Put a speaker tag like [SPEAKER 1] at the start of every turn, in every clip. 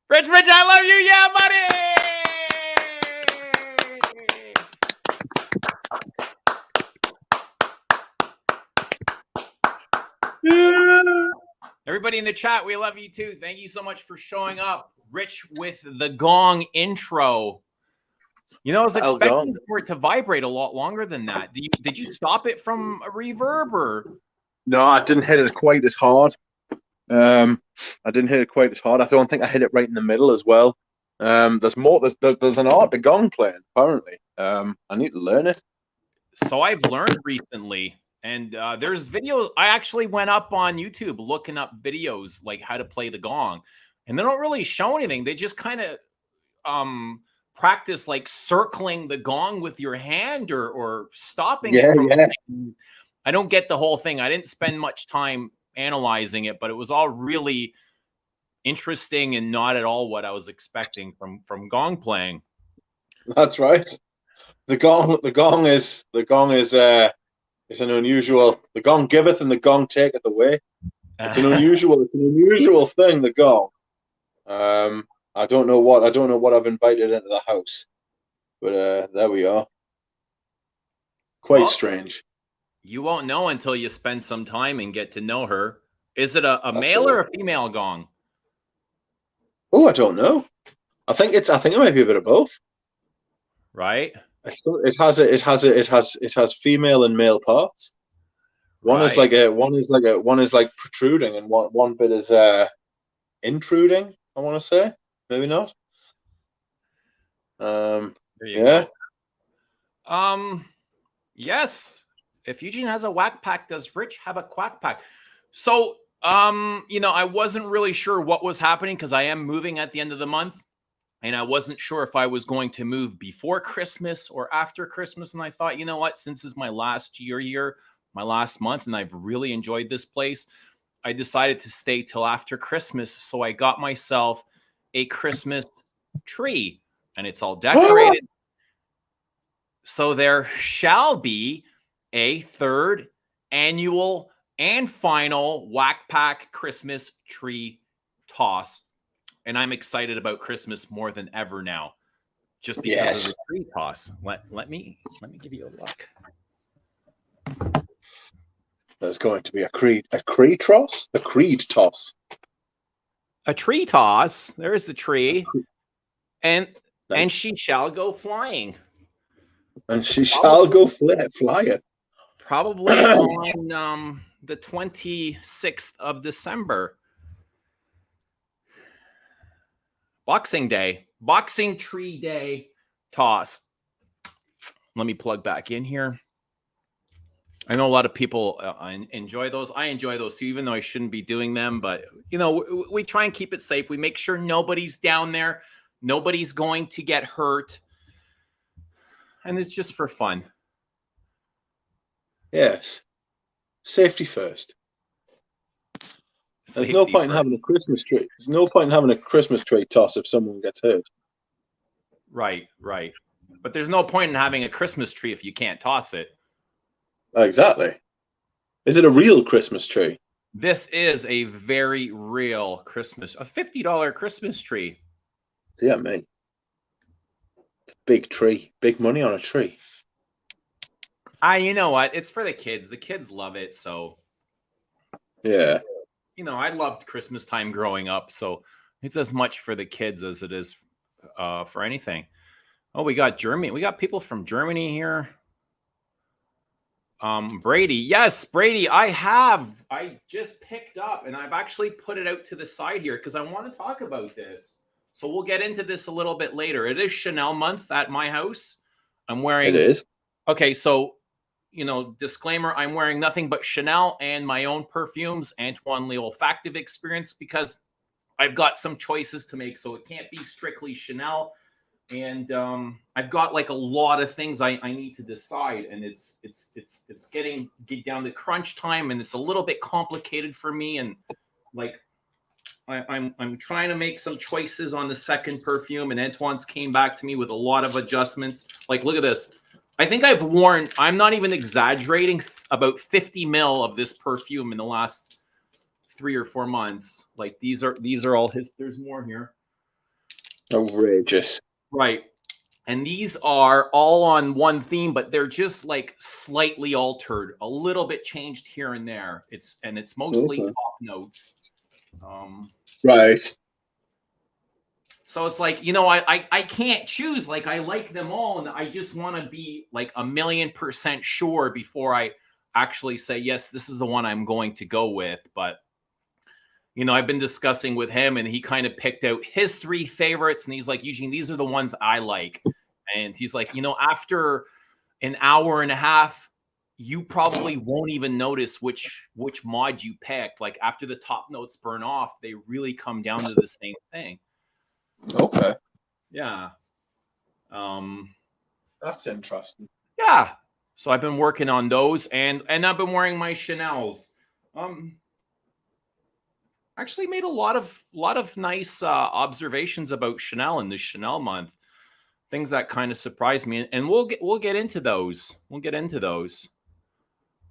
[SPEAKER 1] Rich Mitch, I love you, yeah, buddy.
[SPEAKER 2] Yeah.
[SPEAKER 1] Everybody in the chat, we love you too. Thank you so much for showing up. Rich with the gong intro. You know, I was expecting for it to vibrate a lot longer than that. Did you stop it from a reverb or?
[SPEAKER 2] No, I didn't hit it quite as hard. I didn't hit it quite as hard. I don't think I hit it right in the middle as well. There's more. There's an art to gong playing. Apparently, I need to learn it.
[SPEAKER 1] So I've learned recently, and there's videos. I actually went up on YouTube looking up videos like how to play the gong, and they don't really show anything. They just kind of practice like circling the gong with your hand or stopping it from.
[SPEAKER 2] Yeah.
[SPEAKER 1] I don't get the whole thing. I didn't spend much time analyzing it, but it was all really interesting and not at all what I was expecting from gong playing.
[SPEAKER 2] That's right. The gong is an unusual. The gong giveth and the gong taketh away. It's an unusual thing. The gong. I don't know what I've invited into the house, but there we are. Quite strange.
[SPEAKER 1] You won't know until you spend some time and get to know her. Is it a male or a female gong?
[SPEAKER 2] Oh, I don't know. I think it might be a bit of both.
[SPEAKER 1] Right.
[SPEAKER 2] It has female and male parts. One is like protruding, and one bit is intruding. I want to say, maybe not.
[SPEAKER 1] There you go. Yes. If Eugene has a whack pack, does Rich have a quack pack? So, you know, I wasn't really sure what was happening because I am moving at the end of the month. And I wasn't sure if I was going to move before Christmas or after Christmas. And I thought, you know what, since it's my last year, my last month, and I've really enjoyed this place, I decided to stay till after Christmas. So I got myself a Christmas tree and it's all decorated. So there shall be a third annual and final Whack Pack Christmas tree toss. And I'm excited about Christmas more than ever now, just because of the tree toss. Let me give you a look.
[SPEAKER 2] There's going to be a creed toss.
[SPEAKER 1] A tree toss. There is the tree, and she shall go flying.
[SPEAKER 2] And she shall go flying.
[SPEAKER 1] Probably on the 26th of December. Boxing Day. Boxing Tree Day toss. Let me plug back in here. I know a lot of people enjoy those. I enjoy those too, even though I shouldn't be doing them. But, you know, we try and keep it safe. We make sure nobody's down there. Nobody's going to get hurt. And it's just for fun.
[SPEAKER 2] Yes. Safety first. There's no point in having a Christmas tree. There's no point in having a Christmas tree toss if someone gets hurt.
[SPEAKER 1] Right. But there's no point in having a Christmas tree if you can't toss it.
[SPEAKER 2] Exactly. Is it a real Christmas tree?
[SPEAKER 1] This is a very real Christmas, a $50 Christmas tree.
[SPEAKER 2] Yeah, mate. It's a big tree. Big money on a tree.
[SPEAKER 1] You know what? It's for the kids. The kids love it, so.
[SPEAKER 2] Yeah.
[SPEAKER 1] You know, I loved Christmas time growing up, so it's as much for the kids as it is for anything. Oh, we got Germany. We got people from Germany here. Brady. Yes, Brady, I just picked up, and I've actually put it out to the side here because I want to talk about this. So we'll get into this a little bit later. It is Chanel month at my house. I'm wearing...
[SPEAKER 2] It is.
[SPEAKER 1] Okay, so... You know, disclaimer, I'm wearing nothing but Chanel and my own perfumes, Antoine Le Olfactive Experience, because I've got some choices to make. So it can't be strictly Chanel. And I've got like a lot of things I need to decide. And it's getting down to crunch time, and it's a little bit complicated for me. And like I'm trying to make some choices on the second perfume, and Antoine's came back to me with a lot of adjustments. Like, look at this. I think I've worn, I'm not even exaggerating, about 50 ml of this perfume in the last 3 or 4 months. Like these are all his. There's more here.
[SPEAKER 2] Outrageous.
[SPEAKER 1] Right. And these are all on one theme, but they're just like slightly altered, a little bit changed here and there. It's mostly top notes.
[SPEAKER 2] Right.
[SPEAKER 1] So it's like, you know, I can't choose. Like I like them all, and I just want to be like 1,000,000% sure before I actually say yes, this is the one I'm going to go with. But you know, I've been discussing with him, and he kind of picked out his 3 favorites, and he's like, Eugene, these are the ones I like. And he's like, you know, after an hour and a half, you probably won't even notice which mod you picked. Like after the top notes burn off, they really come down to the same thing.
[SPEAKER 2] Okay.
[SPEAKER 1] Yeah.
[SPEAKER 2] That's interesting.
[SPEAKER 1] Yeah. So I've been working on those, and I've been wearing my Chanel's. Actually made a lot of nice observations about Chanel in this Chanel month. Things that kind of surprised me, and we'll get into those. We'll get into those.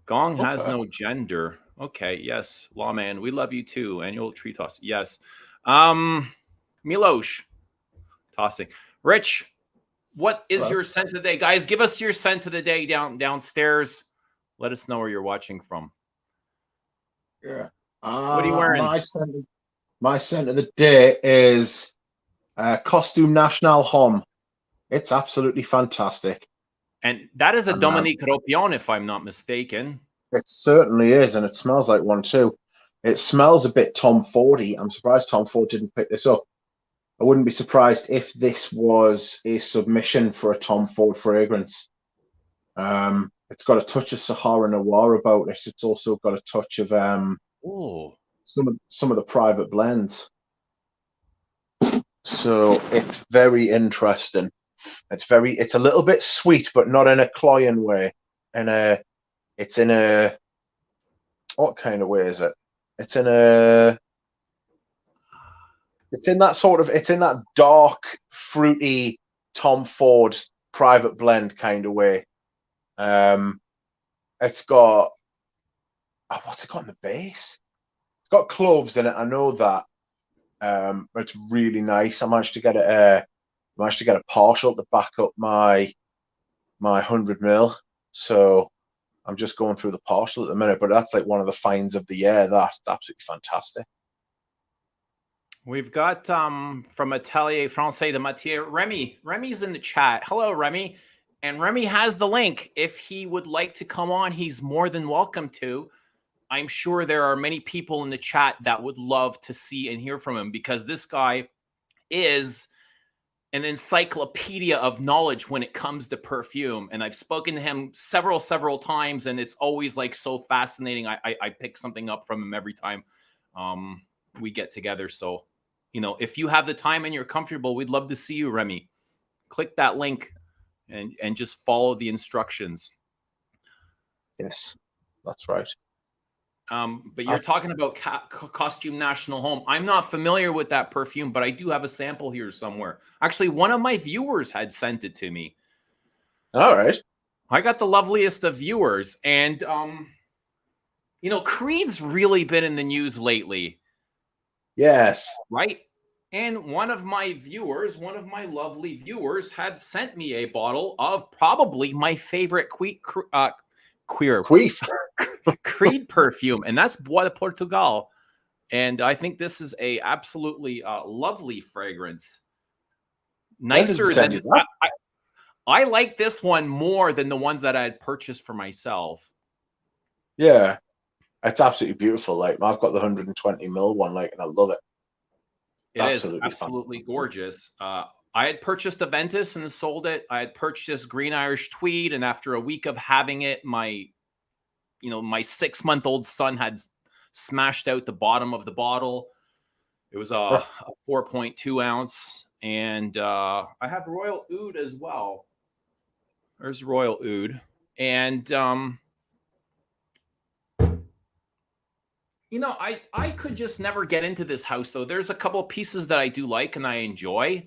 [SPEAKER 1] Gong has no gender. Okay, yes, Lawman, we love you too. Annual tree toss. Yes. Milosh tossing. Rich, what is your scent of the day? Guys, give us your scent of the day downstairs. Let us know where you're watching from.
[SPEAKER 2] Yeah.
[SPEAKER 1] What are you wearing?
[SPEAKER 2] My scent of the day is Costume National Homme. It's absolutely fantastic.
[SPEAKER 1] And that is a Dominique Ropion, if I'm not mistaken.
[SPEAKER 2] It certainly is, and it smells like one too. It smells a bit Tom Fordy. I'm surprised Tom Ford didn't pick this up. I wouldn't be surprised if this was a submission for a Tom Ford fragrance. It's got a touch of Sahara Noir about it. It's also got a touch of some of the private blends. So it's very interesting. It's a little bit sweet, but not in a cloying way. It's in a what kind of way is it? It's in that dark, fruity Tom Ford private blend kind of way. It's got what's it got in the base? It's got cloves in it. I know that. It's really nice. I managed to get a partial to back up my 100ml. So I'm just going through the partial at the minute, but that's like one of the finds of the year. That's absolutely fantastic.
[SPEAKER 1] We've got from Atelier Francais de Mathieu, Remi's in the chat. Hello, Remi. And Remi has the link. If he would like to come on, he's more than welcome to. I'm sure there are many people in the chat that would love to see and hear from him, because this guy is an encyclopedia of knowledge when it comes to perfume. And I've spoken to him several times, and it's always like so fascinating. I pick something up from him every time we get together. So, you know, if you have the time and you're comfortable, we'd love to see you, Remi. Click that link and just follow the instructions.
[SPEAKER 2] Yes, that's right.
[SPEAKER 1] But you're talking about Costume National Homme. I'm not familiar with that perfume, but I do have a sample here somewhere. Actually, one of my viewers had sent it to me.
[SPEAKER 2] All right.
[SPEAKER 1] I got the loveliest of viewers. And, you know, Creed's really been in the news lately.
[SPEAKER 2] Yes.
[SPEAKER 1] Right? And one of my lovely viewers, had sent me a bottle of probably my favorite Creed perfume, and that's Bois de Portugal. And I think this is a absolutely lovely fragrance. Nicer than I like this one more than the ones that I had purchased for myself.
[SPEAKER 2] Yeah, it's absolutely beautiful. Like, I've got the 120ml one, like, and I love it.
[SPEAKER 1] It is absolutely gorgeous. I had purchased Aventus and sold it. I had purchased Green Irish Tweed, and after a week of having it, my 6-month-old son had smashed out the bottom of the bottle. It was a 4.2 ounce. And I have Royal Oud as well. There's Royal Oud. And, you know, I could just never get into this house, though. There's a couple of pieces that I do like and I enjoy.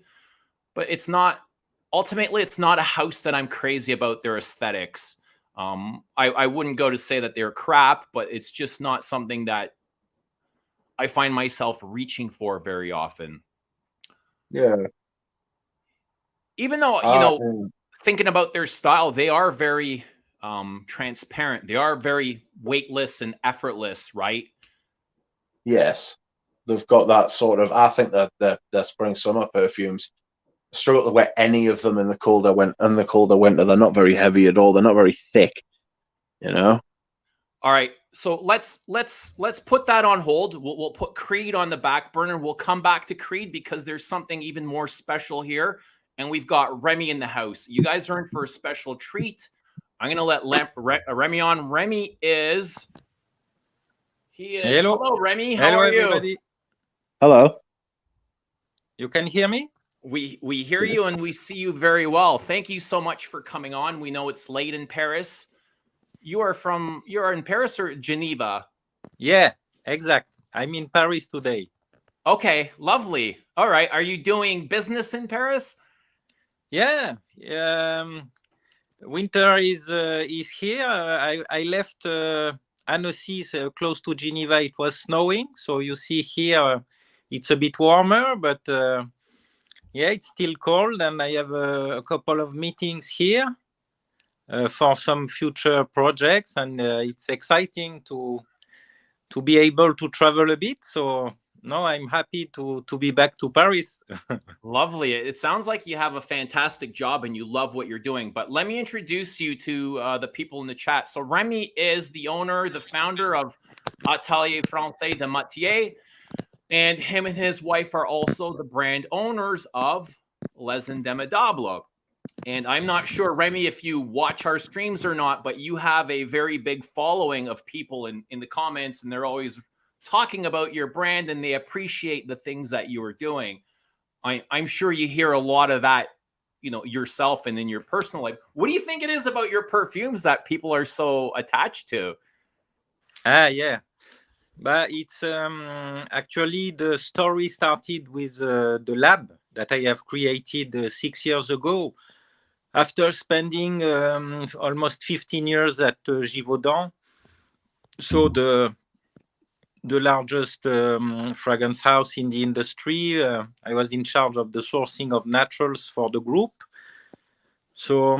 [SPEAKER 1] But ultimately, it's not a house that I'm crazy about their aesthetics. I wouldn't go to say that they're crap, but it's just not something that I find myself reaching for very often.
[SPEAKER 2] Yeah.
[SPEAKER 1] Even though, you know, thinking about their style, they are very transparent. They are very weightless and effortless, right?
[SPEAKER 2] Yes. They've got that sort of, I think that their spring summer perfumes struggle to wear any of them in the colder winter. They're not very heavy at all. They're not very thick, you know?
[SPEAKER 1] All right. So let's put that on hold. We'll put Creed on the back burner. We'll come back to Creed because there's something even more special here. And we've got Remi in the house. You guys are in for a special treat. I'm gonna let Remi on. Remi is hello Remi. How are
[SPEAKER 3] everybody.
[SPEAKER 1] you?
[SPEAKER 2] Hello.
[SPEAKER 3] You can hear me?
[SPEAKER 1] We hear you and we see you very well. Thank you so much for coming on. We know it's late in Paris. You're in Paris or Geneva?
[SPEAKER 3] Yeah, exact. I'm in Paris today.
[SPEAKER 1] Okay, lovely. All right. Are you doing business in Paris?
[SPEAKER 3] Yeah. Winter is here. I left Annecy, close to Geneva. It was snowing, so you see here it's a bit warmer, but yeah, it's still cold, and I have a couple of meetings here for some future projects, and it's exciting to be able to travel a bit. So no, I'm happy to be back to Paris.
[SPEAKER 1] Lovely. It sounds like you have a fantastic job and you love what you're doing. But let me introduce you to the people in the chat. So Remi is the owner, the founder of Atelier Français de Métier, and him and his wife are also the brand owners of Les Indémodables. And I'm not sure, Remi, if you watch our streams or not, but you have a very big following of people in the comments, and they're always talking about your brand and they appreciate the things that you are doing. I'm sure you hear a lot of that, you know, yourself and in your personal life. What do you think it is about your perfumes that people are so attached to?
[SPEAKER 3] Yeah. But it's actually the story started with the lab that I have created 6 years ago. After spending almost 15 years at Givaudan, so the largest fragrance house in the industry, I was in charge of the sourcing of naturals for the group. So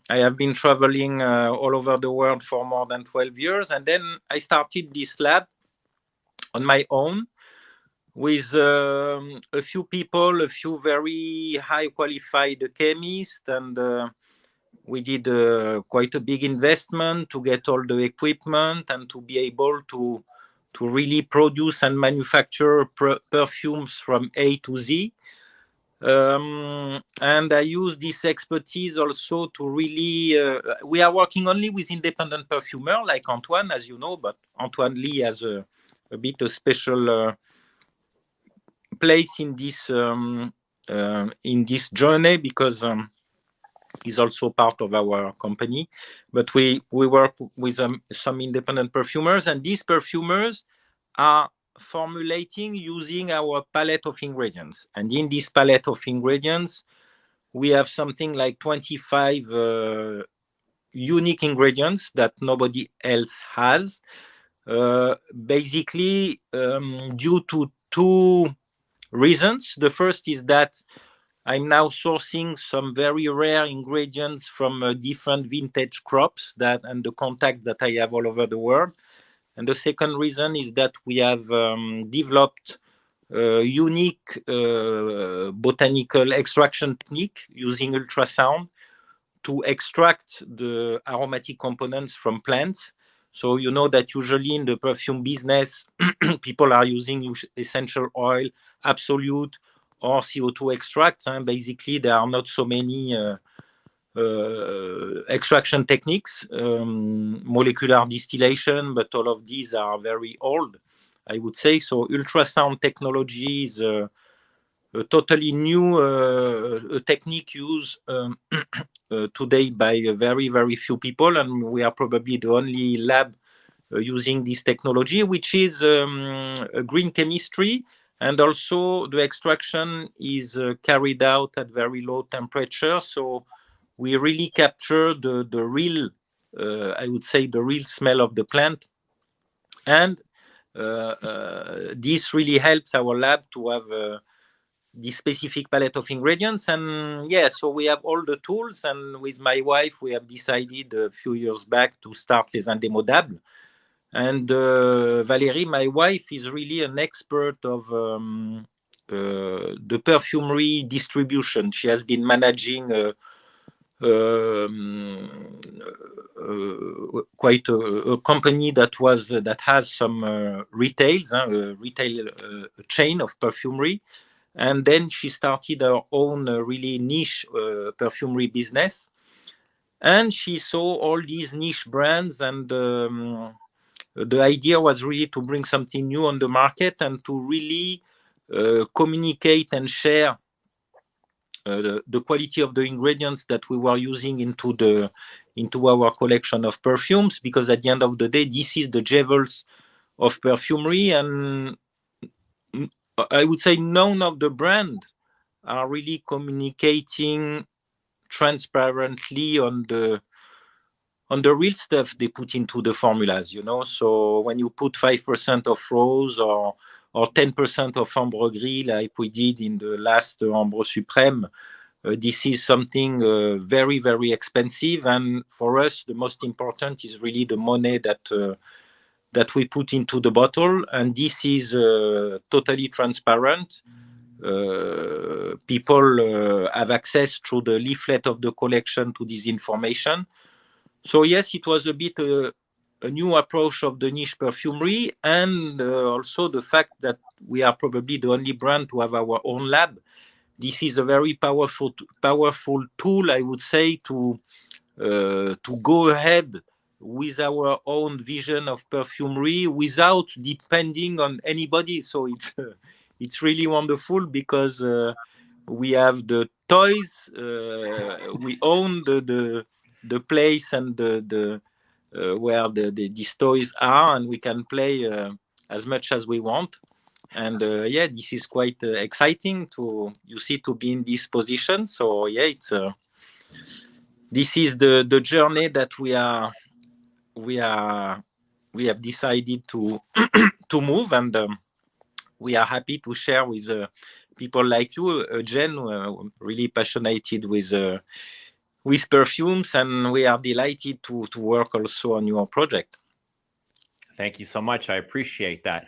[SPEAKER 3] I have been traveling all over the world for more than 12 years. And then I started this lab on my own with a few people, a few very high qualified chemists, and we did quite a big investment to get all the equipment and to be able to really produce and manufacture perfumes from A to Z. And I use this expertise also to really, we are working only with independent perfumer like Antoine, as you know, but Antoine Lee has a bit of special place in this journey because he's also part of our company. But we work with some independent perfumers, and these perfumers are formulating using our palette of ingredients. And in this palette of ingredients, we have something like 25 unique ingredients that nobody else has. Basically, due to two reasons. The first is that I'm now sourcing some very rare ingredients from different vintage crops and the contacts that I have all over the world. And the second reason is that we have developed a unique botanical extraction technique using ultrasound to extract the aromatic components from plants. So you know that usually in the perfume business, people are using essential oil, absolute, or CO2 extracts. And basically, there are not so many extraction techniques, molecular distillation, but all of these are very old, I would say. So ultrasound technology is a totally new technique used today by very, very few people. And we are probably the only lab using this technology, which is a green chemistry. And also the extraction is carried out at very low temperature. So we really capture the real, I would say, the real smell of the plant. And this really helps our lab to have this specific palette of ingredients. And yeah, so we have all the tools, and with my wife we have decided a few years back to start Les Indémodables. And Valérie, my wife, is really an expert of the perfumery distribution. She has been managing quite a company that has some retail chain of perfumery, and then she started her own really niche perfumery business, and she saw all these niche brands, and the idea was really to bring something new on the market and to really communicate and share the quality of the ingredients that we were using into our collection of perfumes, because at the end of the day, this is the jewels of perfumery, and I would say none of the brand are really communicating transparently on the real stuff they put into the formulas, you know. So when you put 5% of rose or 10% of ambre gris, like we did in the last Ambre Suprême, this is something very, very expensive. And for us, the most important is really the money that we put into the bottle. And this is totally transparent. People have access through the leaflet of the collection to this information. So yes, it was a bit a new approach of the niche perfumery, and also the fact that we are probably the only brand to have our own lab. This is a very powerful tool, I would say, to go ahead with our own vision of perfumery without depending on anybody. So it's really wonderful, because we have the toys, we own the place and the where these toys are, and we can play as much as we want. And yeah, this is quite exciting to be in this position. So yeah, it's this is the journey that we have decided to to move, and we are happy to share with people like you, Jen, really passionate with perfumes, and we are delighted to work also on your project.
[SPEAKER 1] Thank you so much. I appreciate that.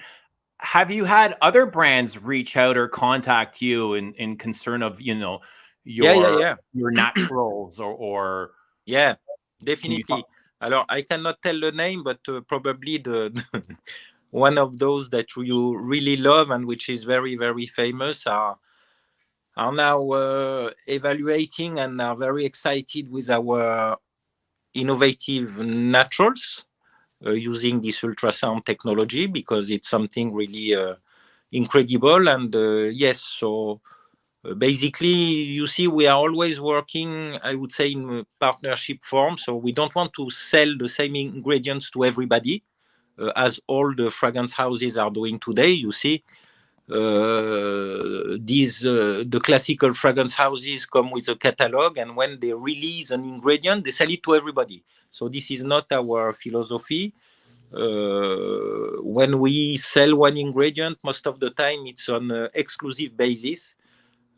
[SPEAKER 1] Have you had other brands reach out or contact you in concern of, you know, your naturals or
[SPEAKER 3] yeah, definitely. Alors, I cannot tell the name, but probably the one of those that you really love and which is very, very famous are now evaluating and are very excited with our innovative naturals using this ultrasound technology, because it's something really incredible. And yes, so basically, you see, we are always working, I would say, in partnership form. So we don't want to sell the same ingredients to everybody, as all the fragrance houses are doing today. You see, the classical fragrance houses come with a catalog, and when they release an ingredient, they sell it to everybody. So this is not our philosophy. When we sell one ingredient, most of the time it's on an exclusive basis,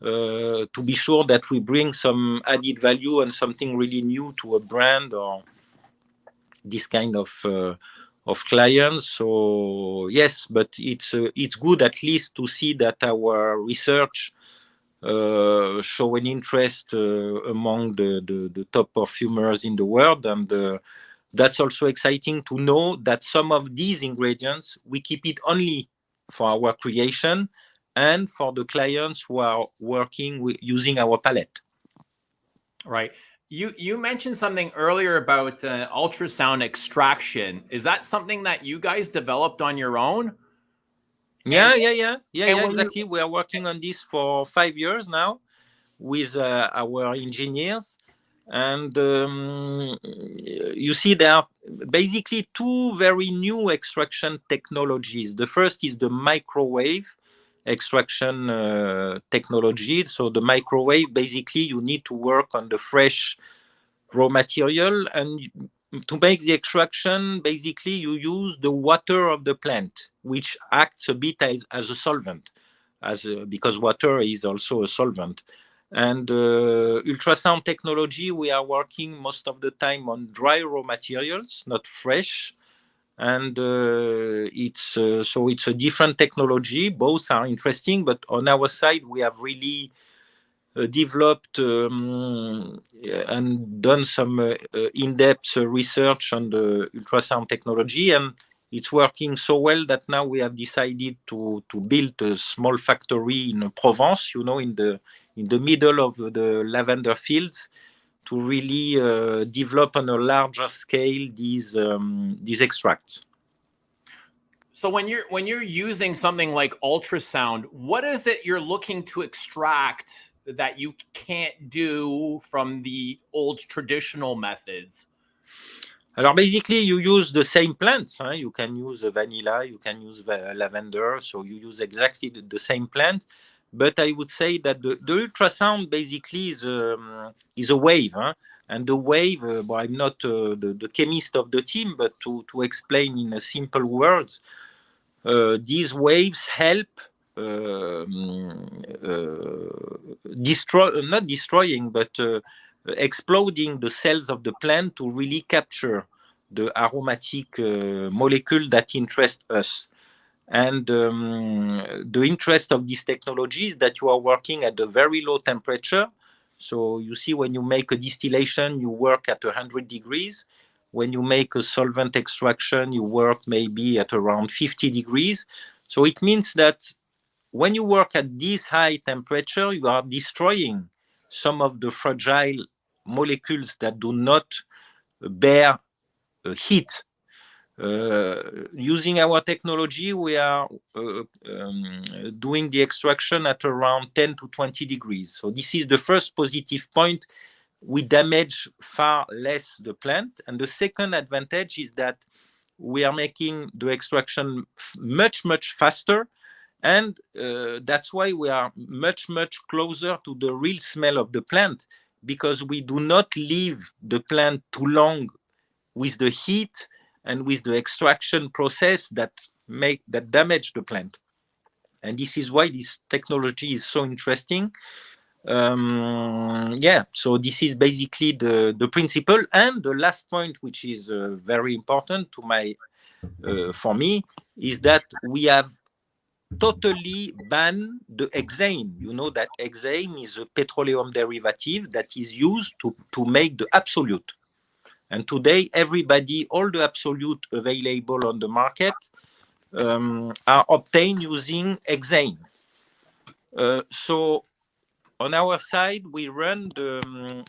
[SPEAKER 3] to be sure that we bring some added value and something really new to a brand or this kind of clients. So yes, but it's good at least to see that our research show an interest among the top perfumers in the world, and that's also exciting to know that some of these ingredients we keep it only for our creation and for the clients who are working using our palette.
[SPEAKER 1] Right. You mentioned something earlier about ultrasound extraction. Is that something that you guys developed on your own?
[SPEAKER 3] Yeah, exactly. We are working on this for 5 years now with our engineers. And you see, there are basically two very new extraction technologies. The first is the microwave extraction technology. So the microwave, basically, you need to work on the fresh raw material, and to make the extraction, basically you use the water of the plant, which acts a bit as a solvent, because water is also a solvent. And ultrasound technology, we are working most of the time on dry raw materials, not fresh. And it's a different technology. Both are interesting, but on our side, we have really developed and done some in-depth research on the ultrasound technology, and it's working so well that now we have decided to build a small factory in Provence, in the middle of the lavender fields, to really develop on a larger scale these extracts.
[SPEAKER 1] So when you're using something like ultrasound, what is it you're looking to extract that you can't do from the old traditional methods?
[SPEAKER 3] Alors basically, you use the same plants. Huh? You can use vanilla, you can use lavender, so you use exactly the same plant. But I would say that the ultrasound basically is a wave. Huh? And the wave, I'm not the chemist of the team, but to explain in a simple words, these waves help not destroying, but exploding the cells of the plant to really capture the aromatic molecule that interest us. And the interest of this technology is that you are working at a very low temperature. So you see, when you make a distillation, you work at 100 degrees. When you make a solvent extraction, you work maybe at around 50 degrees. So it means that when you work at this high temperature, you are destroying some of the fragile molecules that do not bear heat. Using our technology, we are doing the extraction at around 10 to 20 degrees. So this is the first positive point. We damage far less the plant. And the second advantage is that we are making the extraction much, much faster. And that's why we are much, much closer to the real smell of the plant, because we do not leave the plant too long with the heat and with the extraction process that damage the plant. And this is why this technology is so interesting. So this is basically the principle. And the last point, which is very important for me, is that we have totally banned the hexane. You know that hexane is a petroleum derivative that is used to make the absolute. And today, all the absolute available on the market are obtained using hexane. So on our side, we run the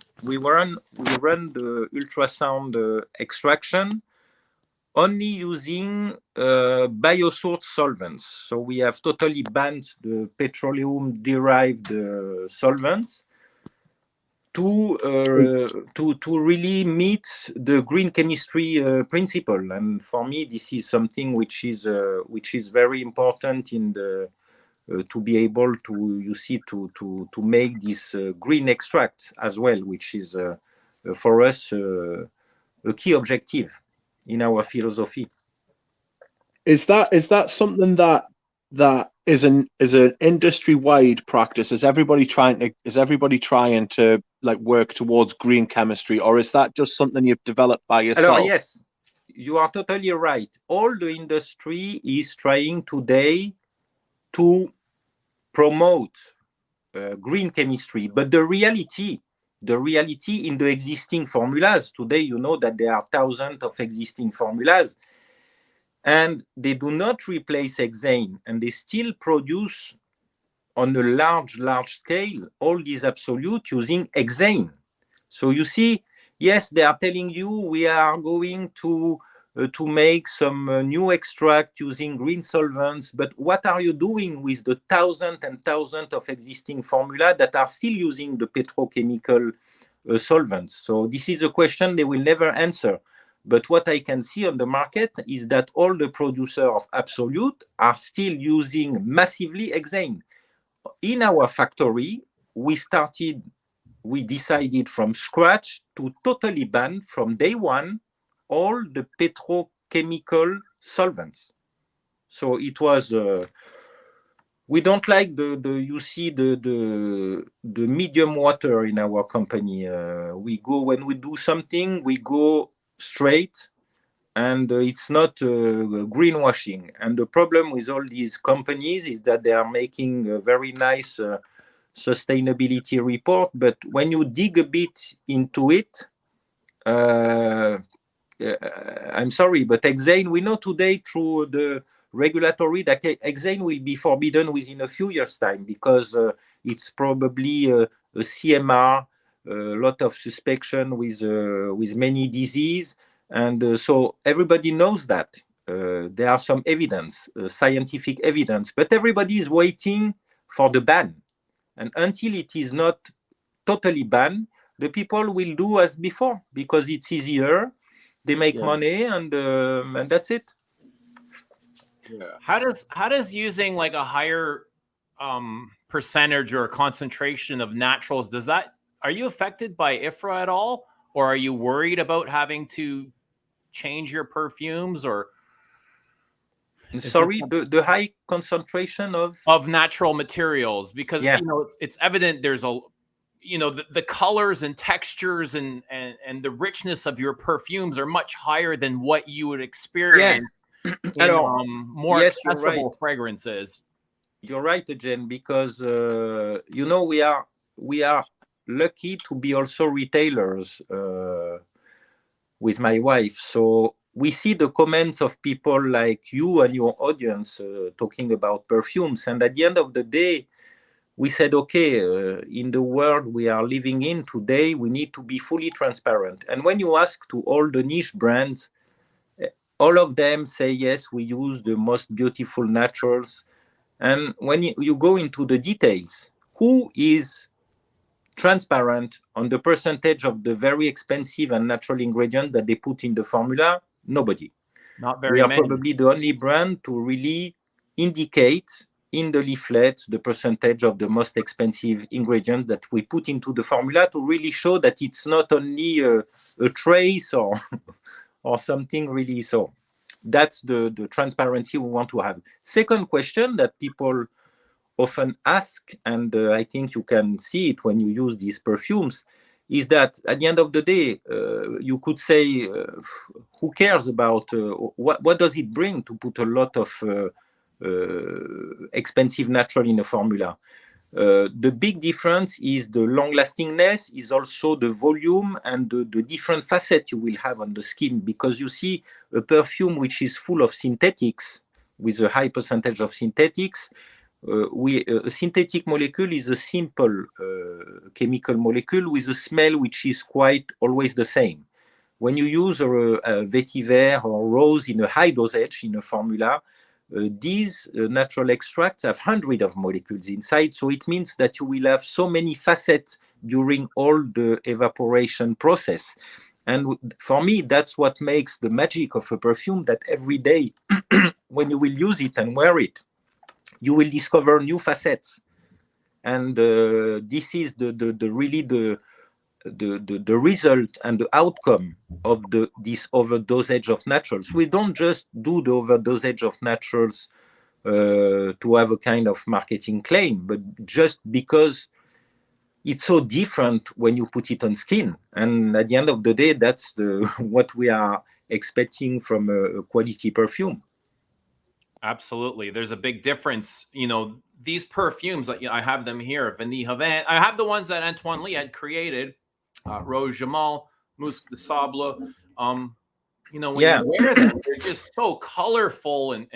[SPEAKER 3] ultrasound extraction only using biosourced solvents. So we have totally banned the petroleum-derived solvents to really meet the green chemistry principle. And for me, this is something which is very important in the to be able to make this green extract as well, which is for us a key objective in our philosophy.
[SPEAKER 2] Is that something that is an industry-wide practice? Is everybody trying to like work towards green chemistry, or is that just something you've developed by yourself?
[SPEAKER 3] Alors, yes, you are totally right. All the industry is trying today to promote green chemistry, but the reality in the existing formulas today, you know that there are thousands of existing formulas, and they do not replace hexane, and they still produce on a large scale all these absolute using hexane. So you see, yes, they are telling you we are going to make some new extract using green solvents, but what are you doing with the thousands and thousands of existing formula that are still using the petrochemical solvents? So this is a question they will never answer. But what I can see on the market is that all the producers of absolute are still using massively hexane. In our factory, we decided from scratch to totally ban from day one all the petrochemical solvents. So it was. We don't like the medium water in our company. We go when we do something, we go straight, and it's not greenwashing. And the problem with all these companies is that they are making a very nice sustainability report, but when you dig a bit into it, I'm sorry, but hexane, we know today through the regulatory that hexane will be forbidden within a few years' time because it's probably a CMR, a lot of suspicion with many disease, and so everybody knows that. There are some evidence, scientific evidence, but everybody is waiting for the ban. And until it is not totally banned, the people will do as before because it's easier. They make money, and that's it.
[SPEAKER 2] Yeah.
[SPEAKER 1] How does using like a higher percentage or concentration of naturals, are you affected by IFRA at all, or are you worried about having to change your perfumes, or
[SPEAKER 3] sorry, the high concentration
[SPEAKER 1] of natural materials? Because
[SPEAKER 3] yeah.
[SPEAKER 1] It's evident there's the colors and textures and the richness of your perfumes are much higher than what you would experience in more accessible fragrances.
[SPEAKER 3] You're right, Jen, because we are lucky to be also retailers with my wife. So we see the comments of people like you and your audience talking about perfumes, and at the end of the day, we said, okay, in the world we are living in today, we need to be fully transparent. And when you ask to all the niche brands, all of them say, yes, we use the most beautiful naturals. And when you go into the details, who is transparent on the percentage of the very expensive and natural ingredient that they put in the formula? Nobody.
[SPEAKER 1] Not very
[SPEAKER 3] We are
[SPEAKER 1] many.
[SPEAKER 3] probably the only brand to really indicate in the leaflet the percentage of the most expensive ingredient that we put into the formula to really show that it's not only a trace or or something really. So that's the transparency we want to have. Second question that people often ask, and I think you can see it when you use these perfumes, is that at the end of the day, you could say, who cares about what does it bring to put a lot of expensive natural in a formula? The big difference is the long-lastingness, is also the volume and the different facets you will have on the skin, because you see a perfume which is full of synthetics, with a high percentage of synthetics. A synthetic molecule is a simple chemical molecule with a smell which is quite always the same. When you use a vetiver or rose in a high dosage in a formula, these natural extracts have hundreds of molecules inside, so it means that you will have so many facets during all the evaporation process. And for me, that's what makes the magic of a perfume, that every day when you will use it and wear it, you will discover new facets. And this is really the result and the outcome of this overdosage of naturals. We don't just do the overdosage of naturals to have a kind of marketing claim, but just because it's so different when you put it on skin. And at the end of the day, that's what we are expecting from a quality perfume.
[SPEAKER 1] Absolutely. There's a big difference. These perfumes, I have them here. Vanille Havane. I have the ones that Antoine Lee had created. Rose Jamal, Musc de Sable. When you wear them, they're just so colorful and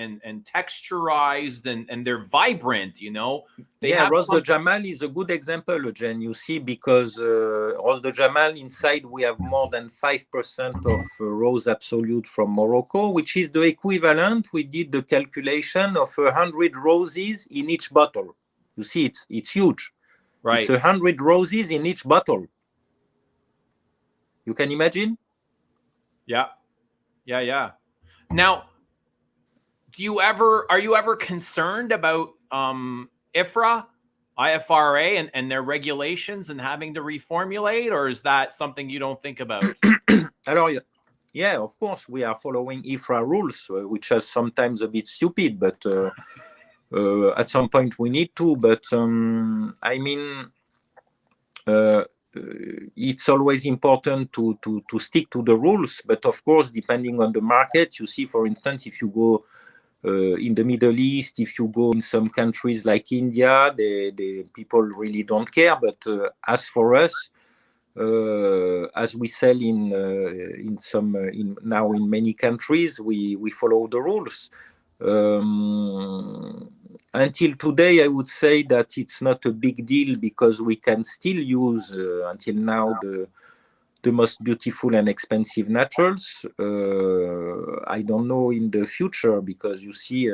[SPEAKER 1] texturized, and they're vibrant,
[SPEAKER 3] Rose de Jamal is a good example, Jen. You see, because Rose de Jamal, inside we have more than 5% of Rose Absolute from Morocco, which is the equivalent. We did the calculation of 100 roses in each bottle. You see, it's huge.
[SPEAKER 1] Right.
[SPEAKER 3] It's 100 roses in each bottle. You can imagine?
[SPEAKER 1] Yeah. Now, are you ever concerned about IFRA and their regulations and having to reformulate, or is that something you don't think about?
[SPEAKER 3] Alors, yeah, of course, we are following IFRA rules, which are sometimes a bit stupid, but at some point we need to. But I mean, it's always important to stick to the rules. But of course, depending on the market, you see, for instance, if you go in the Middle East, if you go in some countries like India, the people really don't care. But as for us, as we sell in some now in many countries, we follow the rules. Until today, I would say that it's not a big deal because we can still use until now the most beautiful and expensive naturals. I don't know in the future because you see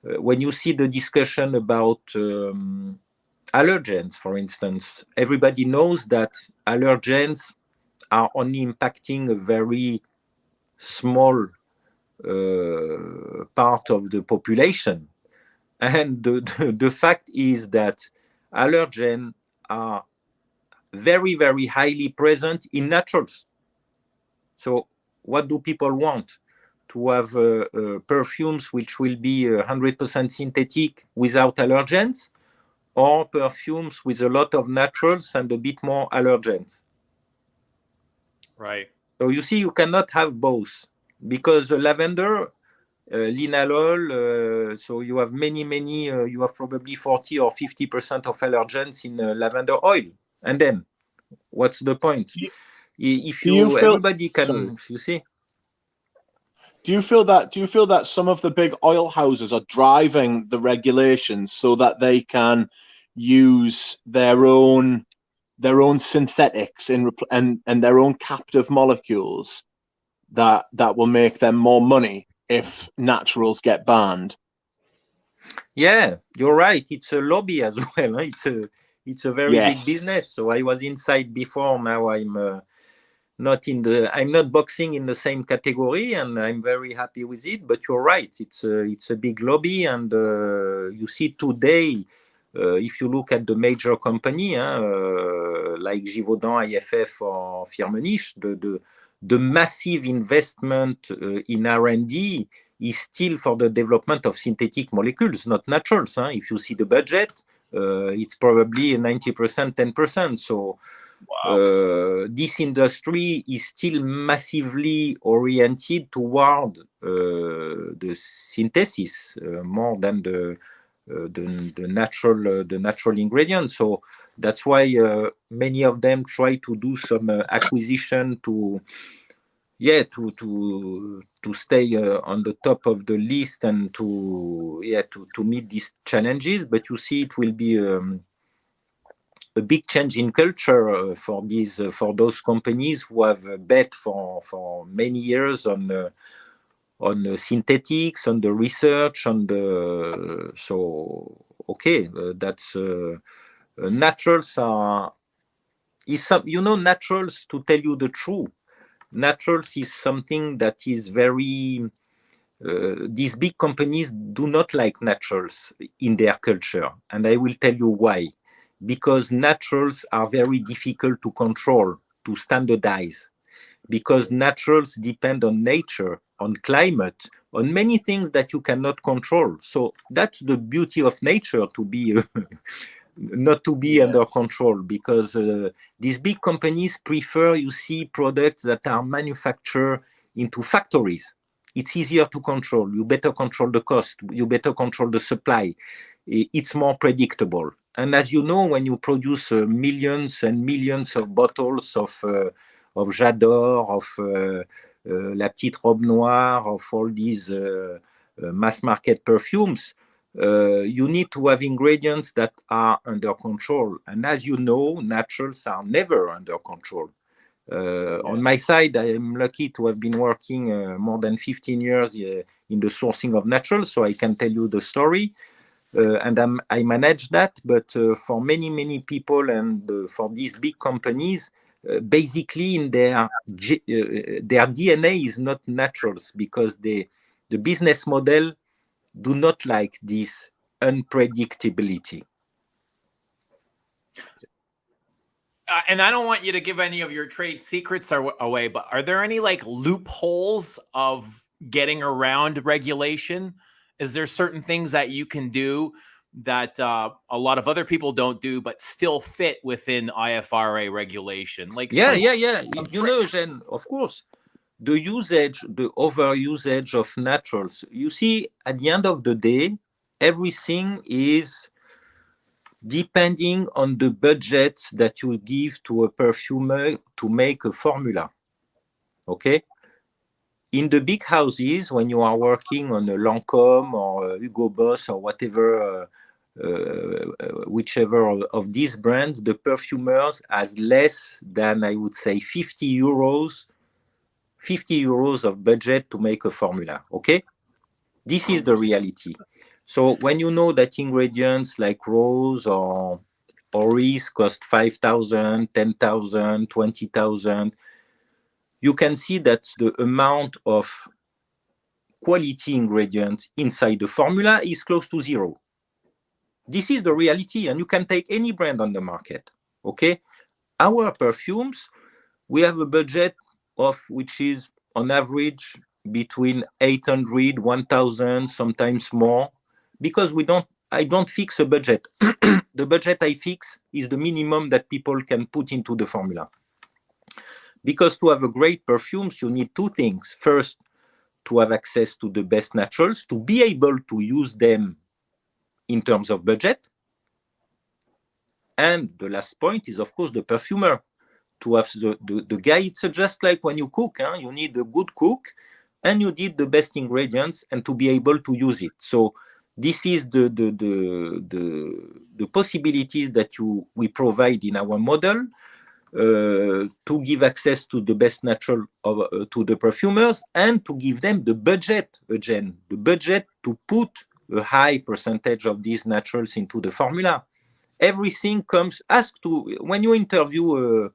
[SPEAKER 3] when you see the discussion about allergens, for instance, everybody knows that allergens are only impacting a very small part of the population. And the fact is that allergens are very, very highly present in naturals. So what do people want? To have perfumes which will be 100% synthetic without allergens, or perfumes with a lot of naturals and a bit more allergens.
[SPEAKER 1] Right.
[SPEAKER 3] So you see, you cannot have both because lavender, linalool, so you have many, you have probably 40 or 50% of allergens in lavender oil. And then what's the point? If everybody can, you see.
[SPEAKER 2] Do you feel that some of the big oil houses are driving the regulations so that they can use their own synthetics and their own captive molecules that will make them more money if naturals get banned?
[SPEAKER 3] Yeah, you're right. It's a lobby as well. It's a very big business. So I was inside before. Now I'm I'm not boxing in the same category, and I'm very happy with it. But you're right. It's a big lobby, and you see today, if you look at the major company like Givaudan, IFF, or Firmenich, the massive investment in R&D is still for the development of synthetic molecules, not naturals. If you see the budget, it's probably 90%, 10%. So this industry is still massively oriented toward the synthesis more than the natural ingredients. So that's why many of them try to do some acquisition to stay on the top of the list and to meet these challenges. But you see, it will be a big change in culture for those companies who have bet for many years on synthetics, on the research, that's naturals naturals, to tell you the truth, naturals is something that is very these big companies do not like naturals in their culture, and I will tell you why. Because naturals are very difficult to control, to standardize, because naturals depend on nature, on climate, on many things that you cannot control. So that's the beauty of nature, to be not to be under control, because these big companies prefer, you see, products that are manufactured into factories. It's easier to control. You better control the cost. You better control the supply. It's more predictable. And as you know, when you produce millions and millions of bottles of J'adore, of La Petite Robe Noire, of all these mass market perfumes, you need to have ingredients that are under control. And as you know, naturals are never under control. On my side, I am lucky to have been working more than 15 years in the sourcing of naturals, so I can tell you the story. And I manage that. But for many people and for these big companies, basically in their DNA is not naturals, because the business model do not like this unpredictability.
[SPEAKER 1] and I don't want you to give any of your trade secrets away, but are there any like loopholes of getting around regulation? Is there certain things that you can do that a lot of other people don't do, but still fit within IFRA regulation? Like
[SPEAKER 3] Yeah.
[SPEAKER 1] some
[SPEAKER 3] You know,
[SPEAKER 1] tricks.
[SPEAKER 3] Jen, of course, the over usage of naturals. You see, at the end of the day, everything is depending on the budget that you give to a perfumer to make a formula. Okay? In the big houses, when you are working on a Lancôme or Hugo Boss or whatever, whichever of these brands, the perfumers has less than, I would say, 50 euros of budget to make a formula. Okay? This is the reality. So when you know that ingredients like rose or oris cost 5,000, 10,000, 20,000, you can see that the amount of quality ingredients inside the formula is close to zero. This is the reality, and you can take any brand on the market. Okay? Our perfumes, we have a budget of which is on average between 800, 1,000, sometimes more, because I don't fix a budget. The budget I fix is the minimum that people can put into the formula. Because to have a great perfumes, you need two things. First, to have access to the best naturals, to be able to use them in terms of budget. And the last point is, of course, the perfumer. To have the guy, it's just like when you cook, you need a good cook and you need the best ingredients and to be able to use it. So this is the possibilities that we provide in our model to give access to the best natural to the perfumers and to give them the budget, again, the budget to put a high percentage of these naturals into the formula. Everything comes, when you interview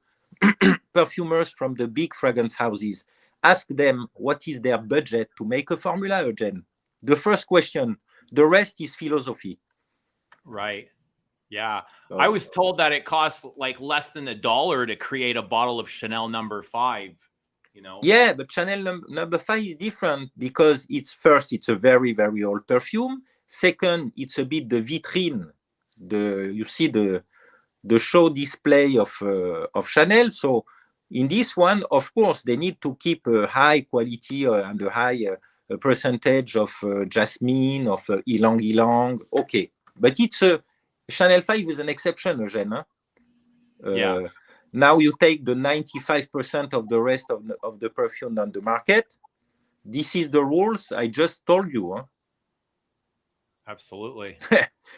[SPEAKER 3] perfumers from the big fragrance houses, ask them what is their budget to make a formula, Eugene. The first question, the rest is philosophy.
[SPEAKER 1] Right. Yeah. I was told that it costs like less than $1 to create a bottle of Chanel No. 5, you know?
[SPEAKER 3] Yeah, but Chanel No. 5 is different because it's a very, very old perfume. Second, it's a bit the vitrine. You see the show display of Chanel. So in this one, of course, they need to keep a high quality and a high percentage of jasmine, of ylang ylang. Okay, but it's Chanel 5 is an exception, Eugène.
[SPEAKER 1] Yeah.
[SPEAKER 3] Now you take the 95% of the rest of the perfume on the market. This is the rules I just told you. Huh?
[SPEAKER 1] Absolutely.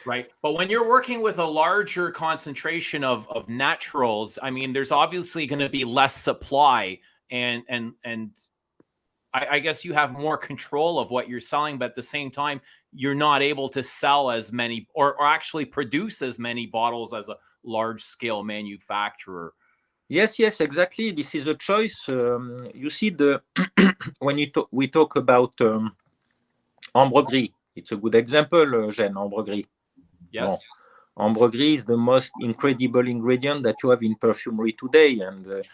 [SPEAKER 1] Right. But when you're working with a larger concentration of naturals, I mean, there's obviously going to be less supply and I guess you have more control of what you're selling, but at the same time, you're not able to sell as many or actually produce as many bottles as a large scale manufacturer.
[SPEAKER 3] Yes, exactly. This is a choice. You see, when we talk about Ambre Gris, it's a good example, Jean, Ambre Gris.
[SPEAKER 1] Yes.
[SPEAKER 3] Bon. Ambre Gris is the most incredible ingredient that you have in perfumery today. And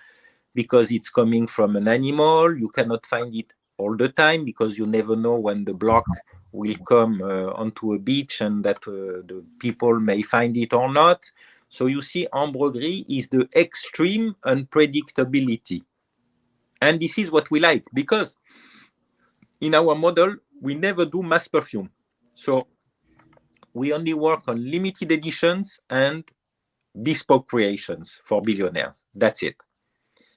[SPEAKER 3] because it's coming from an animal, you cannot find it all the time because you never know when the block will come onto a beach and that the people may find it or not. So you see, Ambre Gris is the extreme unpredictability. And this is what we like because in our model, we never do mass perfume. So we only work on limited editions and bespoke creations for billionaires. That's it.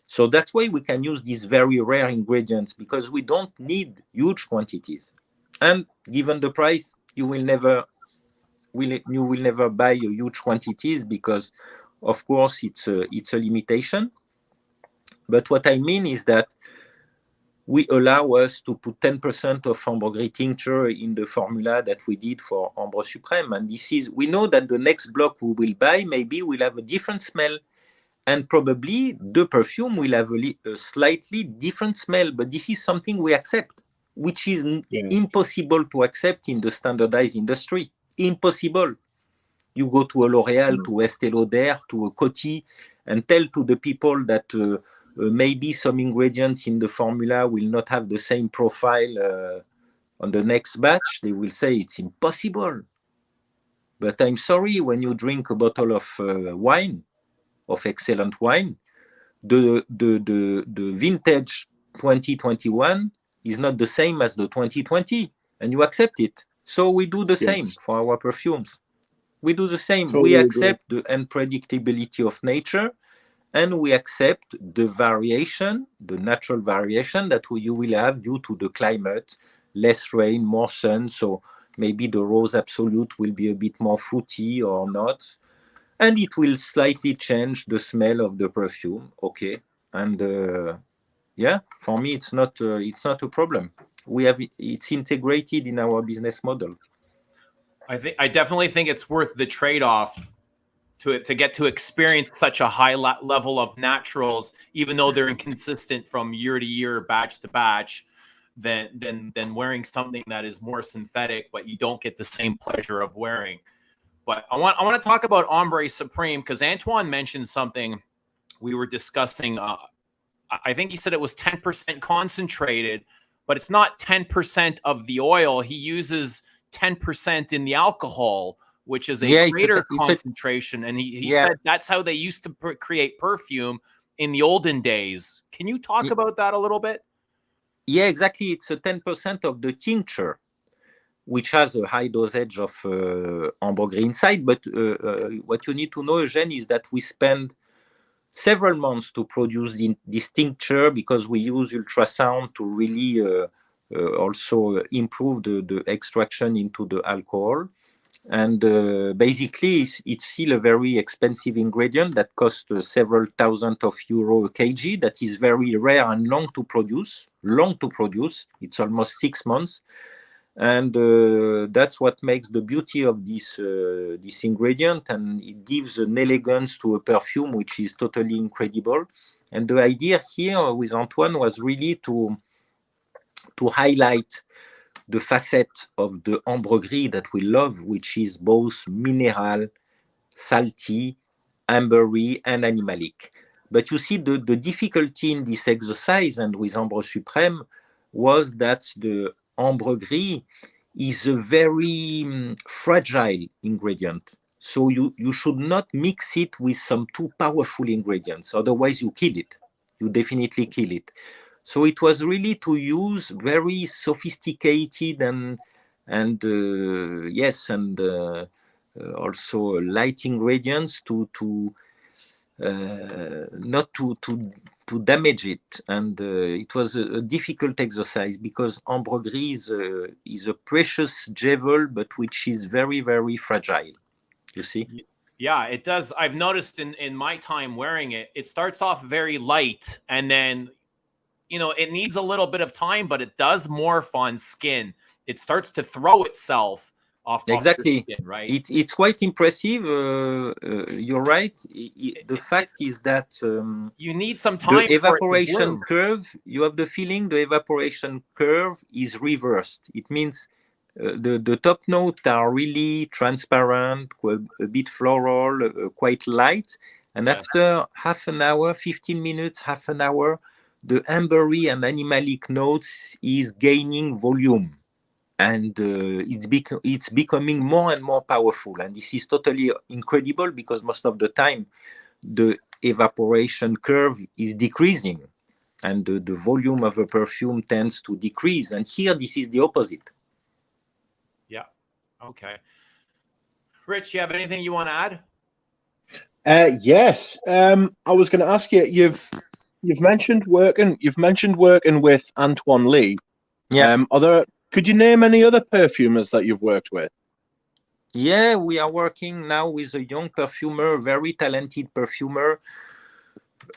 [SPEAKER 3] So that's why we can use these very rare ingredients because we don't need huge quantities. And given the price, you will never buy huge quantities because, of course, it's a limitation. But what I mean is that we allow us to put 10% of Ambre Gris tincture in the formula that we did for Ambre Suprême. And we know that the next block we will buy maybe will have a different smell. And probably the perfume will have a slightly different smell. But this is something we accept, which is impossible to accept in the standardized industry. Impossible. You go to a L'Oréal, to Estée Lauder, to a Coty, and tell to the people that maybe some ingredients in the formula will not have the same profile on the next batch. They will say it's impossible. But I'm sorry, when you drink a bottle of wine, of excellent wine, the vintage 2021 is not the same as the 2020, and you accept it. So we do the same for our perfumes. We do the same.
[SPEAKER 2] Totally
[SPEAKER 3] we
[SPEAKER 2] agree.
[SPEAKER 3] accept the unpredictability of nature, and we accept the variation, the natural variation that you will have due to the climate, less rain, more sun. So maybe the Rose Absolute will be a bit more fruity or not. And it will slightly change the smell of the perfume. Okay. And yeah, for me, it's not a problem. It's integrated in our business model.
[SPEAKER 1] I definitely think it's worth the trade-off to get to experience such a high level of naturals, even though they're inconsistent from year to year, batch to batch, than wearing something that is more synthetic, but you don't get the same pleasure of wearing. But I want to talk about Ombre Supreme, because Antoine mentioned something we were discussing. I think he said it was 10% concentrated, but it's not 10% of the oil. He uses 10% in the alcohol, which is a greater concentration. And he said that's how they used to create perfume in the olden days. Can you talk about that a little bit?
[SPEAKER 3] Yeah, exactly. It's a 10% of the tincture, which has a high dosage of ambergris inside. But what you need to know, Eugene, is that we spend several months to produce this tincture, because we use ultrasound to really also improve the extraction into the alcohol. And basically, it's still a very expensive ingredient that costs several thousand of euro a kg. That is very rare and long to produce. It's almost 6 months. And that's what makes the beauty of this ingredient, and it gives an elegance to a perfume which is totally incredible. And the idea here with Antoine was really to highlight the facet of the ambergris that we love, which is both mineral, salty, ambery, and animalic. But you see, the difficulty in this exercise and with Ambre Suprême was that the ambergris is a very fragile ingredient. So you should not mix it with some too powerful ingredients. Otherwise, you kill it. You definitely kill it. So it was really to use very sophisticated and also light ingredients to not to damage it. And it was a difficult exercise, because ambergris is a precious jewel, but which is very, very fragile. You see?
[SPEAKER 1] Yeah, it does. I've noticed in my time wearing it, it starts off very light, and then it needs a little bit of time, but it does morph on skin. It starts to throw itself off
[SPEAKER 3] exactly
[SPEAKER 1] your skin, right?
[SPEAKER 3] It's quite impressive. You're right. The fact is that
[SPEAKER 1] you need some time.
[SPEAKER 3] The evaporation curve, you have the feeling the evaporation curve is reversed. It means the top notes are really transparent, a bit floral, quite light. And after half an hour, 15 minutes, half an hour, the ambery and animalic notes is gaining volume. And it's becoming more and more powerful. And this is totally incredible, because most of the time, the evaporation curve is decreasing, and the volume of a perfume tends to decrease. And here, this is the opposite.
[SPEAKER 1] Yeah. Okay. Rich, you have anything you want to add?
[SPEAKER 2] Yes. I was going to ask you. You've mentioned working with Antoine Lee.
[SPEAKER 3] Yeah.
[SPEAKER 2] Could you name any other perfumers that you've worked with?
[SPEAKER 3] Yeah, we are working now with a young perfumer, very talented perfumer,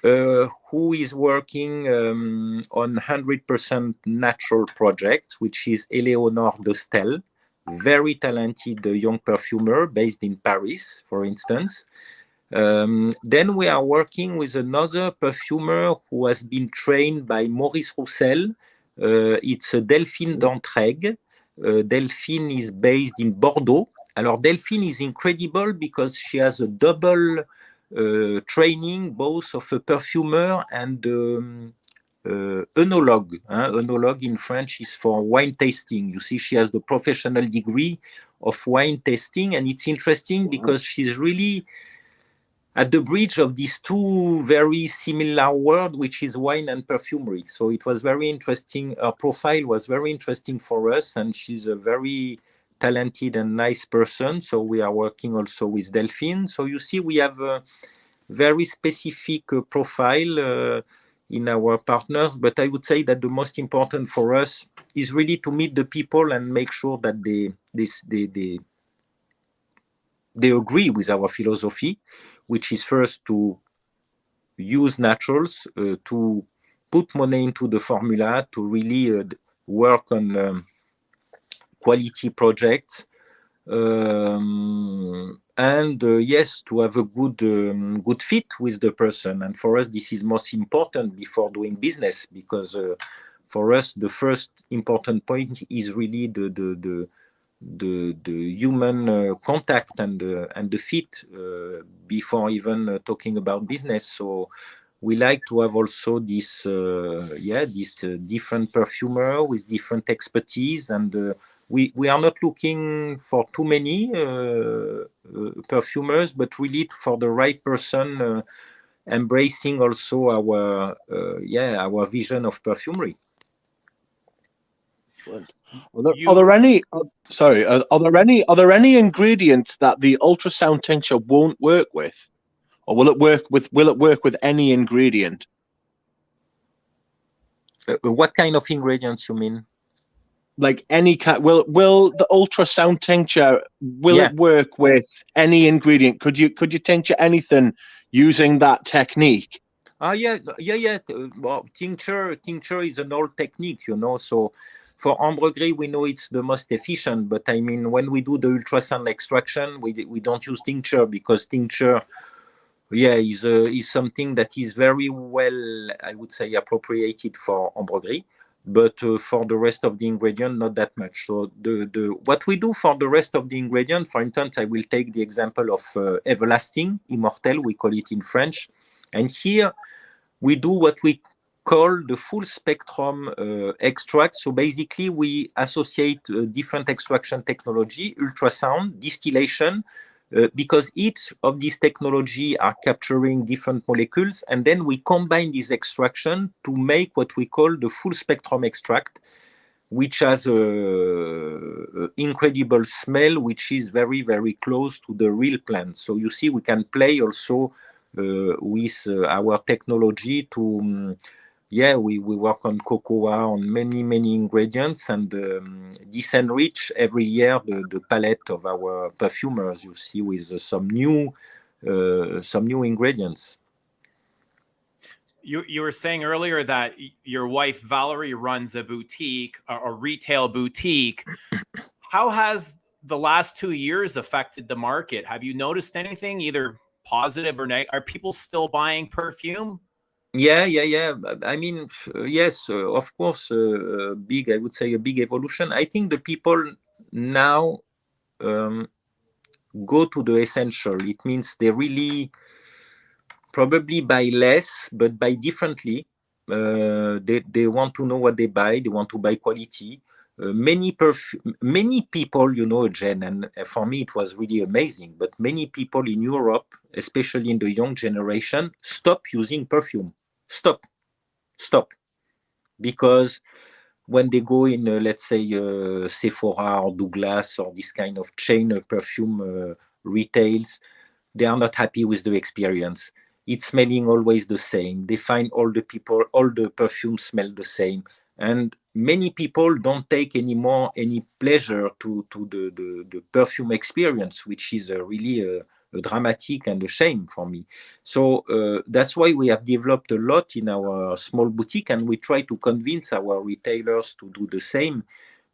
[SPEAKER 3] who is working on 100% natural project, which is Eleonore Dostel, very talented young perfumer based in Paris, for instance. Then we are working with another perfumer who has been trained by Maurice Roussel. It's Delphine d'Entraigues. Delphine is based in Bordeaux, Alors Delphine is incredible because she has a double training, both of a perfumer and œnologue. Œnologue in French is for wine tasting. You see, she has the professional degree of wine tasting, and it's interesting because she's really at the bridge of these two very similar worlds, which is wine and perfumery. So it was very interesting. Her profile was very interesting for us, and she's a very talented and nice person. So we are working also with Delphine. So you see, we have a very specific profile in our partners. But I would say that the most important for us is really to meet the people and make sure that they agree with our philosophy, which is first to use naturals, to put money into the formula, to really work on quality projects, and yes, to have a good fit with the person. And for us, this is most important before doing business, because for us, the first important point is really the human contact and the fit before even talking about business. So we like to have also this different perfumer with different expertise, and we are not looking for too many perfumers, but really for the right person, embracing also our vision of perfumery.
[SPEAKER 2] Are there any? Sorry, are there any ingredients that the ultrasound tincture won't work with, or will it work with? Will it work with any ingredient?
[SPEAKER 3] What kind of ingredients you mean?
[SPEAKER 2] Like any kind? Will the ultrasound tincture it work with any ingredient? Could you tincture anything using that technique?
[SPEAKER 3] Well, tincture is an old technique, So for ambre gris, we know it's the most efficient. But I mean, when we do the ultrasound extraction, we don't use tincture, because tincture, is something that is very well, I would say, appropriated for ambre gris. But for the rest of the ingredient, not that much. So what we do for the rest of the ingredient, for instance, I will take the example of everlasting, immortel, we call it in French. And here we do what we call the full spectrum extract. So basically we associate different extraction technology, ultrasound, distillation, because each of these technology are capturing different molecules, and then we combine this extraction to make what we call the full spectrum extract, which has a incredible smell, which is very, very close to the real plant. So you see, we can play also with our technology to we work on cocoa, on many ingredients, and this enrich every year the palette of our perfumers, you see, with some new ingredients.
[SPEAKER 1] You were saying earlier that your wife Valerie runs a boutique, a retail boutique. How has the last 2 years affected the market? Have you noticed anything, either positive or negative? Are people still buying perfume?
[SPEAKER 3] Yeah. I mean, yes, of course, I would say a big evolution. I think the people now go to the essential. It means they really probably buy less, but buy differently. They want to know what they buy. They want to buy quality. Many people, Jen, and for me it was really amazing, but many people in Europe, especially in the young generation, stop using perfume. Stop. Because when they go in, let's say, Sephora or Douglas or this kind of chain of perfume retails, they are not happy with the experience. It's smelling always the same. They find all the perfumes smell the same. And many people don't take anymore any pleasure to the perfume experience, which is really a dramatic and a shame for me. So that's why we have developed a lot in our small boutique, and we try to convince our retailers to do the same.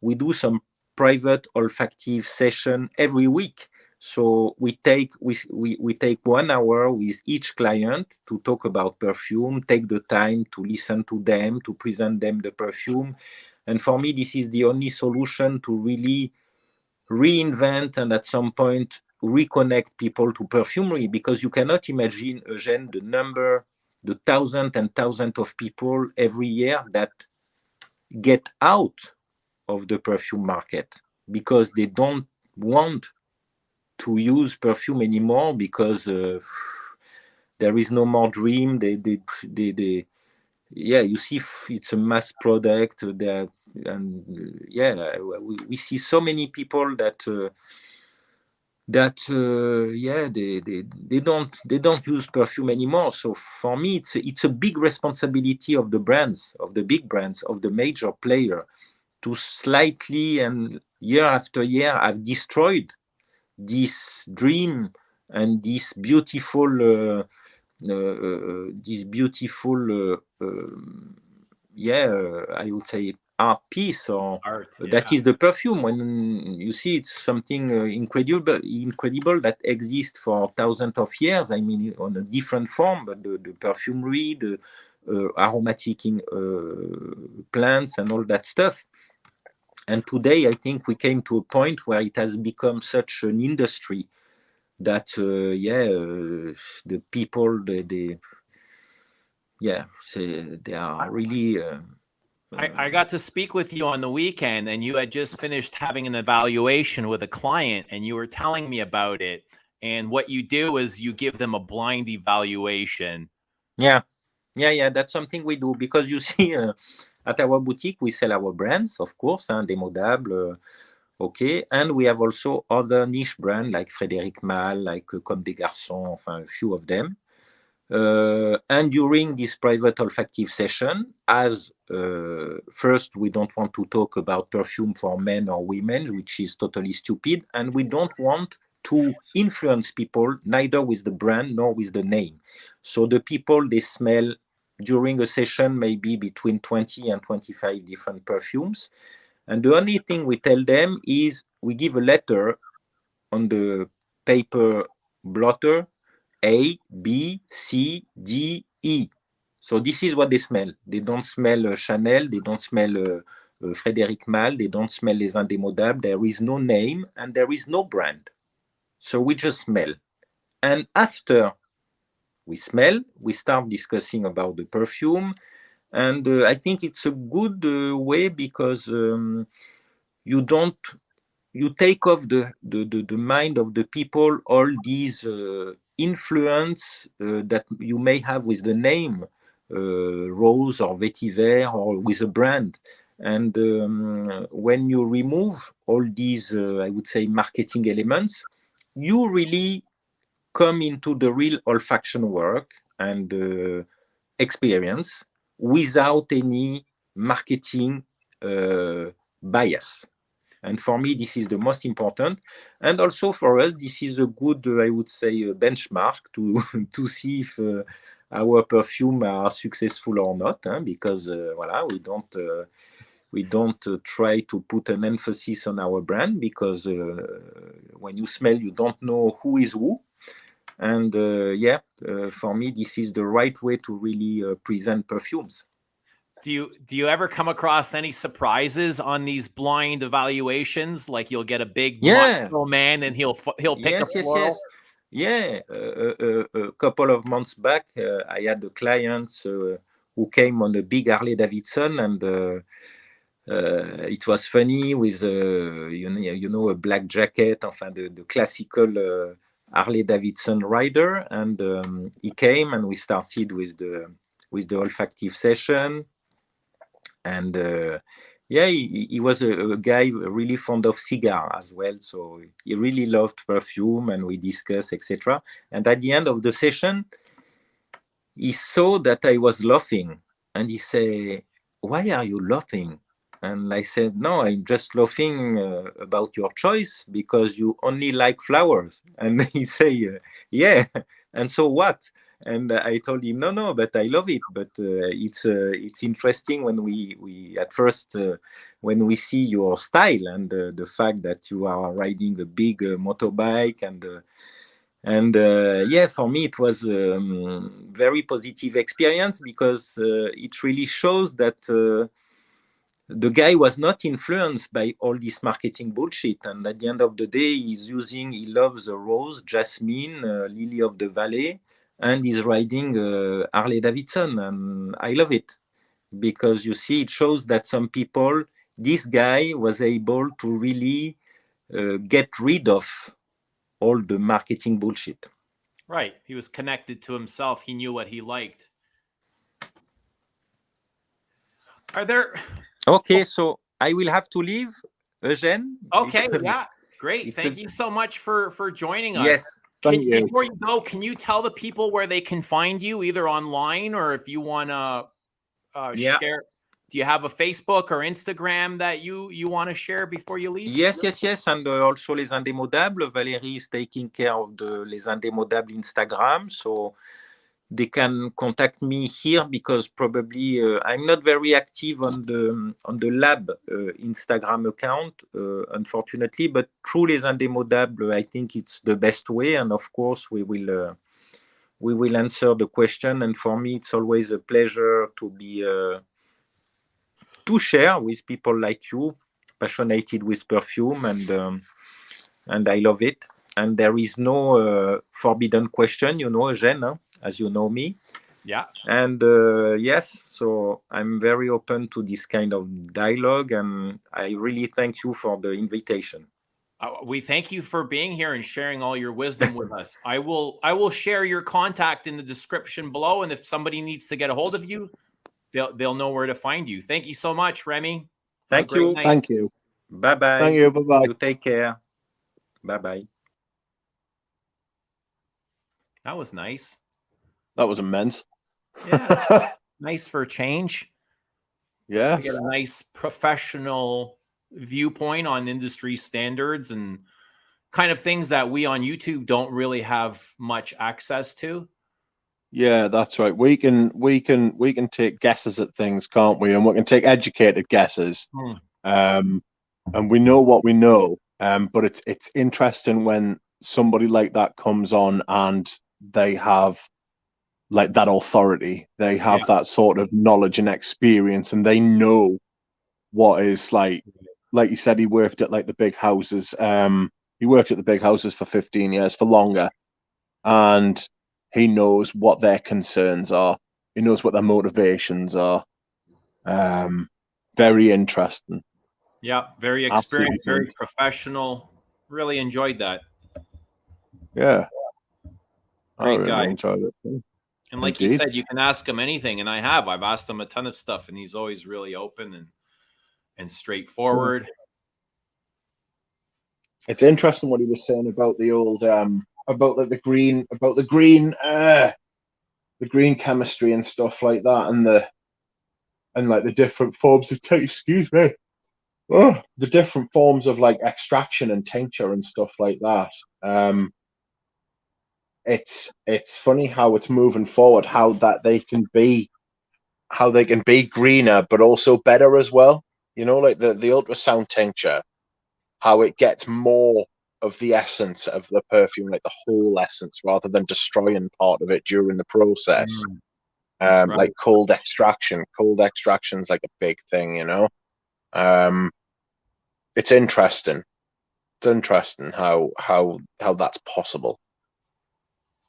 [SPEAKER 3] We do some private olfactive session every week. So we take 1 hour with each client to talk about perfume, take the time to listen to them, to present them the perfume. And for me, this is the only solution to really reinvent and at some point reconnect people to perfumery, because you cannot imagine, Eugene, the thousands and thousands of people every year that get out of the perfume market because they don't want to use perfume anymore, because there is no more dream. Yeah, you see, it's a mass product there, and we see so many people that they don't use perfume anymore. So for me, it's a big responsibility of the brands, of the big brands, of the major player, to slightly and year after year have destroyed this dream and this beautiful I would say art piece, or that is the perfume. When you see, it's something incredible that exists for thousands of years. I mean, on a different form, but the perfumery, the aromatic plants and all that stuff. And today, I think we came to a point where it has become such an industry that the people they are really.
[SPEAKER 1] I got to speak with you on the weekend, and you had just finished having an evaluation with a client, and you were telling me about it. And what you do is you give them a blind evaluation.
[SPEAKER 3] Yeah, that's something we do, because you see, at our boutique we sell our brands, of course, Indémodables, okay, and we have also other niche brands like Frédéric Malle, like Comme des Garçons, a few of them. And during this private olfactive session, as first, we don't want to talk about perfume for men or women, which is totally stupid, and we don't want to influence people, neither with the brand nor with the name. So the people, they smell during a session maybe between 20 and 25 different perfumes. And the only thing we tell them is we give a letter on the paper blotter, A, B, C, D, E. So this is what they smell. They don't smell Chanel, they don't smell Frédéric Malle, they don't smell Les Indémodables. There is no name and there is no brand. So we just smell. And after we smell, we start discussing about the perfume. And I think it's a good way, because you take off the mind of the people all these influence that you may have with the name Rose or Vetiver, or with a brand. And when you remove all these, I would say, marketing elements, you really come into the real olfaction work and experience without any marketing bias. And for me, this is the most important. And also for us, this is a good, I would say, benchmark to see if our perfume are successful or not, because we don't try to put an emphasis on our brand, because when you smell, you don't know who is who. And for me, this is the right way to really present perfumes.
[SPEAKER 1] Do you ever come across any surprises on these blind evaluations? Like you'll get a big macho man and he'll pick a floral?
[SPEAKER 3] A couple of months back, I had a client who came on a big Harley Davidson, and it was funny with a black jacket, the classical Harley Davidson rider, and he came and we started with the olfactive session. And he was a guy really fond of cigar as well, so he really loved perfume, and we discussed, etc. And at the end of the session, he saw that I was laughing, and he said, "Why are you laughing?" And I said, "No, I'm just laughing about your choice, because you only like flowers." And he said, "Yeah, and so what?" And I told him, no, but I love it. But it's interesting when we at first when we see your style and the fact that you are riding a big motorbike, and for me it was very positive experience, because it really shows that the guy was not influenced by all this marketing bullshit. And at the end of the day, he loves the rose, jasmine, lily of the valley, and he's riding Harley Davidson. And I love it because you see, it shows that some people, this guy was able to really get rid of all the marketing bullshit.
[SPEAKER 1] Right. He was connected to himself. He knew what he liked. Are there...
[SPEAKER 3] Okay, so I will have to leave, Eugene.
[SPEAKER 1] Okay, yeah. Great. Thank you so much for joining us.
[SPEAKER 3] Yes.
[SPEAKER 2] Thank you.
[SPEAKER 1] Before you go, can you tell the people where they can find you, either online or if you want to share? Do you have a Facebook or Instagram that you want to share before you leave?
[SPEAKER 3] Yes. And also Les Indémodables. Valérie is taking care of the Les Indémodables Instagram. So they can contact me here because probably I'm not very active on the lab Instagram account, unfortunately. But through Les Indémodables, I think it's the best way. And of course, we will answer the question. And for me, it's always a pleasure to be to share with people like you, passionate with perfume, and I love it. And there is no forbidden question, Eugene, as you know me.
[SPEAKER 1] Yeah.
[SPEAKER 3] And yes, so I'm very open to this kind of dialogue, and I really thank you for the invitation.
[SPEAKER 1] We thank you for being here and sharing all your wisdom with us. I will share your contact in the description below, and if somebody needs to get a hold of you, they'll know where to find you. Thank you so much, Remi.
[SPEAKER 3] Thank you.
[SPEAKER 2] Thank you.
[SPEAKER 3] Bye-bye.
[SPEAKER 2] Thank you. Bye-bye.
[SPEAKER 3] You take care. Bye-bye.
[SPEAKER 1] That was nice.
[SPEAKER 2] That was immense.
[SPEAKER 1] Yeah. Nice for a change.
[SPEAKER 2] Yeah.
[SPEAKER 1] To get a nice professional viewpoint on industry standards and kind of things that we on YouTube don't really have much access to.
[SPEAKER 2] Yeah, that's right. We can take guesses at things, can't we? And we can take educated guesses. And we know what we know. But it's interesting when somebody like that comes on and they have like that authority. They have that sort of knowledge and experience, and they know what is like you said, he worked at like the big houses. He worked at the big houses for 15 years, for longer. And he knows what their concerns are. He knows what their motivations are. Very interesting.
[SPEAKER 1] Yeah, very experienced, very professional. Really enjoyed that.
[SPEAKER 2] Yeah.
[SPEAKER 1] Great guy.
[SPEAKER 2] Enjoyed it too.
[SPEAKER 1] And like you said, you can ask him anything, and I've asked him a ton of stuff, and he's always really open and straightforward.
[SPEAKER 2] It's interesting what he was saying about the old about like the green chemistry and stuff like that, and like the different forms of the different forms of like extraction and tincture and stuff like that. It's funny how it's moving forward, how they can be greener but also better as well. Like the ultrasound tincture, how it gets more of the essence of the perfume, like the whole essence, rather than destroying part of it during the process. Right. Like cold extraction. Cold extraction's like a big thing, It's interesting. It's interesting how that's possible.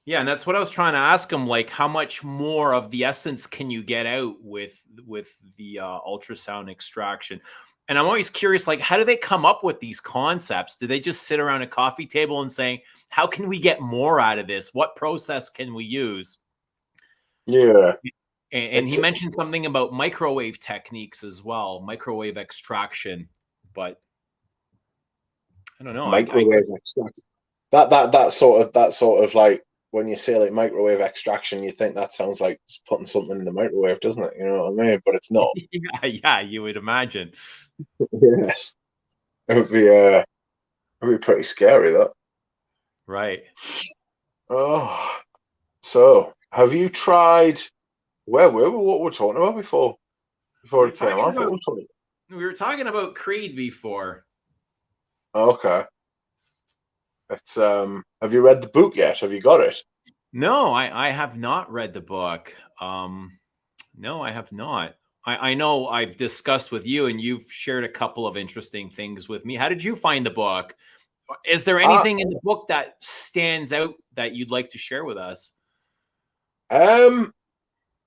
[SPEAKER 1] Yeah, and that's what I was trying to ask him. Like, how much more of the essence can you get out with the ultrasound extraction? And I'm always curious, like, how do they come up with these concepts? Do they just sit around a coffee table and saying, how can we get more out of this? What process can we use?
[SPEAKER 2] Yeah.
[SPEAKER 1] And he mentioned something about microwave techniques as well, microwave extraction. But I don't know.
[SPEAKER 2] Microwave extraction. That sort of like, when you say like microwave extraction, you think that sounds like putting something in the microwave, doesn't it? You know what I mean? But it's not.
[SPEAKER 1] Yeah, you would imagine.
[SPEAKER 2] Yes, it would be pretty scary, that.
[SPEAKER 1] Right.
[SPEAKER 2] Oh, so have you tried? What were we talking about before it came off?
[SPEAKER 1] We were talking about Creed before.
[SPEAKER 2] Okay. It's have you read the book yet? Have you got it?
[SPEAKER 1] No, I have not read the book. No, I have not. I know I've discussed with you, and you've shared a couple of interesting things with me. How did you find the book? Is there anything in the book that stands out that you'd like to share with us?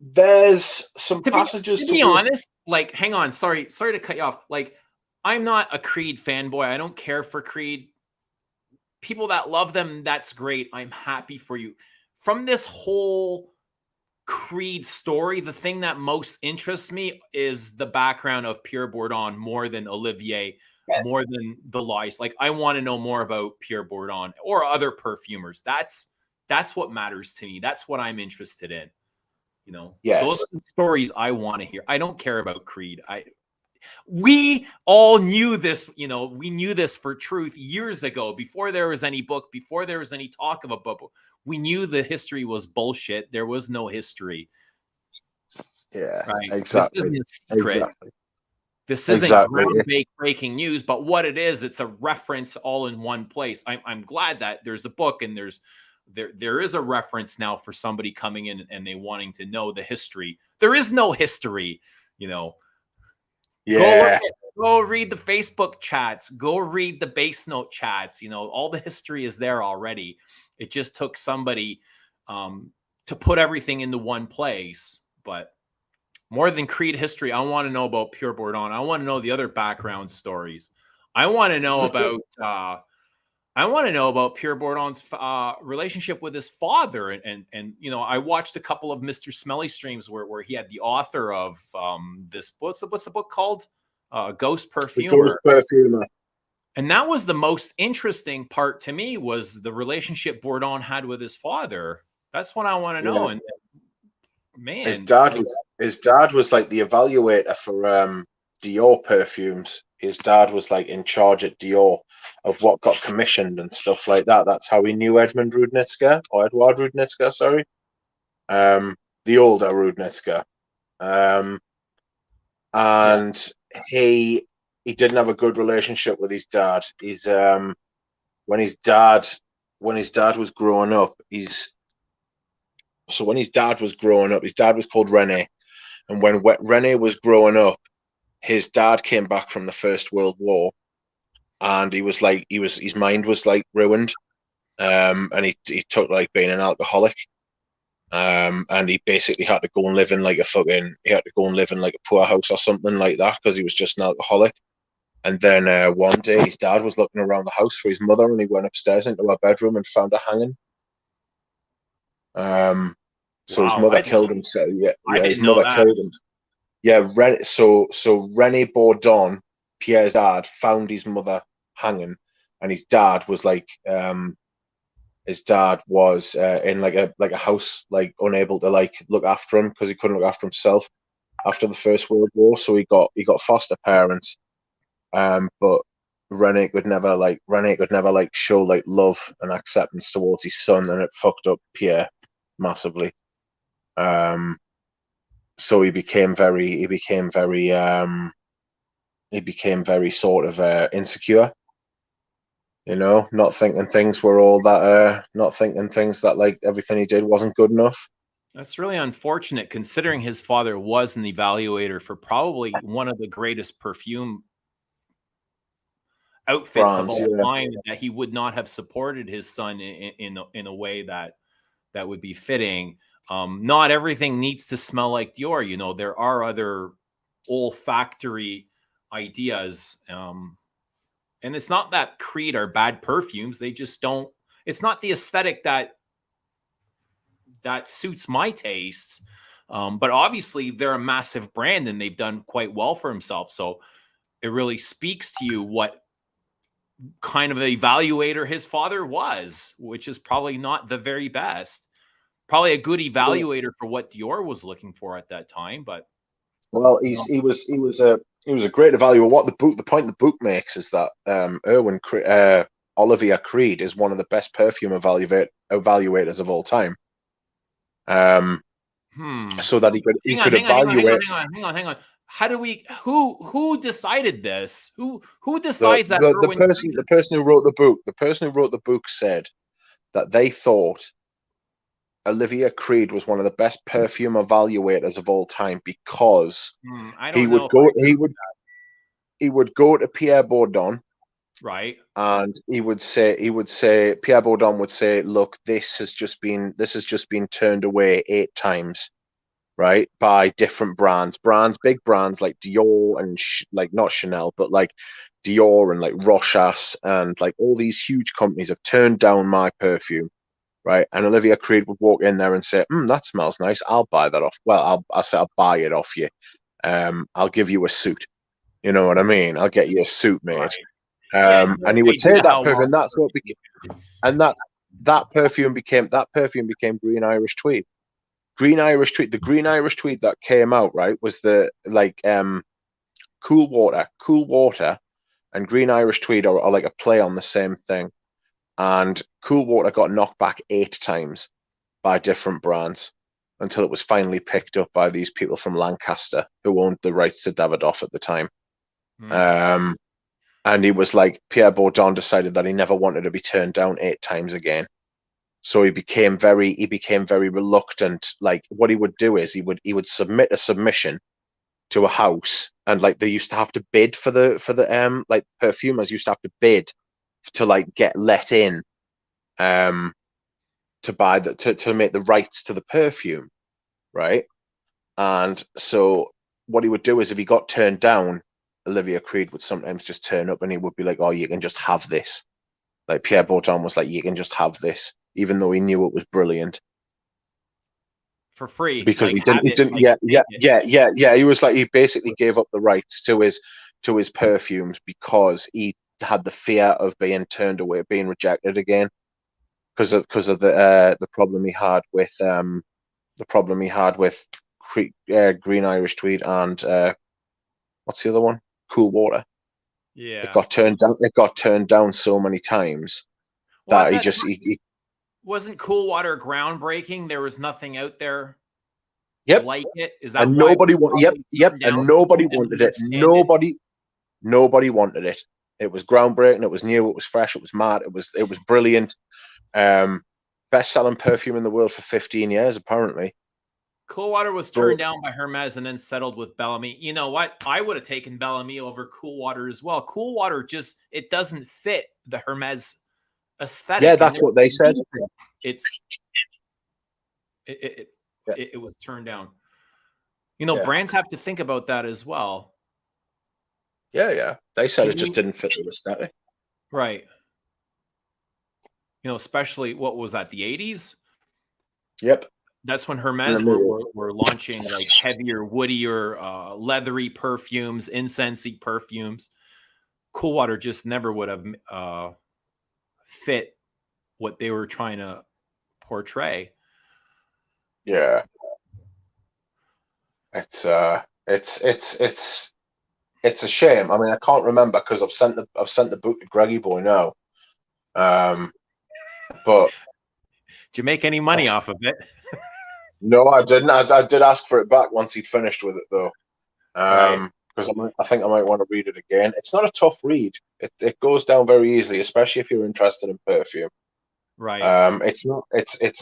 [SPEAKER 2] There's some passages
[SPEAKER 1] to be honest, like, hang on, sorry to cut you off. Like, I'm not a Creed fanboy. I don't care for Creed. People that love them, that's great. I'm happy for you. From this whole Creed story, the thing that most interests me is the background of Pierre Bourdon more than Olivier, more than the lies. Like, I want to know more about Pierre Bourdon or other perfumers. That's what matters to me. That's what I'm interested in. You know, those are the stories I want to hear. I don't care about Creed. We all knew this, you know, we knew this for truth years ago, before there was any book, before there was any talk of a book. We knew the history was bullshit. There was no history.
[SPEAKER 2] Yeah,
[SPEAKER 1] right.
[SPEAKER 2] exactly.
[SPEAKER 1] This isn't a secret.
[SPEAKER 2] Exactly.
[SPEAKER 1] This isn't groundbreaking news, but what it is, it's a reference all in one place. I'm glad that there's a book and there is a reference now for somebody coming in and they wanting to know the history. There is no history, you know.
[SPEAKER 2] Yeah.
[SPEAKER 1] Go read the Facebook chats. Go read the base note chats. You know, all the history is there already. It just took somebody to put everything into one place. But more than Creed history, I want to know about Pierre Bourdon. I want to know the other background stories. I want to know about Pierre Bourdon's relationship with his father, and you know, I watched a couple of Mr. Smelly streams where he had the author of this. What's the book called? Ghost Perfumer.
[SPEAKER 2] Ghost Perfumer.
[SPEAKER 1] And that was the most interesting part to me, was the relationship Bourdon had with his father. That's what I want to know. And man,
[SPEAKER 2] his dad was like the evaluator for Dior perfumes. His dad was like in charge at Dior of what got commissioned and stuff like that. That's how he knew Edward Rudnitzer, sorry. The older Rudnitzer. And he didn't have a good relationship with his dad. He's when his dad was growing up, his dad was called Rene. And when Rene was growing up, his dad came back from the First World War, and his mind was like ruined. And he took like being an alcoholic. And he basically had to go and live in like a poorhouse or something like that, because he was just an alcoholic. And then one day his dad was looking around the house for his mother, and he went upstairs into her bedroom and found her hanging. So his mother killed him. So his mother killed him. Yeah, so Rene Bourdon, Pierre's dad, found his mother hanging, and his dad was like, in like a house, like unable to like look after him because he couldn't look after himself after the First World War. So he got foster parents, but Rene could never show like love and acceptance towards his son, and it fucked up Pierre massively. So he became very sort of insecure, you know, not thinking things that like everything he did wasn't good enough.
[SPEAKER 1] That's really unfortunate, considering his father was an evaluator for probably one of the greatest perfume outfits of all time, that he would not have supported his son in a way that would be fitting. Not everything needs to smell like Dior. You know, there are other olfactory ideas. And it's not that Creed are bad perfumes. They just don't, it's not the aesthetic that suits my tastes. But obviously they're a massive brand and they've done quite well for themselves. So it really speaks to you what kind of evaluator his father was, which is probably not the very best. Probably a good evaluator for what Dior was looking for at that time, but
[SPEAKER 2] he was a great evaluator. The point the book makes is that Olivier Creed is one of the best perfume evaluators of all time. So that he could evaluate.
[SPEAKER 1] Hang on. How do we? Who decided this? Who decides that?
[SPEAKER 2] The person who wrote the book said that they thought Olivia Creed was one of the best perfume evaluators of all time because
[SPEAKER 1] I
[SPEAKER 2] he
[SPEAKER 1] don't
[SPEAKER 2] would
[SPEAKER 1] know.
[SPEAKER 2] go he would go to Pierre Bourdon,
[SPEAKER 1] Right.
[SPEAKER 2] and he would say Pierre Bourdon would say, look, this has just been turned away 8 times, right, by different brands, big brands like Dior and like not Chanel, but like Dior and like Rochas and like all these huge companies have turned down my perfume, right? And Olivia Creed would walk in there and say, that smells nice, I'll buy that off. Well, I'll buy it off you. I'll give you a suit. You know what I mean? I'll get you a suit made.
[SPEAKER 1] Right. Yeah,
[SPEAKER 2] And he would
[SPEAKER 1] they do
[SPEAKER 2] take that
[SPEAKER 1] how
[SPEAKER 2] perfume,
[SPEAKER 1] well
[SPEAKER 2] and that's what became, and that perfume became Green Irish Tweed. Green Irish Tweed, the Green Irish Tweed that came out, right, was the like cool water and Green Irish Tweed are like a play on the same thing. And Cool Water got knocked back 8 times by different brands until it was finally picked up by these people from Lancaster who owned the rights to Davidoff at the time. And he was like, Pierre Bourdon decided that he never wanted to be turned down 8 times again. So he became very reluctant. Like what he would do is he would submit a submission to a house, and like they used to have to bid for the like perfumers used to have to bid to like get let in to buy to make the rights to the perfume, right? And so what he would do is if he got turned down, Olivia Creed would sometimes just turn up and he would be like, oh, you can just have this. Like Pierre Bourdon was like, you can just have this, even though he knew it was brilliant.
[SPEAKER 1] For free.
[SPEAKER 2] Because
[SPEAKER 1] like,
[SPEAKER 2] he didn't he was like, he basically gave up the rights to his perfumes because he had the fear of being turned away, being rejected again, because of the problem he had with Green Irish Tweed and what's the other one? Cool Water.
[SPEAKER 1] Yeah.
[SPEAKER 2] It got turned down so many times that he
[SPEAKER 1] wasn't Cool Water groundbreaking. There was nothing out there like it. Is that
[SPEAKER 2] and
[SPEAKER 1] why
[SPEAKER 2] nobody wanted and nobody wanted it. Nobody wanted it. It was groundbreaking, it was new, it was fresh, it was mad, it was brilliant. Best-selling perfume in the world for 15 years, apparently.
[SPEAKER 1] Cool Water was turned down by Hermes and then settled with Bellamy. You know what? I would have taken Bellamy over Cool Water as well. Cool Water it doesn't fit the Hermes aesthetic.
[SPEAKER 2] Yeah, that's what they said.
[SPEAKER 1] It was turned down. You know, brands have to think about that as well.
[SPEAKER 2] Yeah. They said it just didn't fit the aesthetic.
[SPEAKER 1] Right. You know, especially what was that, the 80s?
[SPEAKER 2] Yep.
[SPEAKER 1] That's when Hermes were launching like heavier, woodier, leathery perfumes, incensey perfumes. Cool Water just never would have fit what they were trying to portray.
[SPEAKER 2] Yeah. It's a shame. I mean, I can't remember because I've sent the book to Greggy Boy now. But
[SPEAKER 1] did you make any money off of it?
[SPEAKER 2] No, I didn't. I did ask for it back once he'd finished with it, though. Because I think I might want to read it again. It's not a tough read. It goes down very easily, especially if you're interested in perfume.
[SPEAKER 1] Right.
[SPEAKER 2] It's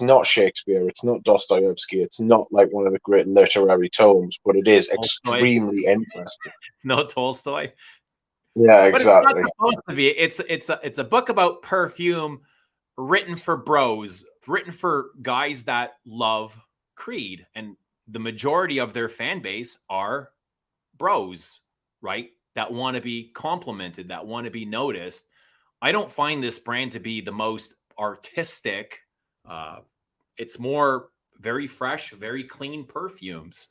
[SPEAKER 2] not Shakespeare. It's not Dostoevsky. It's not like one of the great literary tomes, but it is extremely interesting.
[SPEAKER 1] It's no Tolstoy.
[SPEAKER 2] Yeah, exactly.
[SPEAKER 1] But it's not supposed to be. It's a book about perfume written for bros, written for guys that love Creed, and the majority of their fan base are bros, right? That want to be complimented, that want to be noticed. I don't find this brand to be the most artistic. It's more very fresh, very clean perfumes.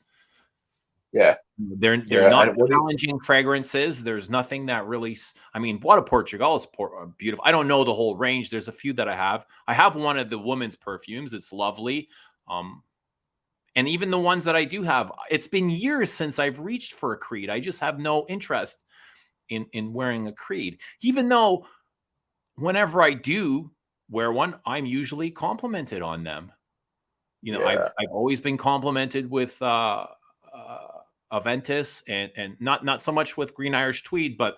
[SPEAKER 2] Yeah.
[SPEAKER 1] They're not challenging fragrances. There's nothing that really, I mean, Bois de Portugal is beautiful. I don't know the whole range. There's a few that I have. I have one of the women's perfumes. It's lovely. And even the ones that I do have, it's been years since I've reached for a Creed. I just have no interest in wearing a Creed, even though whenever I do wear one, I'm usually complimented on them. You know, I've always been complimented with Aventus and not so much with Green Irish Tweed, but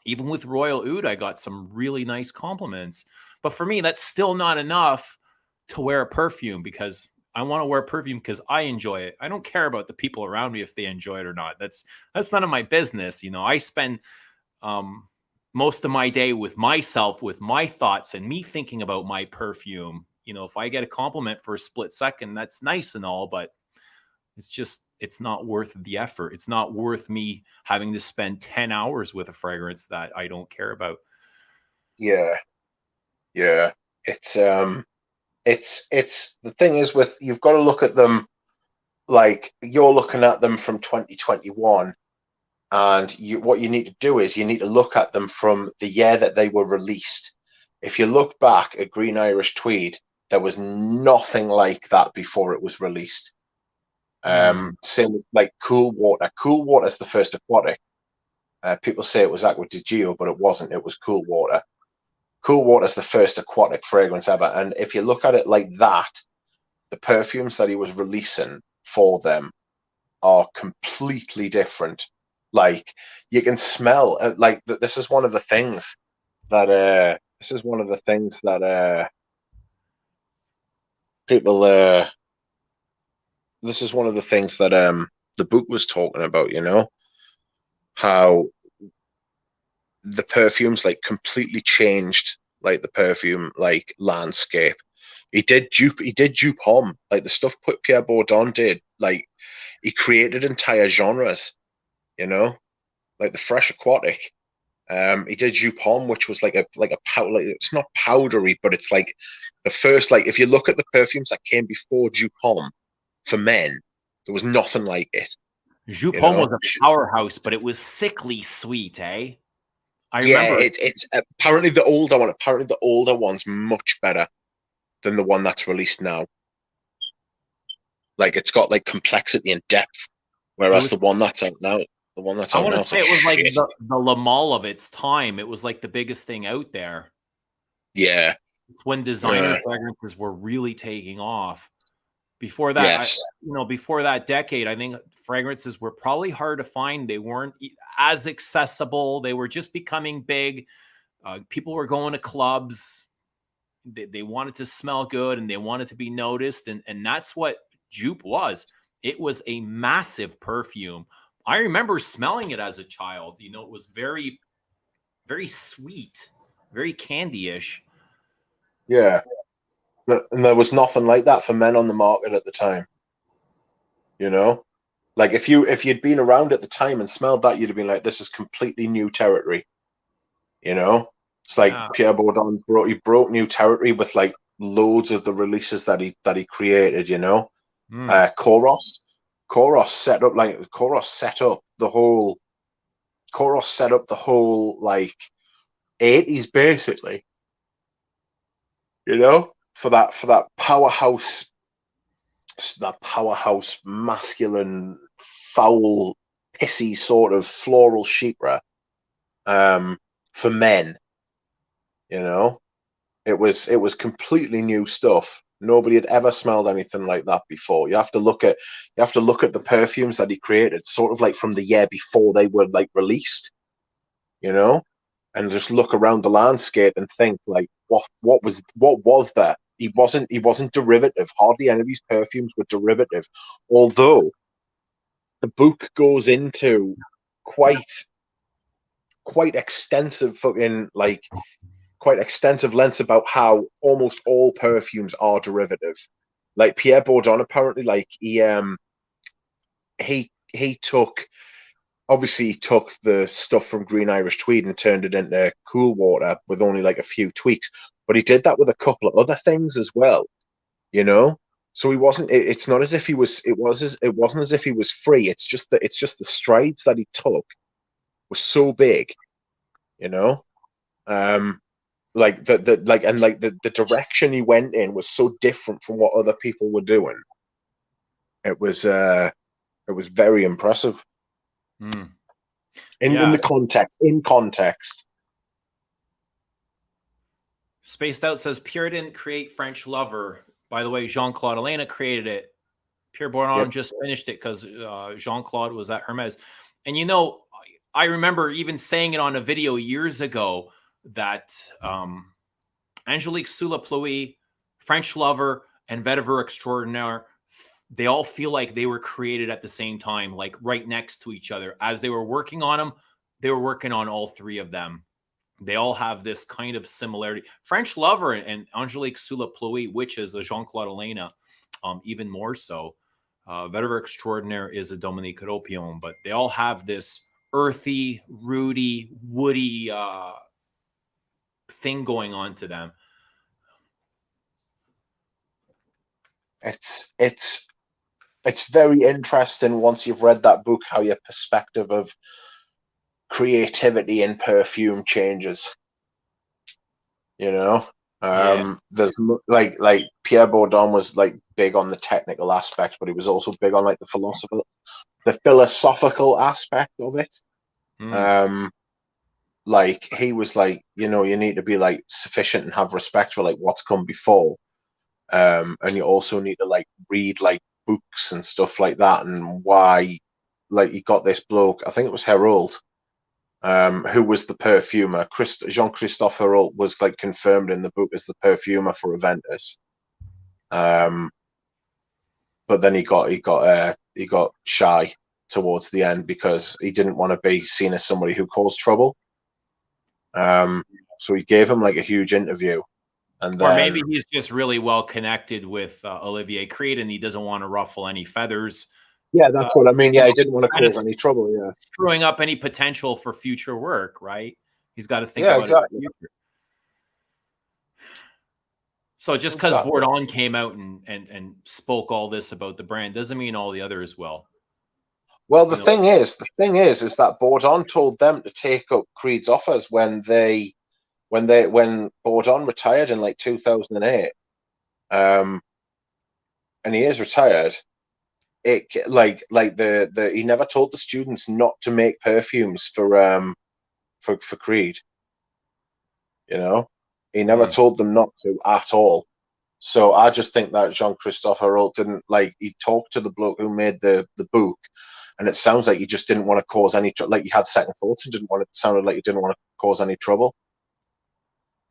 [SPEAKER 1] even with Royal Oud, I got some really nice compliments. But for me, that's still not enough to wear a perfume because I want to wear perfume because I enjoy it. I don't care about the people around me if they enjoy it or not. That's none of my business. You know, I spend most of my day with myself, with my thoughts and me thinking about my perfume. You know, if I get a compliment for a split second, that's nice and all, but it's not worth the effort. It's not worth me having to spend 10 hours with a fragrance that I don't care about.
[SPEAKER 2] Yeah. Yeah. It's the thing is with, you've got to look at them like you're looking at them from 2021, and what you need to do is you need to look at them from the year that they were released. If you look back at Green Irish Tweed, there was nothing like that before it was released. Same with like Cool Water. Cool Water is the first aquatic. People say it was Aqua di Gio, but it wasn't. It was Cool Water. Cool Water is the first aquatic fragrance ever. And if you look at it like that, the perfumes that he was releasing for them are completely different. Like you can smell like this is one of the things that people this is one of the things that the book was talking about, you know, how the perfumes like completely changed like the perfume like landscape. He did dupe Homme, like the stuff Pierre Bourdon did, like he created entire genres, you know, like the fresh aquatic. He did Jupe Homme, which was like a powder, like, it's not powdery, but it's like the first, like if you look at the perfumes that came before Jupe Homme for men, there was nothing like it.
[SPEAKER 1] Jupe Homme was a powerhouse, but it was sickly sweet, eh? I remember
[SPEAKER 2] it's apparently the older one. Apparently the older one's much better than the one that's released now. Like it's got like complexity and depth, whereas the one that's out now, I want to
[SPEAKER 1] say it was like the Le Male of its time. It was like the biggest thing out there.
[SPEAKER 2] Yeah,
[SPEAKER 1] it's when designer fragrances were really taking off. Before that, before that decade, I think fragrances were probably hard to find. They weren't as accessible. They were just becoming big. People were going to clubs. They wanted to smell good and they wanted to be noticed. And that's what Jupe was. It was a massive perfume. I remember smelling it as a child. You know, it was very, very sweet, very candy-ish.
[SPEAKER 2] Yeah. And there was nothing like that for men on the market at the time. You know? Like if you'd been around at the time and smelled that, you'd have been like, this is completely new territory. You know? It's like Pierre Bourdon broke new territory with like loads of the releases that he created, you know? Koros set up the whole like 80s basically, you know, for that powerhouse masculine, foul, pissy sort of floral chypre for men, you know. It was completely new stuff. Nobody had ever smelled anything like that before. You have to look at the perfumes that he created, sort of like from the year before they were like released, you know, and just look around the landscape and think like, what was there? He wasn't derivative. Hardly any of these perfumes were derivative, although the book goes into quite extensive lengths about how almost all perfumes are derivative. Like Pierre Bourdon, apparently, like he took the stuff from Green Irish Tweed and turned it into Cool Water with only like a few tweaks, but he did that with a couple of other things as well, you know. So he wasn't. It's not as if he was. It wasn't as if he was free. It's just the strides that he took were so big, you know. Like the direction he went in was so different from what other people were doing. It was very impressive. In context.
[SPEAKER 1] Spaced Out says Pierre didn't create French Lover. By the way, Jean-Claude Elena created it. Pierre Bourdon just finished it because Jean-Claude was at Hermes. And you know, I remember even saying it on a video years ago that Angelique Sous La Pluie, French Lover, and Vetiver Extraordinaire, they all feel like they were created at the same time, like right next to each other. As they were working on them, they were working on all three of them. They all have this kind of similarity. French Lover and Angelique sous la Pluie, which is a Jean-Claude Elena, even more so. Vetiver Extraordinaire is a Dominique Ropion, but they all have this earthy, Rudy, woody thing going on to them.
[SPEAKER 2] It's very interesting once you've read that book how your perspective of creativity in perfume changes. You know, there's like Pierre Bourdon was like big on the technical aspect, but he was also big on like the philosophical aspect of it. Like he was like, you know, you need to be like sufficient and have respect for like what's come before, and you also need to like read like books and stuff like that, and why, like, you got this bloke, I think it was Herold, who was the perfumer. Jean-Christophe Herold was like confirmed in the book as the perfumer for Aventus. But then he got shy towards the end because he didn't want to be seen as somebody who caused trouble. So he gave him like a huge interview, and then,
[SPEAKER 1] or maybe he's just really well connected with Olivier Creed, and he doesn't want to ruffle any feathers.
[SPEAKER 2] Yeah, that's what I mean. Yeah, he didn't want to cause any trouble. Yeah,
[SPEAKER 1] screwing up any potential for future work, right? He's got to think
[SPEAKER 2] yeah,
[SPEAKER 1] about
[SPEAKER 2] exactly.
[SPEAKER 1] it. So just because Bourdon came out and spoke all this about the brand doesn't mean all the others will.
[SPEAKER 2] Well, the thing is that Bourdon told them to take up Creed's offers when Bourdon retired in like 2008. And he is retired. It he never told the students not to make perfumes for Creed. You know, he never told them not to at all. So I just think that Jean-Christophe Herold didn't, like, he talked to the bloke who made the book, and it sounds like he just didn't want to cause any like he had second thoughts and sounded like he didn't want to cause any trouble.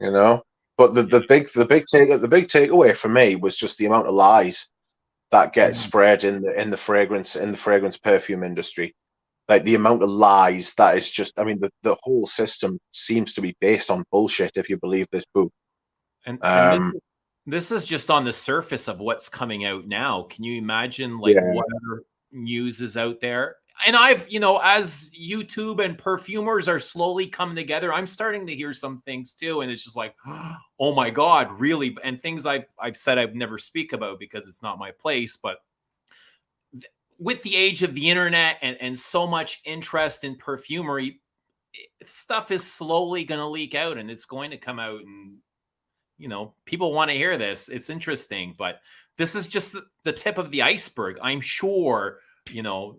[SPEAKER 2] You know, but the big takeaway for me was just the amount of lies that gets spread in the fragrance perfume industry. Like the amount of lies that is just, I mean, the whole system seems to be based on bullshit if you believe this book.
[SPEAKER 1] And this is just on the surface of what's coming out now. Can you imagine like what other news is out there? And I've, you know, as YouTube and perfumers are slowly coming together, I'm starting to hear some things too. And it's just like, oh my God, really? And things I've said I've never speak about because it's not my place. But with the age of the internet and so much interest in perfumery, stuff is slowly going to leak out and it's going to come out, and you know, people want to hear this. It's interesting, but this is just the tip of the iceberg. I'm sure, you know,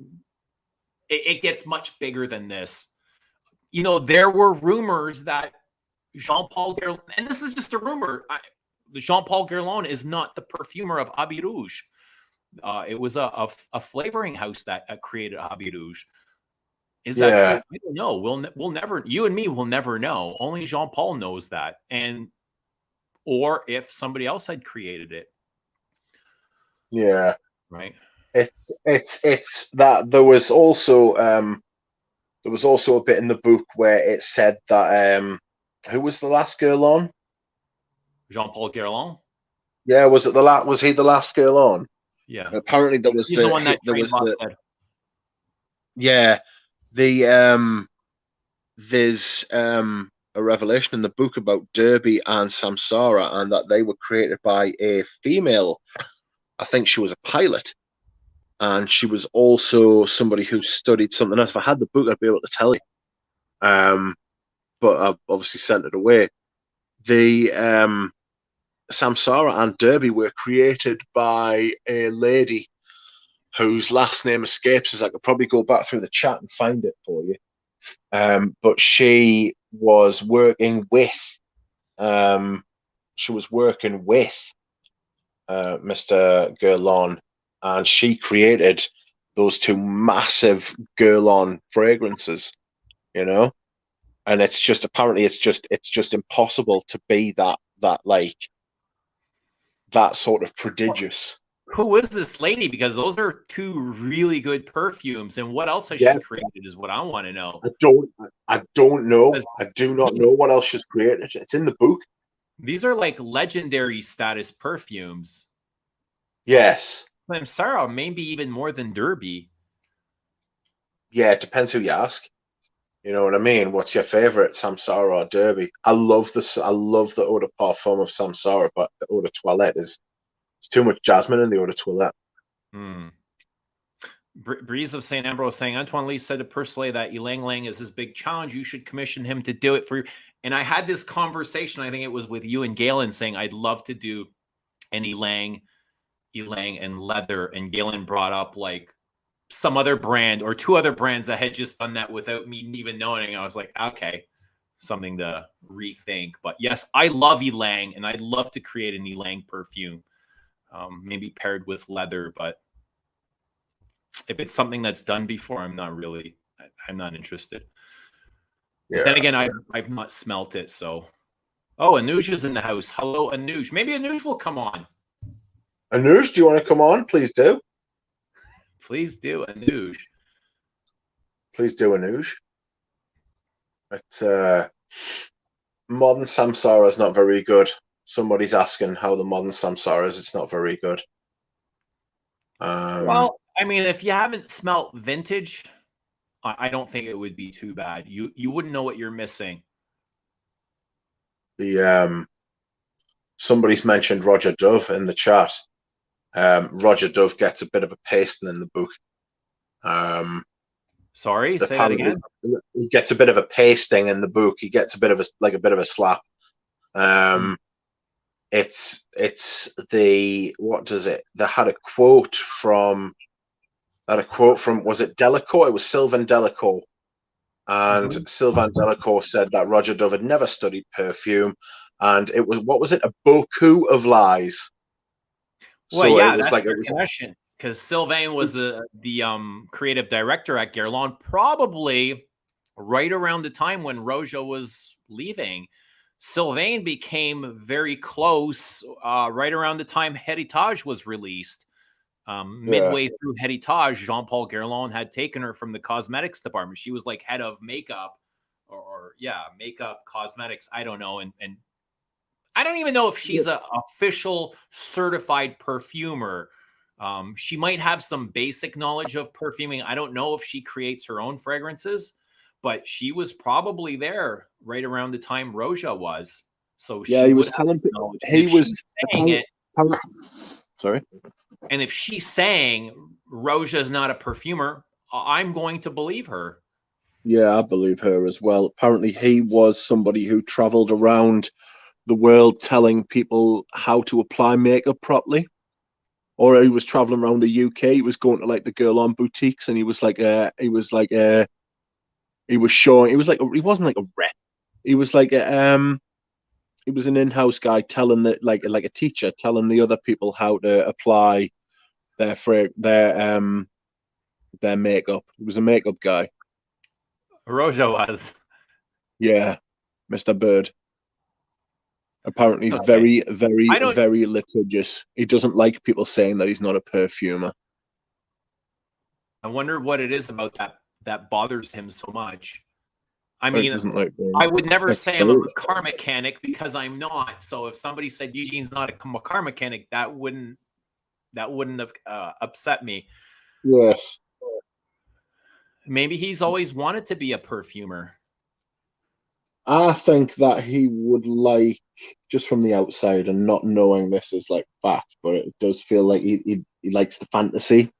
[SPEAKER 1] it gets much bigger than this. You know, there were rumors that Jean-Paul Guerlain, and this is just a rumor, Jean-Paul Guerlain is not the perfumer of Habit Rouge. It was a flavoring house that created Habit Rouge. Is that true? I don't know. We'll never, you and me will never know. Only Jean-Paul knows that. And or if somebody else had created it.
[SPEAKER 2] Yeah.
[SPEAKER 1] Right.
[SPEAKER 2] It's that there was also a bit in the book where it said that who was the last girl on?
[SPEAKER 1] Jean-Paul Guerlain.
[SPEAKER 2] Yeah, was he the last girl on?
[SPEAKER 1] Yeah.
[SPEAKER 2] Apparently there was
[SPEAKER 1] He's the one that trained Mosted.
[SPEAKER 2] Yeah. There's a revelation in the book about Derby and Samsara, and that they were created by a female. I think she was a pilot, and she was also somebody who studied something else. If I had the book, I'd be able to tell you. But I've obviously sent it away. The Samsara and Derby were created by a lady whose last name escapes us. I could probably go back through the chat and find it for you. But she was working with Mr. Guerlain, and she created those two massive Guerlain fragrances, you know. And it's just, apparently it's just impossible to be that like that sort of prodigious.
[SPEAKER 1] Who is this lady? Because those are two really good perfumes. And what else has
[SPEAKER 2] Yeah.
[SPEAKER 1] she created is what I want to know.
[SPEAKER 2] I don't know.
[SPEAKER 1] Because
[SPEAKER 2] I do not know what else she's created. It's in the book.
[SPEAKER 1] these are like legendary status perfumes.
[SPEAKER 2] Yes.
[SPEAKER 1] Samsara, maybe even more than Derby.
[SPEAKER 2] Yeah, it depends who you ask. You know what I mean? What's your favorite, Samsara or Derby? I love the eau de parfum of Samsara, but the eau de toilette is too much jasmine in the eau de toilette.
[SPEAKER 1] Breeze of St. Ambrose saying, Antoine Lee said to Pursley that Ylang Lang is his big challenge. You should commission him to do it for you. And I had this conversation, I think it was with you and Galen, saying I'd love to do an Ylang and leather. And Galen brought up like some other brand or two other brands that had just done that without me even knowing. I was like, okay, something to rethink. But yes, I love Ylang and I'd love to create an Ylang perfume, maybe paired with leather. But if it's something that's done before, I'm not interested. Yeah. But then again, I've not smelt it. So, Anooj is in the house. Hello, Anooj. Maybe Anooj will come on.
[SPEAKER 2] Anooj, do you want to come on? Please do.
[SPEAKER 1] Please do, Anooj.
[SPEAKER 2] Please do, Anooj. It's modern Samsara is not very good. Somebody's asking how the modern Samsara is. It's not very good.
[SPEAKER 1] Well, I mean, if you haven't smelt vintage, I don't think it would be too bad. You wouldn't know what you're missing.
[SPEAKER 2] Somebody's mentioned Roger Dove in the chat. Roger Dove gets a bit of a pasting in the book.
[SPEAKER 1] Sorry, say that again.
[SPEAKER 2] He gets a bit of a pasting in the book. He gets a bit of a slap. It's the what does it? They had a quote from was it Delacour? It was Sylvain Delacour, and Sylvain Delacour said that Roger Dove had never studied perfume, and it was what was it? A beaucoup of lies.
[SPEAKER 1] Well, so yeah, that's like a connection because Sylvain was the creative director at Guerlain, probably right around the time when Roja was leaving. Sylvain became very close right around the time Heritage was released. Midway through Heritage, Jean-Paul Guerlain had taken her from the cosmetics department. She was like head of makeup or makeup, cosmetics. I don't know. And I don't even know if she's an official certified perfumer. She might have some basic knowledge of perfuming. I don't know if she creates her own fragrances, but she was probably there right around the time Roja was. So
[SPEAKER 2] he was telling people he was
[SPEAKER 1] saying it.
[SPEAKER 2] Sorry.
[SPEAKER 1] And if she's saying Roja is not a perfumer, I'm going to believe her.
[SPEAKER 2] Yeah, I believe her as well. Apparently, he was somebody who traveled around the world telling people how to apply makeup properly. Or he was traveling around the UK. He was going to like the Guerlain boutiques, and he wasn't like a rep. He was like he was an in-house guy telling like a teacher telling the other people how to apply their makeup. He was a makeup guy.
[SPEAKER 1] Roja was.
[SPEAKER 2] Yeah, Mr. Bird. Apparently he's very, very, very litigious. He doesn't like people saying that he's not a perfumer.
[SPEAKER 1] I wonder what it is about that bothers him so much. I mean, I would never say I'm a car mechanic because I'm not. So if somebody said Eugene's not a car mechanic, that wouldn't have upset me.
[SPEAKER 2] Yes.
[SPEAKER 1] Maybe he's always wanted to be a perfumer.
[SPEAKER 2] I think that he would like, just from the outside and not knowing this is like fact, but it does feel like he likes the fantasy.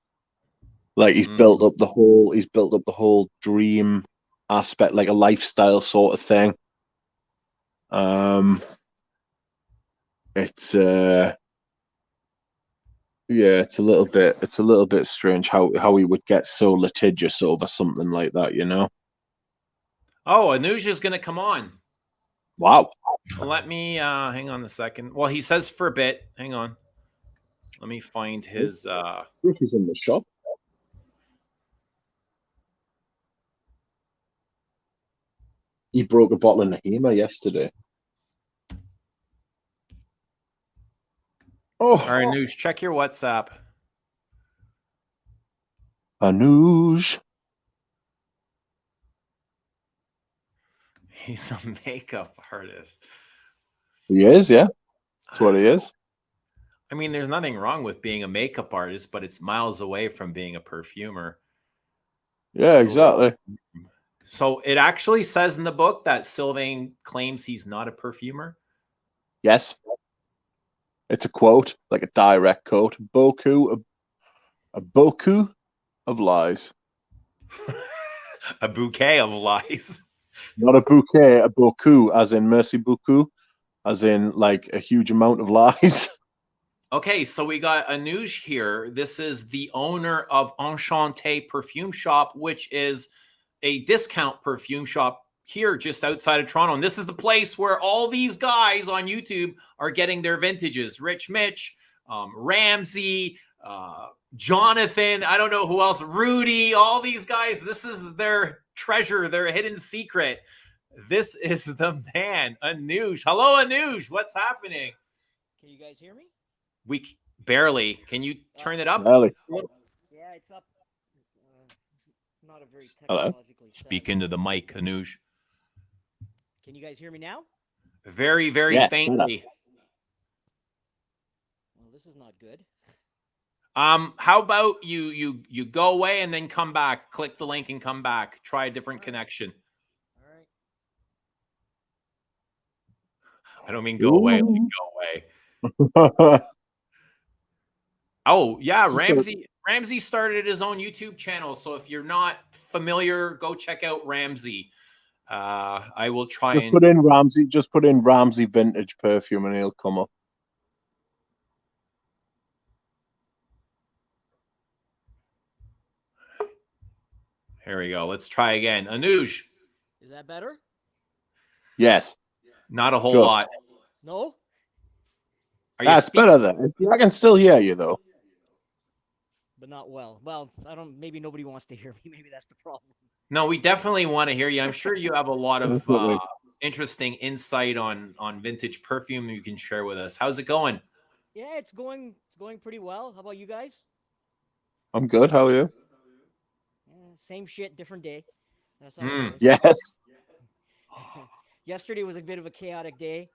[SPEAKER 2] Like he's built up the whole dream aspect, like a lifestyle sort of thing. It's it's a little bit strange how he would get so litigious over something like that, you know.
[SPEAKER 1] Oh, Anooj is gonna come on.
[SPEAKER 2] Wow.
[SPEAKER 1] Let me hang on a second. Well, he says for a bit. Hang on. Let me find his
[SPEAKER 2] He's in the shop. He broke a bottle of Nahima yesterday. Oh,
[SPEAKER 1] All right, Noosh, check your WhatsApp.
[SPEAKER 2] Anooj.
[SPEAKER 1] He's a makeup artist.
[SPEAKER 2] He is, yeah. That's what he is.
[SPEAKER 1] I mean, there's nothing wrong with being a makeup artist, but it's miles away from being a perfumer.
[SPEAKER 2] Yeah, exactly.
[SPEAKER 1] So it actually says in the book that Sylvain claims he's not a perfumer.
[SPEAKER 2] Yes. It's a quote, like a direct quote. A beaucoup of lies.
[SPEAKER 1] A bouquet of lies.
[SPEAKER 2] Not a bouquet, a beaucoup, as in merci beaucoup, as in like a huge amount of lies.
[SPEAKER 1] Okay, so we got Anooj here. This is the owner of Enchante Perfume Shop, which is a discount perfume shop here just outside of Toronto. And this is the place where all these guys on YouTube are getting their vintages. Rich Mitch, Ramsey, Jonathan, I don't know who else, Rudy, all these guys. This is their treasure, their hidden secret. This is the man, Anooj. Hello, Anooj. What's happening?
[SPEAKER 4] Can you guys hear me?
[SPEAKER 1] We barely. Can you turn it up?
[SPEAKER 2] Really?
[SPEAKER 4] Yeah, it's up. Not a very
[SPEAKER 2] Hello.
[SPEAKER 4] technologically
[SPEAKER 1] Speak into the mic, Anooj.
[SPEAKER 4] Can you guys hear me now?
[SPEAKER 1] Very, very
[SPEAKER 2] Yes,
[SPEAKER 1] faintly.
[SPEAKER 4] Well, this is not good.
[SPEAKER 1] How about you go away and then come back? Click the link and come back. Try a different connection.
[SPEAKER 4] All right.
[SPEAKER 1] I don't mean go away, like go away. Oh yeah, Ramsey started his own YouTube channel. So if you're not familiar, go check out Ramsey. I will try
[SPEAKER 2] Just put in Ramsey vintage perfume and he'll come up.
[SPEAKER 1] Here we go. Let's try again. Anooj.
[SPEAKER 4] Is that better?
[SPEAKER 2] Yes.
[SPEAKER 1] Not a whole
[SPEAKER 2] Just.
[SPEAKER 1] lot.
[SPEAKER 4] No?
[SPEAKER 2] That's better then. I can still hear you though.
[SPEAKER 4] But not well. Well, maybe nobody wants to hear me. Maybe that's the problem.
[SPEAKER 1] No, we definitely want to hear you. I'm sure you have a lot of interesting insight on vintage perfume you can share with us. How's it going?
[SPEAKER 4] Yeah, it's going pretty well. How about you guys?
[SPEAKER 2] I'm good. How are you?
[SPEAKER 4] Same shit, different day. That's how it goes.
[SPEAKER 2] Yes.
[SPEAKER 4] Yesterday was a bit of a chaotic day.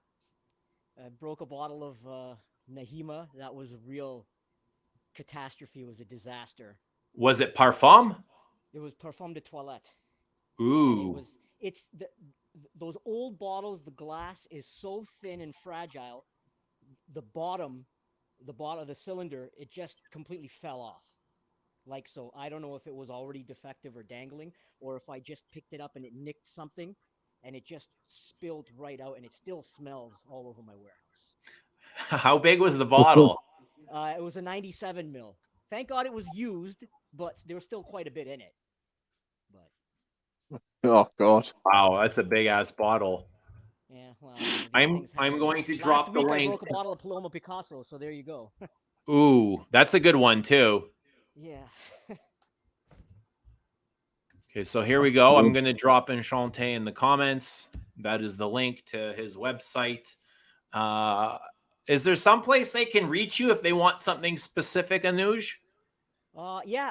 [SPEAKER 4] I broke a bottle of Nahima. That was a real catastrophe. It was a disaster.
[SPEAKER 1] Was it Parfum?
[SPEAKER 4] It was Parfum de Toilette.
[SPEAKER 1] Ooh.
[SPEAKER 4] Those old bottles, the glass is so thin and fragile. The bottom of the cylinder, it just completely fell off. Like so. I don't know if it was already defective or dangling, or if I just picked it up and it nicked something, and it just spilled right out, and it still smells all over my warehouse.
[SPEAKER 1] How big was the bottle?
[SPEAKER 4] It was a 97 mil. Thank God it was used, but there was still quite a bit in it. But
[SPEAKER 2] oh God!
[SPEAKER 1] Wow, that's a big ass bottle.
[SPEAKER 4] Yeah, well,
[SPEAKER 1] I'm going to drop the link.
[SPEAKER 4] I broke a bottle of Paloma Picasso, so there you go.
[SPEAKER 1] Ooh, that's a good one too.
[SPEAKER 4] Yeah.
[SPEAKER 1] Okay, so here we go. I'm going to drop Enchante in the comments. That is the link to his website. Is there some place they can reach you if they want something specific, Anooj?
[SPEAKER 4] Yeah.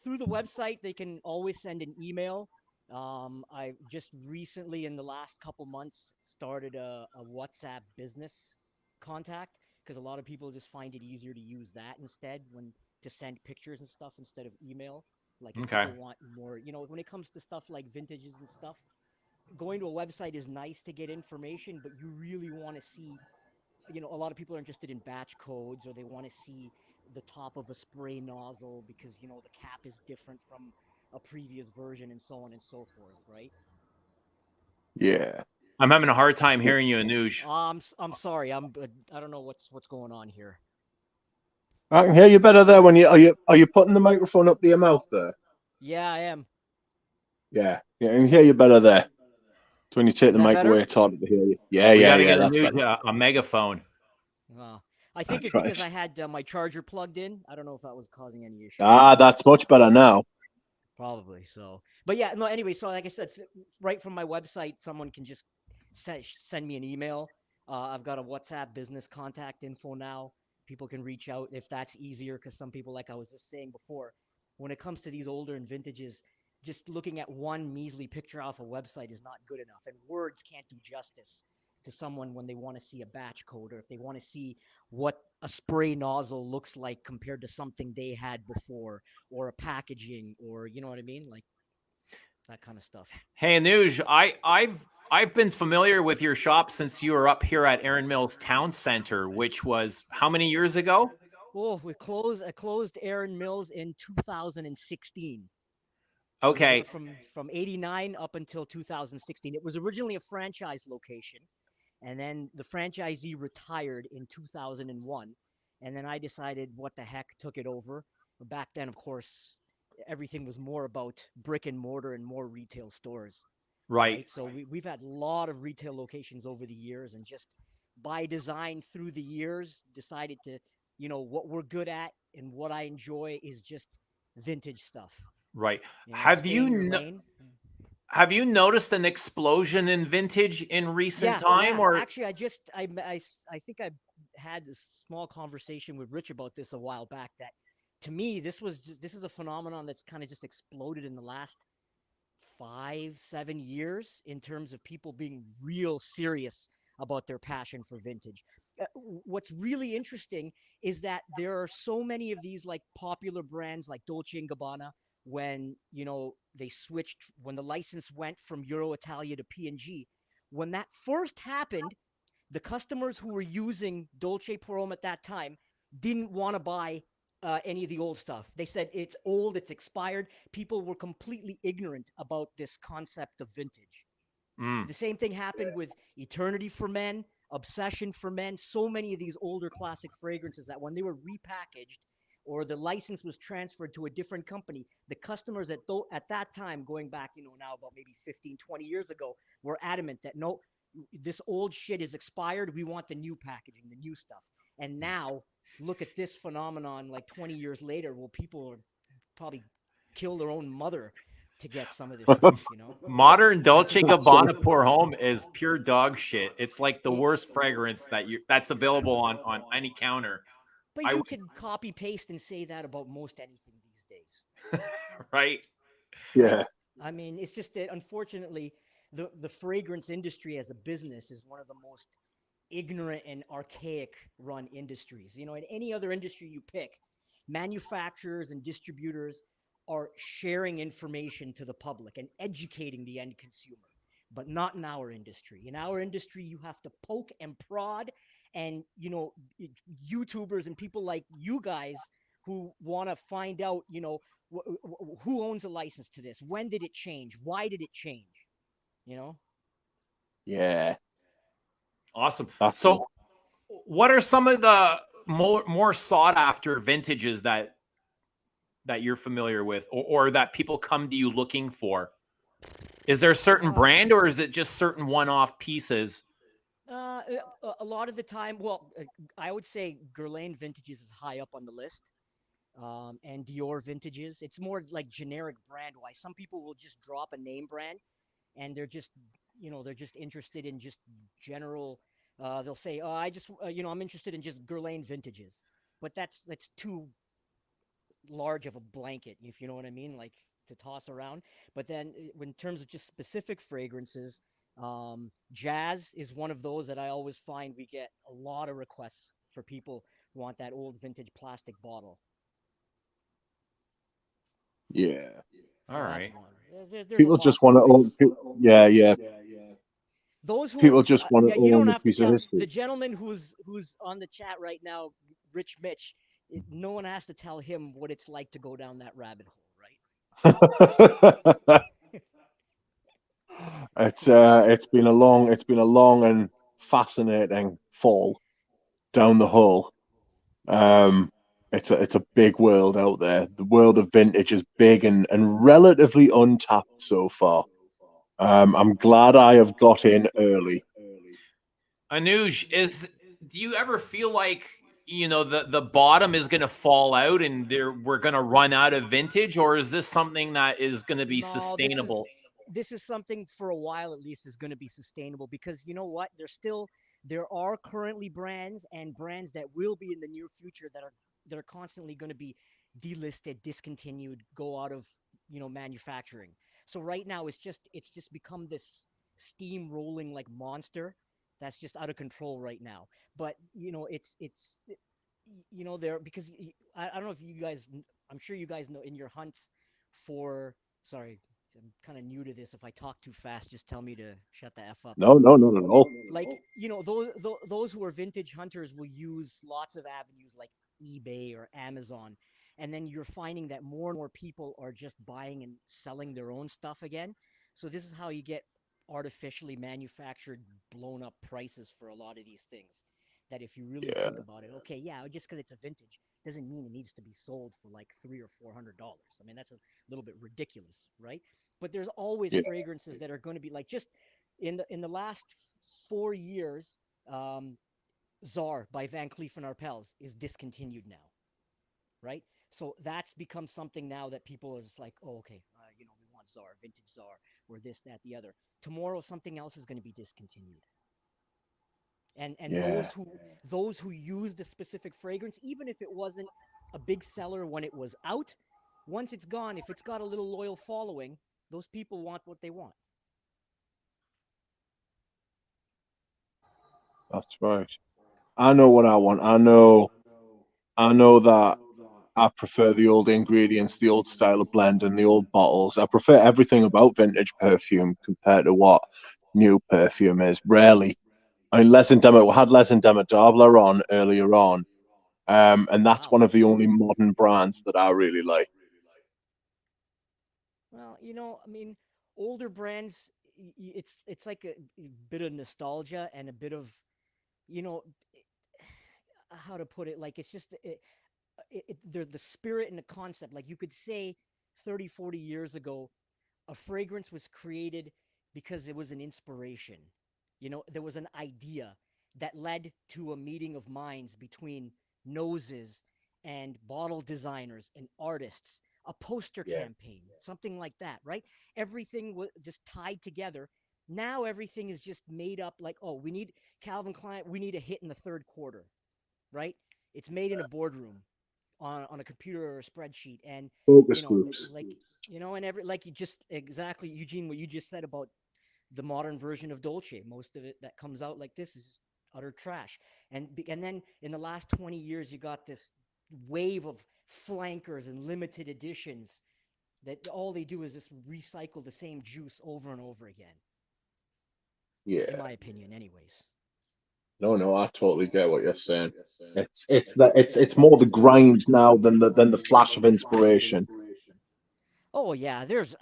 [SPEAKER 4] Through the website, they can always send an email. I just recently, in the last couple months, started a WhatsApp business contact because a lot of people just find it easier to use that instead to send pictures and stuff instead of email. Like if people want more, when it comes to stuff like vintages and stuff, going to a website is nice to get information, but you really want to see, a lot of people are interested in batch codes, or they want to see the top of a spray nozzle because, the cap is different from a previous version and so on and so forth, right?
[SPEAKER 2] Yeah.
[SPEAKER 1] I'm having a hard time hearing you, Anooj.
[SPEAKER 4] I'm sorry. I don't know what's going on here.
[SPEAKER 2] I can hear you better there. Are you putting the microphone up to your mouth there?
[SPEAKER 4] Yeah, I am.
[SPEAKER 2] Yeah, I can hear you better there. So when you take the mic away, it's harder to hear you. Yeah,
[SPEAKER 1] we gotta get
[SPEAKER 2] that's better.
[SPEAKER 1] A megaphone.
[SPEAKER 4] I think it's because I had my charger plugged in. I don't know if that was causing any issues.
[SPEAKER 2] That's much better now.
[SPEAKER 4] Probably so. But yeah, no, anyway, so like I said, right from my website, someone can just send me an email. I've got a WhatsApp business contact info now. people can reach out if that's easier, because some people, like I was just saying before, when it comes to these older and vintages, just looking at one measly picture off a website is not good enough, and words can't do justice to someone when they want to see a batch code, or if they want to see what a spray nozzle looks like compared to something they had before, or a packaging, or you know what I mean, like that kind of stuff.
[SPEAKER 1] Hey, Anooj, I've been familiar with your shop since you were up here at Erin Mills Town Center, which was how many years ago?
[SPEAKER 4] Oh, I closed Erin Mills in 2016.
[SPEAKER 1] Okay.
[SPEAKER 4] From 89 up until 2016. It was originally a franchise location, and then the franchisee retired in 2001, and then I decided, what the heck, took it over. Back then, of course, everything was more about brick and mortar and more retail stores.
[SPEAKER 1] Right.
[SPEAKER 4] So we've had a lot of retail locations over the years, and just by design through the years decided to, what we're good at and what I enjoy is just vintage stuff.
[SPEAKER 1] Right.
[SPEAKER 4] Stay in your lane.
[SPEAKER 1] Have you noticed an explosion in vintage in recent time?
[SPEAKER 4] Yeah.
[SPEAKER 1] Or
[SPEAKER 4] Actually, I think I had this small conversation with Rich about this a while back, that to me, this is a phenomenon that's kind of just exploded in the last 5-7 years in terms of people being real serious about their passion for vintage. What's really interesting is that there are so many of these like popular brands like Dolce & Gabbana, when they switched, when the license went from Euro Italia to P&G, when that first happened, the customers who were using Dolce Parome at that time didn't want to buy any of the old stuff. They said it's old, it's expired. People were completely ignorant about this concept of vintage. The same thing happened with Eternity for Men, Obsession for Men. So many of these older classic fragrances that when they were repackaged or the license was transferred to a different company, the customers at that time, going back, now about maybe 15, 20 years ago, were adamant that no, this old shit is expired. We want the new packaging, the new stuff. And now look at this phenomenon like 20 years later, well, people are probably kill their own mother to get some of this stuff,
[SPEAKER 1] Modern Dolce Gabbana Parome is pure dog shit. It's like the worst fragrance that's available on any counter.
[SPEAKER 4] But you could copy paste and say that about most anything these days.
[SPEAKER 1] Right?
[SPEAKER 2] Yeah.
[SPEAKER 4] I mean, it's just that unfortunately the fragrance industry as a business is one of the most ignorant and archaic run industries. In any other industry you pick, manufacturers and distributors are sharing information to the public and educating the end consumer, but not in our industry. In our industry, you have to poke and prod, and YouTubers and people like you guys who want to find out, who owns a license to this? When did it change? Why did it change?
[SPEAKER 2] Yeah.
[SPEAKER 1] Awesome. So what are some of the more sought after vintages that you're familiar with, or that people come to you looking for? Is there a certain brand, or is it just certain one-off pieces?
[SPEAKER 4] A lot of the time, well, I would say Guerlain vintages is high up on the list. And Dior vintages. It's more like generic brand wise. Some people will just drop a name brand, and they're just interested in just general. They'll say, "Oh, I just I'm interested in just Guerlain vintages," but that's too large of a blanket, if you know what I mean, like to toss around. But then, in terms of just specific fragrances, Jazz is one of those that I always find we get a lot of requests for people who want that old vintage plastic bottle.
[SPEAKER 2] Yeah.
[SPEAKER 1] All right.
[SPEAKER 2] People just want to. Yeah.
[SPEAKER 4] Those who
[SPEAKER 2] people just want to own a piece of history.
[SPEAKER 4] The gentleman who's on the chat right now, Rich Mitch, no one has to tell him what it's like to go down that rabbit hole, right?
[SPEAKER 2] It's been a long and fascinating fall down the hole. It's a big world out there. The world of vintage is big and relatively untapped so far. I'm glad I have got in early.
[SPEAKER 1] Anooj, do you ever feel like the bottom is going to fall out and we're going to run out of vintage, or is this something that is going to be sustainable?
[SPEAKER 4] This is something for a while at least is going to be sustainable, because you know what? There's still there are currently brands and brands that will be in the near future that are constantly going to be delisted, discontinued, go out of manufacturing. So right now it's just become this steam-rolling like monster that's just out of control right now. But it's there because I don't know if you guys, I'm sure you guys know in your hunts for, sorry, I'm kind of new to this. If I talk too fast, just tell me to shut the f up.
[SPEAKER 2] No, not at all.
[SPEAKER 4] Like those who are vintage hunters will use lots of avenues like eBay or Amazon, and then you're finding that more and more people are just buying and selling their own stuff again. So this is how you get artificially manufactured blown up prices for a lot of these things, that if you really
[SPEAKER 2] Yeah.
[SPEAKER 4] think about it, okay, yeah, just because it's a vintage doesn't mean it needs to be sold for like $300 or $400. I mean, that's a little bit ridiculous, right? But there's always
[SPEAKER 2] Yeah.
[SPEAKER 4] fragrances that are going to be like, just in the last 4 years, um, Czar by Van Cleef and Arpels is discontinued now, right? So that's become something now that people are just like, oh, okay, we want Czar, vintage Czar, or this, that, the other. Tomorrow, something else is going to be discontinued. And
[SPEAKER 2] Yeah.
[SPEAKER 4] those who use the specific fragrance, even if it wasn't a big seller when it was out, once it's gone, if it's got a little loyal following, those people want what they want.
[SPEAKER 2] That's right. I know what I want. I know that I prefer the old ingredients, the old style of blend, and the old bottles. I prefer everything about vintage perfume compared to what new perfume is. Rarely. I mean, we had Les Indémodables on earlier on, and that's
[SPEAKER 4] Wow.
[SPEAKER 2] one of the only modern brands that I really like.
[SPEAKER 4] Well, I mean, older brands, it's like a bit of nostalgia and a bit of, you know, how to put it, like it's just they're the spirit and the concept. Like you could say 30, 40 years ago, a fragrance was created because it was an inspiration. There was an idea that led to a meeting of minds between noses and bottle designers and artists, a poster
[SPEAKER 2] Yeah.
[SPEAKER 4] campaign, something like that, right? Everything was just tied together. Now everything is just made up like, oh, we need Calvin Klein, we need a hit in the third quarter, right? It's made in a boardroom on a computer or a spreadsheet, and
[SPEAKER 2] Focus groups.
[SPEAKER 4] like and every, like, you just exactly, Eugene, what you just said about the modern version of Dolce. Most of it that comes out like this is utter trash. And then in the last 20 years, you got this wave of flankers and limited editions that all they do is just recycle the same juice over and over again. In
[SPEAKER 2] Yeah.
[SPEAKER 4] my opinion, anyways.
[SPEAKER 2] No, I totally get what you're saying. It's more the grind now than the flash of inspiration.
[SPEAKER 4] Oh yeah, there's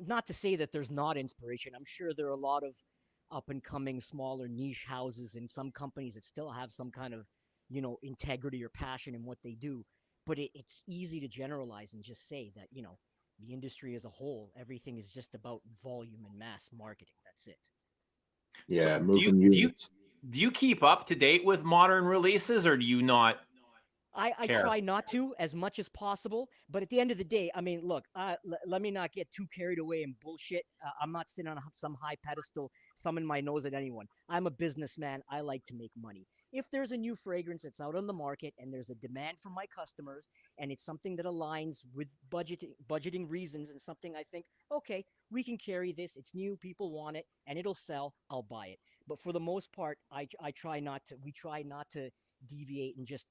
[SPEAKER 4] not to say that there's not inspiration. I'm sure there are a lot of up and coming smaller niche houses and some companies that still have some kind of, integrity or passion in what they do. But it's easy to generalize and just say that, the industry as a whole, everything is just about volume and mass marketing. That's it.
[SPEAKER 1] So
[SPEAKER 2] Yeah,
[SPEAKER 1] do you
[SPEAKER 2] moving
[SPEAKER 1] do you
[SPEAKER 2] units.
[SPEAKER 1] do you keep up to date with modern releases, or do you not
[SPEAKER 4] I
[SPEAKER 1] care?
[SPEAKER 4] try not to as much as possible, but at the end of the day, I mean, look, let me not get too carried away in bullshit. I'm not sitting on some high pedestal, thumbing my nose at anyone. I'm a businessman. I like to make money. If there's a new fragrance that's out on the market and there's a demand from my customers, and it's something that aligns with budgeting reasons, and something I think, okay, we can carry this. It's new, people want it, and it'll sell. I'll buy it. But for the most part, I try not to. We try not to deviate and just,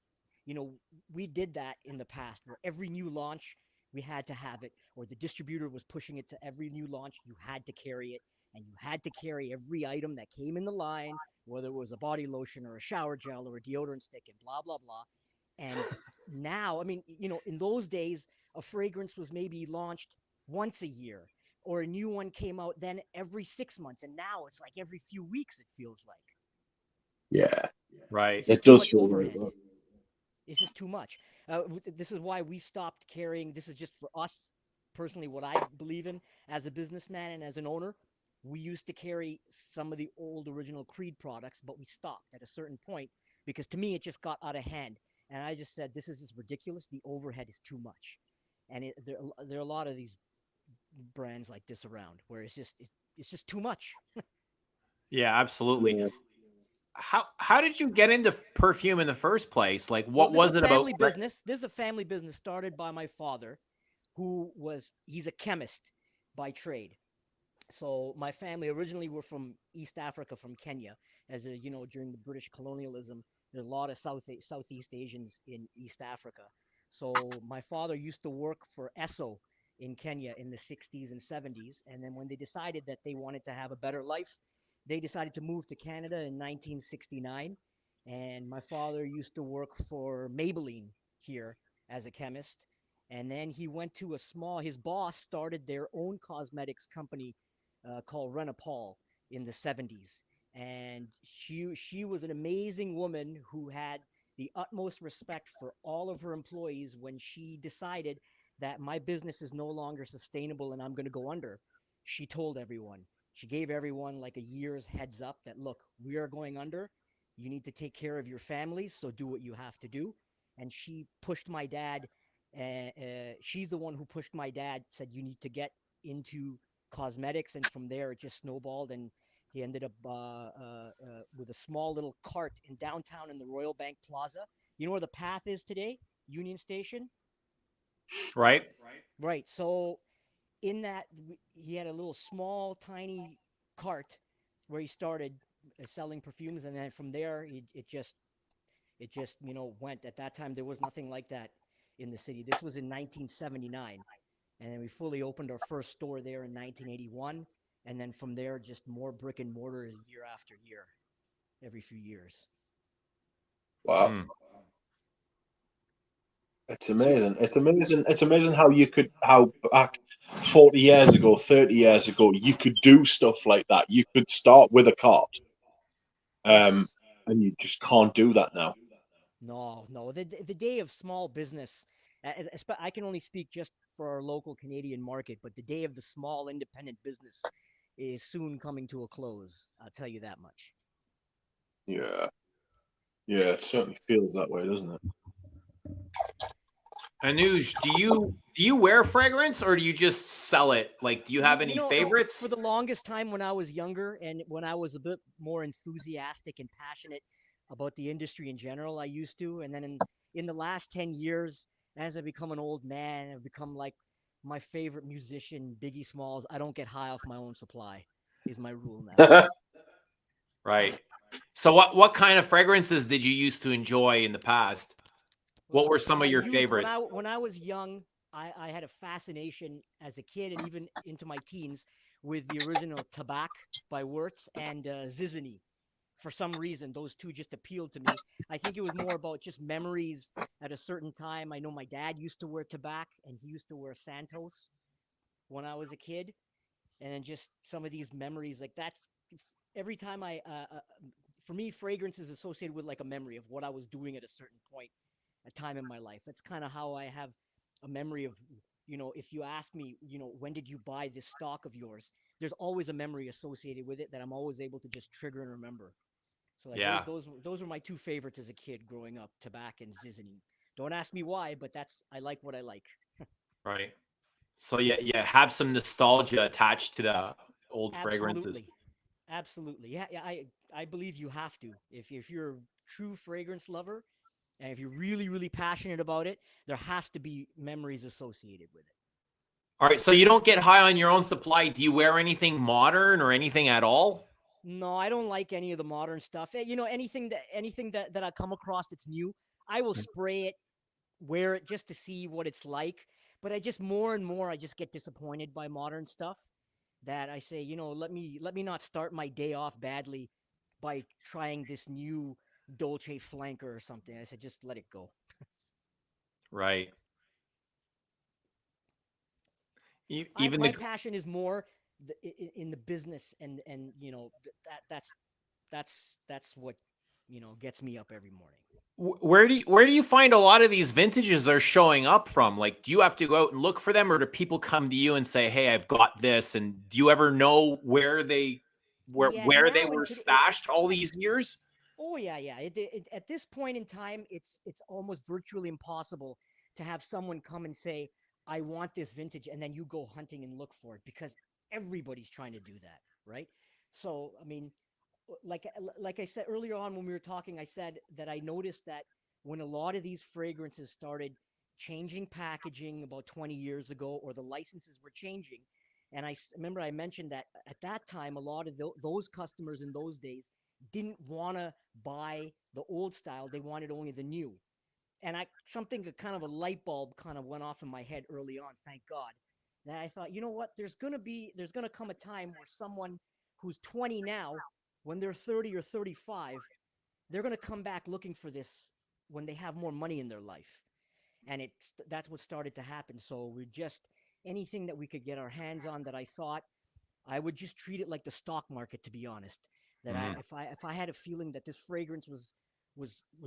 [SPEAKER 4] you know, we did that in the past where every new launch we had to have it, or the distributor was pushing it to every new launch. You had to carry it, and you had to carry every item that came in the line, whether it was a body lotion or a shower gel or a deodorant stick, and blah, blah, blah. And now, I mean, in those days, a fragrance was maybe launched once a year, or a new one came out then every 6 months. And now it's like every few weeks, it feels like.
[SPEAKER 2] Yeah,
[SPEAKER 1] Right.
[SPEAKER 4] It's just
[SPEAKER 2] it
[SPEAKER 4] too
[SPEAKER 2] does
[SPEAKER 4] much
[SPEAKER 2] feel like
[SPEAKER 4] overhead.
[SPEAKER 2] that.
[SPEAKER 4] It's just too much. This is why we stopped carrying. This is just for us personally, what I believe in as a businessman and as an owner. We used to carry some of the old original Creed products, but we stopped at a certain point because to me it just got out of hand, and I just said, this is just ridiculous. The overhead is too much, and there are a lot of these brands like this around where it's just too much.
[SPEAKER 1] Yeah, absolutely.
[SPEAKER 2] Yeah.
[SPEAKER 1] how did you get into perfume in the first place? Like,
[SPEAKER 4] Well,
[SPEAKER 1] what
[SPEAKER 4] this is
[SPEAKER 1] was
[SPEAKER 4] a
[SPEAKER 1] it about?
[SPEAKER 4] family business. This is a family business started by my father, he's a chemist by trade. So my family originally were from East Africa, from Kenya, as during the British colonialism, there's a lot of Southeast Asians in East Africa. So my father used to work for Esso in Kenya in the 60s and 70s, and then when they decided that they wanted to have a better life, they decided to move to Canada in 1969. And my father used to work for Maybelline here as a chemist. And then he went to his boss started their own cosmetics company called Remi Pulverail in the 70s. And she was an amazing woman who had the utmost respect for all of her employees. When she decided that my business is no longer sustainable and I'm going to go under, she told everyone. She gave everyone like a year's heads up that, look, we are going under. You need to take care of your families, so do what you have to do. And she pushed my dad. She's the one who pushed my dad, said, you need to get into cosmetics. And from there, it just snowballed. And he ended up with a small little cart in downtown in the Royal Bank Plaza. You know where the path is today? Union Station?
[SPEAKER 1] Right.
[SPEAKER 4] Right. So in that, he had a little small, tiny cart where he started selling perfumes. And then from there, it just went. At that time there was nothing like that in the city. This was in 1979, and then we fully opened our first store there in 1981, and then from there just more brick and mortar year after year, every few years.
[SPEAKER 2] Wow.
[SPEAKER 1] Mm.
[SPEAKER 2] It's amazing. It's amazing. It's amazing how back 40 years ago, 30 years ago, you could do stuff like that. You could start with a cart,
[SPEAKER 4] Yes.
[SPEAKER 2] and you just can't do that now.
[SPEAKER 4] No, the day of small business, I can only speak just for our local Canadian market, but the day of the small independent business is soon coming to a close, I'll tell you that much.
[SPEAKER 2] Yeah, yeah, it certainly feels that way, doesn't it?
[SPEAKER 1] Anooj, do you wear fragrance or do you just sell it? Like, do you have any
[SPEAKER 4] For
[SPEAKER 1] favorites?
[SPEAKER 4] the longest time when I was younger and when I was a bit more enthusiastic and passionate about the industry in general, I used to. And then in the last 10 years, as I become an old man, I've become like my favorite musician, Biggie Smalls. I don't get high off my own supply, is my rule now.
[SPEAKER 1] Right. So what kind of fragrances did you used to enjoy in the past? What
[SPEAKER 4] Well,
[SPEAKER 1] were some of
[SPEAKER 4] my
[SPEAKER 1] your
[SPEAKER 4] youth,
[SPEAKER 1] favorites?
[SPEAKER 4] when I was young, I had a fascination as a kid and even into my teens with the original Tabac by Wirtz and Zizany. For some reason, those two just appealed to me. I think it was more about just memories at a certain time. I know my dad used to wear Tabac and he used to wear Santos when I was a kid, and then just some of these memories like that's every time for me, fragrance is associated with like a memory of what I was doing at a certain point, a time in my life. That's kind of how I have a memory of, if you ask me, when did you buy this stock of yours? There's always a memory associated with it that I'm always able to just trigger and remember. So like
[SPEAKER 1] Yeah,
[SPEAKER 4] those were my two favorites as a kid growing up, Tabac and Zizany. Don't ask me why, but I like what I like.
[SPEAKER 1] right. So yeah, have some nostalgia attached to the old fragrances.
[SPEAKER 4] Absolutely. Absolutely. Yeah, yeah, I believe you have to. If you're a true fragrance lover and if you're really, really passionate about it, there has to be memories associated with it.
[SPEAKER 1] All right, so you don't get high on your own supply. Do you wear anything modern or anything at all?
[SPEAKER 4] No, I don't like any of the modern stuff. Anything that I come across that's new, I will spray it, wear it just to see what it's like. But I just more and more I just get disappointed by modern stuff that I say, let me not start my day off badly by trying this new Dolce flanker or something. I said just let it go.
[SPEAKER 1] Right.
[SPEAKER 4] I
[SPEAKER 1] Even
[SPEAKER 4] my
[SPEAKER 1] the
[SPEAKER 4] passion is more in the business, and that's what gets me up every morning.
[SPEAKER 1] where do you find a lot of these vintages are showing up from? Like, do you have to go out and look for them, or do people come to you and say, "Hey, I've got this"? And do you ever know where they where
[SPEAKER 4] Yeah,
[SPEAKER 1] where they
[SPEAKER 4] now in
[SPEAKER 1] were
[SPEAKER 4] today,
[SPEAKER 1] stashed all these years?
[SPEAKER 4] oh yeah. At this point in time, it's almost virtually impossible to have someone come and say, "I want this vintage," and then you go hunting and look for it because everybody's trying to do that, right? So, I mean, like I said earlier on when we were talking, I said that I noticed that when a lot of these fragrances started changing packaging about 20 years ago, or the licenses were changing, and remember I mentioned that at that time a lot of those customers in those days didn't want to buy the old style; they wanted only the new. And something, kind of a light bulb kind of went off in my head early on, thank God. And I thought, you know what, there's gonna come a time where someone who's 20 now, when they're 30 or 35, they're gonna come back looking for this when they have more money in their life. And that's what started to happen. So we just, anything that we could get our hands on, that I thought I would just treat it like the stock market, to be honest. That
[SPEAKER 1] Mm.
[SPEAKER 4] if I had a feeling that this fragrance was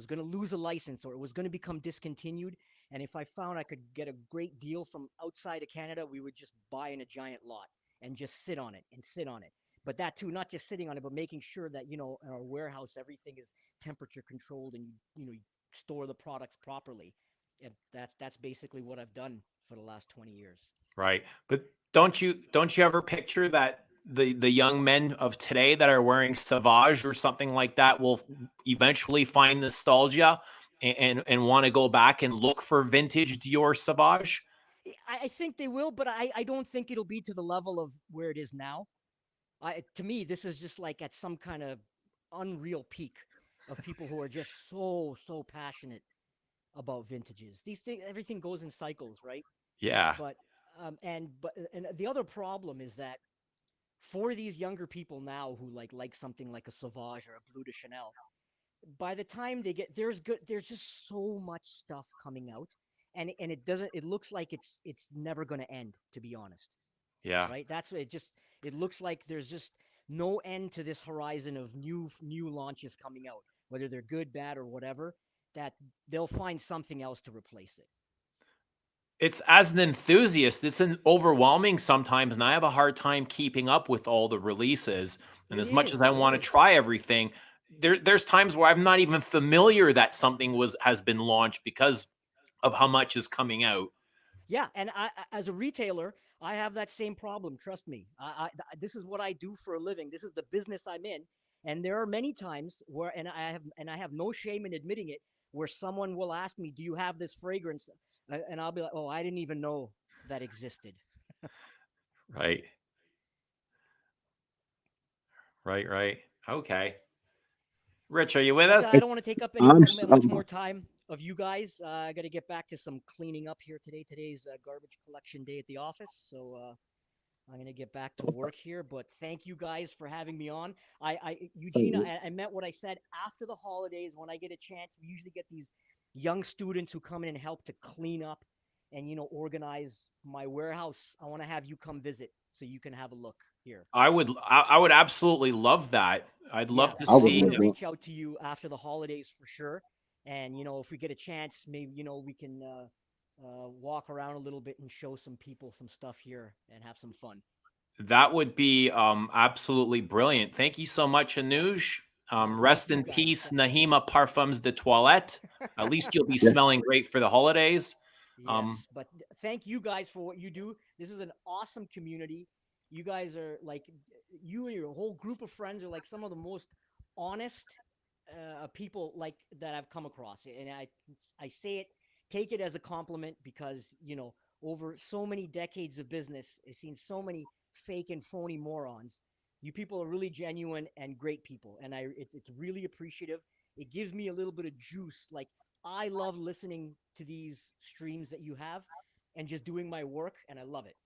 [SPEAKER 4] going to lose a license, or it was going to become discontinued, and if I found I could get a great deal from outside of Canada, we would just buy in a giant lot and just sit on it and sit on it. But that too, not just sitting on it, but making sure that, in our warehouse everything is temperature controlled, and you store the products properly. And that's basically what I've done for the last 20 years.
[SPEAKER 1] Right. But don't you ever picture that the young men of today that are wearing Sauvage or something like that will eventually find nostalgia and want to go back and look for vintage Dior Sauvage?
[SPEAKER 4] I think they will, but I don't think it'll be to the level of where it is now. To me, this is just like at some kind of unreal peak of people who are just so passionate about vintages. These things, everything goes in cycles, right?
[SPEAKER 1] Yeah.
[SPEAKER 4] But and the other problem is that for these younger people now who like something like a Sauvage or a Bleu de Chanel, by the time they get, there's just so much stuff coming out, and it looks like it's never going to end, to be honest.
[SPEAKER 1] Yeah.
[SPEAKER 4] Right? That's it. It looks like there's just no end to this horizon of new launches coming out, whether they're good, bad, or whatever. That they'll find something else to replace it.
[SPEAKER 1] It's, as an enthusiast, it's an overwhelming sometimes, and I have a hard time keeping up with all the releases. And
[SPEAKER 4] It
[SPEAKER 1] as much as
[SPEAKER 4] is.
[SPEAKER 1] I
[SPEAKER 4] It
[SPEAKER 1] want to
[SPEAKER 4] is.
[SPEAKER 1] try everything, there's times where I'm not even familiar that something has been launched because of how much is coming out.
[SPEAKER 4] Yeah, and as a retailer, I have that same problem. Trust me. This is what I do for a living. This is the business I'm in, and there are many times where, and I have no shame in admitting it, where someone will ask me, "Do you have this fragrance?" And I'll be like, "Oh, I didn't even know that existed."
[SPEAKER 1] Right. Right. Okay. Rich, are you with
[SPEAKER 4] But
[SPEAKER 1] us?
[SPEAKER 4] I don't want to take up much more time of you guys. I got to get back to some cleaning up here today. Today's garbage collection day at the office, so I'm going to get back to work here. But thank you guys for having me on. Eugene, I meant what I said. After the holidays, when I get a chance, we usually get these young students who come in and help to clean up and organize my warehouse. I want to have you come visit so you can have a look here.
[SPEAKER 1] I would absolutely love that. I'd love to
[SPEAKER 4] I'm
[SPEAKER 1] see.
[SPEAKER 4] going to reach out to you after the holidays for sure. And, if we get a chance, maybe, we can walk around a little bit and show some people some stuff here and have some fun.
[SPEAKER 1] That would be absolutely brilliant. Thank you so much, Anooj. Rest in peace, Nahima Parfums de Toilette. At least you'll be smelling great for the holidays.
[SPEAKER 4] Yes, but thank you guys for what you do. This is an awesome community. You guys are like, you and your whole group of friends are like some of the most honest people like that I've come across. And I say it, take it as a compliment, because over so many decades of business, I've seen so many fake and phony morons. You people are really genuine and great people, and it's really appreciative. It gives me a little bit of juice. Like, I love listening to these streams that you have and just doing my work, and I love it.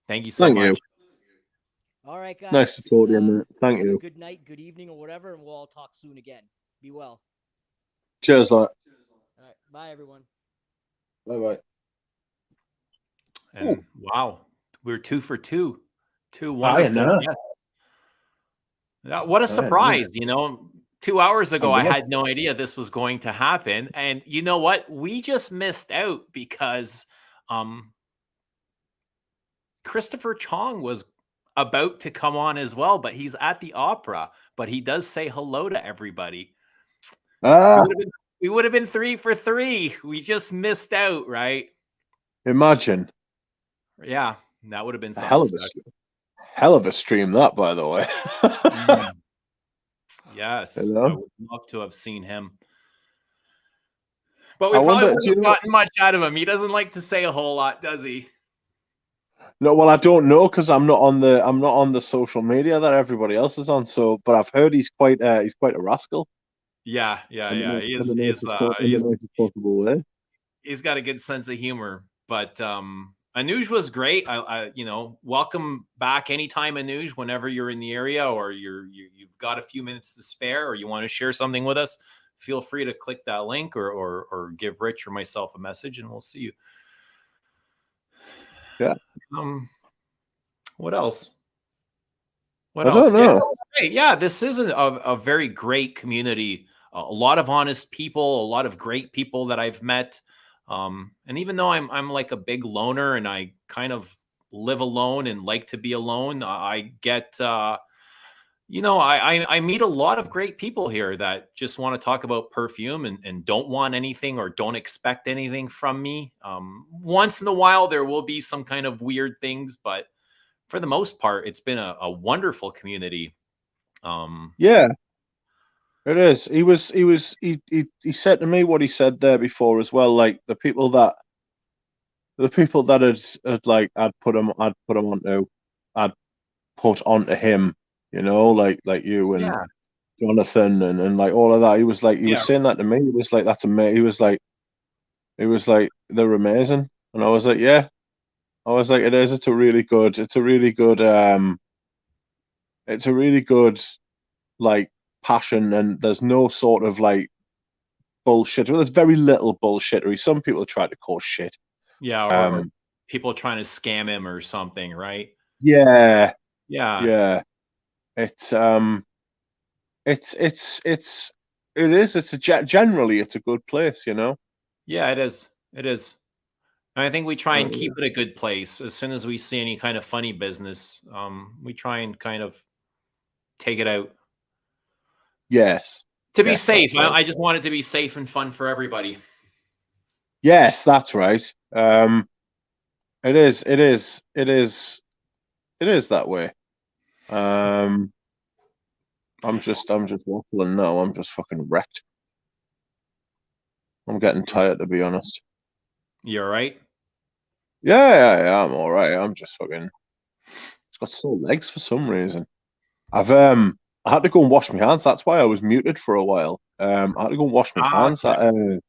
[SPEAKER 1] Thank you so much.
[SPEAKER 4] All right, guys.
[SPEAKER 2] Nice to talk to you, mate. Thank you.
[SPEAKER 4] Good night, good evening, or whatever, and we'll all talk soon again. Be well.
[SPEAKER 2] Cheers, mate.
[SPEAKER 4] All right. Bye, everyone.
[SPEAKER 2] Bye-bye.
[SPEAKER 1] And wow, we're 2 for 2. 2 wonderful guests. What a surprise, 2 hours ago, I had no idea this was going to happen. And you know what? We just missed out because Christopher Chong was about to come on as well, but he's at the opera. But he does say hello to everybody. We would have been 3 for 3. We just missed out, right?
[SPEAKER 2] Imagine.
[SPEAKER 1] Yeah, that would have been something
[SPEAKER 2] hell of a stream, that, by the way.
[SPEAKER 1] Yes,
[SPEAKER 2] You
[SPEAKER 1] I
[SPEAKER 2] know?
[SPEAKER 1] would love to have seen him. But
[SPEAKER 2] I
[SPEAKER 1] we probably
[SPEAKER 2] wonder,
[SPEAKER 1] wouldn't
[SPEAKER 2] do you
[SPEAKER 1] have
[SPEAKER 2] know?
[SPEAKER 1] gotten much out of him. He doesn't like to say a whole lot, does he?
[SPEAKER 2] No, well, I don't know because I'm not on the social media that everybody else is on. So, but I've heard he's quite a rascal
[SPEAKER 1] Yeah, yeah, yeah.
[SPEAKER 2] in the nicest possible way.
[SPEAKER 1] He's got a good sense of humor. But Anooj was great. Welcome back anytime, Anooj, whenever you're in the area or you've got a few minutes to spare or you want to share something with us. Feel free to click that link or give Rich or myself a message, and we'll see you.
[SPEAKER 2] Yeah.
[SPEAKER 1] What else?
[SPEAKER 2] I don't know.
[SPEAKER 1] Yeah, this is a very great community. A lot of honest people, a lot of great people that I've met. And even though I'm like a big loner and I kind of live alone and like to be alone, I get I meet a lot of great people here that just want to talk about perfume and don't want anything or don't expect anything from me. Once in a while there will be some kind of weird things, but for the most part, it's been a wonderful community.
[SPEAKER 2] Yeah, it is. He said to me what he said there before as well. Like the people that had like I'd put him onto, I'd put onto him. You know, like you and
[SPEAKER 1] Yeah.
[SPEAKER 2] Jonathan and like all of that. He was
[SPEAKER 1] Yeah.
[SPEAKER 2] saying that to me. He was like, that's amazing. He was like, they're amazing. And I was like, yeah. I was like, it is. It's a really good like passion, and there's no sort of like bullshit. Well, there's very little bullshittery. Some people try to cause shit.
[SPEAKER 1] Yeah, or people trying to scam him or something, right?
[SPEAKER 2] Yeah.
[SPEAKER 1] Yeah.
[SPEAKER 2] Yeah. It's generally it's a good place, you know.
[SPEAKER 1] Yeah, it is. It is. And I think we try and
[SPEAKER 2] Yeah.
[SPEAKER 1] keep it a good place. As soon as we see any kind of funny business, we try and kind of take it out.
[SPEAKER 2] Yes.
[SPEAKER 1] To be
[SPEAKER 2] Yes,
[SPEAKER 1] safe.
[SPEAKER 2] right.
[SPEAKER 1] I just want it to be safe and fun for everybody.
[SPEAKER 2] Yes, that's right. It is that way. I'm just waffling now. I'm just fucking wrecked. I'm getting tired, to be honest.
[SPEAKER 1] You're right.
[SPEAKER 2] Yeah, I'm all right. I'm just fucking. It's got sore legs for some reason. I had to go and wash my hands. That's why I was muted for a while. I had to go and wash my hands.
[SPEAKER 1] Okay.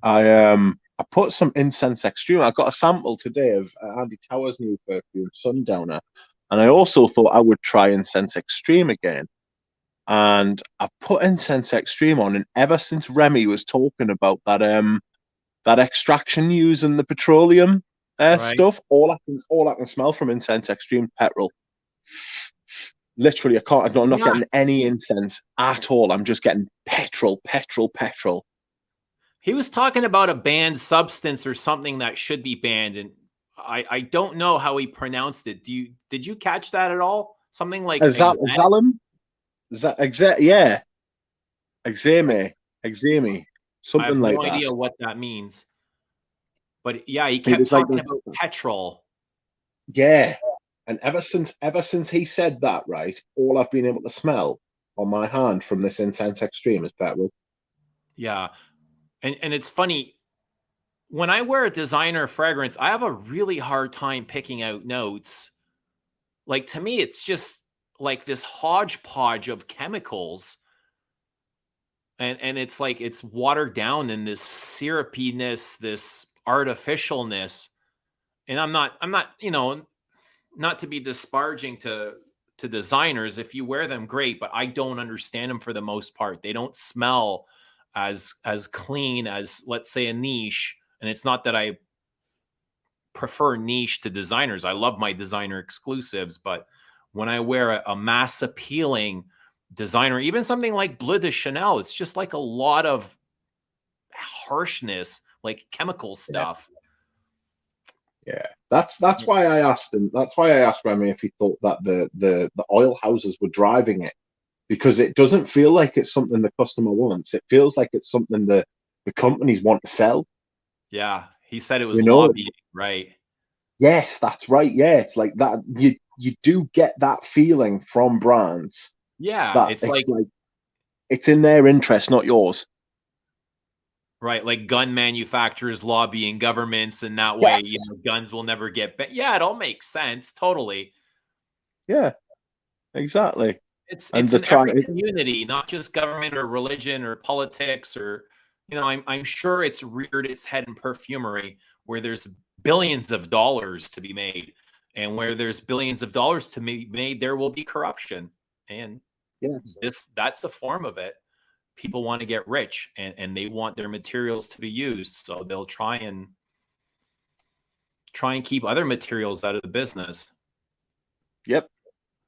[SPEAKER 2] I put some Incense Extreme. I got a sample today of Andy Towers' new perfume, Sundowner, and I also thought I would try Incense Extreme again. And I put Incense Extreme on, and ever since Remi was talking about that extraction using the petroleum
[SPEAKER 1] Right.
[SPEAKER 2] stuff, all I can smell from Incense Extreme petrol. Literally, I'm not getting any incense at all. I'm just getting petrol.
[SPEAKER 1] He was talking about a banned substance or something that should be banned, and I don't know how he pronounced it. Did you catch that at all? Something like
[SPEAKER 2] Xalem? Yeah. Exame. Something
[SPEAKER 1] I have
[SPEAKER 2] like
[SPEAKER 1] no
[SPEAKER 2] that.
[SPEAKER 1] idea what that means. But yeah, he kept talking about petrol.
[SPEAKER 2] Yeah. And ever since he said that, right, all I've been able to smell on my hand from this Incense Extreme is petrol.
[SPEAKER 1] Yeah. And it's funny, when I wear a designer fragrance, I have a really hard time picking out notes. Like, to me, it's just like this hodgepodge of chemicals. And it's like it's watered down in this syrupiness, this artificialness. And I'm not, not to be disparaging to designers. If you wear them, great, but I don't understand them for the most part. They don't smell as clean as, let's say, a niche. And it's not that I prefer niche to designers. I love my designer exclusives, but when I wear a mass appealing designer, even something like Bleu de Chanel, it's just like a lot of harshness, like chemical stuff.
[SPEAKER 2] Yeah. That's why I asked him. That's why I asked Remi if he thought that the oil houses were driving it, because it doesn't feel like it's something the customer wants. It feels like it's something the companies want to sell.
[SPEAKER 1] Yeah, he said it was lobbying, right?
[SPEAKER 2] Yes, that's right. Yeah, it's like that. You do get that feeling from brands.
[SPEAKER 1] Yeah,
[SPEAKER 2] That
[SPEAKER 1] it's like
[SPEAKER 2] it's in their interest, not yours.
[SPEAKER 1] Right, like gun manufacturers lobbying governments, and that way, you
[SPEAKER 2] Yes.
[SPEAKER 1] know, guns will never get yeah, it all makes sense, totally.
[SPEAKER 2] Yeah, exactly.
[SPEAKER 1] It's
[SPEAKER 2] And they're
[SPEAKER 1] in every
[SPEAKER 2] trying.
[SPEAKER 1] community, not just government or religion or politics, or you know, I'm sure it's reared its head in perfumery where there's billions of dollars to be made, and where there's billions of dollars to be made, there will be corruption, and
[SPEAKER 2] Yes.
[SPEAKER 1] that's a form of it. People want to get rich, and they want their materials to be used, so they'll try and keep other materials out of the business.
[SPEAKER 2] Yep.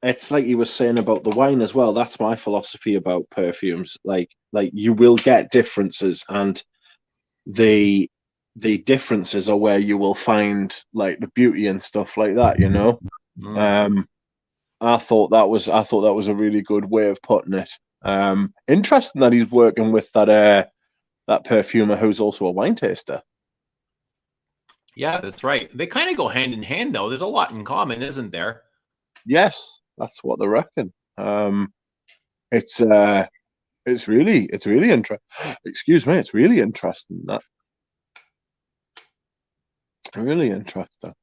[SPEAKER 2] It's like you were saying about the wine as well. That's my philosophy about perfumes. Like you will get differences, and the differences are where you will find like the beauty and stuff like that, you know. I thought that was a really good way of putting it. Interesting that he's working with that perfumer who's also a wine taster.
[SPEAKER 1] Yeah, that's right. They kind of go hand in hand, though. There's a lot in common, isn't there?
[SPEAKER 2] Yes, that's what they reckon. It's really interesting. Excuse me, it's really interesting. That really interesting.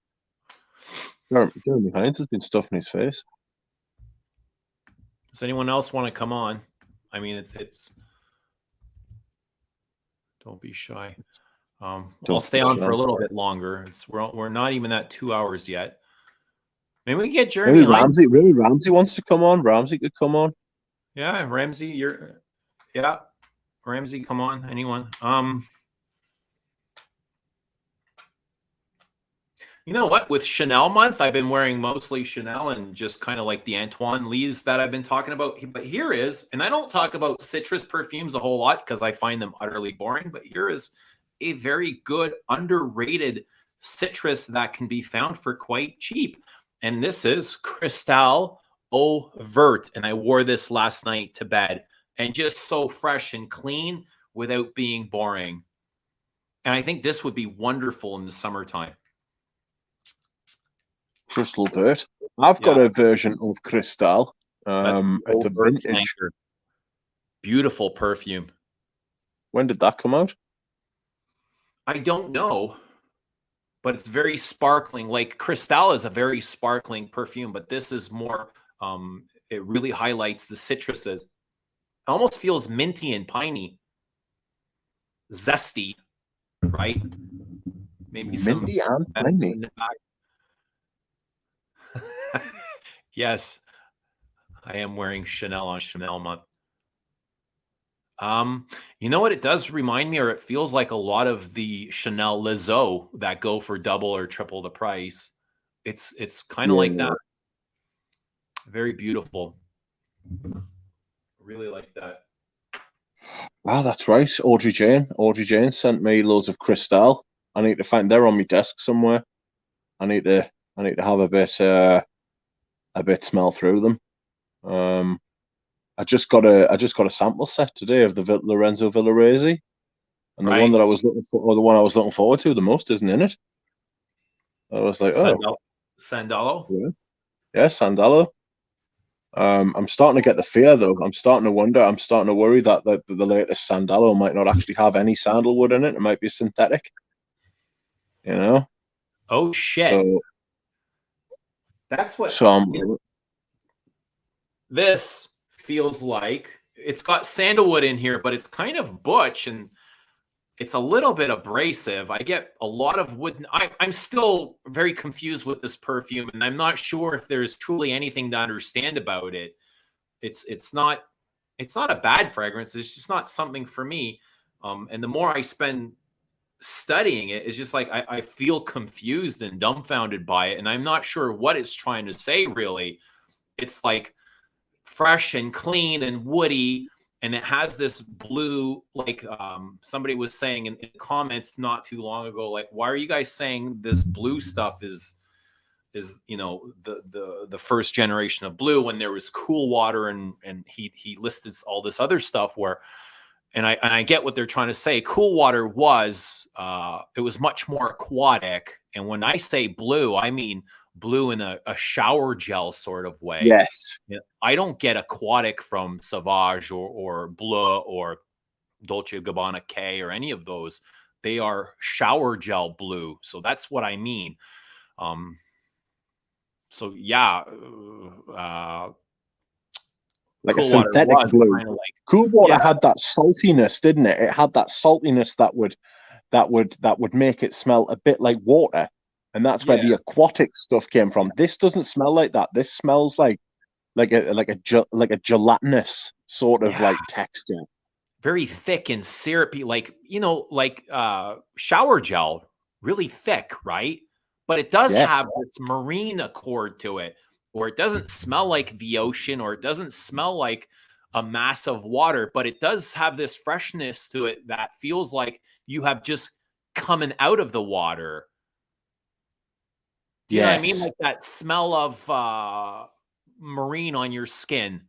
[SPEAKER 2] Jeremy Hines has been stuffing his face.
[SPEAKER 1] Does anyone else want to come on? I mean, it's. Don't be shy. I'll stay on for a little bit longer. We're not even at 2 hours yet. Maybe we can get Jeremy Hines.
[SPEAKER 2] Ramsey wants to come on. Ramsey could come on.
[SPEAKER 1] Yeah, Ramsey, Ramsey, come on. Anyone? You know what? With Chanel month, I've been wearing mostly Chanel and just kind of like the Antoine Lees that I've been talking about. But here is, and I don't talk about citrus perfumes a whole lot because I find them utterly boring, but here is a very good, underrated citrus that can be found for quite cheap. And this is Cristal Eau Verte. And I wore this last night to bed, and just so fresh and clean without being boring. And I think this would be wonderful in the summertime.
[SPEAKER 2] Crystal Vert. I've got a version of Cristal. It's a vintage.
[SPEAKER 1] Flanker. Beautiful perfume.
[SPEAKER 2] When did that come out? I
[SPEAKER 1] don't know, but it's very sparkling. Like Cristal is a very sparkling perfume, but this is more, it really highlights the citruses. It almost feels minty and piney. Zesty, right? Maybe
[SPEAKER 2] minty and piney.
[SPEAKER 1] Yes, I am wearing Chanel on Chanel month. You know what it does remind me, or it feels like a lot of the Chanel Les Eaux that go for double or triple the price. It's kind of like that. Very beautiful. Really like that.
[SPEAKER 2] Ah, that's right. Audrey Jane sent me loads of Cristal. I need to find. They're on my desk somewhere. I need to have a bit smell through them. I just got a sample set today of the Lorenzo Villarese, and the one that I was looking for, or the one I was looking forward to the most, isn't in it. I was like,
[SPEAKER 1] Sandalo.
[SPEAKER 2] Yeah, Sandalo. I'm starting to get the fear though. I'm starting to wonder. I'm starting to worry that the latest Sandalo might not actually have any sandalwood in it. It might be synthetic. You know.
[SPEAKER 1] Oh shit.
[SPEAKER 2] So
[SPEAKER 1] that's what.
[SPEAKER 2] So
[SPEAKER 1] this feels like it's got sandalwood in here, but it's kind of butch and it's a little bit abrasive. I get a lot of wood. I'm still very confused with this perfume, and I'm not sure if there's truly anything to understand about it. It's not a bad fragrance. It's just not something for me. And the more I spend studying it, it's just like I feel confused and dumbfounded by it, and I'm not sure what it's trying to say really. It's like fresh and clean and woody, and it has this blue, like somebody was saying in comments not too long ago, like, why are you guys saying this blue stuff is you know the first generation of blue when there was cool water, and he listed all this other stuff where, and I get what they're trying to say. Cool water was it was much more aquatic, and when I say blue, I mean blue in a shower gel sort of way.
[SPEAKER 2] Yes.
[SPEAKER 1] Yeah, I don't get aquatic from Sauvage or Bleu or Dolce & Gabbana K or any of those. They are shower gel blue. So that's what I mean. So yeah,
[SPEAKER 2] Like
[SPEAKER 1] Cool
[SPEAKER 2] a
[SPEAKER 1] Water
[SPEAKER 2] synthetic
[SPEAKER 1] was
[SPEAKER 2] blue.
[SPEAKER 1] kind of like,
[SPEAKER 2] Cool Water
[SPEAKER 1] yeah,
[SPEAKER 2] had that saltiness, didn't it? It had that saltiness that would make it smell a bit like water. And that's where
[SPEAKER 1] yeah,
[SPEAKER 2] the aquatic stuff came from. This doesn't smell like that. This smells like a gelatinous sort of
[SPEAKER 1] yeah,
[SPEAKER 2] like texture.
[SPEAKER 1] very thick and syrupy, like like shower gel, really thick, right? But it does have
[SPEAKER 2] Yes.
[SPEAKER 1] this marine accord to it, or it doesn't smell like the ocean, or it doesn't smell like a mass of water, but it does have this freshness to it that feels like you have just coming out of the water. Do you know what I mean?
[SPEAKER 2] Yes.
[SPEAKER 1] Like that smell of marine on your skin.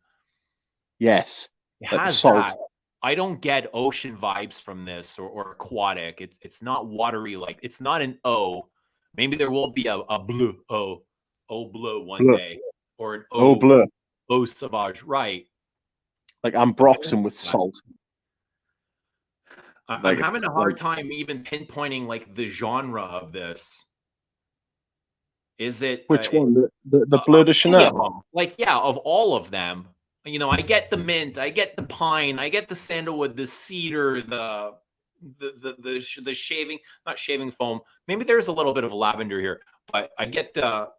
[SPEAKER 2] Yes.
[SPEAKER 1] It
[SPEAKER 2] Like the
[SPEAKER 1] has
[SPEAKER 2] salt.
[SPEAKER 1] that. I don't get ocean vibes from this or aquatic. It's not watery, like it's not an O. Maybe there will be a blue O blue one
[SPEAKER 2] Bleu.
[SPEAKER 1] day, or an
[SPEAKER 2] Oh, bleu.
[SPEAKER 1] O Sauvage, right?
[SPEAKER 2] Like
[SPEAKER 1] But I don't
[SPEAKER 2] ambroxan with
[SPEAKER 1] get that.
[SPEAKER 2] salt.
[SPEAKER 1] I'm
[SPEAKER 2] Like
[SPEAKER 1] having
[SPEAKER 2] it's
[SPEAKER 1] a
[SPEAKER 2] like
[SPEAKER 1] hard time even pinpointing like the genre of this. Is it
[SPEAKER 2] which one? The
[SPEAKER 1] of
[SPEAKER 2] Bleu de
[SPEAKER 1] any of
[SPEAKER 2] Chanel.
[SPEAKER 1] them? Like, yeah, of all of them. I get the mint, I get the pine, I get the sandalwood, the cedar, the shaving, not shaving foam. Maybe there's a little bit of lavender here, but I get a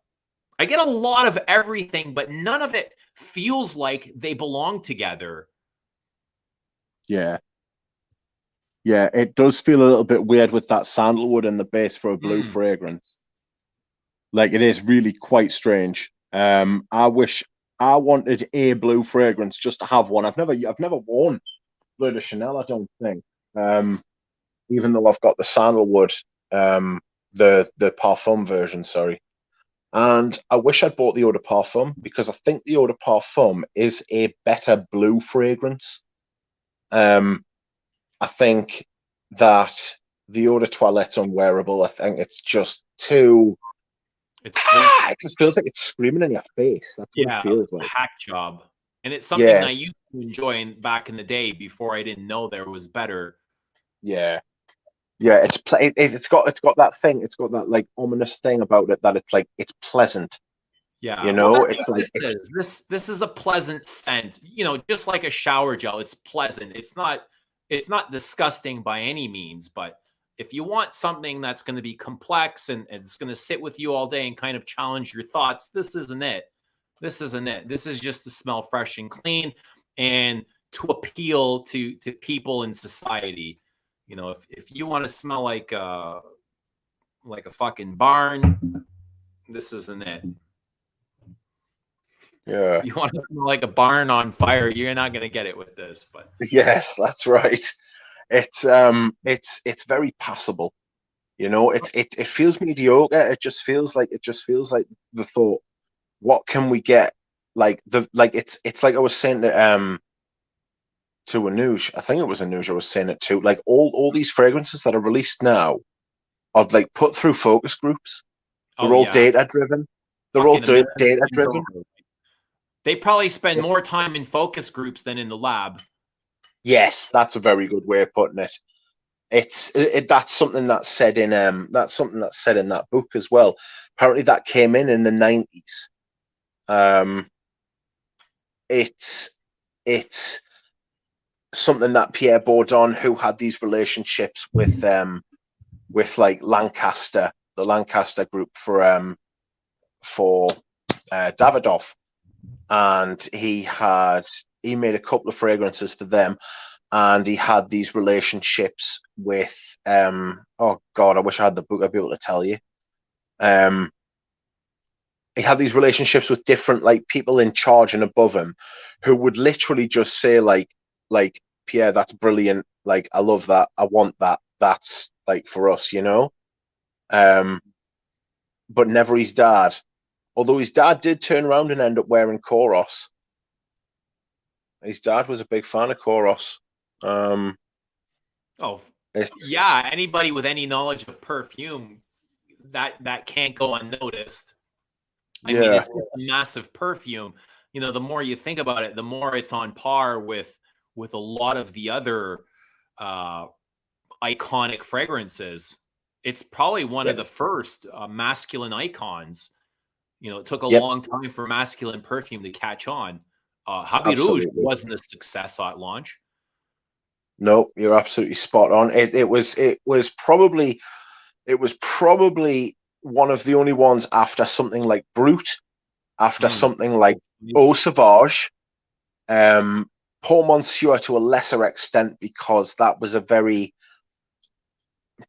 [SPEAKER 1] lot of everything, but none of it feels like they belong together.
[SPEAKER 2] Yeah. Yeah, it does feel a little bit weird with that sandalwood and the base for a blue
[SPEAKER 1] Mm.
[SPEAKER 2] fragrance. Like it is really quite strange. I wish I wanted a blue fragrance just to have one. I've never worn Bleu de Chanel, I don't think. Even though I've got the sandalwood, the Parfum version, sorry. And I wish I'd bought the Eau de Parfum because I think the Eau de Parfum is a better blue fragrance. I think that the Eau de Toilette's unwearable. I think it's just too.
[SPEAKER 1] It's
[SPEAKER 2] It just feels like it's screaming in your face. That's what it
[SPEAKER 1] yeah,
[SPEAKER 2] feels
[SPEAKER 1] a
[SPEAKER 2] like.
[SPEAKER 1] hack job. And it's something
[SPEAKER 2] Yeah,
[SPEAKER 1] I used to enjoy back in the day before I didn't know there was better.
[SPEAKER 2] yeah, yeah. It's got that thing. It's got that like ominous thing about it that it's like it's pleasant.
[SPEAKER 1] Yeah, well, that's
[SPEAKER 2] It's
[SPEAKER 1] what
[SPEAKER 2] like
[SPEAKER 1] this is. This is a pleasant scent. Just like a shower gel, it's pleasant. It's not disgusting by any means, but if you want something that's going to be complex and it's going to sit with you all day and kind of challenge your thoughts, this isn't it. This isn't it. This is just to smell fresh and clean and to appeal to people in society. If you want to smell like a fucking barn, this isn't it.
[SPEAKER 2] yeah.
[SPEAKER 1] If you want to smell like a barn on fire, you're not going to get it with this. But
[SPEAKER 2] Yes, that's right. It's very passable. It feels mediocre. It just feels like the thought. What can we get? It's like I was saying to Anooj. I think it was Anooj I was saying it to. Like all these fragrances that are released now are like put through focus groups. They're
[SPEAKER 1] oh
[SPEAKER 2] all
[SPEAKER 1] yeah,
[SPEAKER 2] data driven. They're all
[SPEAKER 1] fucking a million
[SPEAKER 2] data
[SPEAKER 1] times
[SPEAKER 2] driven.
[SPEAKER 1] over. They probably spend
[SPEAKER 2] It's,
[SPEAKER 1] more time in focus groups than in the lab.
[SPEAKER 2] yes, that's a very good way of putting it. That's something that's said in that book as well. Apparently, that came in the 90s. It's something that Pierre Bourdon, who had these relationships with like Lancaster, the Lancaster group for Davidoff, and he made a couple of fragrances for them, and he had these relationships with oh god, I wish I had the book. I'd be able to tell you. He had these relationships with different like people in charge and above him, who would literally just say like Pierre, that's brilliant. Like I love that. I want that. That's like for us, but never his dad. Although his dad did turn around and end up wearing Koros. His dad was a big fan of Koros.
[SPEAKER 1] Oh,
[SPEAKER 2] It's
[SPEAKER 1] yeah. Anybody with any knowledge of perfume that can't go unnoticed. I mean, it's a massive perfume. You know, the more you think about it, the more it's on par with a lot of the other iconic fragrances. It's probably one of the first masculine icons. You know, it took a long time for masculine perfume to catch on. Habit Rouge wasn't a success at launch.
[SPEAKER 2] No, you're absolutely spot on. It was probably one of the only ones after something like Brute, after something like Eau Sauvage, Pour Monsieur to a lesser extent, because that was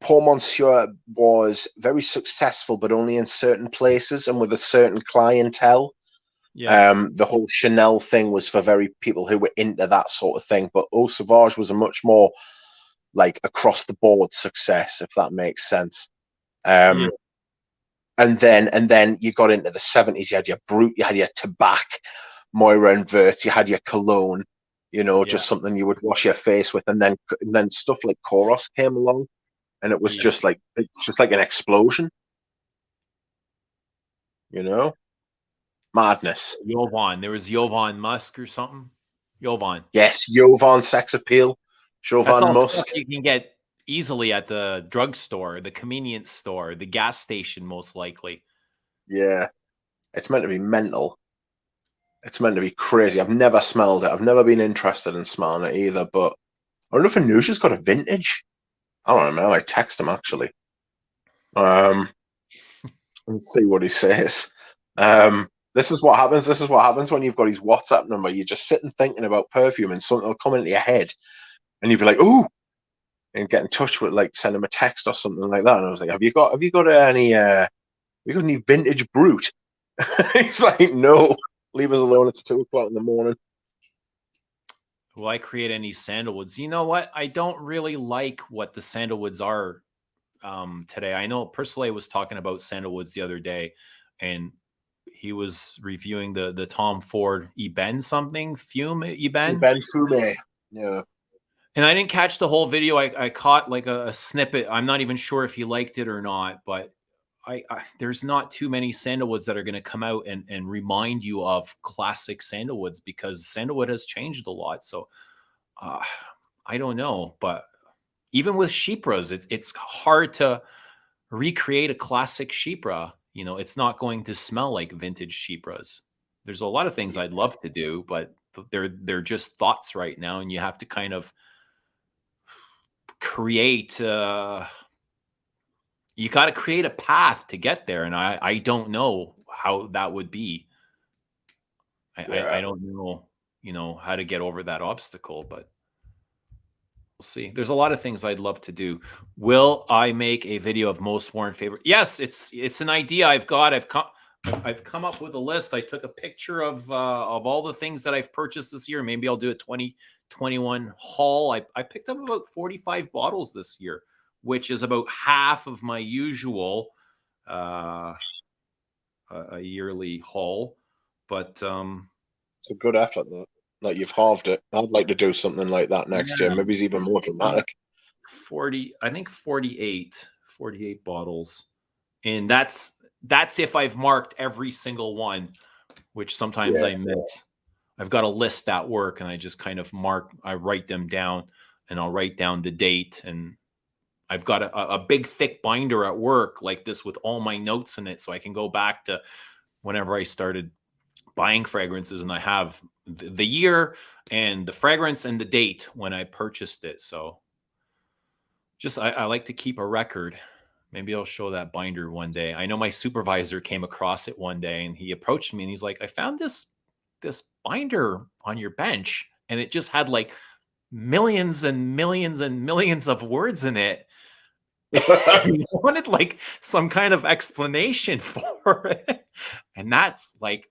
[SPEAKER 2] Pour Monsieur was very successful, but only in certain places and with a certain clientele. The whole Chanel thing was for very people who were into that sort of thing, but Eau Sauvage was a much more like across the board success, if that makes sense. And then you got into the 70s. You had your Brute, you had your Tabac, Moira and Vert, you had your Cologne, you know, just something you would wash your face with, and then stuff like Koros came along, and it was just like an explosion, you know. Madness.
[SPEAKER 1] Jovan. There was Jovan Musk or something. Jovan.
[SPEAKER 2] Yes, Jovan Sex Appeal.
[SPEAKER 1] That's all
[SPEAKER 2] Musk.
[SPEAKER 1] stuff you can get easily at the drugstore, the convenience store, the gas station, most likely.
[SPEAKER 2] Yeah. It's meant to be mental. It's meant to be crazy. I've never smelled it. I've never been interested in smelling it either, but I wonder if Anoosh's got a vintage. I don't know. I might text him, actually. Let's see what he says. This is what happens. This is what happens when you've got his WhatsApp number. You're just sitting thinking about perfume, and something will come into your head, and you'll be like, "Ooh," and get in touch with, like, send him a text or something like that. And I was like, "Have you got any vintage Brute?" He's like, "No, leave us alone. It's 2:00 in the morning."
[SPEAKER 1] Will I create any sandalwoods? You know what? I don't really like what the sandalwoods are today. I know Persulet was talking about sandalwoods the other day, and he was reviewing the Tom Ford Eben something Fume Eben
[SPEAKER 2] Fume. Yeah.
[SPEAKER 1] And I didn't catch the whole video. I caught like a snippet. I'm not even sure if he liked it or not, but there's not too many sandalwoods that are going to come out and remind you of classic sandalwoods, because sandalwood has changed a lot. So I don't know, but even with Chypras, it's hard to recreate a classic Chypra. You know, it's not going to smell like vintage Chypras. There's a lot of things I'd love to do, but they're just thoughts right now, and you have to kind of create. You got to create a path to get there, and I don't know how that would be. I don't know, you know, how to get over that obstacle, but we'll see. There's a lot of things I'd love to do. Will I make a video of most worn favorite? Yes, it's an idea I've got. I've come up with a list. I took a picture of all the things that I've purchased this year. Maybe I'll do a 2021 haul. I picked up about 45 bottles this year, which is about half of my usual a yearly haul. But
[SPEAKER 2] it's a good effort, though. Like, you've halved it. I'd like to do something like that next year. Maybe it's even more dramatic.
[SPEAKER 1] 48 bottles. And that's if I've marked every single one, which sometimes I miss. I've got a list at work, and I just kind of I write them down, and I'll write down the date. And I've got a big thick binder at work like this with all my notes in it, so I can go back to whenever I started buying fragrances, and I have the year and the fragrance and the date when I purchased it. So just I like to keep a record. Maybe I'll show that binder one day. I know my supervisor came across it one day, and he approached me, and he's like, "I found this binder on your bench, and it just had like millions and millions and millions of words in it." He wanted like some kind of explanation for it. And that's like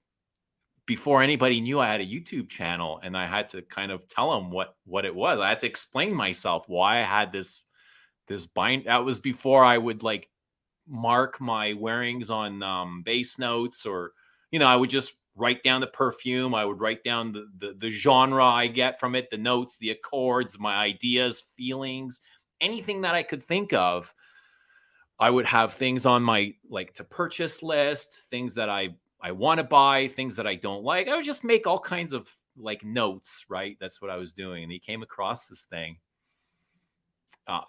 [SPEAKER 1] before anybody knew I had a YouTube channel, and I had to kind of tell him what it was. I had to explain myself why I had this bind. That was before I would like mark my wearings on base notes, or, you know, I would just write down the perfume. I would write down the genre I get from it, the notes, the accords, my ideas, feelings, anything that I could think of. I would have things on my like to purchase list, things that I I want to buy, things that I don't like. I would just make all kinds of like notes, right? That's what I was doing. And he came across this thing.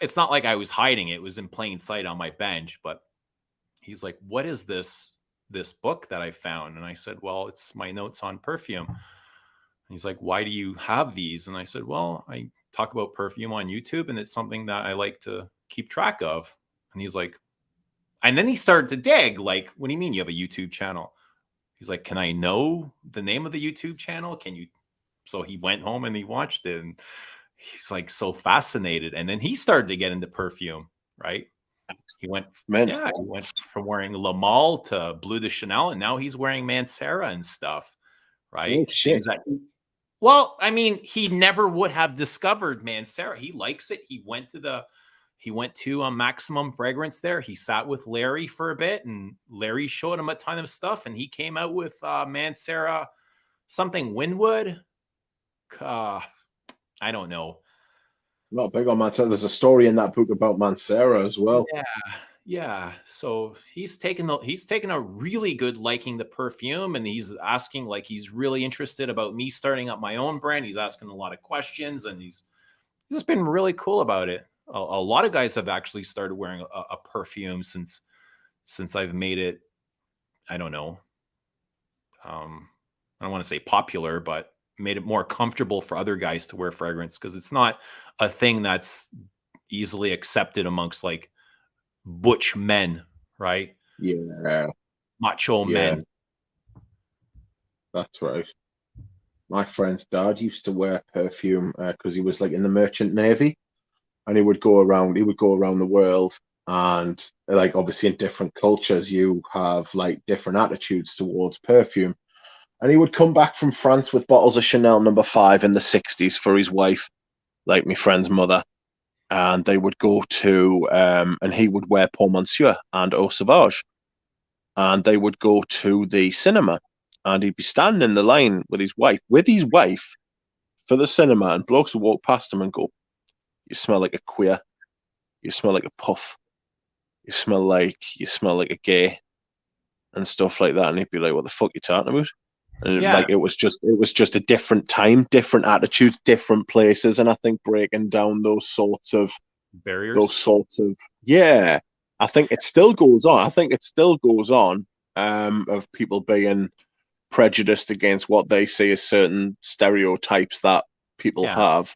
[SPEAKER 1] It's not like I was hiding it. It was in plain sight on my bench, but he's like, what is this book that I found? And I said, well, it's my notes on perfume. And he's like, why do you have these? And I said, well, I talk about perfume on YouTube, and it's something that I like to keep track of. And he's like, and then he started to dig, like, what do you mean you have a YouTube channel? He's like, can I know the name of the YouTube channel? Can you? So he went home and he watched it, and he's like so fascinated. And then he started to get into perfume, right? He went from wearing Le Male to Bleu de Chanel, and now he's wearing Mancera and stuff, right?
[SPEAKER 2] Oh shit.
[SPEAKER 1] Well, I mean, he never would have discovered Mancera. He likes it. He went to Maximum Fragrance there. He sat with Larry for a bit, and Larry showed him a ton of stuff, and he came out with Mancera, something Winwood. I don't know.
[SPEAKER 2] Not big on Mancera. There's a story in that book about Mancera as well.
[SPEAKER 1] Yeah. So he's taken a really good liking to perfume, and he's asking, like, he's really interested about me starting up my own brand. He's asking a lot of questions, and he's just been really cool about it. A lot of guys have actually started wearing a perfume since I've made it. I don't know. I don't want to say popular, but made it more comfortable for other guys to wear fragrance, because it's not a thing that's easily accepted amongst like butch men, right?
[SPEAKER 2] Yeah.
[SPEAKER 1] Macho men.
[SPEAKER 2] That's right. My friend's dad used to wear perfume because he was like in the merchant navy, and he would go around the world, and like obviously in different cultures you have like different attitudes towards perfume. And he would come back from France with bottles of Chanel No. 5 in the 60s for his wife, like my friend's mother. And they would go to, and he would wear Pour Monsieur and Eau Sauvage. And they would go to the cinema, and he'd be standing in the line with his wife for the cinema, and blokes would walk past him and go, you smell like a queer, you smell like a puff, you smell like a gay, and stuff like that. And he'd be like, what the fuck you talking about? And like it was just a different time, different attitudes, different places. And I think breaking down those sorts of
[SPEAKER 1] barriers,
[SPEAKER 2] I think it still goes on. Of people being prejudiced against what they see as certain stereotypes that people have.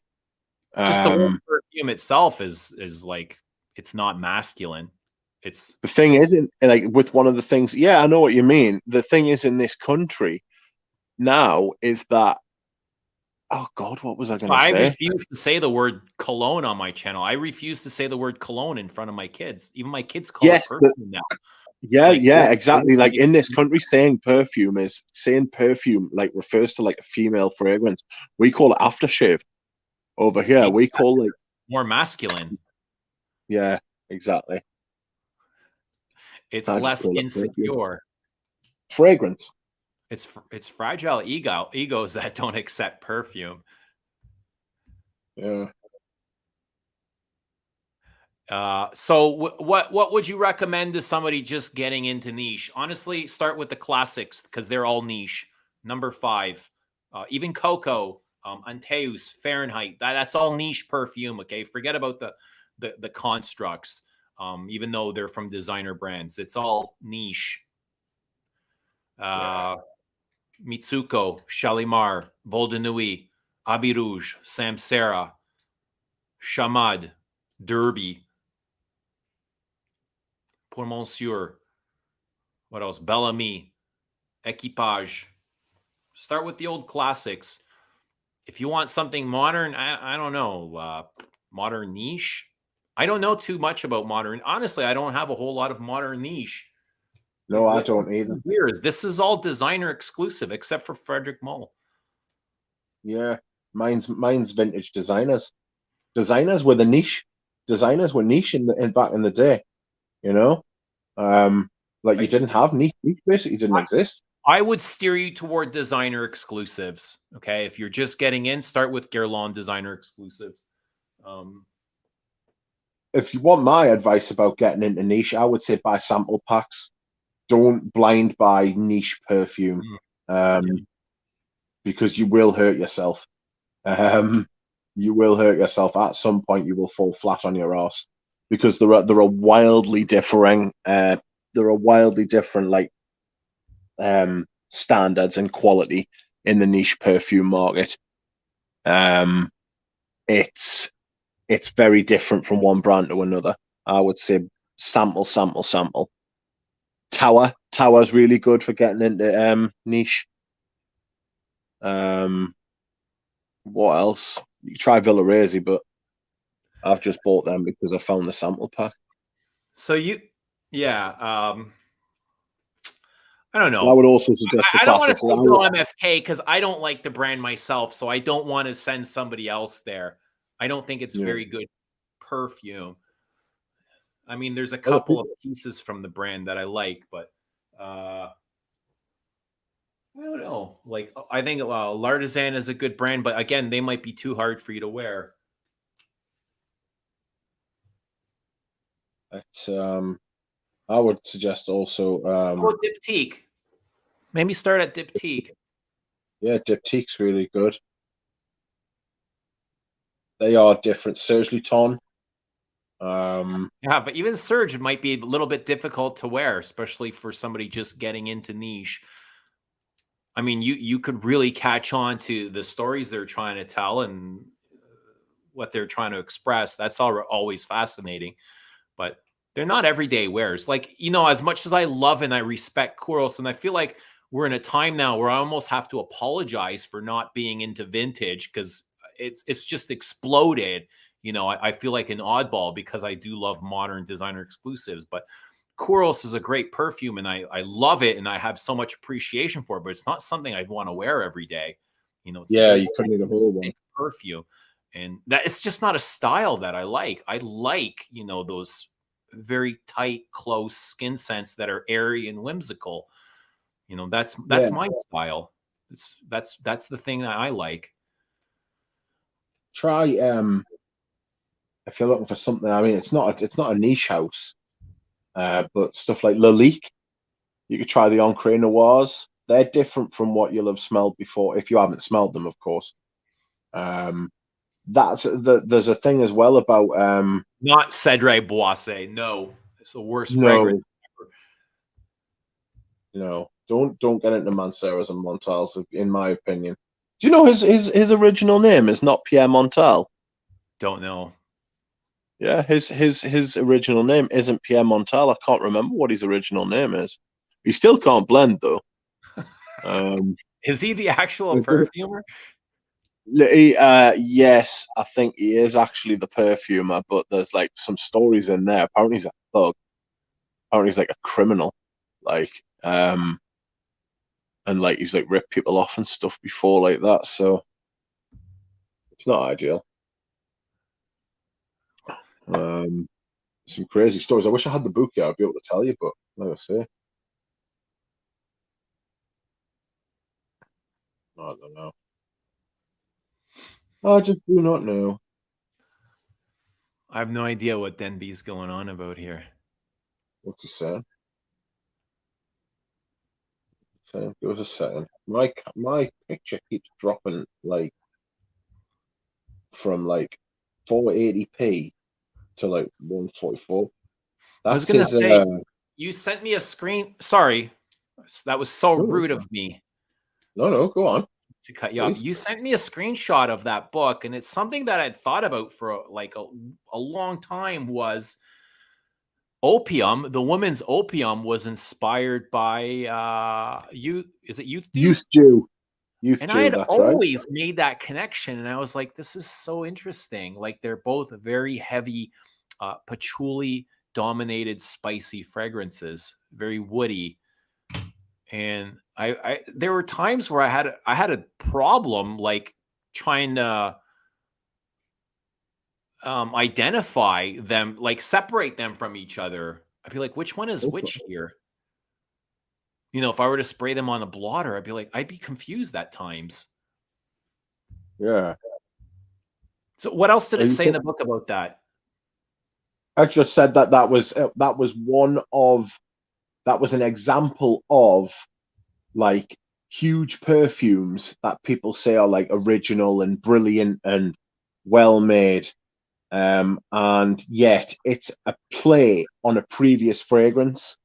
[SPEAKER 1] Just the word perfume itself is like, it's not masculine. It's
[SPEAKER 2] the thing isn't like with one of the things. Yeah, I know what you mean. The thing is in this country now is that, oh God, what was I going to say?
[SPEAKER 1] I refuse to say the word cologne on my channel. I refuse to say the word cologne in front of my kids. Even my kids call it perfume now.
[SPEAKER 2] Yeah, exactly. Like in this country, saying perfume like refers to like a female fragrance. We call it aftershave. Over here, we call it
[SPEAKER 1] more masculine.
[SPEAKER 2] Yeah, exactly.
[SPEAKER 1] It's less insecure.
[SPEAKER 2] Fragrance.
[SPEAKER 1] It's fragile egos that don't accept perfume.
[SPEAKER 2] Yeah.
[SPEAKER 1] So what would you recommend to somebody just getting into niche? Honestly, start with the classics because they're all niche. Number 5, even Coco, Antaeus, Fahrenheit. That's all niche perfume. Okay, forget about the constructs. Even though they're from designer brands, it's all niche. Mitsuko, Shalimar, Vol de Nuit, Abbé Rouge, Samsera, Chamade, Derby, Pour Monsieur. What else? Bellamy, Equipage. Start with the old classics. If you want something modern, I don't know, modern niche. I don't know too much about modern. Honestly, I don't have a whole lot of modern niche.
[SPEAKER 2] No, I don't either.
[SPEAKER 1] This is all designer exclusive, except for Frederick Mull.
[SPEAKER 2] Yeah, mine's vintage designers. Designers were the niche. Designers were niche in back in the day. You know, like you didn't have niche. Niche basically didn't exist.
[SPEAKER 1] I would steer you toward designer exclusives. Okay, if you're just getting in, start with Guerlain designer exclusives.
[SPEAKER 2] If you want my advice about getting into niche, I would say buy sample packs. don't blind buy niche perfume, because you will hurt yourself. You will hurt yourself. At some point, you will fall flat on your ass, because there are wildly differing like standards and quality in the niche perfume market. It's very different from one brand to another. I would say sample. Tower's really good for getting into niche. What else? You try Villarese, but I've just bought them because I found the sample pack.
[SPEAKER 1] So I don't know.
[SPEAKER 2] I would also suggest the
[SPEAKER 1] I don't want
[SPEAKER 2] classics.
[SPEAKER 1] to say go MFK because I don't like the brand myself, so I don't want to send somebody else there. I don't think it's very good perfume. I mean, there's a couple of pieces from the brand that I like, but I don't know. Like, I think L'Artisan is a good brand, but again, they might be too hard for you to wear.
[SPEAKER 2] It's, I would suggest also
[SPEAKER 1] Diptyque. Maybe start at Diptyque.
[SPEAKER 2] Yeah, Diptyque's really good. They are different. Serge Luton.
[SPEAKER 1] Yeah, but even Serge might be a little bit difficult to wear, especially for somebody just getting into niche. I mean, you could really catch on to the stories they're trying to tell and what they're trying to express. That's always fascinating, but they're not everyday wears. Like, you know, as much as I love and I respect Kouros, and I feel like we're in a time now where I almost have to apologize for not being into vintage because it's just exploded. You know, I feel like an oddball because I do love modern designer exclusives, but Kouros is a great perfume and I love it and I have so much appreciation for it, but it's not something I'd want to wear every day. You know, it's
[SPEAKER 2] you couldn't need a whole one.
[SPEAKER 1] Perfume. And that it's just not a style that I like. I like, you know, those very tight, close skin scents that are airy and whimsical. You know, that's my style. That's the thing that I like.
[SPEAKER 2] Try if you're looking for something. I mean, it's not a niche house, but stuff like Lalique. You could try the Encre Noirs. They're different from what you'll have smelled before, if you haven't smelled them, of course. There's a thing as well about
[SPEAKER 1] not Cedre Boisse. No, it's the worst fragrance ever.
[SPEAKER 2] No, don't get into Manceras and Montals, in my opinion. Do you know his original name is not Pierre Montal?
[SPEAKER 1] Don't know.
[SPEAKER 2] Yeah, his original name isn't Pierre Montal. I can't remember what his original name is. He still can't blend though.
[SPEAKER 1] Is he the actual perfumer?
[SPEAKER 2] Yes, I think he is actually the perfumer, but there's like some stories in there. Apparently he's a thug. Apparently he's like a criminal. Like, and like he's like ripped people off and stuff before like that. So it's not ideal. Some crazy stories. I wish I had the book here. I'd be able to tell you, but like I say, I don't know. I just do not know.
[SPEAKER 1] I have no idea what Denby's going on about here.
[SPEAKER 2] What's he saying? Give us a second. My picture keeps dropping like from like 480p to like 144.
[SPEAKER 1] I was gonna say you sent me a screen. Sorry, that was so rude of me.
[SPEAKER 2] No, go on.
[SPEAKER 1] To cut you off. You sent me a screenshot of that book, and it's something that I'd thought about for like a long time. Was opium, the woman's opium, was inspired by is it Youth Dew? And I had always made that connection, and I was like, this is so interesting. Like, they're both very heavy patchouli dominated spicy fragrances, very woody. And I there were times where I had a problem like trying to identify them, like separate them from each other. I'd be like, which one is which here? You know, if I were to spray them on a blotter, I'd be confused at times.
[SPEAKER 2] Yeah.
[SPEAKER 1] So what else did it say in the book about that?
[SPEAKER 2] I just said that was one of that was an example of like huge perfumes that people say are like original and brilliant and well made. And yet it's a play on a previous fragrance,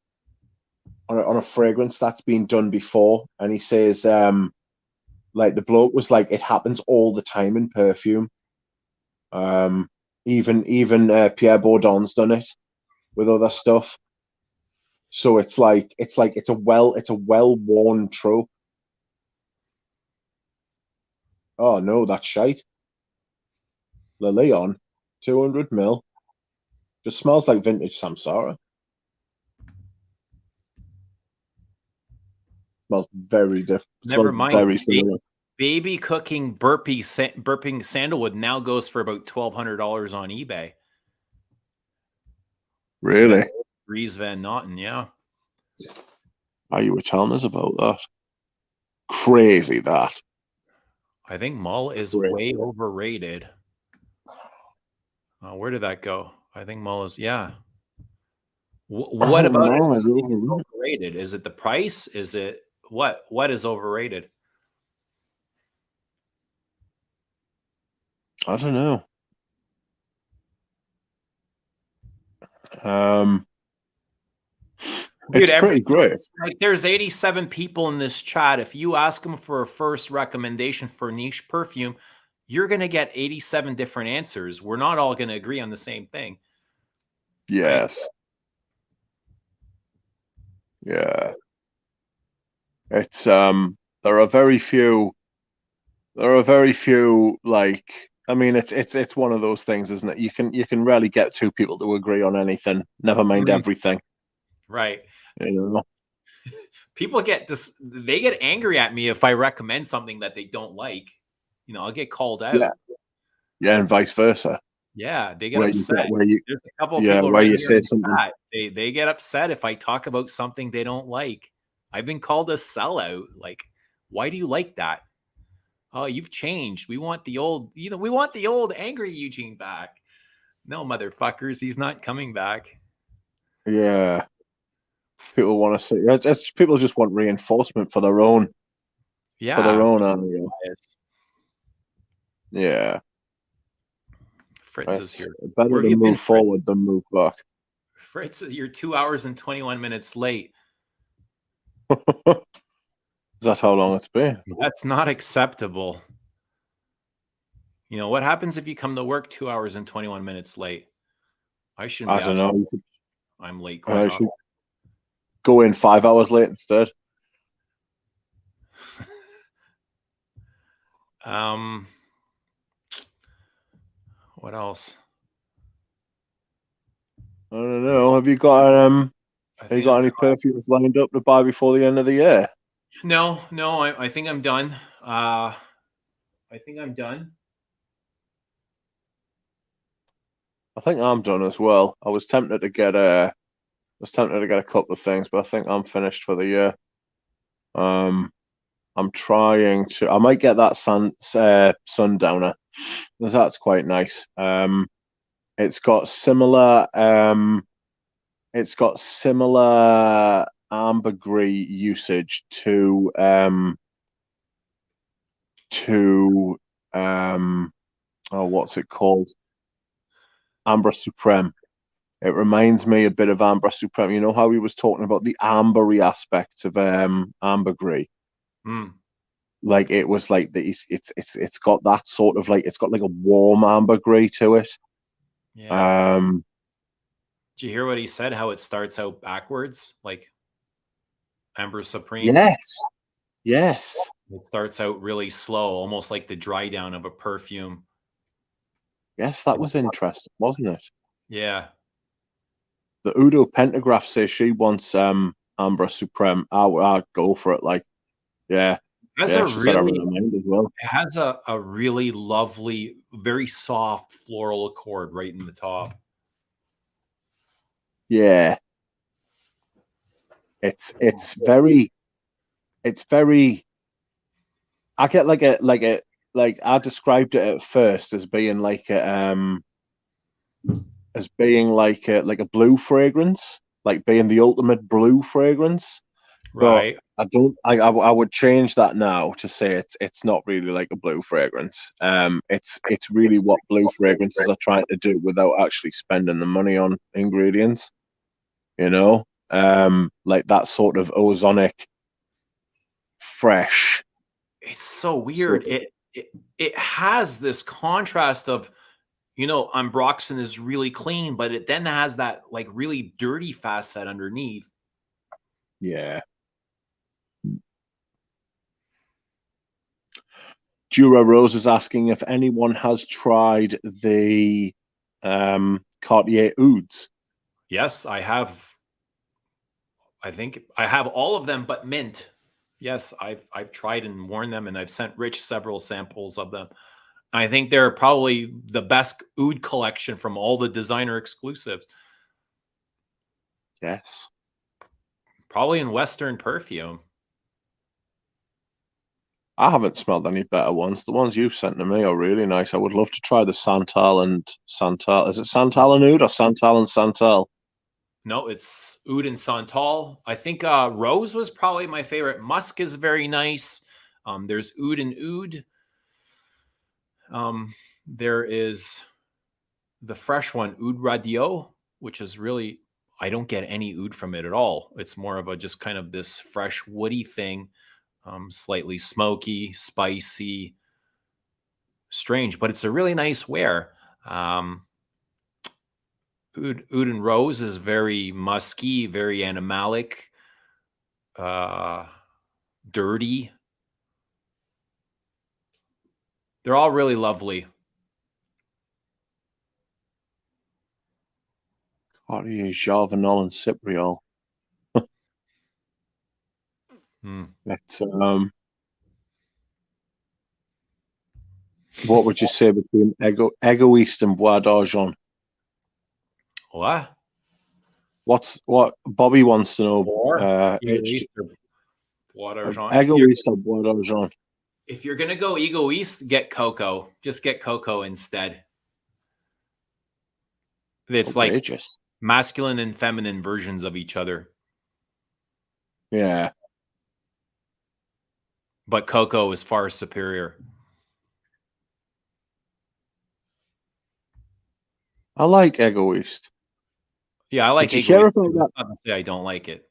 [SPEAKER 2] on a fragrance that's been done before. And he says, like the bloke was like, it happens all the time in perfume. Even Pierre Bourdon's done it with other stuff. So it's a well-worn trope. Oh no, that's shite. Le Leon, 200 ml. Just smells like vintage Samsara. Smells very different.
[SPEAKER 1] Never mind.
[SPEAKER 2] Very similar.
[SPEAKER 1] Baby cooking burping sandalwood now goes for about $1,200 on eBay.
[SPEAKER 2] Really?
[SPEAKER 1] Dries Van Noten, yeah.
[SPEAKER 2] Oh, you were telling us about that. Crazy that.
[SPEAKER 1] I think Mull is way overrated. Where did that go? I think Mull is, yeah. What about it? Is overrated? Is it the price? Is it what? What is overrated?
[SPEAKER 2] I don't know.
[SPEAKER 1] Dude,
[SPEAKER 2] it's pretty great.
[SPEAKER 1] Like, there's 87 people in this chat. If you ask them for a first recommendation for niche perfume, you're going to get 87 different answers. We're not all going to agree on the same thing.
[SPEAKER 2] Yes. Right? Yeah. It's there are very few like, I mean, it's one of those things, isn't it? You can rarely get two people to agree on anything, never mind everything.
[SPEAKER 1] Right.
[SPEAKER 2] You know.
[SPEAKER 1] People they get angry at me if I recommend something that they don't like. You know, I'll get called out.
[SPEAKER 2] Yeah, and vice versa.
[SPEAKER 1] Yeah, they get upset. There's a couple of people
[SPEAKER 2] where you say something.
[SPEAKER 1] They get upset if I talk about something they don't like. I've been called a sellout. Like, why do you like that? Oh, you've changed. We want the old, we want the old angry Eugene back. No, motherfuckers, he's not coming back.
[SPEAKER 2] Yeah. People want to see it's people just want reinforcement for their own area. Yeah.
[SPEAKER 1] Fritz is here.
[SPEAKER 2] Better to move forward than move back.
[SPEAKER 1] Fritz, you're 2 hours and 21 minutes late.
[SPEAKER 2] Is that how long it's been?
[SPEAKER 1] That's not acceptable. You know, what happens if you come to work 2 hours and 21 minutes late? I shouldn't be
[SPEAKER 2] I don't know.
[SPEAKER 1] I'm late quite often.
[SPEAKER 2] Should go in 5 hours late instead.
[SPEAKER 1] What else?
[SPEAKER 2] I don't know. Have you got any perfumes lined up to buy before the end of the year?
[SPEAKER 1] No, I think I'm done. I think I'm done.
[SPEAKER 2] I think I'm done as well. I was tempted to get a couple of things, but I think I'm finished for the year. I'm trying to. I might get that Sundowner, because that's quite nice. It's got similar ambergris usage to what's it called? Amber Supreme. It reminds me a bit of Amber Supreme. You know how he was talking about the ambery aspects of ambergris. Like, it was like it's got that sort of, like, it's got like a warm ambergris to it.
[SPEAKER 1] Yeah. Did you hear what he said? How it starts out backwards, like Amber Supreme?
[SPEAKER 2] Yes.
[SPEAKER 1] It starts out really slow, almost like the dry down of a perfume.
[SPEAKER 2] Yes, that was interesting, wasn't it?
[SPEAKER 1] Yeah.
[SPEAKER 2] The Udo Pentagraph says she wants Amber Supreme. I'd go for it. Like, yeah.
[SPEAKER 1] It has a really lovely, very soft floral accord right in the top.
[SPEAKER 2] Yeah. It's very I get like I described it at first as being like a blue fragrance, like being the ultimate blue fragrance. But
[SPEAKER 1] Right.
[SPEAKER 2] I don't. I would change that now to say it's not really like a blue fragrance. It's really what blue fragrances are trying to do without actually spending the money on ingredients. You know, like that sort of ozonic, fresh.
[SPEAKER 1] It's so
[SPEAKER 2] Sort
[SPEAKER 1] weird.
[SPEAKER 2] of,
[SPEAKER 1] It has this contrast of, Ambroxan is really clean, but it then has that like really dirty facet underneath.
[SPEAKER 2] yeah. Jura Rose is asking if anyone has tried the Cartier Ouds.
[SPEAKER 1] Yes, I have. I think I have all of them, but mint. Yes, I've tried and worn them, and I've sent Rich several samples of them. I think they're probably the best oud collection from all the designer exclusives.
[SPEAKER 2] Yes.
[SPEAKER 1] Probably in Western perfume.
[SPEAKER 2] I haven't smelled any better ones. The ones you've sent to me are really nice. I would love to try the Santal and Santal. Is it Santal and Oud or Santal and Santal?
[SPEAKER 1] No, it's oud and santal. I think rose was probably my favorite. Musk is very nice. There's oud and oud. There is the fresh one, oud radio, which is really, I don't get any oud from it at all. It's more of a just kind of this fresh woody thing, slightly smoky, spicy, strange, but it's a really nice wear. Oud and rose is very musky, very animalic, dirty. They're all really lovely.
[SPEAKER 2] Cartier, Jarvenol, and Cypriol. It's, what would you say between Egoist and Bois d'Argent?
[SPEAKER 1] What?
[SPEAKER 2] What Bobby wants to know?
[SPEAKER 1] Egoist or Bois d'Argent.
[SPEAKER 2] Egoist or Bois d'Argent?
[SPEAKER 1] If you're gonna go egoist, get cocoa. Just get cocoa instead. It's
[SPEAKER 2] outrageous.
[SPEAKER 1] Like masculine and feminine versions of each other.
[SPEAKER 2] Yeah.
[SPEAKER 1] But cocoa is far superior.
[SPEAKER 2] I like Egoist.
[SPEAKER 1] Yeah, I like
[SPEAKER 2] Did you hear
[SPEAKER 1] egoist.
[SPEAKER 2] about that?
[SPEAKER 1] Not to say I don't like it.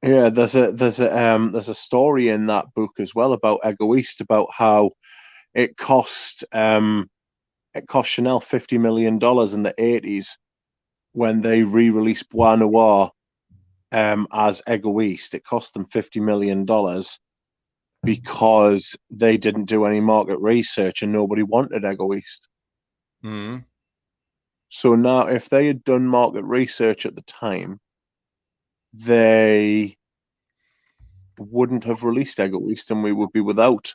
[SPEAKER 2] Yeah, there's a story in that book as well about Egoist, about how it cost Chanel $50 million in the 80s when they re-released Bois Noir as Egoist. It cost them $50 million because they didn't do any market research and nobody wanted Egoist.
[SPEAKER 1] Mm-hmm.
[SPEAKER 2] So now, if they had done market research at the time, they wouldn't have released Egoist, and we would be without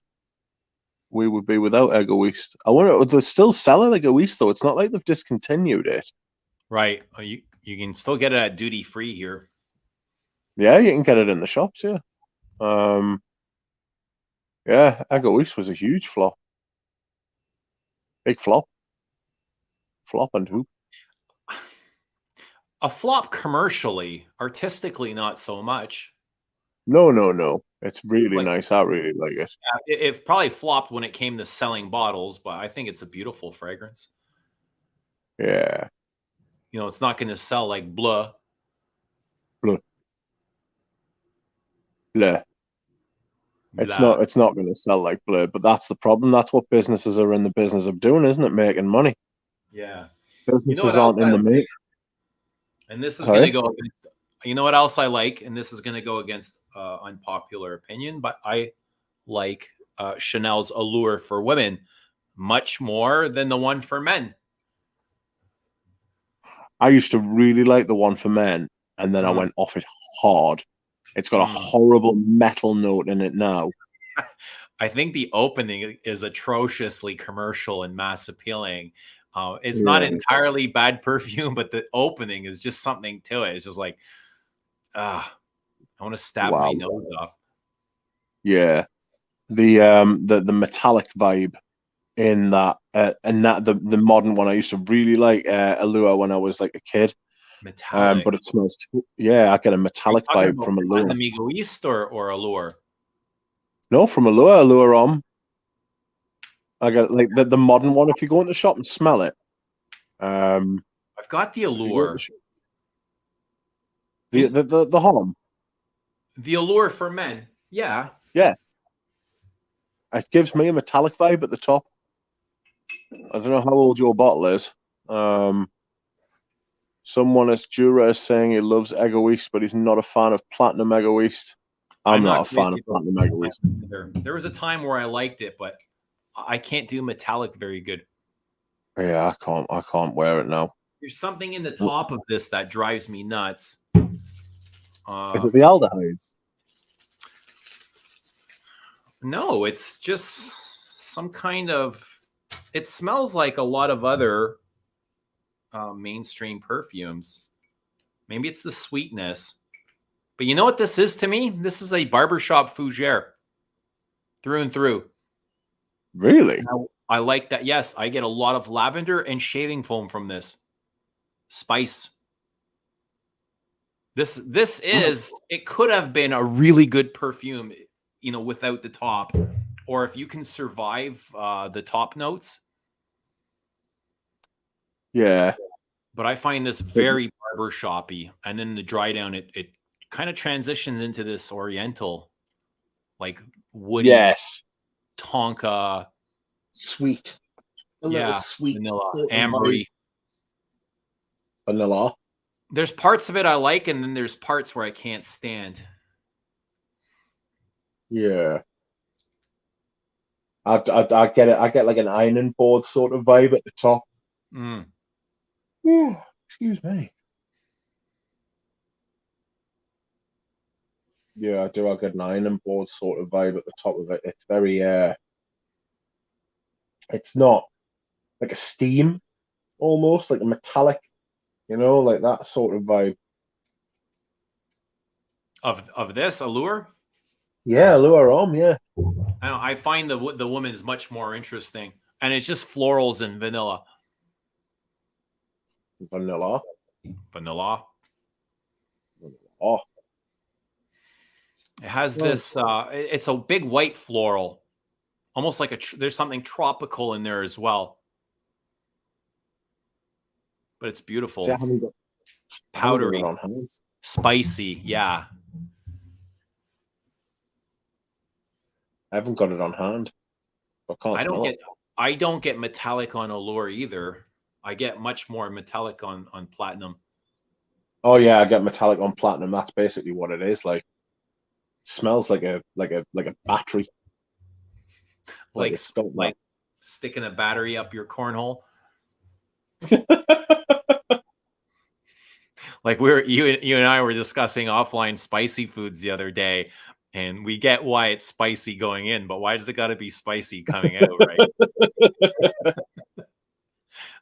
[SPEAKER 2] Egoist. I wonder, they're still selling Egoist though. It's not like they've discontinued it.
[SPEAKER 1] Right. You can still get it at duty free here.
[SPEAKER 2] Yeah, you can get it in the shops. Yeah. Yeah, Egoist was a huge flop. Big flop. Flop and hoop.
[SPEAKER 1] A flop commercially, artistically, not so much.
[SPEAKER 2] No. It's really nice. I really like it.
[SPEAKER 1] It probably flopped when it came to selling bottles, but I think it's a beautiful fragrance.
[SPEAKER 2] Yeah.
[SPEAKER 1] It's not going to sell like Bleu.
[SPEAKER 2] Bleu. Bleu. It's not going to sell like Bleu, but that's the problem. That's what businesses are in the business of doing, isn't it? Making money.
[SPEAKER 1] Yeah.
[SPEAKER 2] Businesses aren't in the make.
[SPEAKER 1] And this is going to go against, you know what else I like? And this is going to go against unpopular opinion, but I like Chanel's Allure for women much more than the one for men.
[SPEAKER 2] I used to really like the one for men, and then I went off it hard. It's got a horrible metal note in it now.
[SPEAKER 1] I think the opening is atrociously commercial and mass appealing. It's not entirely bad perfume, but the opening is just something to it. It's just like, I want to stab my nose off.
[SPEAKER 2] Yeah, the metallic vibe in that, and that the modern one. I used to really like Allure when I was like a kid,
[SPEAKER 1] Metallic.
[SPEAKER 2] But it smells. Yeah, I get a
[SPEAKER 1] Are you
[SPEAKER 2] metallic
[SPEAKER 1] talking
[SPEAKER 2] vibe
[SPEAKER 1] about
[SPEAKER 2] from Allure.
[SPEAKER 1] Platinum Egoist or Allure?
[SPEAKER 2] No, from Allure. Allure on. I get like the modern one. If you go in the shop and smell it,
[SPEAKER 1] I've got the
[SPEAKER 2] if you go in
[SPEAKER 1] Allure.
[SPEAKER 2] the Holm.
[SPEAKER 1] The Allure for men. Yeah.
[SPEAKER 2] Yes, it gives me a metallic vibe at the top. I don't know how old your bottle is. Someone as Jura is saying he loves Egoist, but he's not a fan of Platinum Egoist. I'm not a fan of
[SPEAKER 1] crazy about
[SPEAKER 2] Platinum Egoist.
[SPEAKER 1] either. There was a time where I liked it, but I can't do metallic very good.
[SPEAKER 2] Yeah, I can't wear it now.
[SPEAKER 1] There's something in the top of this that drives me nuts.
[SPEAKER 2] Is it the aldehydes?
[SPEAKER 1] No, it's just some kind of. It smells like a lot of other mainstream perfumes. Maybe it's the sweetness. But you know what this is to me? This is a barbershop fougere. Through and through.
[SPEAKER 2] Really?
[SPEAKER 1] I like that. Yes, I get a lot of lavender and shaving foam from this. Spice. This is, it could have been a really good perfume, you know, without the top. Or if you can survive the top notes.
[SPEAKER 2] Yeah.
[SPEAKER 1] But I find this very barbershoppy. And then the dry down, it kind of transitions into this oriental, like woody,
[SPEAKER 2] Yes.
[SPEAKER 1] tonka,
[SPEAKER 2] Sweet. A little sweet.
[SPEAKER 1] vanilla,
[SPEAKER 2] sort of
[SPEAKER 1] ambery.
[SPEAKER 2] Vanilla.
[SPEAKER 1] There's parts of it I like, and then there's parts where I can't stand.
[SPEAKER 2] Yeah. I get it. I get like an ironing board sort of vibe at the top.
[SPEAKER 1] Mm.
[SPEAKER 2] Ooh, excuse me. Yeah, I do. I get an ironing board sort of vibe at the top of it. It's very it's not like a steam, almost like a metallic, you know, like that sort of vibe.
[SPEAKER 1] Of this Allure,
[SPEAKER 2] Yeah, Allure Homme, yeah.
[SPEAKER 1] I find the woman's much more interesting, and it's just florals and vanilla.
[SPEAKER 2] Vanilla.
[SPEAKER 1] Vanilla.
[SPEAKER 2] Oh,
[SPEAKER 1] It has this. It's a big white floral, almost like there's something tropical in there as well. But it's beautiful.
[SPEAKER 2] see, I haven't got
[SPEAKER 1] Powdery,
[SPEAKER 2] it on hands.
[SPEAKER 1] spicy. Yeah.
[SPEAKER 2] I haven't got it on hand. I can't smell it.
[SPEAKER 1] I don't get metallic on Allure either. I get much more metallic on Platinum.
[SPEAKER 2] Oh yeah, I get metallic on Platinum. That's basically what it is. Like, smells like a battery.
[SPEAKER 1] Like
[SPEAKER 2] it's got that.
[SPEAKER 1] Sticking a battery up your cornhole. Like you and I were discussing offline spicy foods the other day, and we get why it's spicy going in, but why does it got to be spicy coming out, right?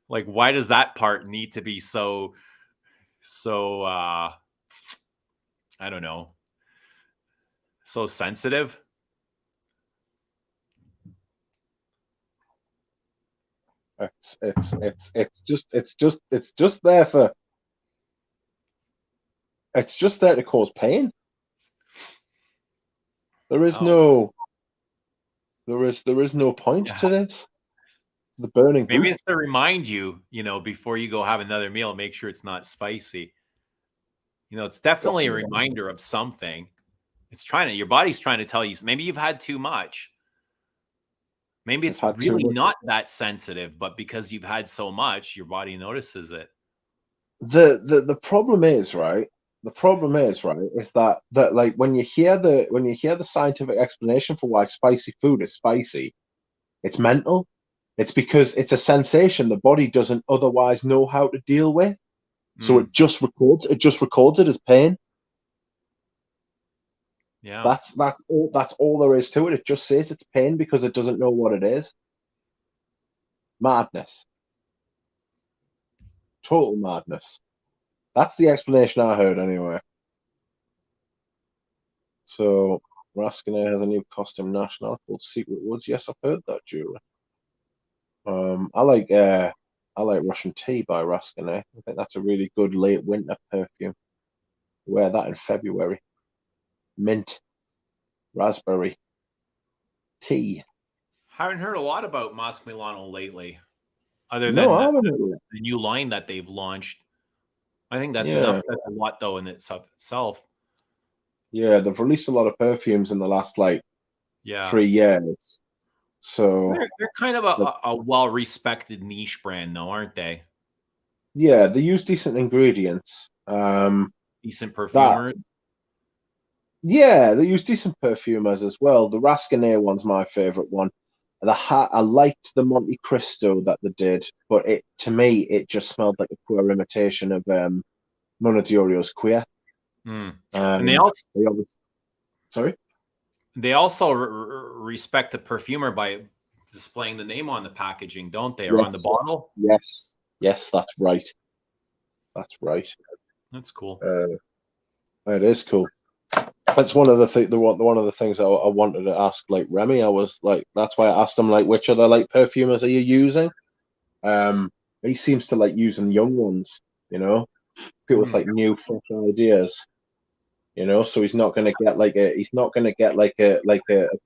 [SPEAKER 1] Like, why does that part need to be so I don't know, so sensitive?
[SPEAKER 2] It's just there for. It's just there to cause pain. There is no point to this. The burning.
[SPEAKER 1] Maybe it's to remind you, you know, before you go have another meal, make sure it's not spicy. You know, it's definitely a reminder of something. Your body's trying to tell you, maybe you've had too much. Maybe it's really not that sensitive, but because you've had so much, your body notices it.
[SPEAKER 2] The problem is, right? The problem is, right, is that like when you hear the scientific explanation for why spicy food is spicy, it's mental. It's because it's a sensation the body doesn't otherwise know how to deal with. So it just records it as pain.
[SPEAKER 1] Yeah.
[SPEAKER 2] That's all there is to it. It just says it's pain because it doesn't know what it is. Madness. Total madness. That's the explanation I heard anyway. So Raskin has a new costume national called Secret Woods. Yes, I've heard that, Jura. I like I like Russian Tea by Rasconnay. I think that's a really good late winter perfume. Wear that in February. Mint, raspberry, tea.
[SPEAKER 1] Haven't heard a lot about Mosque Milano lately, other
[SPEAKER 2] No,
[SPEAKER 1] than
[SPEAKER 2] I
[SPEAKER 1] the,
[SPEAKER 2] haven't.
[SPEAKER 1] the new line that they've launched. I think that's
[SPEAKER 2] Yeah,
[SPEAKER 1] enough. That's a lot, though, in itself.
[SPEAKER 2] yeah, they've released a lot of perfumes in the last like
[SPEAKER 1] Yeah.
[SPEAKER 2] 3 years. So
[SPEAKER 1] They're kind of a well-respected niche brand, though, aren't they?
[SPEAKER 2] yeah, they use decent ingredients.
[SPEAKER 1] Decent
[SPEAKER 2] That
[SPEAKER 1] perfumers.
[SPEAKER 2] Yeah, they use decent perfumers as well. The Rasconnay one's my favorite one. I liked the Monte Cristo that they did, but to me it just smelled like a poor imitation of Monodiorio's Queer.
[SPEAKER 1] Mm. And
[SPEAKER 2] They obviously, sorry.
[SPEAKER 1] they also respect the perfumer by displaying the name on the packaging, don't they, or on the
[SPEAKER 2] Yes,
[SPEAKER 1] bottle?
[SPEAKER 2] yes, that's right. That's right.
[SPEAKER 1] That's cool.
[SPEAKER 2] It is cool. That's one of one of the things I wanted to ask, like Remi. I was like, that's why I asked him, like, which other like perfumers are you using? He seems to like using young ones, people with like new fresh ideas, so he's not going to get like a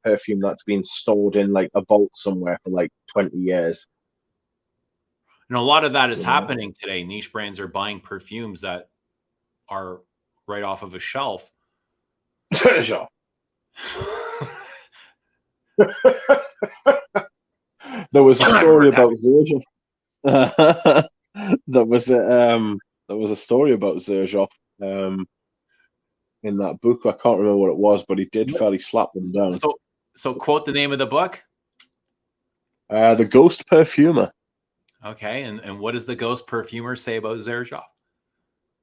[SPEAKER 2] perfume that's been stored in like a vault somewhere for like 20 years.
[SPEAKER 1] And a lot of that is
[SPEAKER 2] You know?
[SPEAKER 1] happening today. Niche brands are buying perfumes that are right off of a shelf.
[SPEAKER 2] Sure. There was a story about Zerjoff. There was a story about Zerjoff in that book. I can't remember what it was, but he did fairly slap them down.
[SPEAKER 1] So quote the name of the book.
[SPEAKER 2] The Ghost Perfumer.
[SPEAKER 1] Okay, and what does the Ghost Perfumer say about Zerjoff?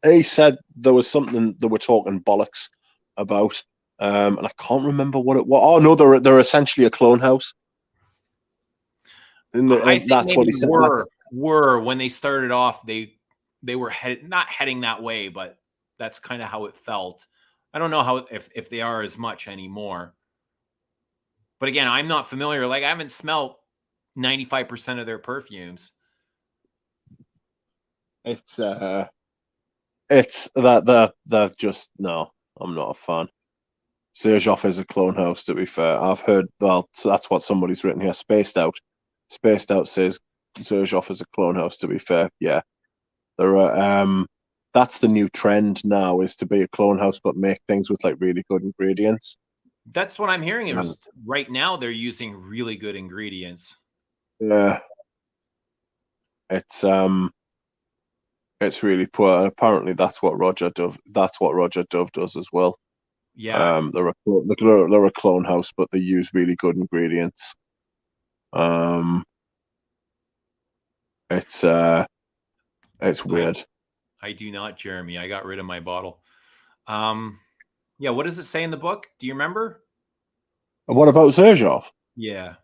[SPEAKER 2] He said there was something they were talking bollocks about, and I can't remember what it was. Oh no, they're essentially a clone house.
[SPEAKER 1] I think
[SPEAKER 2] that's
[SPEAKER 1] maybe
[SPEAKER 2] what he said.
[SPEAKER 1] Were when they started off, they were not heading that way, but that's kind of how it felt. I don't know how if they are as much anymore. But again, I'm not familiar. Like I haven't smelled 95% of their perfumes.
[SPEAKER 2] It's that just no. I'm not a fan. Zerjoff is a clone house. To be fair, I've heard. Well, so that's what somebody's written here. Spaced out. Spaced out says Zerjoff is a clone house. To be fair, yeah, there are. That's the new trend now, is to be a clone house but make things with like really good ingredients.
[SPEAKER 1] That's what I'm hearing. Right now, they're using really good ingredients.
[SPEAKER 2] Yeah, it's really poor. And apparently, that's what Roger Dove. That's what Roger Dove does as well.
[SPEAKER 1] Yeah,
[SPEAKER 2] They're a clone house, but they use really good ingredients. It's weird.
[SPEAKER 1] I do not, Jeremy. I got rid of my bottle. Yeah. What does it say in the book? Do you remember?
[SPEAKER 2] And what about Zerjoff?
[SPEAKER 1] Yeah.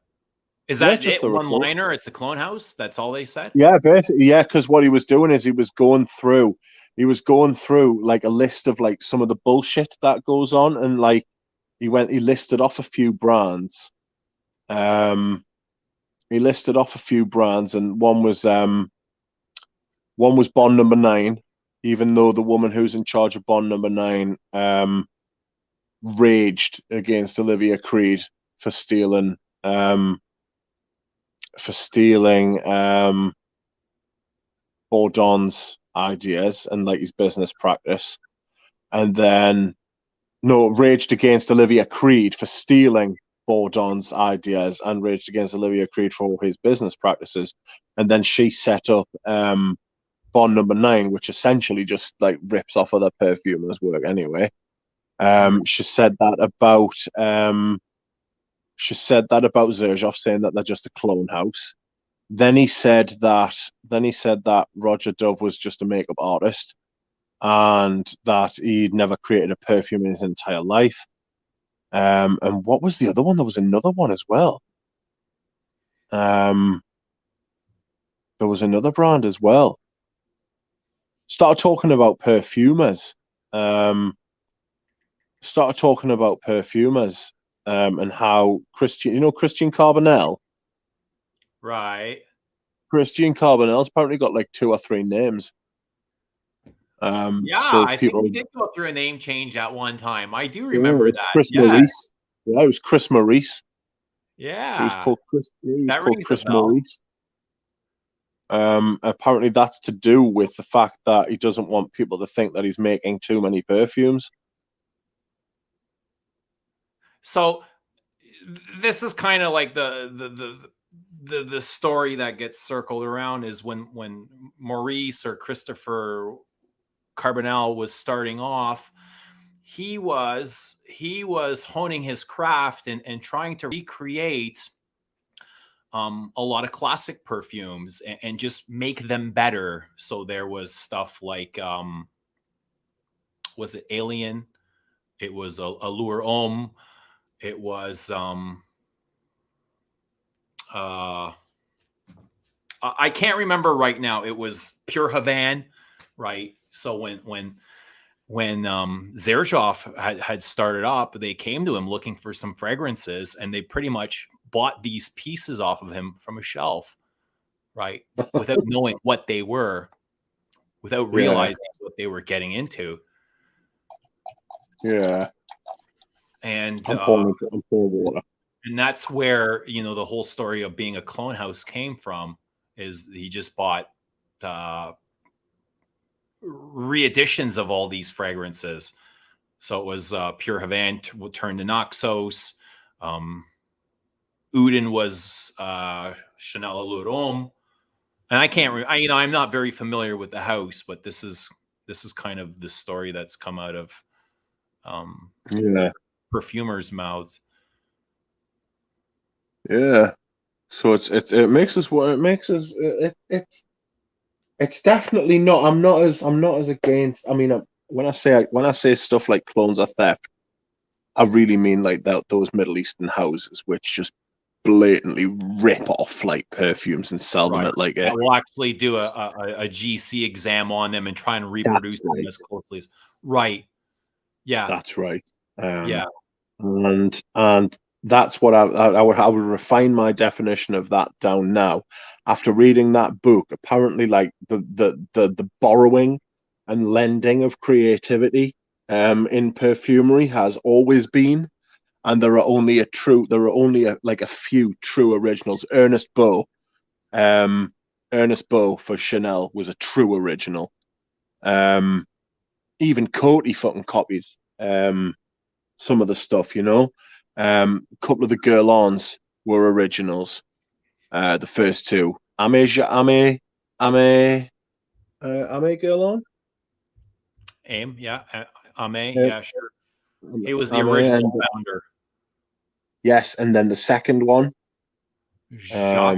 [SPEAKER 1] Is that
[SPEAKER 2] just
[SPEAKER 1] it?
[SPEAKER 2] the
[SPEAKER 1] One
[SPEAKER 2] report.
[SPEAKER 1] liner? It's a clone house. That's all they said.
[SPEAKER 2] Yeah, basically, yeah. Because what he was doing is he was going through like a list of like some of the bullshit that goes on, and like he listed off a few brands. He listed off a few brands, and one was Bond Number 9. Even though the woman who's in charge of Bond Number 9 raged against Olivia Creed for stealing Bourdon's ideas and like his business practice, and then raged against Olivia Creed for stealing Bourdon's ideas and raged against Olivia Creed for his business practices, and then she set up Bond Number 9, which essentially just like rips off other perfumers' work anyway. She said that about Zerjoff, saying that they're just a clone house. Then he said that Roger Dove was just a makeup artist, and that he'd never created a perfume in his entire life. And what was the other one? There was another one as well. There was another brand as well. Started talking about perfumers. And how Christian Carbonell.
[SPEAKER 1] Right.
[SPEAKER 2] Christian Carbonell's apparently got like 2 or 3 names.
[SPEAKER 1] Yeah,
[SPEAKER 2] so
[SPEAKER 1] I
[SPEAKER 2] people,
[SPEAKER 1] think he did go through a name change at one time. I do
[SPEAKER 2] yeah,
[SPEAKER 1] remember
[SPEAKER 2] it's
[SPEAKER 1] that.
[SPEAKER 2] Chris
[SPEAKER 1] Yeah,
[SPEAKER 2] Maurice. Yeah, it was Chris Maurice. He was
[SPEAKER 1] yeah,
[SPEAKER 2] called Chris. Yeah, he was
[SPEAKER 1] that
[SPEAKER 2] called
[SPEAKER 1] rings a
[SPEAKER 2] Chris
[SPEAKER 1] bell.
[SPEAKER 2] Maurice. Apparently, that's to do with the fact that he doesn't want people to think that he's making too many perfumes.
[SPEAKER 1] So this is kind of like the story that gets circled around is when Maurice or Christopher Carbonell was starting off, he was honing his craft and trying to recreate a lot of classic perfumes and just make them better. So there was stuff like was it Alien? It was Allure Homme. It was I can't remember right now. It was Pure Havan, right? So when Zerzhov had started up, they came to him looking for some fragrances, and they pretty much bought these pieces off of him from a shelf, right? Without knowing what they were, without
[SPEAKER 2] Yeah.
[SPEAKER 1] realizing what they were getting into.
[SPEAKER 2] Yeah,
[SPEAKER 1] And
[SPEAKER 2] I'm pouring water.
[SPEAKER 1] and that's where, you know, the whole story of being a clone house came from, is he just bought re-editions of all these fragrances. So it was Pure Havan turned to Naxos. Uden was Chanel Allure Homme. And I can't, I'm not very familiar with the house, but this is kind of the story that's come out of
[SPEAKER 2] Yeah,
[SPEAKER 1] perfumers' mouths.
[SPEAKER 2] yeah. So it makes us what it makes us. It's definitely not. I'm not as against. I mean, when I say stuff like clones are theft, I really mean like those Middle Eastern houses which just blatantly rip off like perfumes and sell them
[SPEAKER 1] Right.
[SPEAKER 2] at like
[SPEAKER 1] We'll actually do a GC exam on them and try and reproduce them
[SPEAKER 2] right.
[SPEAKER 1] as closely as right. Yeah.
[SPEAKER 2] That's right.
[SPEAKER 1] Yeah.
[SPEAKER 2] And that's what I would refine my definition of that down now. After reading that book, apparently, like the borrowing and lending of creativity in perfumery has always been, and there are only a few true originals. Ernest Beau for Chanel was a true original. Even Coty fucking copied some of the stuff, you know. A couple of the Guerlains were originals. The first two, Ame Guerlain.
[SPEAKER 1] Aim. Yeah. Ame.
[SPEAKER 2] Uh,
[SPEAKER 1] Yeah, sure. He was the
[SPEAKER 2] Ame,
[SPEAKER 1] original
[SPEAKER 2] and
[SPEAKER 1] founder.
[SPEAKER 2] yes, and then the second one,
[SPEAKER 1] Jacques.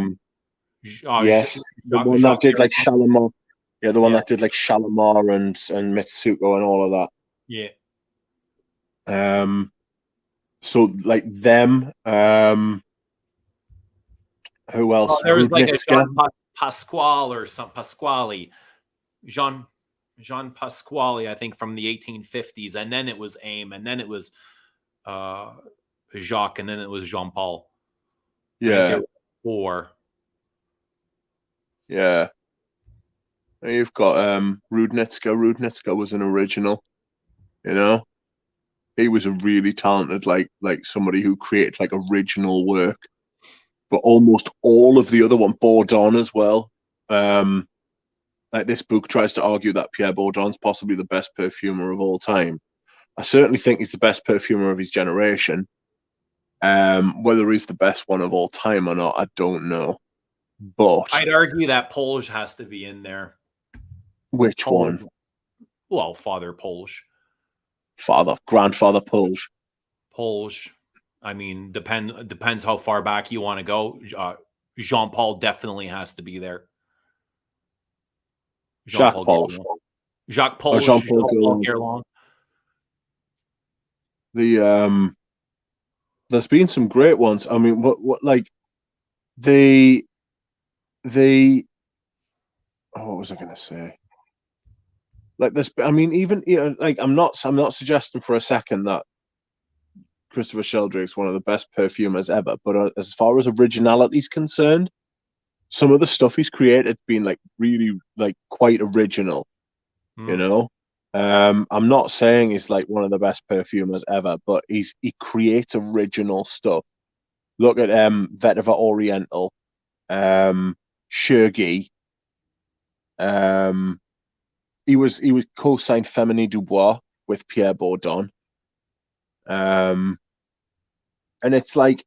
[SPEAKER 2] yes, the one that
[SPEAKER 1] Jacques
[SPEAKER 2] did like
[SPEAKER 1] Guerlain.
[SPEAKER 2] Shalimar. Yeah, the one
[SPEAKER 1] Yeah.
[SPEAKER 2] that did like Shalimar and Mitsuko and all of that.
[SPEAKER 1] Yeah.
[SPEAKER 2] So like them. Who else?
[SPEAKER 1] Well, there was like a
[SPEAKER 2] Rudnitska.
[SPEAKER 1] Jean Pasquale or some Pasquale. Jean Pasquale, I think, from the 1850s, and then it was Aim, and then it was Jacques, and then it was Jean Paul. I think there
[SPEAKER 2] Yeah,
[SPEAKER 1] were 4.
[SPEAKER 2] yeah. You've got Rudnitska. Rudnitska was an original, you know. He was a really talented, like somebody who created like original work. But almost all of the other one, Bourdon as well. Like this book tries to argue that Pierre Bourdon's possibly the best perfumer of all time. I certainly think he's the best perfumer of his generation. Whether he's the best one of all time or not, I don't know. But
[SPEAKER 1] I'd argue that Polish has to be in there.
[SPEAKER 2] which
[SPEAKER 1] Polish.
[SPEAKER 2] one?
[SPEAKER 1] Well, Father Polish.
[SPEAKER 2] Grandfather Polish.
[SPEAKER 1] Polish. I mean, depends how far back you want to go. Jean Paul definitely has to be there.
[SPEAKER 2] Jacques Paul.
[SPEAKER 1] Jacques Paul.
[SPEAKER 2] Jean-Paul
[SPEAKER 1] Guerlain.
[SPEAKER 2] There's been some great ones. I mean, what like the what was I gonna say? Like this, I mean, even like I'm not suggesting for a second that Christopher Sheldrake's one of the best perfumers ever, but as far as originality is concerned, some of the stuff he's created been like really like quite original, you know. I'm not saying he's like one of the best perfumers ever, but he creates original stuff. Look at Vetiver Oriental, Shergi. He was co-signed Féminin Dubois with Pierre Bourdon. And it's like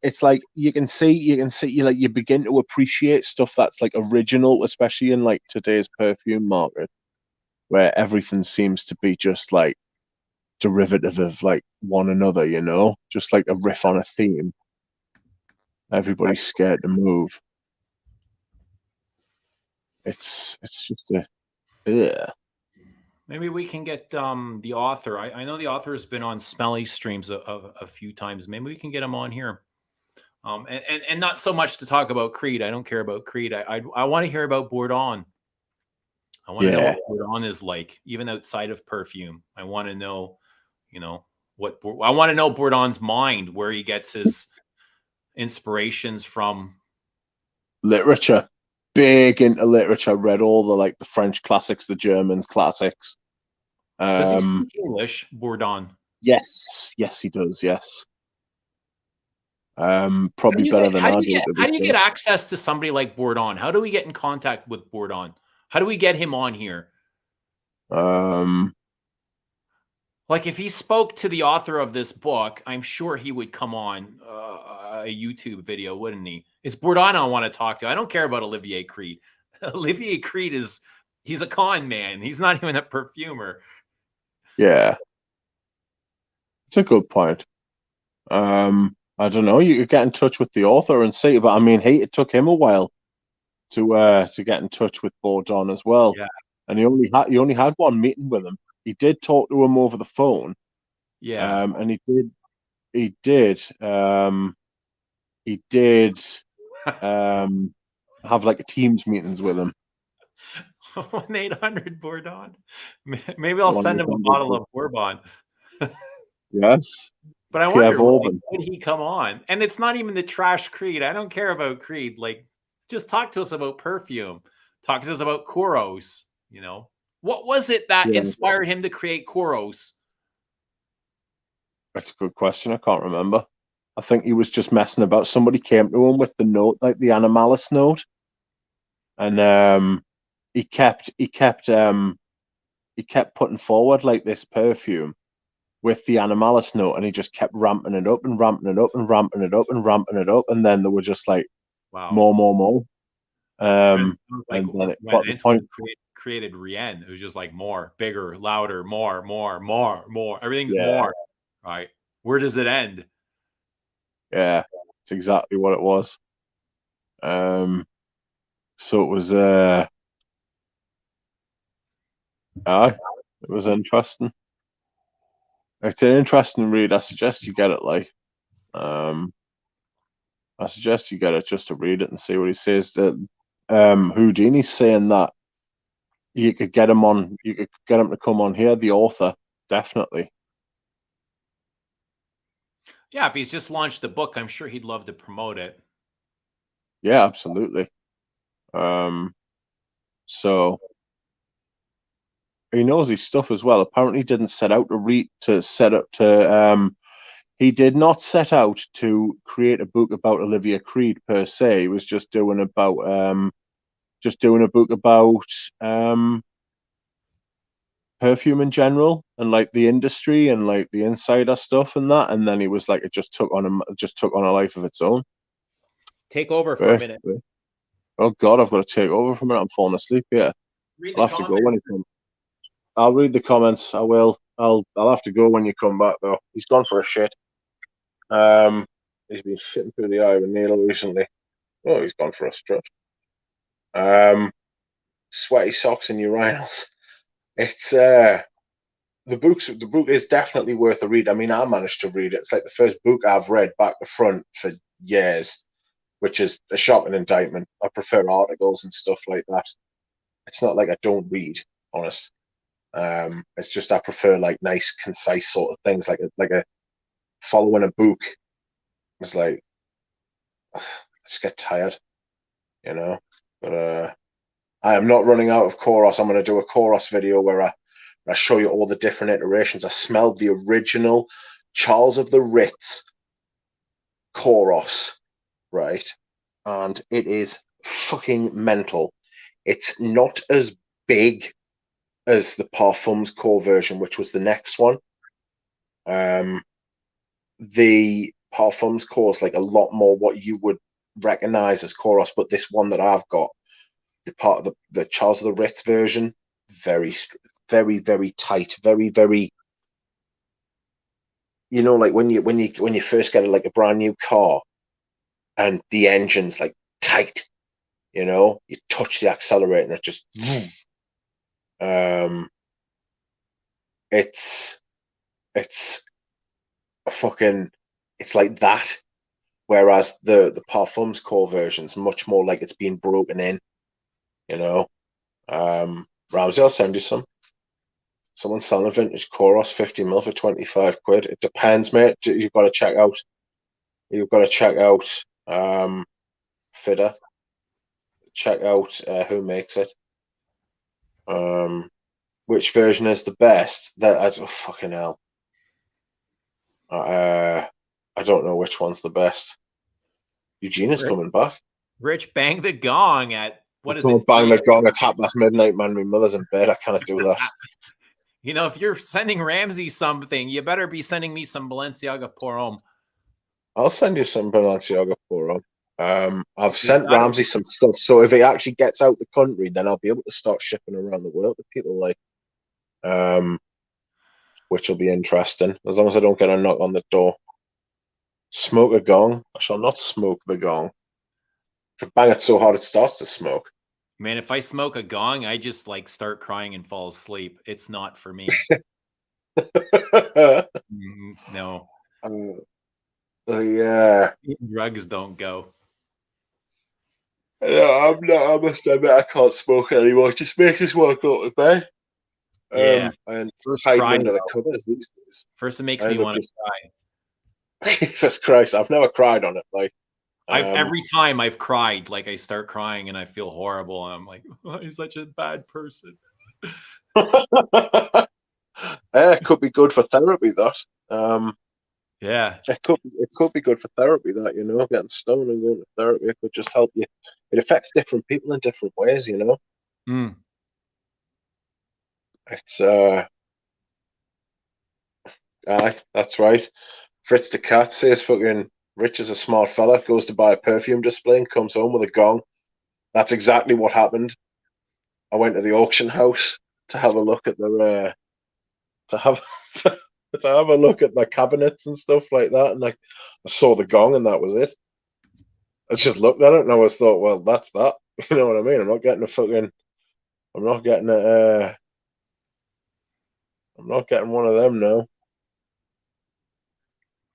[SPEAKER 2] you can see you begin to appreciate stuff that's like original, especially in like today's perfume market, where everything seems to be just like derivative of like one another, you know, just like a riff on a theme. Everybody's scared to move. It's just a yeah.
[SPEAKER 1] Maybe we can get the author. I know the author has been on Smelly Streams a few times. Maybe we can get him on here. And not so much to talk about Creed. I don't care about Creed. I want to hear about Bourdon. I want to know what Bourdon is like, even outside of perfume. I want to know, you know, I want to know Bourdon's mind, where he gets his inspirations from.
[SPEAKER 2] Literature. Big into literature. Read all the French classics, the German classics.
[SPEAKER 1] Does he speak English, Bourdon?
[SPEAKER 2] Yes, he does. Yes. Probably better than I do.
[SPEAKER 1] How do you get access to somebody like Bourdon? How do we get in contact with Bourdon? How do we get him on here? Like if he spoke to the author of this book, I'm sure he would come on a YouTube video, wouldn't he? It's Bourdon I want to talk to. I don't care about Olivier Creed. Olivier Creed he's a con man. He's not even a perfumer.
[SPEAKER 2] Yeah. It's a good point. I don't know. You could get in touch with the author and see, but I mean, it took him a while to get in touch with Bourdon as well.
[SPEAKER 1] Yeah.
[SPEAKER 2] And he only had one meeting with him. He did talk to him over the phone.
[SPEAKER 1] Yeah.
[SPEAKER 2] And he did have like a Teams meetings with him.
[SPEAKER 1] 1-800 Bourdon. Maybe I'll send him a bottle of Bourbon.
[SPEAKER 2] Yes.
[SPEAKER 1] But I wonder, would he come on? And it's not even the trash Creed. I don't care about Creed. Like, just talk to us about perfume. Talk to us about Kouros. You know, what was it that inspired him to create Kouros?
[SPEAKER 2] That's a good question. I can't remember. I think he was just messing about. Somebody came to him with the note, like the Animalis note, and he kept putting forward like this perfume with the Animalis note, and he just kept ramping it up and ramping it up and ramping it up and ramping it up, and then they were just like,
[SPEAKER 1] wow,
[SPEAKER 2] more.
[SPEAKER 1] Like
[SPEAKER 2] and then it
[SPEAKER 1] got the point. Created Rien. It was just like more, bigger, louder, more. Everything's more. Right? Where does it end?
[SPEAKER 2] Yeah, it's exactly what it was. So it was it was interesting. It's an interesting read. I suggest you get it, like. I suggest you get it just to read it and see what he says. Houdini's saying that you could get him on. You could get him to come on here. The author, definitely.
[SPEAKER 1] Yeah, if he's just launched the book, I'm sure he'd love to promote it.
[SPEAKER 2] Yeah, absolutely. So he knows his stuff as well. Apparently, he didn't set out he did not set out to create a book about Olivia Creed per se. He was just doing a book about perfume in general and like the industry and like the insider stuff and that. And then he was like, it just took on a life of its own.
[SPEAKER 1] Take over for a minute.
[SPEAKER 2] Oh God, I've got to take over for a minute. I'm falling asleep. Yeah, I'll have to go when he comes. I'll read the comments. I will. I'll have to go when you come back though. He's gone for a shit. He's been shitting through the eye with Neil recently. Oh, he's gone for a strut. Sweaty socks and urinals. It's the book is definitely worth a read. I mean, I managed to read it. It's like the first book I've read back to front for years, which is a shocking indictment. I prefer articles and stuff like that. It's not like I don't read, honest. It's just I prefer like nice, concise sort of things, like a following a book. It's like I just get tired, you know. But I am not running out of chorus. I'm going to do a chorus video where I show you all the different iterations. I smelled the original Charles of the Ritz chorus, right? And it is fucking mental. It's not as big as the Parfum's core version, which was the next one. The Parfum's core is like a lot more what you would recognize as chorus, but this one that I've got, the part of the Charles of the Ritz version, very, very tight, very. You know, like when you first get like a brand new car, and the engine's like tight. You know, you touch the accelerator and it just. It's a fucking. It's like that. Whereas the Parfum's core version's much more like it's being broken in. You know, Ramsey, I'll send you some. Someone's selling a vintage chorus 50mm for 25 quid. It depends, mate. You've got to check out. Fidder. Check out who makes it. Which version is the best? Oh, fucking hell. I don't know which one's the best. Eugenia's coming back.
[SPEAKER 1] Rich, bang the gong at what is it?
[SPEAKER 2] Bang the gong at midnight, man. My mother's in bed. I can't do that.
[SPEAKER 1] You know, if you're sending Ramsey something, you better be sending me some Balenciaga Pour
[SPEAKER 2] I'll send you some Balenciaga Pour I've sent Ramsey some stuff, so if he actually gets out the country, then I'll be able to start shipping around the world to people, like, which will be interesting, as long as I don't get a knock on the door. Smoke a gong? I shall not smoke the gong. If I bang it so hard it starts to smoke.
[SPEAKER 1] Man, if I smoke a gong, I just like start crying and fall asleep. It's not for me. No.
[SPEAKER 2] Yeah.
[SPEAKER 1] Drugs don't go.
[SPEAKER 2] Yeah, I'm not. I must admit, I can't smoke anymore. It just makes us want to go to bed.
[SPEAKER 1] Yeah.
[SPEAKER 2] And
[SPEAKER 1] First
[SPEAKER 2] hide
[SPEAKER 1] cry,
[SPEAKER 2] under the covers these days.
[SPEAKER 1] First, it makes me want to cry.
[SPEAKER 2] Jesus Christ, I've never cried on it. Like,
[SPEAKER 1] every time I've cried, like I start crying and I feel horrible. And I'm like, oh, I'm such a bad person.
[SPEAKER 2] It could be good for therapy, that.
[SPEAKER 1] Yeah,
[SPEAKER 2] it could be good for therapy, that, you know, getting stoned and going to therapy. It could just help you. It affects different people in different ways, you know. It's aye, that's right. Fritz the cat says fucking Rich is a smart fella, goes to buy a perfume display and comes home with a gong. That's exactly what happened. I went to the auction house to have a look at their to have a look at their cabinets and stuff like that, and I saw the gong and that was it. I just looked at it and I was thought, well, that's that. You know what I mean? I'm not getting one of them now.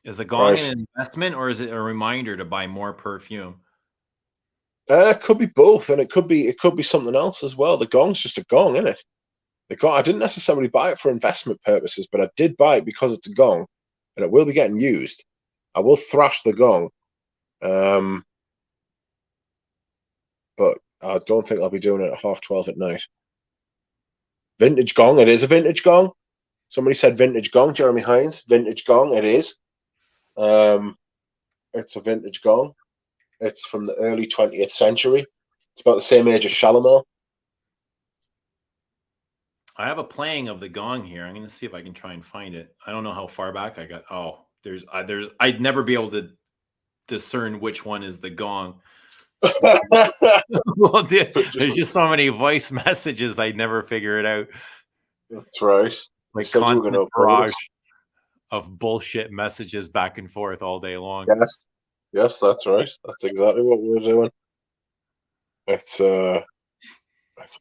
[SPEAKER 1] Is the gong an investment or is it a reminder to buy more perfume?
[SPEAKER 2] It could be both, and it could be something else as well. The gong's just a gong, isn't it? The gong, I didn't necessarily buy it for investment purposes, but I did buy it because it's a gong, and it will be getting used. I will thrash the gong, but I don't think I'll be doing it at 12:30 at night. Vintage gong. It is a vintage gong. Somebody said vintage gong. Jeremy Hines. Vintage gong. It is. It's a vintage gong. It's from the early 20th century. It's about the same age as Shalimar.
[SPEAKER 1] I have a playing of the gong here. I'm going to see if I can try and find it. I don't know how far back I got. Oh, I'd never be able to discern which one is the gong. Well, there's just so many voice messages. I'd never figure it out.
[SPEAKER 2] That's right.
[SPEAKER 1] Like constant barrage of bullshit messages back and forth all day long.
[SPEAKER 2] Yes, that's right. That's exactly what we're doing. It's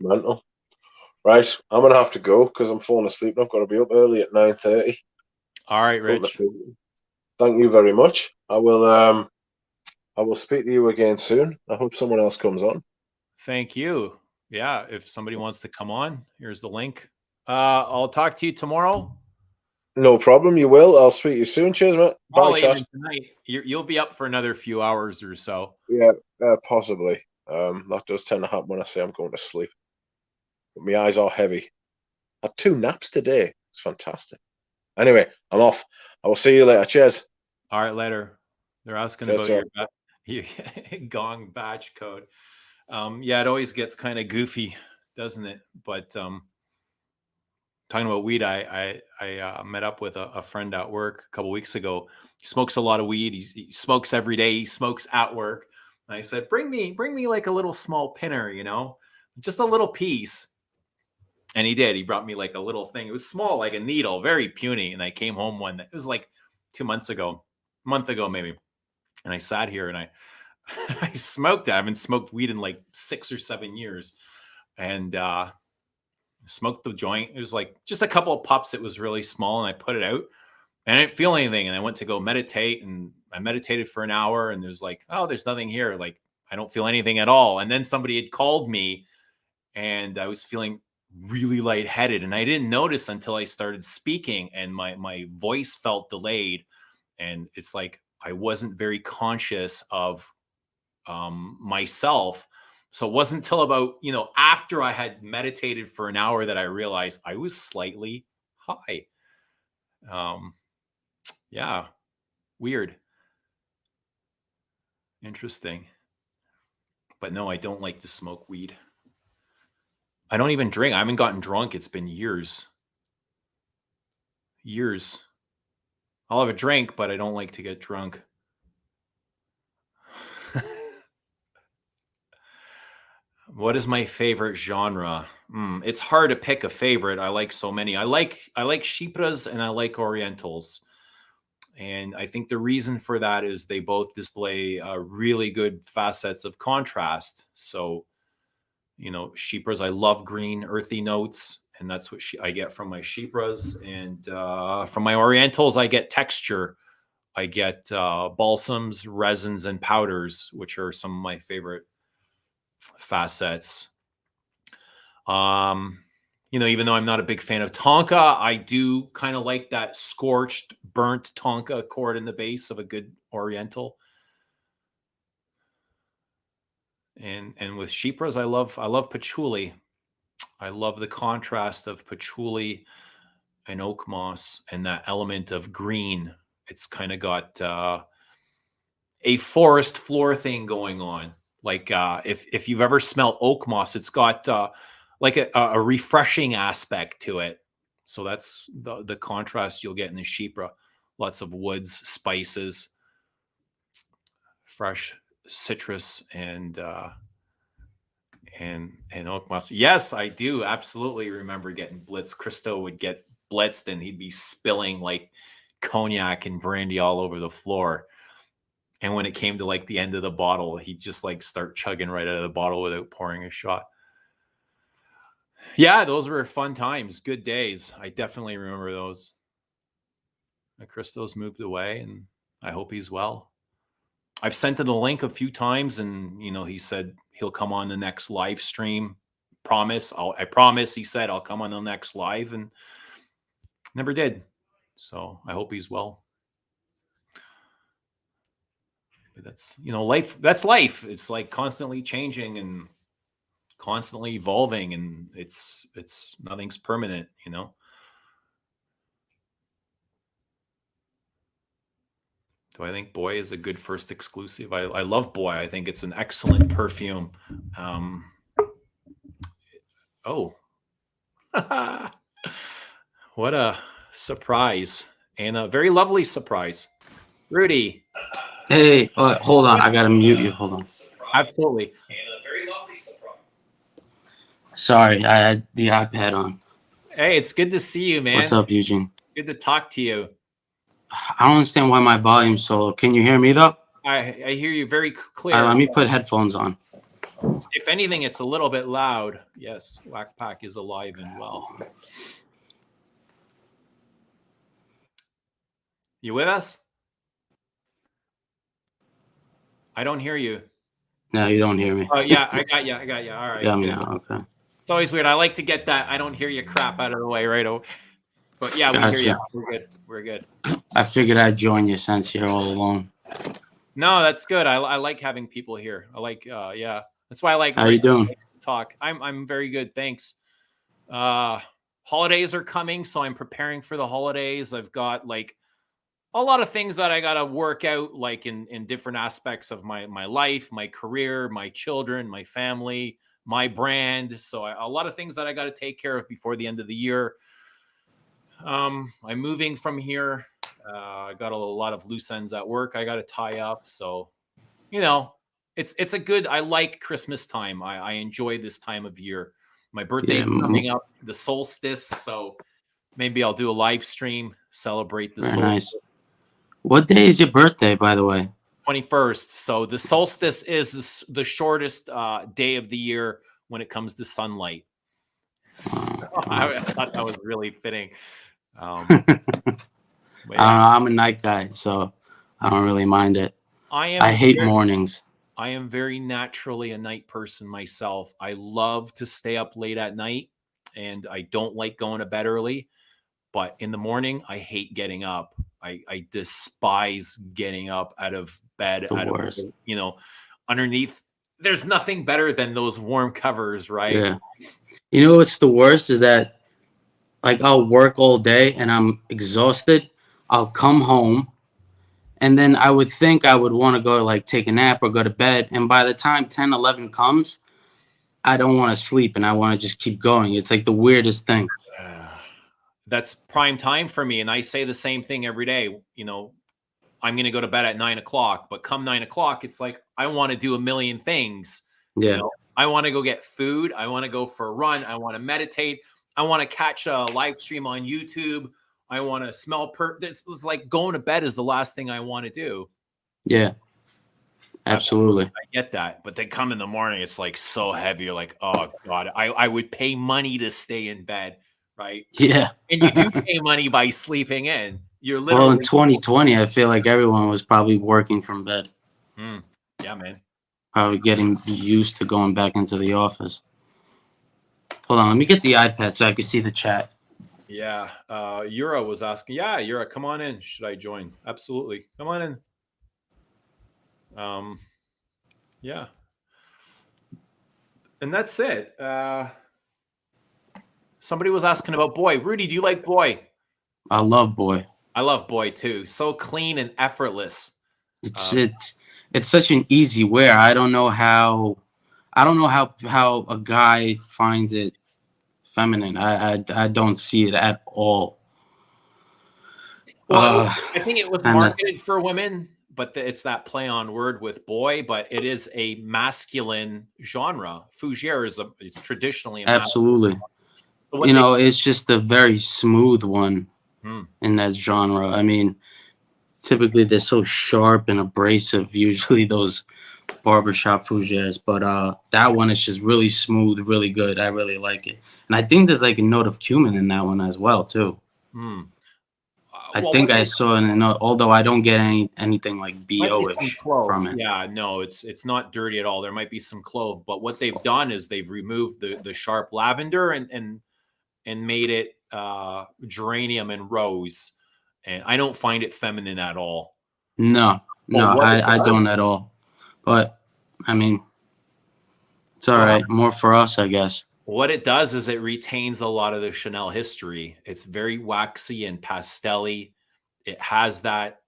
[SPEAKER 2] mental. Right, I'm gonna have to go because I'm falling asleep and I've got to be up early at 9:30.
[SPEAKER 1] All right, Rich.
[SPEAKER 2] Thank you very much. I will speak to you again soon. I hope someone else comes on.
[SPEAKER 1] Thank you. Yeah, if somebody wants to come on, here's the link. I'll talk to you tomorrow.
[SPEAKER 2] No problem. You will. I'll speak to you soon. Cheers, mate. Bye, chat.
[SPEAKER 1] Tonight. You'll be up for another few hours or so.
[SPEAKER 2] Yeah, possibly. That does tend to happen when I say I'm going to sleep. But my eyes are heavy. I had 2 naps today. It's fantastic. Anyway, I'm off. I will see you later. Cheers.
[SPEAKER 1] All right, later. They're asking
[SPEAKER 2] Cheers,
[SPEAKER 1] about your gong badge code. Yeah, it always gets kind of goofy, doesn't it? But talking about weed, I met up with a friend at work a couple weeks ago. He smokes a lot of weed. He smokes every day. He smokes at work. And I said, bring me like a little small pinner, you know, just a little piece. And he did. He brought me like a little thing. It was small, like a needle, very puny. And I came home it was like 2 months ago, a month ago maybe. And I sat here and I smoked it. I haven't smoked weed in like 6 or 7 years. And smoked the joint. It was like just a couple of puffs. It was really small. And I put it out and I didn't feel anything. And I went to go meditate and I meditated for an hour and there's like, oh, there's nothing here. Like, I don't feel anything at all. And then somebody had called me and I was feeling really lightheaded. And I didn't notice until I started speaking and my voice felt delayed. And it's like, I wasn't very conscious of myself. So it wasn't until about, after I had meditated for an hour that I realized I was slightly high. Yeah, weird. Interesting. But no, I don't like to smoke weed. I don't even drink. I haven't gotten drunk. It's been years. Years. I'll have a drink, but I don't like to get drunk. What is my favorite genre? It's hard to pick a favorite. I like so many. I like Chypras and I like Orientals. And I think the reason for that is they both display really good facets of contrast. So, Chypras, I love green, earthy notes. And that's what I get from my Chypras. And from my Orientals, I get texture. I get balsams, resins, and powders, which are some of my favorite facets. Even though I'm not a big fan of Tonka, I do kind of like that scorched, burnt Tonka chord in the base of a good Oriental. And with Chypras, I love patchouli. I love the contrast of patchouli and oak moss and that element of green. It's kind of got a forest floor thing going on. Like if you've ever smelled oak moss, it's got like a refreshing aspect to it. So that's the contrast you'll get in the Chypra. Lots of woods, spices, fresh citrus, and oak moss. Yes, I do absolutely remember getting blitzed. Christo would get blitzed and he'd be spilling like cognac and brandy all over the floor. And when it came to like the end of the bottle, he'd just like start chugging right out of the bottle without pouring a shot. Yeah, those were fun times, good days. I definitely remember those. Christo's moved away and I hope he's well. I've sent him the link a few times and, he said he'll come on the next live stream. I promise, he said, I'll come on the next live and never did. So I hope he's well. But that's, life. That's life. It's like constantly changing and constantly evolving and it's nothing's permanent, Do I think Boy is a good first exclusive? I love Boy. I think it's an excellent perfume. Oh, what a surprise and a very lovely surprise. Rudy.
[SPEAKER 5] Hey, hold on. I got to mute you. Hold on.
[SPEAKER 1] Absolutely.
[SPEAKER 5] Sorry, I had the iPad on.
[SPEAKER 1] Hey, it's good to see you, man.
[SPEAKER 5] What's up, Eugene?
[SPEAKER 1] Good to talk to you.
[SPEAKER 5] I don't understand why my volume's so low. Can you hear me, though?
[SPEAKER 1] I hear you very clear.
[SPEAKER 5] Let me put headphones on.
[SPEAKER 1] If anything, it's a little bit loud. Yes, Whack Pack is alive and well. You with us? I don't hear you.
[SPEAKER 5] No, you don't hear me.
[SPEAKER 1] Oh, yeah, I got you. All right.
[SPEAKER 5] Yeah, now, okay.
[SPEAKER 1] It's always weird. I like to get that I don't hear you crap out of the way right away. But yeah, we hear you. We're good.
[SPEAKER 5] I figured I'd join you since you're all alone.
[SPEAKER 1] No, that's good. I like having people here. I like, That's why I like
[SPEAKER 5] How you doing?
[SPEAKER 1] to talk. I'm very good, thanks. Holidays are coming, so I'm preparing for the holidays. I've got like a lot of things that I gotta work out, like in different aspects of my life, my career, my children, my family, my brand. So a lot of things that I got to take care of before the end of the year. I'm moving from here. I got a lot of loose ends at work I got to tie up. So, it's a good. I like Christmas time. I enjoy this time of year. My birthday's coming up, the solstice. So maybe I'll do a live stream, celebrate the
[SPEAKER 5] Very
[SPEAKER 1] solstice.
[SPEAKER 5] nice. What day is your birthday, by the way?
[SPEAKER 1] 21st. So the solstice is the shortest day of the year when it comes to sunlight. So I thought that was really fitting.
[SPEAKER 5] I'm a night guy, so I don't really mind it. I hate mornings.
[SPEAKER 1] I am very naturally a night person myself. I love to stay up late at night, and I don't like going to bed early. But in the morning, I hate getting up. I despise getting up out of bed.
[SPEAKER 5] Worst.
[SPEAKER 1] Underneath. There's nothing better than those warm covers, right?
[SPEAKER 5] Yeah. You know what's the worst is that, like, I'll work all day and I'm exhausted. I'll come home, and then I would think I would want to go, like, take a nap or go to bed. And by the time 10, 11 comes, I don't want to sleep and I want to just keep going. It's like the weirdest thing.
[SPEAKER 1] That's prime time for me. And I say the same thing every day. I'm going to go to bed at 9 o'clock, but come 9 o'clock, it's like, I want to do a million things.
[SPEAKER 5] Yeah.
[SPEAKER 1] I want to go get food. I want to go for a run. I want to meditate. I want to catch a live stream on YouTube. I want to smell this is like going to bed is the last thing I want to do.
[SPEAKER 5] Yeah. Absolutely.
[SPEAKER 1] I get that. But then come in the morning, it's like so heavy. You're like, oh God, I would pay money to stay in bed. Right.
[SPEAKER 5] Yeah.
[SPEAKER 1] And you do pay money by sleeping in. You're literally.
[SPEAKER 5] Well, in 2020, I feel like everyone was probably working from bed.
[SPEAKER 1] Yeah, man.
[SPEAKER 5] Probably getting used to going back into the office. Hold on, let me get the iPad so I can see the chat.
[SPEAKER 1] Yeah. Jura was asking. Yeah, Jura, come on in. Should I join? Absolutely. Come on in. Yeah. And that's it. Somebody was asking about Boy. Rudy, do you like Boy?
[SPEAKER 5] I love Boy.
[SPEAKER 1] I love Boy too. So clean and effortless.
[SPEAKER 5] It's such an easy wear. I don't know how a guy finds it feminine. I don't see it at all.
[SPEAKER 1] Well, I think it was marketed for women, but it's that play on word with boy. But it is a masculine genre. Fougere it's traditionally
[SPEAKER 5] absolutely. So it's just a very smooth one in that genre. I mean, typically they're so sharp and abrasive. Usually those barbershop Fougeres, but that one is just really smooth, really good. I really like it, and I think there's like a note of cumin in that one as well too. I think I saw it, although I don't get anything like BO-ish from it.
[SPEAKER 1] Yeah, no, it's not dirty at all. There might be some clove, but what they've done is they've removed the sharp lavender and made it geranium and rose, and I don't find it feminine at all.
[SPEAKER 5] No, I don't at all. But I mean, it's all right. More for us, I guess.
[SPEAKER 1] What it does is it retains a lot of the Chanel history. It's very waxy and pastel-y. It has that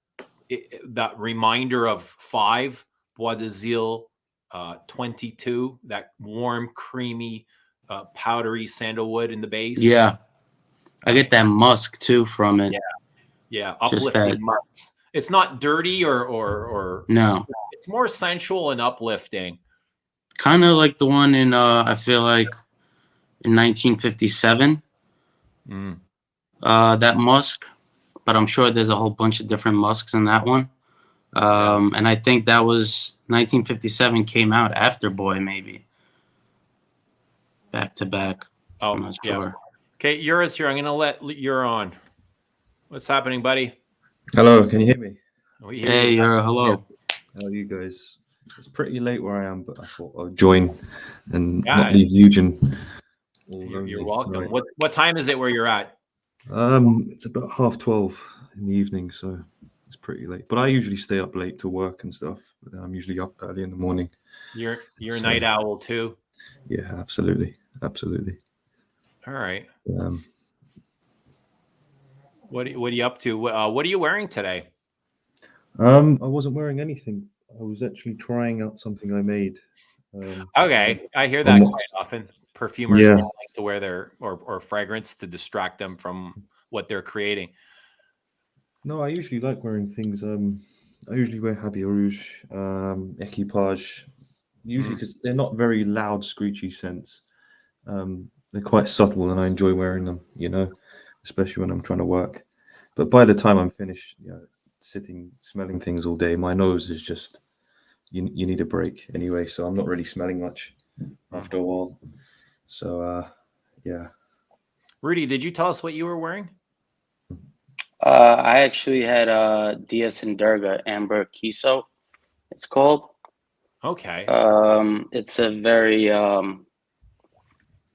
[SPEAKER 1] reminder of 5 Bois d'Azil 22, that warm, creamy, powdery sandalwood in the base.
[SPEAKER 5] Yeah, I get that musk too from it.
[SPEAKER 1] Yeah, uplifting musk. It's not dirty or
[SPEAKER 5] no.
[SPEAKER 1] It's more sensual and uplifting.
[SPEAKER 5] Kind of like the one in I feel like in 1957. That musk, but I'm sure there's a whole bunch of different musks in that one. And I think that was 1957 came out after Boy, maybe. Back to back.
[SPEAKER 1] Oh,
[SPEAKER 5] I'm not sure.
[SPEAKER 1] Yeah. Okay, Jura's here. I'm going to let Jura on. What's happening, buddy?
[SPEAKER 6] Hello, can you hear me?
[SPEAKER 5] Hey, Jura, hello.
[SPEAKER 6] How are you guys? It's pretty late where I am, but I thought I'd join and not leave Eugen.
[SPEAKER 1] You're welcome. What time is it where you're at?
[SPEAKER 6] It's about 12:30 in the evening, so it's pretty late. But I usually stay up late to work and stuff. I'm usually up early in the morning.
[SPEAKER 1] You're a night owl too.
[SPEAKER 6] Yeah, absolutely.
[SPEAKER 1] All right.
[SPEAKER 6] Um,
[SPEAKER 1] What are you up to? What are you wearing today?
[SPEAKER 6] I wasn't wearing anything. I was actually trying out something I made.
[SPEAKER 1] Okay, I hear that quite often. Perfumers
[SPEAKER 6] Yeah.
[SPEAKER 1] don't like to wear their or fragrance to distract them from what they're creating.
[SPEAKER 6] No, I usually like wearing things. I usually wear Habit Rouge, Equipage, usually because they're not very loud, screechy scents. They're quite subtle, and I enjoy wearing them. Especially when I'm trying to work. But by the time I'm finished, sitting smelling things all day, my nose is just you need a break anyway. So I'm not really smelling much after a while. So yeah.
[SPEAKER 1] Rudy, did you tell us what you were wearing?
[SPEAKER 5] I actually had Diaz and Durga Amber Kiso, it's called.
[SPEAKER 1] Okay.
[SPEAKER 5] It's a very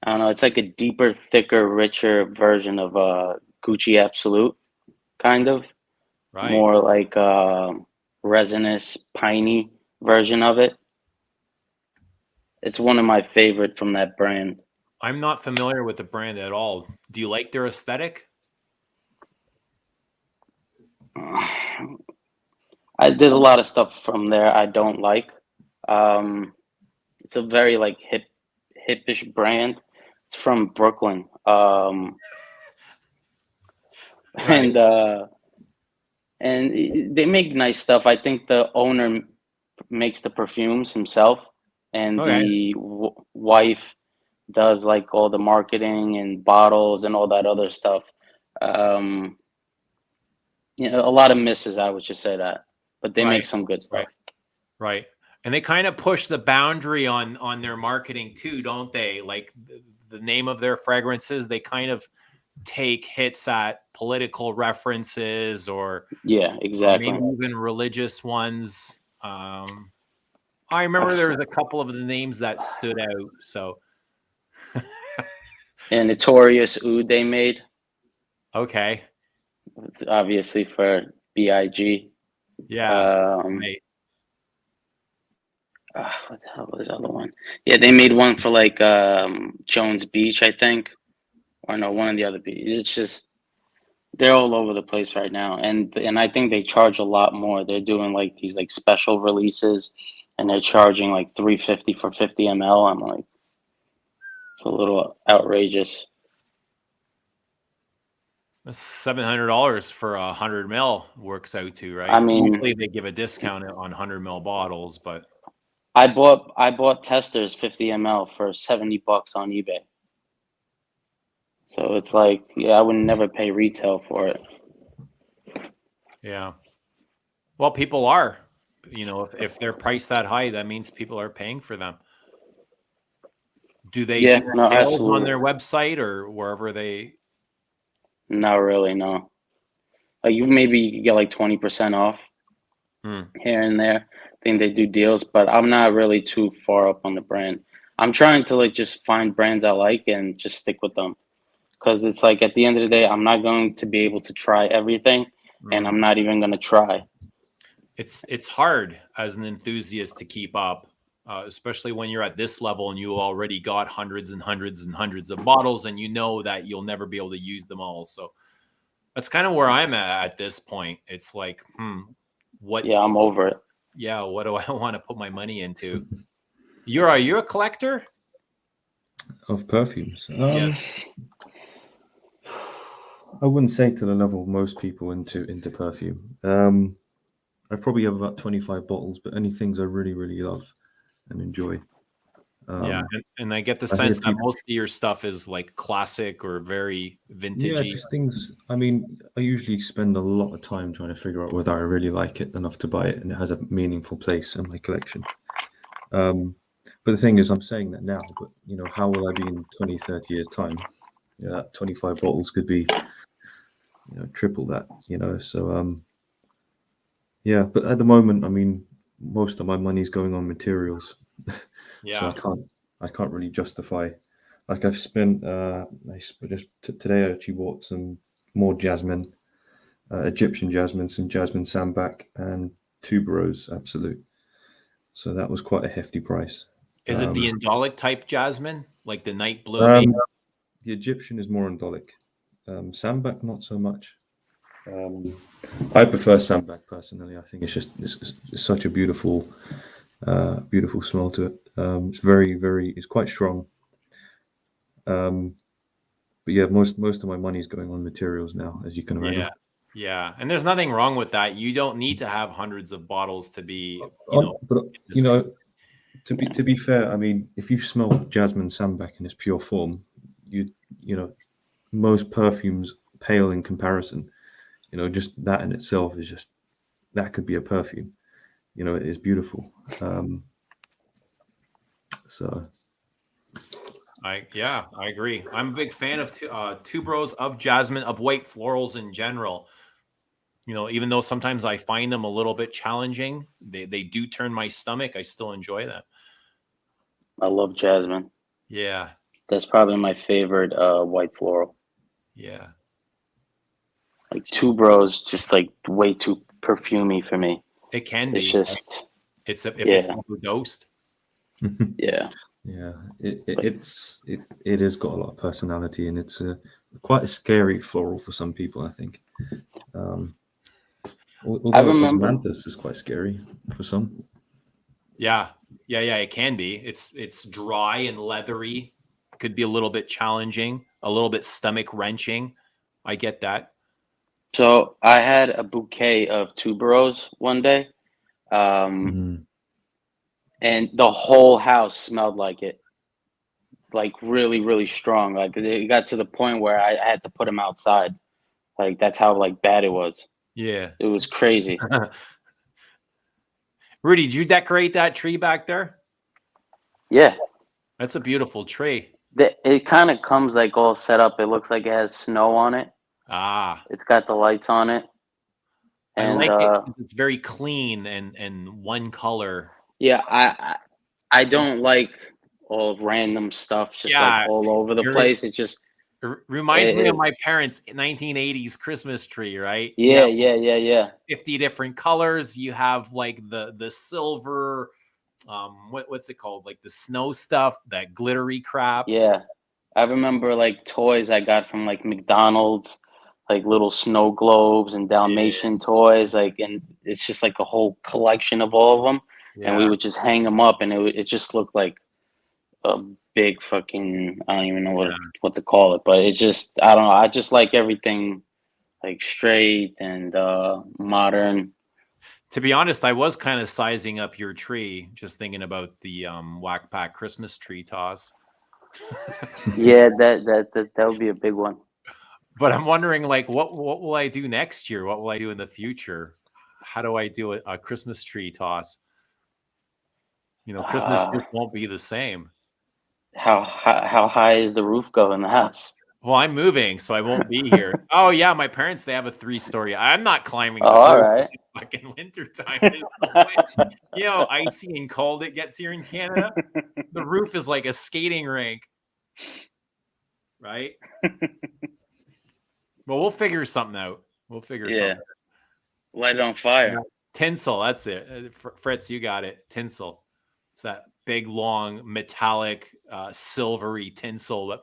[SPEAKER 5] I don't know, it's like a deeper, thicker, richer version of Gucci Absolute, kind of.
[SPEAKER 1] Right.
[SPEAKER 5] More like resinous, piney version of it. It's one of my favorite from that brand.
[SPEAKER 1] I'm not familiar with the brand at all. Do you like their aesthetic?
[SPEAKER 5] There's a lot of stuff from there I don't like. It's a very like hippish brand. It's from Brooklyn.
[SPEAKER 1] Right.
[SPEAKER 5] And they make nice stuff. I think the owner makes the perfumes himself, and
[SPEAKER 1] Okay.
[SPEAKER 5] the wife does like all the marketing and bottles and all that other stuff. A lot of misses, I would just say that, but they make some good stuff.
[SPEAKER 1] Right. And they kind of push the boundary on their marketing too, don't they? Like the name of their fragrances, they kind of take hits at political references or
[SPEAKER 5] exactly,
[SPEAKER 1] maybe even religious ones. I remember there was a couple of the names that stood out. So
[SPEAKER 5] and Notorious Oud they made.
[SPEAKER 1] Okay.
[SPEAKER 5] It's obviously for BIG.
[SPEAKER 1] Yeah.
[SPEAKER 5] Right. What the hell was the other one? Yeah, they made one for like Jones Beach, I think. Or no, one of the other beaches. It's just they're all over the place right now. And I think they charge a lot more. They're doing like these like special releases and they're charging like $350 for 50 ml. I'm like, it's a little outrageous.
[SPEAKER 1] $700 for 100 ml works out to, right?
[SPEAKER 5] I mean,
[SPEAKER 1] usually they give a discount on 100 ml bottles, but
[SPEAKER 5] I bought testers 50 ml for $70 on eBay. So it's like, yeah, I would never pay retail for it.
[SPEAKER 1] Yeah. Well, people are, if they're priced that high, that means people are paying for them. Do they do sales on their website or wherever they?
[SPEAKER 5] Not really, no. Like you maybe get like 20% off here and there. I think they do deals, but I'm not really too far up on the brand. I'm trying to like just find brands I like and just stick with them. Because it's like at the end of the day, I'm not going to be able to try everything, and I'm not even going to try.
[SPEAKER 1] It's hard as an enthusiast to keep up, especially when you're at this level and you already got hundreds and hundreds and hundreds of bottles, and you know that you'll never be able to use them all. So that's kind of where I'm at this point. It's like, what?
[SPEAKER 5] Yeah, I'm over it.
[SPEAKER 1] Yeah, what do I want to put my money into? Are you a collector
[SPEAKER 6] of perfumes?
[SPEAKER 1] Yeah.
[SPEAKER 6] I wouldn't say to the level of most people into perfume. I probably have about 25 bottles, but any things I really, really love and enjoy.
[SPEAKER 1] Yeah, and I get the sense that most of your stuff is like classic or very vintagey.
[SPEAKER 6] Yeah, just things. I mean, I usually spend a lot of time trying to figure out whether I really like it enough to buy it and it has a meaningful place in my collection. But the thing is, I'm saying that now, but how will I be in 20, 30 years' time? 25 bottles could be, triple that, so yeah, but at the moment, I mean, most of my money's going on materials.
[SPEAKER 1] Yeah.
[SPEAKER 6] So I can't really justify. Like I've spent, today I actually bought some more jasmine, Egyptian jasmine, some jasmine sambac, and tuberose absolute. So that was quite a hefty price.
[SPEAKER 1] Is it the indolic type jasmine, like the night blooming?
[SPEAKER 6] The Egyptian is more indolic. Sambac, not so much. I prefer sambac personally. I think it's such a beautiful smell to it. It's quite strong. But yeah, most of my money is going on materials now, as you can imagine.
[SPEAKER 1] Yeah, and there's nothing wrong with that. You don't need to have hundreds of bottles to be,
[SPEAKER 6] to be fair, I mean, if you smell jasmine sambac in its pure form, you know, most perfumes pale in comparison. Just that in itself is just, that could be a perfume. It is beautiful. So.
[SPEAKER 1] I agree. I'm a big fan of tuberose, of jasmine, of white florals in general. Even though sometimes I find them a little bit challenging, they do turn my stomach. I still enjoy them.
[SPEAKER 5] I love jasmine.
[SPEAKER 1] Yeah.
[SPEAKER 5] That's probably my favorite white floral.
[SPEAKER 1] Yeah.
[SPEAKER 5] Like tuberose, just like way too perfumey for me.
[SPEAKER 1] It can be. It's overdosed.
[SPEAKER 5] Yeah.
[SPEAKER 6] Yeah, it has got a lot of personality, and it's quite a scary floral for some people, I think. Although
[SPEAKER 5] I remember
[SPEAKER 6] osmanthus is quite scary for some.
[SPEAKER 1] Yeah, it can be. It's dry and leathery. Could be a little bit challenging, a little bit stomach wrenching. I get that.
[SPEAKER 5] So I had a bouquet of tuberose one day, and the whole house smelled like it, like really, really strong. Like it got to the point where I had to put them outside. Like that's how like bad it was.
[SPEAKER 1] Yeah,
[SPEAKER 5] it was crazy.
[SPEAKER 1] Rudy, did you decorate that tree back there?
[SPEAKER 5] Yeah,
[SPEAKER 1] that's a beautiful tree.
[SPEAKER 5] It kind of comes like all set up. It looks like it has snow on it. It's got the lights on it. And
[SPEAKER 1] I like it. It's very clean and one color.
[SPEAKER 5] Yeah, I don't like all random stuff just like all over the place. It just
[SPEAKER 1] reminds me of my parents' 1980s Christmas tree, right?
[SPEAKER 5] Yeah.
[SPEAKER 1] 50 different colors. You have like the silver, what's it called? Like the snow stuff, that glittery crap.
[SPEAKER 5] Yeah. I remember like toys I got from like McDonald's, like little snow globes and Dalmatian toys, like, and it's just like a whole collection of all of them. And we would just hang them up, and it just looked like a big fucking, I don't even know what to call it, but it's just, I don't know. I just like everything like straight and modern.
[SPEAKER 1] To be honest, I was kind of sizing up your tree, just thinking about the Whack Pack Christmas tree toss.
[SPEAKER 5] Yeah, that would be a big one.
[SPEAKER 1] But I'm wondering, like, what will I do next year? What will I do in the future? How do I do a Christmas tree toss? Christmas just won't be the same.
[SPEAKER 5] How high is the roof go in the house?
[SPEAKER 1] Well, I'm moving, so I won't be here. Oh yeah, my parents, they have a 3-story. I'm not climbing the roof.
[SPEAKER 5] All right.
[SPEAKER 1] In fucking wintertime. Icy and cold it gets here in Canada. The roof is like a skating rink. Right? Well, we'll figure something out. Something.
[SPEAKER 5] Light it on fire.
[SPEAKER 1] Tinsel, that's it. Fritz, you got it. Tinsel. It's that big, long, metallic, silvery tinsel that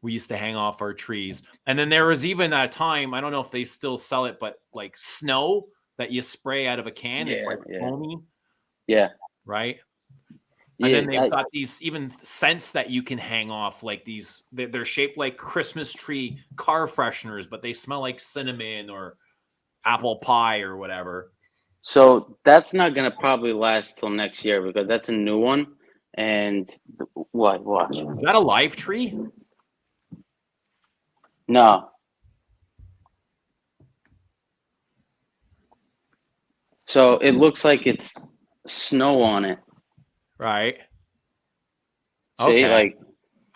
[SPEAKER 1] we used to hang off our trees. And then there was even a time, I don't know if they still sell it, but like snow that you spray out of a can. It's like foamy.
[SPEAKER 5] Yeah.
[SPEAKER 1] Right? And then they've got these even scents that you can hang off, like these. They're shaped like Christmas tree car fresheners, but they smell like cinnamon or apple pie or whatever.
[SPEAKER 5] So that's not gonna probably last till next year because that's a new one. And watch.
[SPEAKER 1] Is that a live tree?
[SPEAKER 5] No. So it looks like it's snow on it.
[SPEAKER 1] Right.
[SPEAKER 5] Okay. See, like,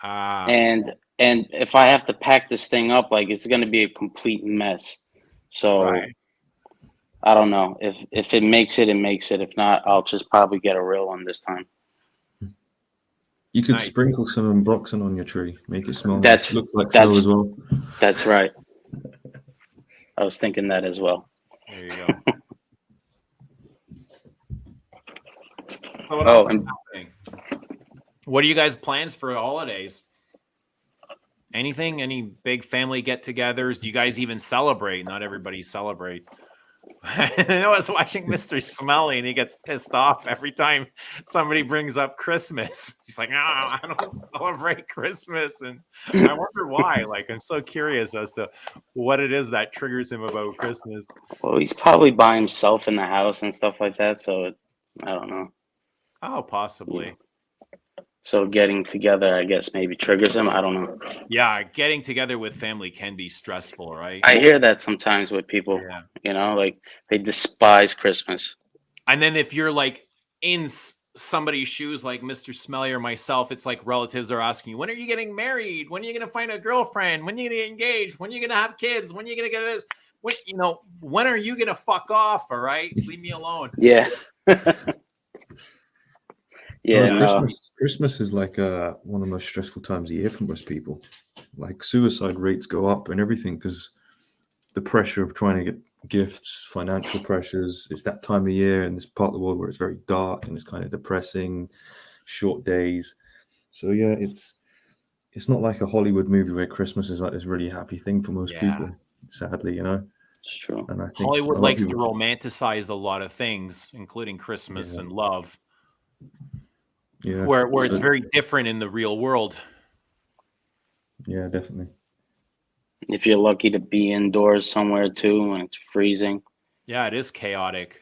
[SPEAKER 5] and if I have to pack this thing up, like it's gonna be a complete mess. So I don't know. If it makes it, it makes it. If not, I'll just probably get a real one this time.
[SPEAKER 6] You could sprinkle some Ambroxan on your tree, make it smell
[SPEAKER 5] look
[SPEAKER 6] like snow as well.
[SPEAKER 5] That's right. I was thinking that as well.
[SPEAKER 1] There you go. So what
[SPEAKER 5] Oh,
[SPEAKER 1] else is
[SPEAKER 5] and
[SPEAKER 1] happening? What are you guys' plans for the holidays? Anything? Any big family get-togethers? Do you guys even celebrate? Not everybody celebrates. I was watching Mr. Smelly, and he gets pissed off every time somebody brings up Christmas. He's like, "No, I don't celebrate Christmas," and I wonder why. Like, I'm so curious as to what it is that triggers him about Christmas.
[SPEAKER 5] well, he's probably by himself in the house and stuff like that. So I don't know.
[SPEAKER 1] Oh, possibly.
[SPEAKER 5] Yeah. So getting together, I guess, maybe triggers him. I don't know.
[SPEAKER 1] Yeah, getting together with family can be stressful, right?
[SPEAKER 5] I hear that sometimes with people.
[SPEAKER 1] Yeah.
[SPEAKER 5] You know, like they despise Christmas.
[SPEAKER 1] And then if you're like in somebody's shoes, like Mr. Smelly or myself, it's like relatives are asking you, when are you getting married? When are you going to find a girlfriend? When are you going to get engaged? When are you going to have kids? When are you going to get this? When are you going to fuck off? All right. Leave me alone.
[SPEAKER 5] Yeah. Yeah.
[SPEAKER 6] No, Christmas is like one of the most stressful times of year for most people. Like suicide rates go up and everything because the pressure of trying to get gifts, financial pressures. It's that time of year in this part of the world where it's very dark and it's kind of depressing, short days. So yeah, it's not like a Hollywood movie where Christmas is like this really happy thing for most people. Sadly, you know.
[SPEAKER 5] It's true.
[SPEAKER 6] And I think
[SPEAKER 1] Hollywood
[SPEAKER 6] a lot of
[SPEAKER 1] likes to
[SPEAKER 6] people-
[SPEAKER 1] romanticize a lot of things, including Christmas and love.
[SPEAKER 6] Yeah.
[SPEAKER 1] Where it's very different in the real world.
[SPEAKER 6] Yeah, definitely.
[SPEAKER 5] If you're lucky to be indoors somewhere too when it's freezing.
[SPEAKER 1] Yeah, it is chaotic.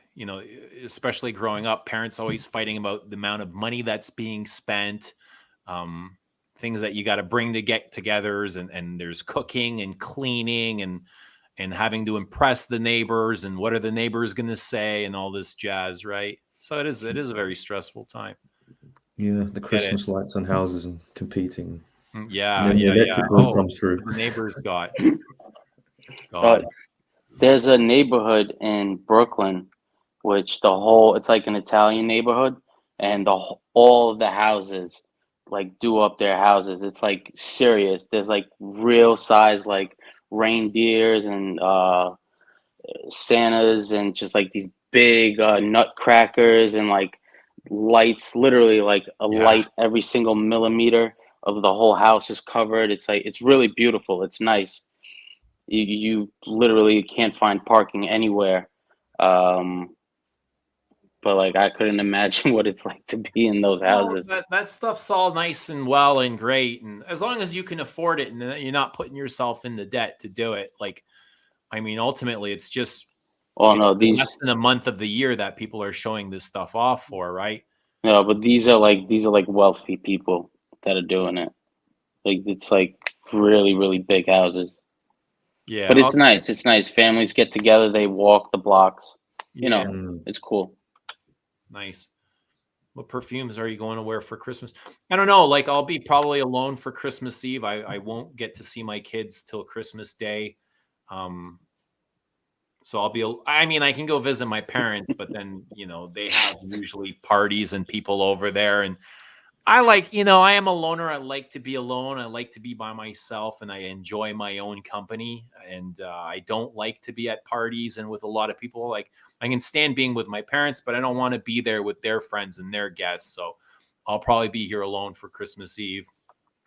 [SPEAKER 1] Especially growing up, parents always fighting about the amount of money that's being spent, things that you got to bring to get-togethers, and there's cooking and cleaning and having to impress the neighbors, and what are the neighbors going to say, and all this jazz, right? So it is a very stressful time.
[SPEAKER 6] Yeah, the Christmas lights on houses and competing.
[SPEAKER 1] Yeah,
[SPEAKER 6] and then the electric bill comes through.
[SPEAKER 1] The neighbors got.
[SPEAKER 5] There's a neighborhood in Brooklyn, which it's like an Italian neighborhood, and all of the houses like do up their houses. It's like serious. There's like real size like reindeers and Santas and just like these big nutcrackers and like lights, literally like a light every single millimeter of the whole house is covered. It's like it's really beautiful. It's nice. You literally can't find parking anywhere. But like I couldn't imagine what it's like to be in those houses.
[SPEAKER 1] That stuff's all nice and well and great, and as long as you can afford it and you're not putting yourself in the debt to do it. Like, I mean, ultimately, it's just less than a month of the year that people are showing this stuff off for, right?
[SPEAKER 5] No, but these are like wealthy people that are doing it. Like it's like really, really big houses.
[SPEAKER 1] Yeah,
[SPEAKER 5] but it's nice. It's nice. Families get together. They walk the blocks. It's cool.
[SPEAKER 1] Nice. What perfumes are you going to wear for Christmas? I don't know. Like, I'll be probably alone for Christmas Eve. I won't get to see my kids till Christmas Day. So I can go visit my parents, but then, they have usually parties and people over there. And I I am a loner. I like to be alone. I like to be by myself, and I enjoy my own company. And I don't like to be at parties and with a lot of people. Like, I can stand being with my parents, but I don't want to be there with their friends and their guests. So I'll probably be here alone for Christmas Eve.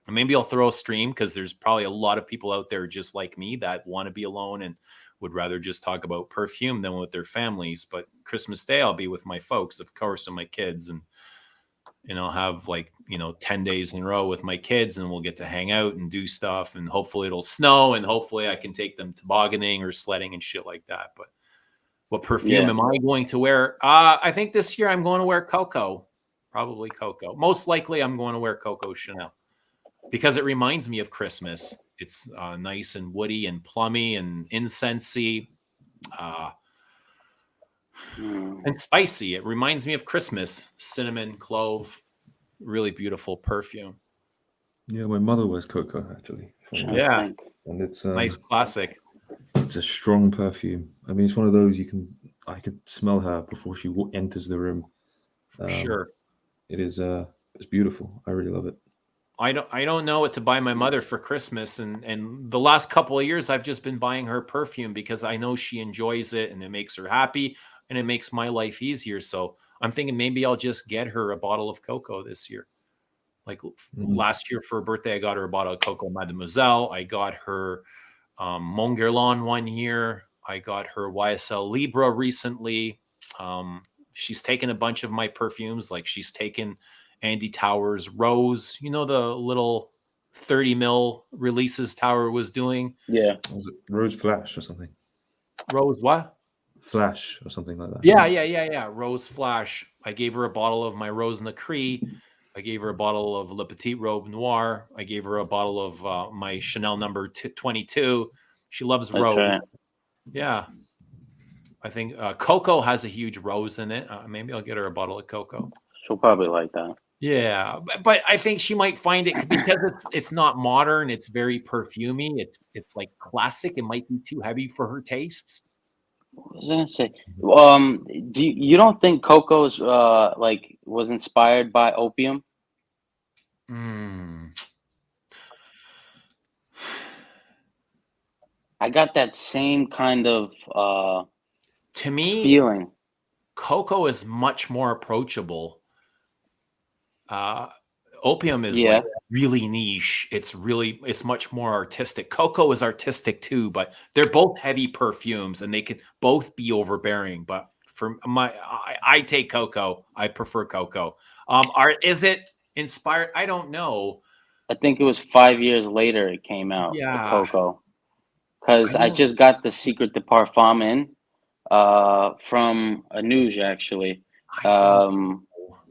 [SPEAKER 1] And maybe I'll throw a stream because there's probably a lot of people out there just like me that want to be alone and would rather just talk about perfume than with their families. But Christmas Day, I'll be with my folks, of course, and my kids. And I'll have 10 days in a row with my kids, and we'll get to hang out and do stuff. And hopefully it'll snow, and hopefully I can take them tobogganing or sledding and shit like that. But what perfume am I going to wear? I think this year I'm going to wear Coco, probably Coco. Most likely I'm going to wear Coco Chanel because it reminds me of Christmas. It's nice and woody and plummy and incensey. And spicy. It reminds me of Christmas. Cinnamon, clove, really beautiful perfume.
[SPEAKER 6] Yeah, my mother wears Coco actually.
[SPEAKER 1] Yeah,
[SPEAKER 6] and it's
[SPEAKER 1] nice classic.
[SPEAKER 6] It's a strong perfume. I mean, it's one of those I could smell her before she enters the room.
[SPEAKER 1] Sure,
[SPEAKER 6] it is. It's beautiful. I really love it.
[SPEAKER 1] I don't know what to buy my mother for Christmas, and the last couple of years I've just been buying her perfume because I know she enjoys it and it makes her happy and it makes my life easier. So I'm thinking maybe I'll just get her a bottle of cocoa this year. Like last year for her birthday, I got her a bottle of Coco Mademoiselle. I got her Mon Guerlain one year. I got her YSL Libra recently. She's taken a bunch of my perfumes. Like she's taken Andy Towers Rose, you know, the little 30 mil releases Tower was doing.
[SPEAKER 3] Yeah.
[SPEAKER 6] Was it Rose Flash or something?
[SPEAKER 1] Rose what?
[SPEAKER 6] Flash or something like that.
[SPEAKER 1] Yeah. Rose Flash. I gave her a bottle of my Rose Nacree. I gave her a bottle of Le Petit Robe Noir. I gave her a bottle of my Chanel number 22. She loves
[SPEAKER 3] That's
[SPEAKER 1] Rose.
[SPEAKER 3] right.
[SPEAKER 1] Yeah. I think Coco has a huge rose in it. Maybe I'll get her a bottle of Coco.
[SPEAKER 3] She'll probably like that.
[SPEAKER 1] Yeah, but I think she might find it because it's not modern. It's very perfumey. It's like classic. It might be too heavy for her tastes.
[SPEAKER 3] What was I gonna say? Do you don't think Coco's like was inspired by opium? I got that same kind of
[SPEAKER 1] to me
[SPEAKER 3] feeling.
[SPEAKER 1] Coco is much more approachable. Opium is like really niche. It's much more artistic. Coco is artistic too, but they're both heavy perfumes and they can both be overbearing. But for I take Coco. I prefer Coco. Is it inspired? I don't know.
[SPEAKER 3] I think it was 5 years later it came out.
[SPEAKER 1] Yeah.
[SPEAKER 3] Coco. Because I just got the Secret de Parfum in from Anooj actually.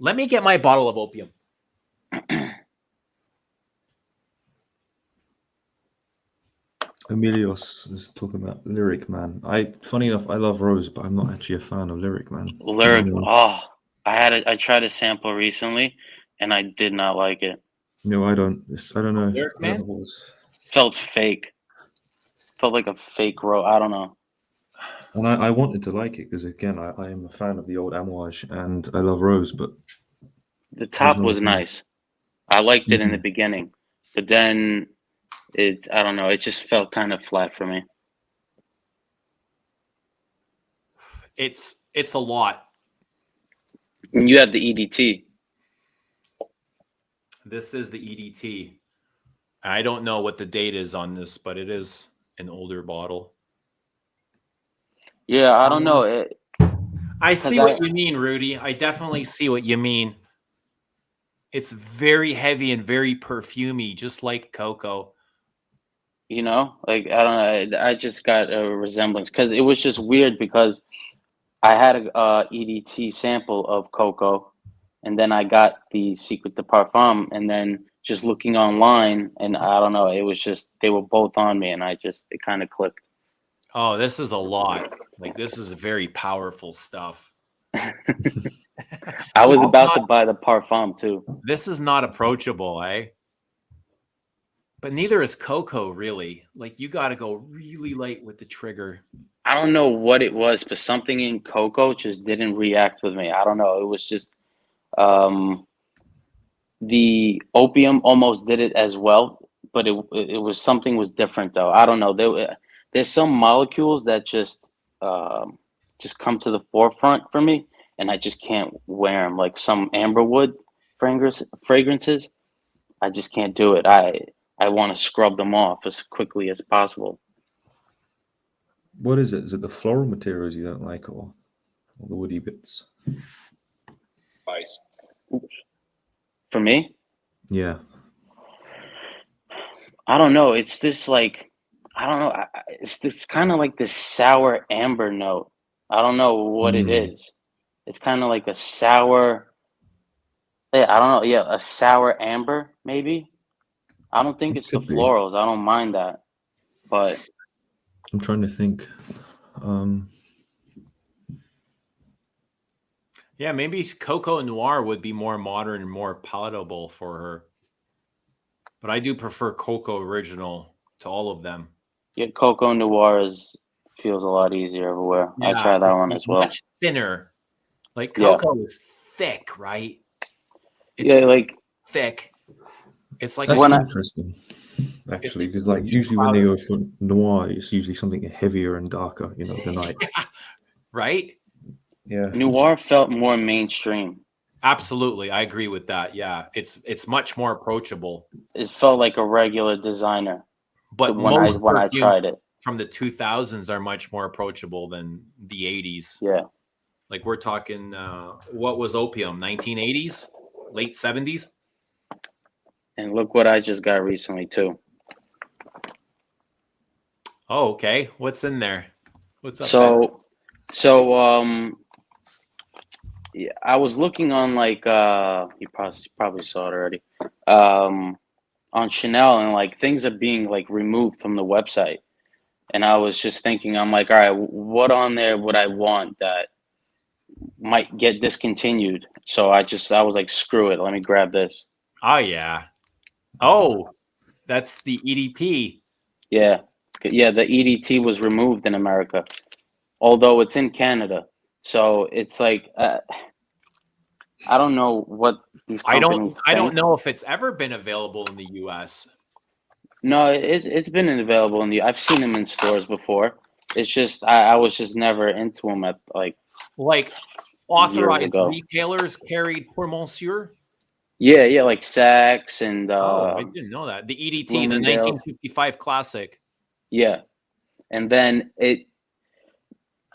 [SPEAKER 1] Let me get my bottle of opium.
[SPEAKER 6] Emilios is talking about Lyric Man. Funny enough, I love Rose, but I'm not actually a fan of Lyric Man.
[SPEAKER 3] Lyric, I tried a sample recently, and I did not like it.
[SPEAKER 6] No, I don't know.
[SPEAKER 1] Lyric Man
[SPEAKER 3] felt fake. Felt like a fake rose. I don't know.
[SPEAKER 6] And I wanted to like it because again, I am a fan of the old Anooj, and I love Rose, but
[SPEAKER 3] the top was nice. I liked it in the beginning, but then I don't know. It just felt kind of flat for me.
[SPEAKER 1] It's a lot.
[SPEAKER 3] And you have the EDT.
[SPEAKER 1] This is the EDT. I don't know what the date is on this, but it is an older bottle.
[SPEAKER 3] Yeah, I don't know.
[SPEAKER 1] I see what you mean, Rudy. I definitely see what you mean. It's very heavy and very perfumey, just like Coco.
[SPEAKER 3] You know, like I don't know. I just got a resemblance because it was just weird because I had a EDT sample of Coco, and then I got the Secret de Parfum, and then just looking online, and I don't know. It was just they were both on me, and it kind of clicked.
[SPEAKER 1] Oh, this is a lot. Like this is very powerful stuff.
[SPEAKER 3] I was about to buy the Parfum too.
[SPEAKER 1] This is not approachable, eh? But neither is Coco, really. Like, you got to go really light with the trigger.
[SPEAKER 3] I don't know what it was, but something in Coco just didn't react with me. I don't know. It was just the opium almost did it as well, but it was something was different though. I don't know. There's some molecules that just come to the forefront for me, and I just can't wear them. Like some amberwood fragrances, I just can't do it. I want to scrub them off as quickly as possible.
[SPEAKER 6] What is it? Is it the floral materials you don't like, or the woody bits?
[SPEAKER 2] Spice.
[SPEAKER 3] For me?
[SPEAKER 6] Yeah.
[SPEAKER 3] I don't know. It's this like, I don't know. It's this kind of like this sour amber note. I don't know what it is. It's kind of like a sour. Yeah, I don't know. Yeah, a sour amber maybe. I don't think it's the florals. I don't mind that, but
[SPEAKER 6] I'm trying to think.
[SPEAKER 1] Yeah, maybe Coco Noir would be more modern and more palatable for her. But I do prefer Coco Original to all of them.
[SPEAKER 3] Yeah, Coco Noir feels a lot easier everywhere. Yeah, I try that one as well.
[SPEAKER 1] Much thinner. Like Coco is thick, right?
[SPEAKER 3] It's like
[SPEAKER 1] thick. It's like
[SPEAKER 6] That's
[SPEAKER 3] When I-
[SPEAKER 6] interesting, actually,
[SPEAKER 1] It's
[SPEAKER 6] because like
[SPEAKER 1] too
[SPEAKER 6] usually when they
[SPEAKER 1] crowded.
[SPEAKER 6] go for noir, it's usually something heavier and darker. You know, the night.
[SPEAKER 1] right?
[SPEAKER 6] Yeah.
[SPEAKER 3] Noir felt more mainstream.
[SPEAKER 1] Absolutely, I agree with that. Yeah, it's much more approachable.
[SPEAKER 3] It felt like a regular designer
[SPEAKER 1] But
[SPEAKER 3] when I
[SPEAKER 1] most perfumes
[SPEAKER 3] tried it.
[SPEAKER 1] from the 2000s are much more approachable than the 80s.
[SPEAKER 3] Yeah.
[SPEAKER 1] Like we're talking, what was opium? 1980s, late 70s.
[SPEAKER 3] And look what I just got recently too.
[SPEAKER 1] Oh, okay. What's in there? What's up?
[SPEAKER 3] Yeah, I was looking on like you probably saw it already. On Chanel, and like things are being like removed from the website. And I was just thinking, I'm like, all right, what on there would I want that might get discontinued? So I was like, screw it, let me grab this.
[SPEAKER 1] Oh yeah. Oh, that's the EDP.
[SPEAKER 3] Yeah, the EDT was removed in America, although it's in Canada. So it's like I don't know what these companies.
[SPEAKER 1] I don't know if it's ever been available in the US.
[SPEAKER 3] No, it's been available in the. I've seen them in stores before. It's just I was just never into them at like
[SPEAKER 1] authorized
[SPEAKER 3] ago.
[SPEAKER 1] retailers carried Pour Monsieur.
[SPEAKER 3] Yeah, like Saks and
[SPEAKER 1] I didn't know that. The EDT, the
[SPEAKER 3] Bloomingdale's.
[SPEAKER 1] 1955 classic.
[SPEAKER 3] Yeah, and then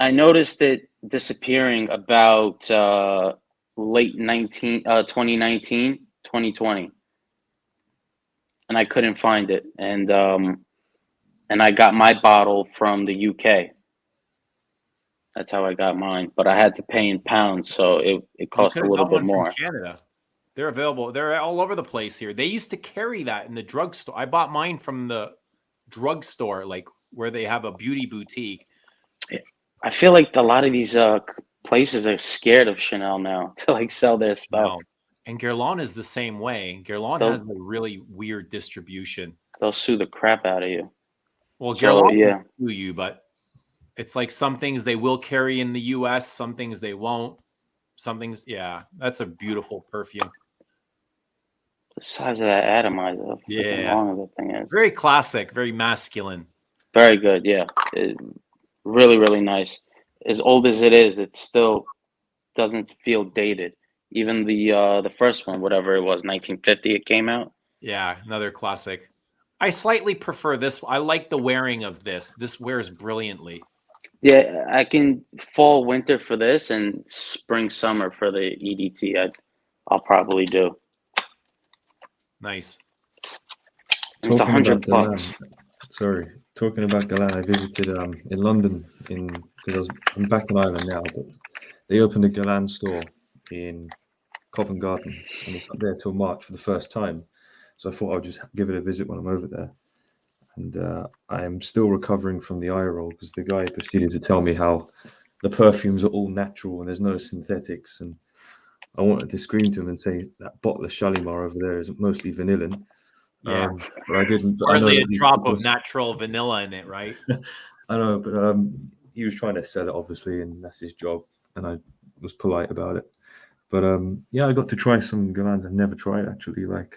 [SPEAKER 3] I noticed it disappearing about late 2019, 2020, and I couldn't find it, and I got my bottle from the UK. That's how I got mine, but I had to pay in pounds, so it cost a little bit more.
[SPEAKER 1] From Canada. They're available. They're all over the place here. They used to carry that in the drugstore. I bought mine from the drugstore, like where they have a beauty boutique.
[SPEAKER 3] I feel like a lot of these places are scared of Chanel now to like sell their stuff.
[SPEAKER 1] No. And Guerlain is the same way. Guerlain has a really weird distribution.
[SPEAKER 3] They'll sue the crap out of you.
[SPEAKER 1] Well, Guerlain will sue you, but it's like some things they will carry in the US, some things they won't. Some things, yeah. That's a beautiful perfume.
[SPEAKER 3] The size of that atomizer.
[SPEAKER 1] Yeah.
[SPEAKER 3] How long that thing is.
[SPEAKER 1] Very classic, very masculine.
[SPEAKER 3] Very good, yeah. Really, really nice. As old as it is, it still doesn't feel dated. Even the first one, whatever it was, 1950, it came out.
[SPEAKER 1] Yeah, another classic. I slightly prefer this. I like the wearing of this. This wears brilliantly.
[SPEAKER 3] Yeah, I can fall, winter for this, and spring, summer for the EDT. I'll probably do.
[SPEAKER 1] Nice.
[SPEAKER 3] It's $100.
[SPEAKER 6] Sorry, talking about Guerlain, I visited in London because I'm back in Ireland now, but they opened a Guerlain store in Covent Garden, and it's up there till March for the first time. So I thought I would just give it a visit when I'm over there. And I am still recovering from the eye roll because the guy proceeded to tell me how the perfumes are all natural and there's no synthetics. And I wanted to scream to him and say that bottle of Shalimar over there is mostly vanillin.
[SPEAKER 1] Yeah,
[SPEAKER 6] but I didn't.
[SPEAKER 1] Hardly a drop of natural vanilla in it, right?
[SPEAKER 6] I know, but he was trying to sell it, obviously, and that's his job. And I was polite about it. But yeah, I got to try some Guerlains I've never tried actually, like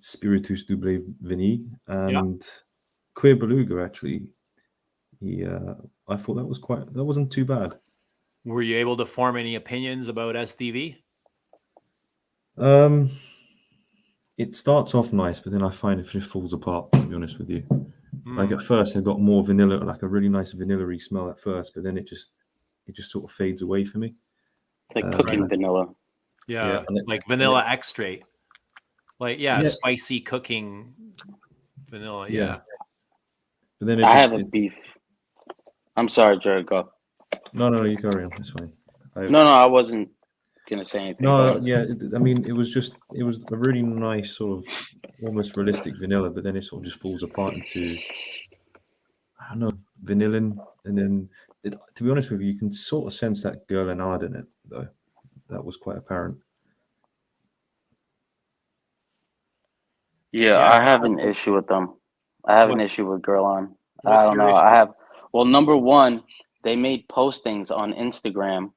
[SPEAKER 6] Spiritus Double Vanille and Queer Beluga. Actually, I thought that wasn't too bad.
[SPEAKER 1] Were you able to form any opinions about SDV?
[SPEAKER 6] It starts off nice, but then I find it just falls apart, to be honest with you. Like at first, it got more vanilla, like a really nice vanilla-y smell at first, but then it just sort of fades away for me.
[SPEAKER 3] It's like cooking vanilla.
[SPEAKER 1] Yeah, like vanilla extract. Like spicy cooking vanilla. Yeah.
[SPEAKER 6] But then
[SPEAKER 3] I have a beef. I'm sorry, Jared. Go.
[SPEAKER 6] No, you carry on. It's fine.
[SPEAKER 3] No, I wasn't gonna say anything.
[SPEAKER 6] No, yeah. I mean, it was a really nice sort of almost realistic vanilla, but then it sort of just falls apart into I don't know vanillin, and then to be honest with you, you can sort of sense that Guerlain in it though. That was quite apparent.
[SPEAKER 3] Yeah, I have an issue with them. I have an issue with Guerlain. I don't know. Number one, they made postings on Instagram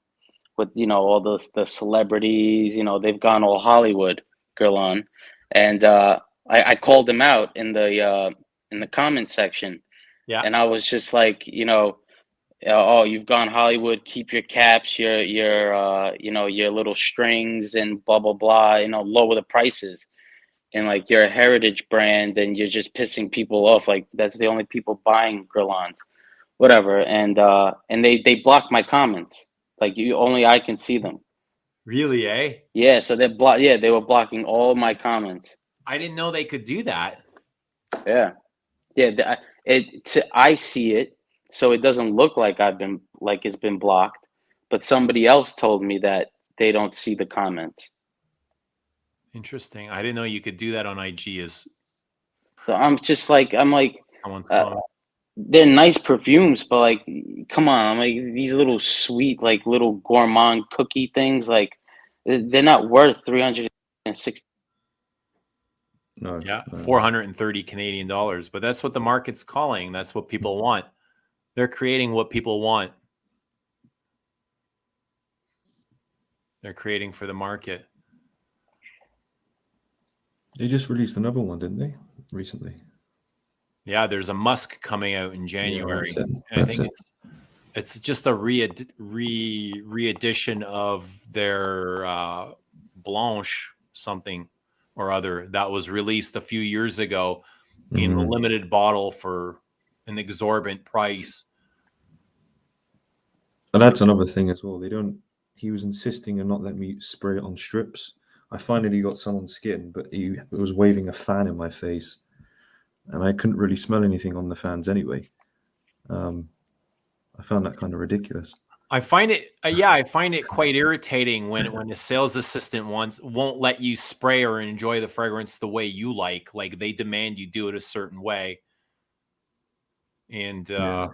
[SPEAKER 3] with all the celebrities. They've gone all Hollywood Guerlain,
[SPEAKER 5] and I called him out in the comment section,
[SPEAKER 1] Yeah.
[SPEAKER 5] and I was just like, oh, you've gone Hollywood, keep your caps, your your little strings, and blah blah blah, lower the prices, and like you're a heritage brand, and you're just pissing people off. Like that's the only people buying Guerlains, whatever. And they blocked my comments. Like only I can see them.
[SPEAKER 1] Really, eh?
[SPEAKER 5] Yeah, so they were blocking all my comments.
[SPEAKER 1] I didn't know they could do that.
[SPEAKER 5] Yeah, I see it, so it doesn't look like it's been blocked, but somebody else told me that they don't see the comments.
[SPEAKER 1] Interesting. I didn't know you could do that on IG.
[SPEAKER 5] So I'm like,
[SPEAKER 1] Someone's comment.
[SPEAKER 5] they're nice perfumes, but like, come on, I'm like, these little sweet, like little gourmand cookie things, like they're not worth 360.
[SPEAKER 6] No.
[SPEAKER 1] Yeah, 430 Canadian dollars. But that's what the market's calling. That's what people want. They're creating what people want. They're creating for the market.
[SPEAKER 6] They just released another one, didn't they? Recently.
[SPEAKER 1] Yeah, there's a musk coming out in January.
[SPEAKER 6] Yeah,
[SPEAKER 1] and I think it's just a re-edition of their Blanche something or other that was released a few years ago in a limited bottle for an exorbitant price.
[SPEAKER 6] And that's another thing as well. He was insisting on not letting me spray it on strips. I finally got some on skin, but he was waving a fan in my face, and I couldn't really smell anything on the fans anyway. I found that kind of ridiculous.
[SPEAKER 1] I find it quite irritating when a sales assistant won't let you spray or enjoy the fragrance the way you like. Like they demand you do it a certain way. And I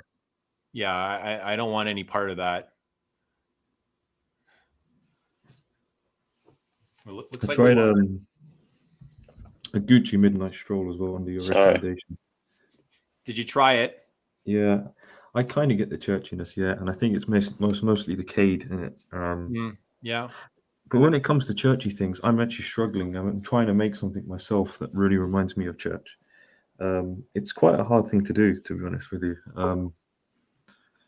[SPEAKER 1] don't want any part of that. Well, looks
[SPEAKER 6] I tried a Gucci Midnight Stroll as well under your recommendation.
[SPEAKER 1] Did you try it?
[SPEAKER 6] Yeah, I kind of get the churchiness, and I think it's mostly the cade in it.
[SPEAKER 1] Yeah.
[SPEAKER 6] But when it comes to churchy things, I'm actually struggling. I'm trying to make something myself that really reminds me of church. It's quite a hard thing to do, to be honest with you,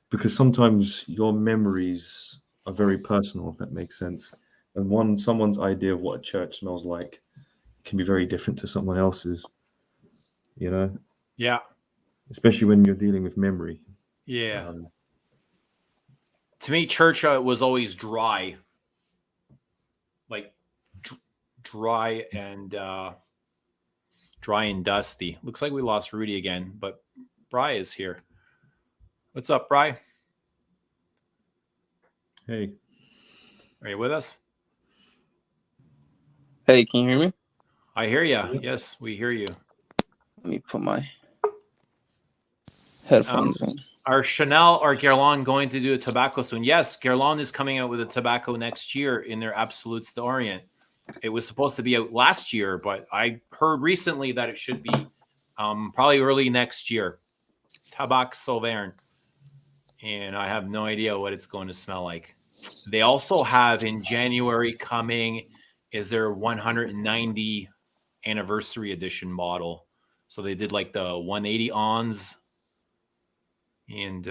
[SPEAKER 6] because sometimes your memories are very personal, if that makes sense. And someone's idea of what a church smells like can be very different to someone else's,
[SPEAKER 1] Yeah.
[SPEAKER 6] Especially when you're dealing with memory.
[SPEAKER 1] Yeah. To me, church was always dry. Like dry and dusty. Looks like we lost Rudy again, but Brye is here. What's up, Brye?
[SPEAKER 6] Hey.
[SPEAKER 1] Are you with us?
[SPEAKER 7] Hey, can you hear me?
[SPEAKER 1] I hear you. Yes, we hear you.
[SPEAKER 7] Let me put my headphones in.
[SPEAKER 1] Are Chanel or Guerlain going to do a tobacco soon? Yes, Guerlain is coming out with a tobacco next year in their Absolutes d'Orient. It was supposed to be out last year, but I heard recently that it should be probably early next year. Tabac Sauverne. And I have no idea what it's going to smell like. They also have in January coming is their 190 anniversary edition model. So they did like the 180 ons. And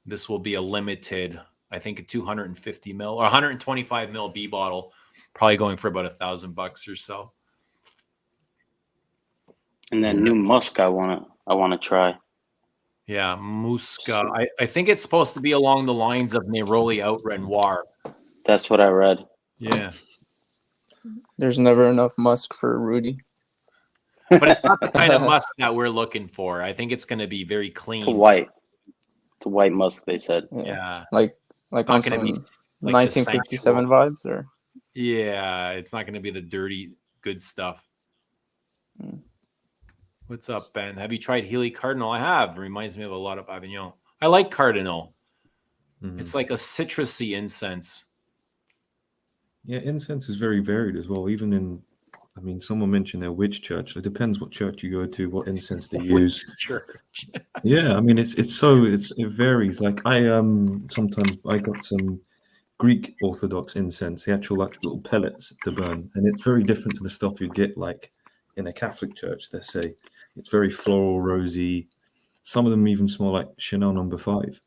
[SPEAKER 1] this will be a limited, I think a 250 mil or 125 mil B bottle, probably going for about $1,000 or so.
[SPEAKER 5] And then new musk I wanna try.
[SPEAKER 1] Yeah, Musca. I think it's supposed to be along the lines of Neroli Out Renoir.
[SPEAKER 5] That's what I read.
[SPEAKER 1] Yeah.
[SPEAKER 7] There's never enough musk for Rudy.
[SPEAKER 1] But it's not the kind of musk that we're looking for. I think it's going to be very clean.
[SPEAKER 5] It's white. It's white musk, they said.
[SPEAKER 1] Yeah.
[SPEAKER 7] Like on some 1957 vibes, or?
[SPEAKER 1] Yeah, it's not going to be the dirty, good stuff. What's up, Ben? Have you tried Healy Cardinal? I have. It reminds me of a lot of Avignon. I like Cardinal. It's like a citrusy incense.
[SPEAKER 6] Yeah, incense is very varied as well. Even someone mentioned their witch church. It depends what church you go to, what incense they use.
[SPEAKER 1] Church.
[SPEAKER 6] Yeah, it varies. Like sometimes I got some Greek Orthodox incense, the actual little pellets to burn, and it's very different to the stuff you get like in a Catholic church, let's say, it's very floral, rosy. Some of them even smell like Chanel No. 5.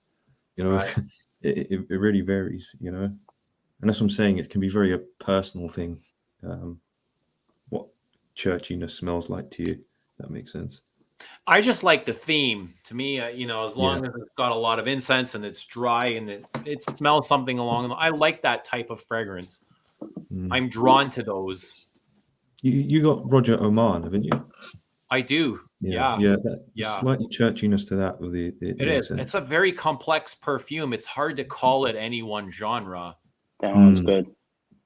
[SPEAKER 6] You know,
[SPEAKER 1] Right.
[SPEAKER 6] it really varies. You know, and that's what I'm saying. It can be very a personal thing. What churchiness smells like to you? That makes sense.
[SPEAKER 1] I just like the theme. To me, as long as it's got a lot of incense and it's dry and it smells something along. I like that type of fragrance. I'm drawn to those.
[SPEAKER 6] You got Roger Oman, haven't you?
[SPEAKER 1] I do. Yeah.
[SPEAKER 6] Slightly churchiness to that with the
[SPEAKER 1] It is.
[SPEAKER 6] incense.
[SPEAKER 1] It's a very complex perfume. It's hard to call it any one genre.
[SPEAKER 3] That one's good.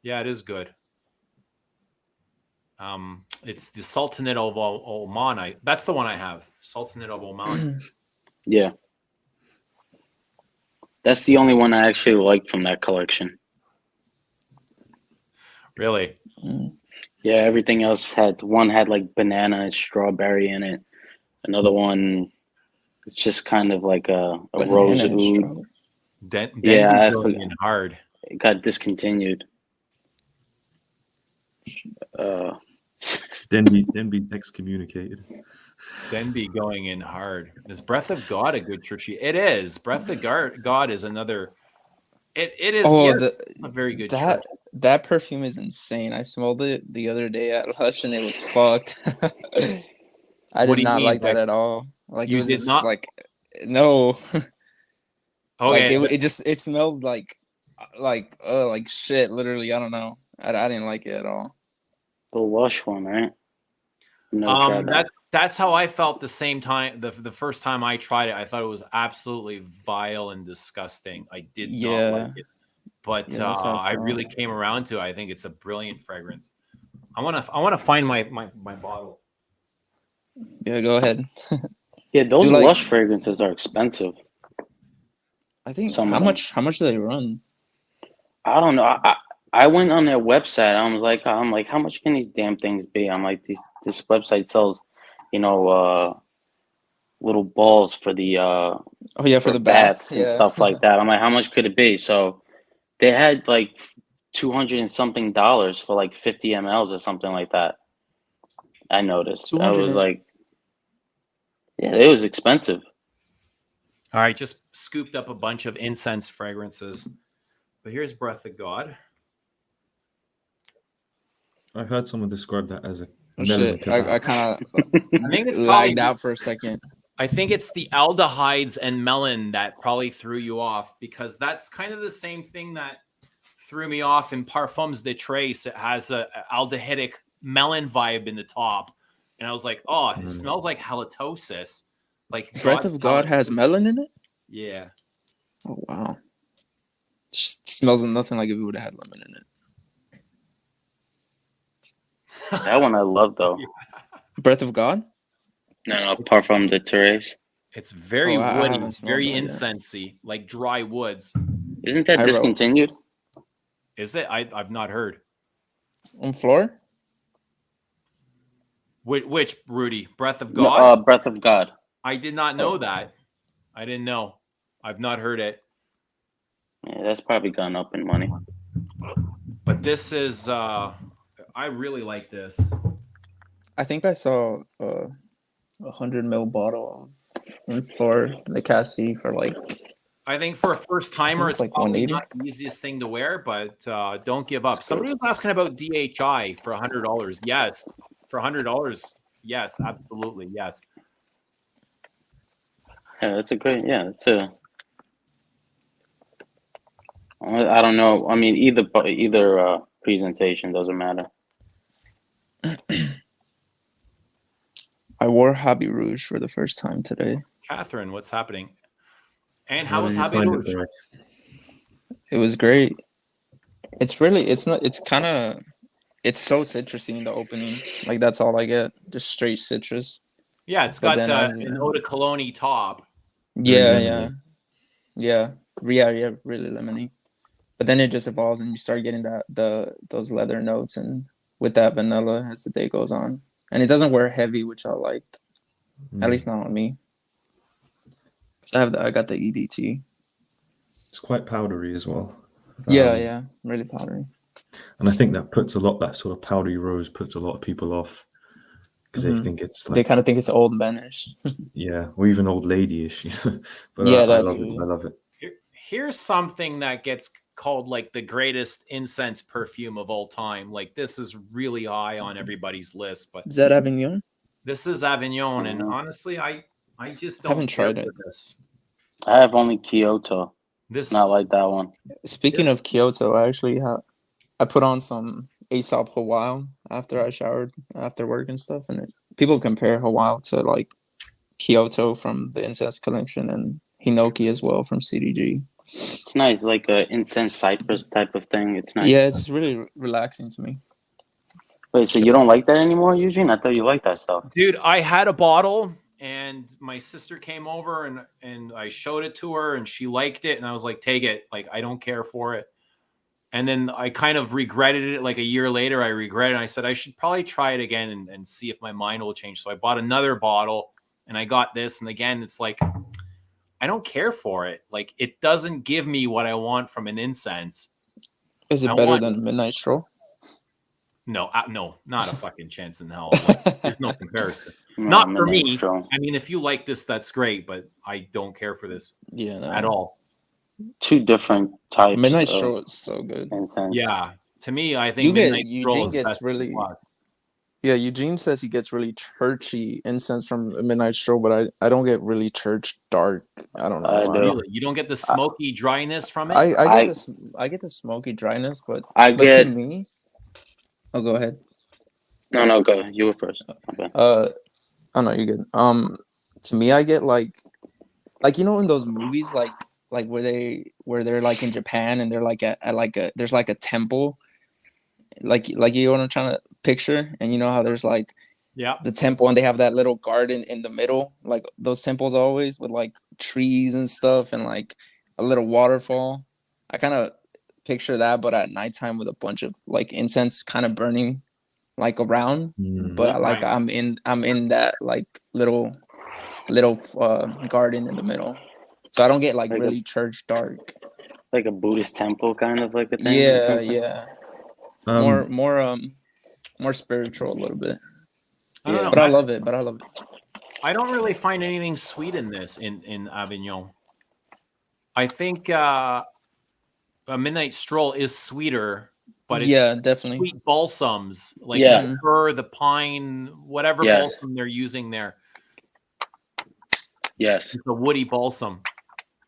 [SPEAKER 1] Yeah, it is good. It's the Sultanate of Oman. That's the one I have. Sultanate of Oman.
[SPEAKER 3] Yeah. That's the only one I actually like from that collection.
[SPEAKER 1] Really?
[SPEAKER 3] Yeah, everything else had like banana and strawberry in it. Another one, it's just kind of like a rose oud.
[SPEAKER 1] Yeah, going in hard.
[SPEAKER 3] It got discontinued.
[SPEAKER 6] Denby's excommunicated.
[SPEAKER 1] Denby going in hard. Is Breath of God a good churchy? It is. Breath of God is another. It is.
[SPEAKER 7] Oh,
[SPEAKER 1] it's a very good.
[SPEAKER 7] That perfume is insane. I smelled it the other day at Lush and it was fucked. I did not like that at all. Like it was just like no.
[SPEAKER 1] Okay.
[SPEAKER 7] Like it smelled like shit. Literally, I don't know. I didn't like it at all.
[SPEAKER 3] The Lush one, right? No,
[SPEAKER 1] that's how I felt the same time. The first time I tried it, I thought it was absolutely vile and disgusting. I did not like it, but I really came around to it. I think it's a brilliant fragrance. I want to find my bottle.
[SPEAKER 7] Yeah, go ahead.
[SPEAKER 3] Yeah, those Lush fragrances are expensive.
[SPEAKER 7] I think how much do they run?
[SPEAKER 3] I don't know. I went on their website. I'm like, how much can these damn things be? I'm like, this website sells, little balls for the
[SPEAKER 7] for the
[SPEAKER 3] baths and stuff like that. I'm like, how much could it be? So they had like $200 and something for like 50 mLs or something like that. I noticed. I was like, yeah, it was expensive.
[SPEAKER 1] All right, just scooped up a bunch of incense fragrances. But here's Breath of God.
[SPEAKER 6] I heard someone describe that as a
[SPEAKER 7] shit. I kind of lagged out for a second.
[SPEAKER 1] I think it's the aldehydes and melon that probably threw you off, because that's kind of the same thing that threw me off in Parfums de Trace. It has a aldehydic melon vibe in the top. And I was like, oh, it smells like halitosis. Like
[SPEAKER 7] Breath of God has melon in it?
[SPEAKER 1] Yeah.
[SPEAKER 7] Oh, wow. It just smells nothing like if it would have had lemon in it.
[SPEAKER 3] That one I love, though.
[SPEAKER 7] Breath of God?
[SPEAKER 3] No, Parfum de Trace.
[SPEAKER 1] It's very woody, very incensey, like dry woods.
[SPEAKER 3] Isn't that discontinued?
[SPEAKER 1] Is it? I've not heard.
[SPEAKER 7] On floor?
[SPEAKER 1] Which Rudy? Breath of God?
[SPEAKER 3] Breath of God.
[SPEAKER 1] I did not know that. I didn't know. I've not heard it.
[SPEAKER 3] Yeah, that's probably gone up in money.
[SPEAKER 1] But this is, I really like this.
[SPEAKER 7] I think I saw a 100 ml bottle for the Cassie for like.
[SPEAKER 1] I think for a first timer, it's
[SPEAKER 7] like
[SPEAKER 1] probably not the easiest thing to wear, but don't give up. Somebody was asking about DHI for $100. Yes, for $100. Yes, absolutely. Yes.
[SPEAKER 3] Yeah, that's a great. Yeah, it's a. I don't know. I mean, either presentation doesn't matter.
[SPEAKER 7] I wore Hobby Rouge for the first time today.
[SPEAKER 1] Catherine, what's happening? And how was Hobby Rouge?
[SPEAKER 7] It was great. It's so citrusy in the opening. Like that's all I get, just straight citrus.
[SPEAKER 1] Yeah, it's got an eau de cologne top.
[SPEAKER 7] Yeah, really lemony. But then it just evolves, and you start getting those leather notes, and with that vanilla as the day goes on. And it doesn't wear heavy, which I liked. At least not on me. I got the EDT.
[SPEAKER 6] It's quite powdery as well.
[SPEAKER 7] Yeah, really powdery.
[SPEAKER 6] And I think that sort of powdery rose puts a lot of people off. because they think it's
[SPEAKER 7] they
[SPEAKER 6] like,
[SPEAKER 7] kind of think it's old manish.
[SPEAKER 6] yeah, or even old lady-ish. But
[SPEAKER 7] Yeah,
[SPEAKER 6] I
[SPEAKER 7] that
[SPEAKER 6] love
[SPEAKER 7] too,
[SPEAKER 6] it.
[SPEAKER 7] yeah.
[SPEAKER 6] I love it.
[SPEAKER 1] Here's something that gets called like the greatest incense perfume of all time. Like this is really high on everybody's list, but
[SPEAKER 7] Is that Avignon?
[SPEAKER 1] this is Avignon, and
[SPEAKER 5] Mhm.
[SPEAKER 1] honestly, I just
[SPEAKER 7] Haven't
[SPEAKER 1] don't care
[SPEAKER 7] tried
[SPEAKER 1] for
[SPEAKER 7] it.
[SPEAKER 1] this.
[SPEAKER 5] I have only Kyoto.
[SPEAKER 1] This
[SPEAKER 5] Not like that one.
[SPEAKER 7] Speaking of Kyoto, I put on some Aesop Hawaii after I showered after work and stuff, and people compare Hawaii to like Kyoto from the Incense Collection and Hinoki as well from CDG.
[SPEAKER 5] It's nice, like a incense cypress type of thing. It's nice.
[SPEAKER 7] Yeah, it's really relaxing to me.
[SPEAKER 5] Wait, so you don't like that anymore, Eugene? I thought you liked that stuff.
[SPEAKER 1] dude, I had a bottle and my sister came over and I showed it to her and she liked it and I was like, take it. Like, I don't care for it. And then I kind of regretted it. Like a year later, I regret it. I said I should probably try it again and see if my mind will change. So I bought another bottle and I got this. And again, it's like, I don't care for it. Like, it doesn't give me what I want from an incense.
[SPEAKER 7] Is it better than Midnight Stroll?
[SPEAKER 1] No, no, not a fucking chance in hell. Like, there's no comparison.
[SPEAKER 5] No,
[SPEAKER 1] Not for me.
[SPEAKER 5] Strong.
[SPEAKER 1] I mean, if you like this, that's great, but I don't care for this at all.
[SPEAKER 5] Two different types.
[SPEAKER 7] Midnight Stroll is so good.
[SPEAKER 5] Incense.
[SPEAKER 1] Yeah, to me, I think
[SPEAKER 7] Eugene gets really. Yeah, Eugene says he gets really churchy incense from Midnight Stroll, but I don't get really church dark. I don't know.
[SPEAKER 1] Really? You don't get the smoky dryness from it?
[SPEAKER 7] I get the smoky dryness, but to me. Oh, go ahead.
[SPEAKER 5] No, go. You were first. Okay.
[SPEAKER 7] Oh no, you're good. To me, I get like you know in those movies like where they're like in Japan and they're like at there's like a temple, like you know what I'm trying to picture, and you know how there's like the temple and they have that little garden in the middle, like those temples always with like trees and stuff and like a little waterfall. I kind of picture that, but at nighttime with a bunch of like incense kind of burning like around, but like I'm in that like little garden in the middle, so I don't get like really church dark,
[SPEAKER 5] like a Buddhist temple kind of like a thing.
[SPEAKER 7] Yeah. More spiritual a little bit. But I love it.
[SPEAKER 1] I don't really find anything sweet in this in Avignon. I think a Midnight Stroll is sweeter, but it's
[SPEAKER 7] definitely
[SPEAKER 1] sweet balsams like the fir, the pine, whatever balsam they're using there.
[SPEAKER 5] Yes,
[SPEAKER 1] it's a woody balsam.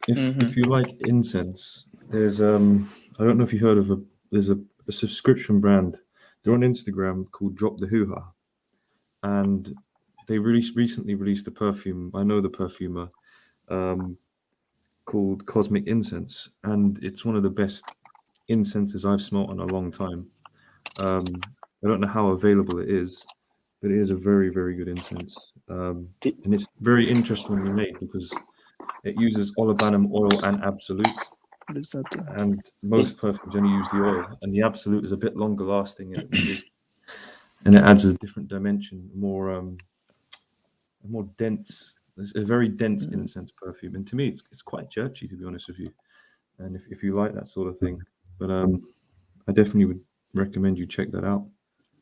[SPEAKER 6] If you like incense, there's I don't know if you heard of there's a subscription brand. They're on Instagram called Drop the Hoo Ha, and they recently released a perfume. I know the perfumer, called Cosmic Incense, and it's one of the best incenses I've smelt in a long time. I don't know how available it is, but it is a very, very good incense, and it's very interestingly made because it uses olibanum oil and absolute.
[SPEAKER 7] What is that?
[SPEAKER 6] And most perfumes only use the oil, and the absolute is a bit longer lasting, and it adds a different dimension, more dense. It's a very dense incense perfume, and to me, it's quite churchy, to be honest with you. And if you like that sort of thing, but I definitely would recommend you check that out.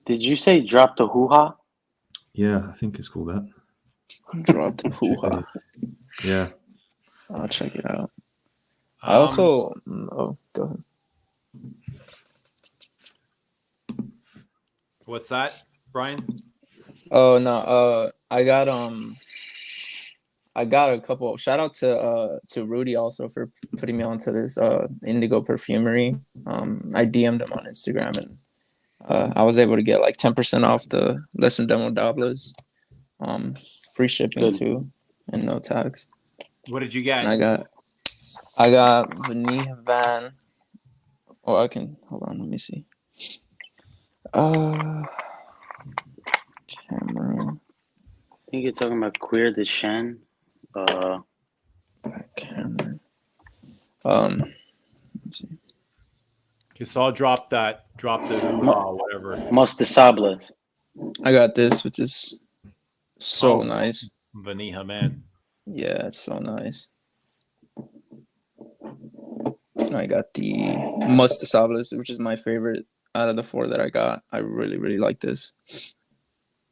[SPEAKER 5] Did you say Drop the Hoo Ha?
[SPEAKER 6] Yeah, I think it's called that.
[SPEAKER 7] Drop the Hoo Ha.
[SPEAKER 6] Yeah,
[SPEAKER 7] I'll check it out. I also go ahead.
[SPEAKER 1] What's that, Brian?
[SPEAKER 7] Oh no, I got a couple. Shout out to Rudy also for putting me onto this Indigo Perfumery. I DM'd him on Instagram and I was able to get like 10% off the Les Indémodables. Free shipping too and no tax.
[SPEAKER 1] What did you get?
[SPEAKER 7] And I got Vanilla Van. Oh, I can hold on. Let me see. Camera.
[SPEAKER 5] I think you're talking about Queer de Shen.
[SPEAKER 7] Camera. Let's see.
[SPEAKER 1] Okay, so I'll drop the whatever.
[SPEAKER 5] Most Sables.
[SPEAKER 7] I got this, which is so nice.
[SPEAKER 1] Vanilla, man.
[SPEAKER 7] Yeah, it's so nice. I got the Most Sables, which is my favorite out of the four that I got. I really, really like this.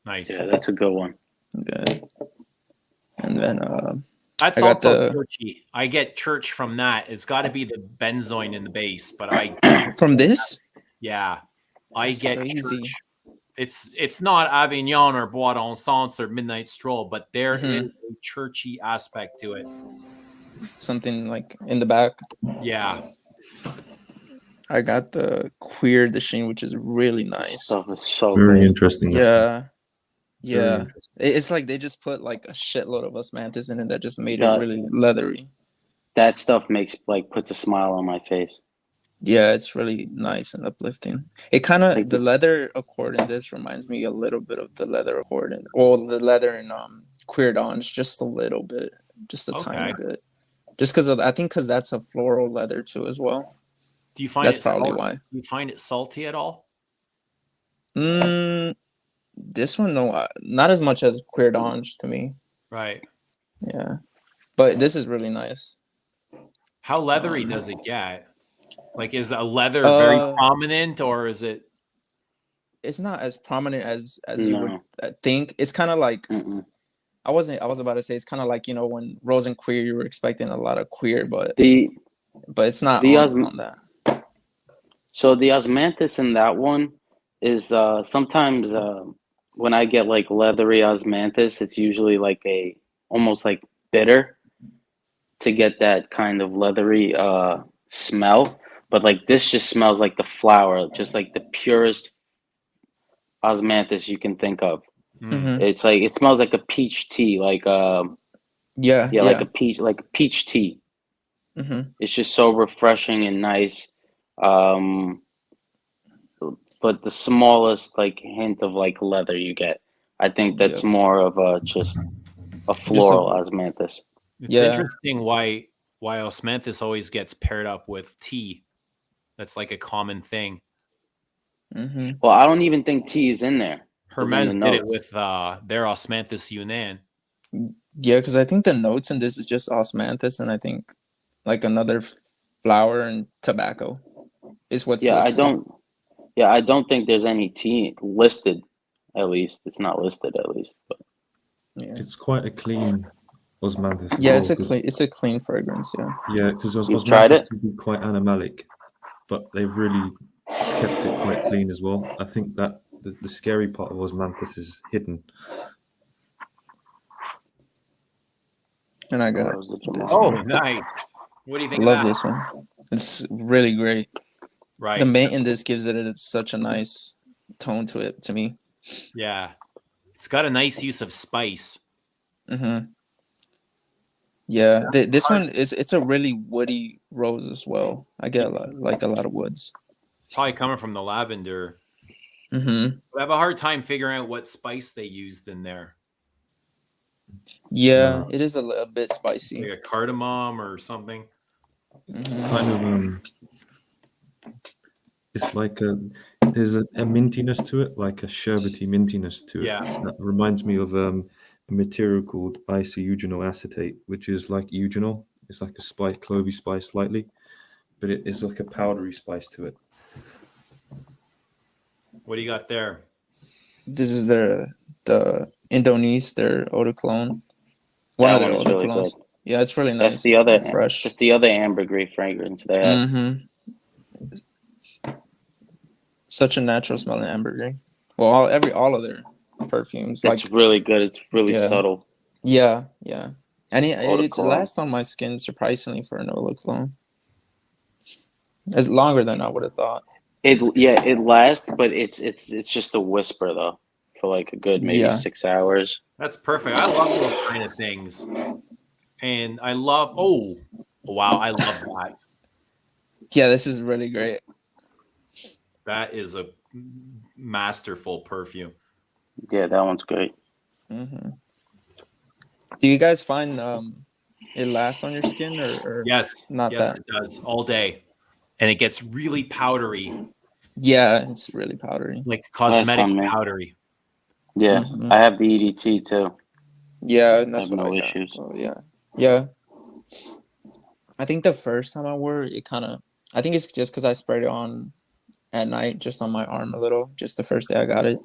[SPEAKER 1] Nice.
[SPEAKER 5] Yeah, that's a good one.
[SPEAKER 7] Yeah. And then
[SPEAKER 1] That's
[SPEAKER 7] I got
[SPEAKER 1] also
[SPEAKER 7] the
[SPEAKER 1] churchy. I get church from that. It's got to be the benzoin in the base, but
[SPEAKER 7] from this.
[SPEAKER 1] yeah, I
[SPEAKER 7] That's
[SPEAKER 1] get
[SPEAKER 7] crazy.
[SPEAKER 1] church. It's not Avignon or Bois d'Encens or Midnight Stroll, but there is a churchy aspect to it.
[SPEAKER 7] Something like in the back.
[SPEAKER 1] Yeah.
[SPEAKER 7] I got the Queer the Sheen, which is really nice.
[SPEAKER 5] Stuff is so
[SPEAKER 6] Very
[SPEAKER 5] good.
[SPEAKER 6] interesting.
[SPEAKER 7] Yeah.
[SPEAKER 6] Very
[SPEAKER 7] Yeah.
[SPEAKER 6] interesting.
[SPEAKER 7] It's like they just put like a shitload of osmanthus in it that just made it
[SPEAKER 5] That-
[SPEAKER 7] really leathery.
[SPEAKER 5] That stuff puts a smile on my face.
[SPEAKER 7] Yeah, it's really nice and uplifting. It kind of
[SPEAKER 5] Like
[SPEAKER 7] the leather accord in this reminds me a little bit of the leather accord in, or the leather in Queer Dawn's, just a little bit, just a tiny bit. Just because I think because that's a floral leather too as well.
[SPEAKER 1] Do you find
[SPEAKER 7] That's
[SPEAKER 1] it
[SPEAKER 7] probably
[SPEAKER 1] salty?
[SPEAKER 7] why.
[SPEAKER 1] Do you find it salty at all?
[SPEAKER 7] This one no, not as much as Queer Dawn's to me.
[SPEAKER 1] Right.
[SPEAKER 7] Yeah, but this is really nice.
[SPEAKER 1] How leathery does it get? Like, is a leather very prominent, or is it?
[SPEAKER 7] It's not as prominent as
[SPEAKER 5] No.
[SPEAKER 7] you would think. It's kind of like I was about to say it's kind of like, you know, when Rose and Queer you were expecting a lot of queer, but it's not on that.
[SPEAKER 5] So the osmanthus in that one is sometimes when I get like leathery osmanthus, it's usually like almost like bitter to get that kind of leathery smell. But like this just smells like the flower, just like the purest osmanthus you can think of. It's like it smells like a peach tea, like like a peach tea. It's just so refreshing and nice. But the smallest like hint of like leather you get, I think that's more of just a floral osmanthus.
[SPEAKER 1] It's interesting why osmanthus always gets paired up with tea. That's like a common thing.
[SPEAKER 5] Well, I don't even think tea is in there.
[SPEAKER 1] Hermes did it with their osmanthus Yunnan.
[SPEAKER 7] Yeah, because I think the notes in this is just osmanthus, and I think like another flower and tobacco is what's listed.
[SPEAKER 5] I don't think there's any tea listed. At least it's not listed. At least, but
[SPEAKER 6] it's quite a clean osmanthus.
[SPEAKER 7] Yeah, it's a clean fragrance. Yeah.
[SPEAKER 6] Yeah, because
[SPEAKER 5] osmanthus
[SPEAKER 6] can be quite animalic, but they've really kept it quite clean as well. I think that the scary part of osmanthus is hidden.
[SPEAKER 7] And I got
[SPEAKER 1] this one. Nice. What do you think?
[SPEAKER 7] I love this one. It's really great.
[SPEAKER 1] Right.
[SPEAKER 7] The mint in this gives it such a nice tone to it to me.
[SPEAKER 1] Yeah. It's got a nice use of spice.
[SPEAKER 7] Yeah, this one it's a really woody rose as well. I get a lot of woods.
[SPEAKER 1] Probably coming from the lavender. I have a hard time figuring out what spice they used in there.
[SPEAKER 7] Yeah, it is a bit spicy.
[SPEAKER 1] Like a cardamom or something.
[SPEAKER 6] It's kind of it's like there's a mintiness to it, like a sherbety mintiness to it.
[SPEAKER 1] Yeah.
[SPEAKER 6] That reminds me of a material called isoeugenol acetate, which is like eugenol. It's like a spice, clovey spice slightly, but it is like a powdery spice to it.
[SPEAKER 1] What do you got there?
[SPEAKER 7] This is the Indonese, their eau de cologne. One of their eau de colognes. Good. Yeah, it's really nice.
[SPEAKER 5] That's the other
[SPEAKER 7] fresh.
[SPEAKER 5] Just the other ambergris fragrance they have.
[SPEAKER 7] Such a natural smelling ambergris. Well, all of their perfumes.
[SPEAKER 5] It's really good. It's really subtle.
[SPEAKER 7] Yeah. And it lasts on my skin surprisingly for an eau de cologne. It's longer than I would have thought.
[SPEAKER 5] It lasts, but it's just a whisper though, for like a good maybe 6 hours.
[SPEAKER 1] That's perfect. I love those kind of things, and I love. Oh, wow! I love that.
[SPEAKER 7] Yeah, this is really great.
[SPEAKER 1] That is a masterful perfume.
[SPEAKER 5] Yeah, that one's great.
[SPEAKER 7] Do you guys find it lasts on your skin or
[SPEAKER 1] yes,
[SPEAKER 7] not that?
[SPEAKER 1] It does all day, and it gets really powdery.
[SPEAKER 7] Yeah, it's really powdery,
[SPEAKER 1] like cosmetic powdery.
[SPEAKER 5] Yeah, I have the EDT too.
[SPEAKER 7] Yeah, and that's
[SPEAKER 5] I have no issues.
[SPEAKER 7] So, yeah. I think the first time I wore it, I think it's just because I sprayed it on at night, just on my arm a little, just the first day I got it,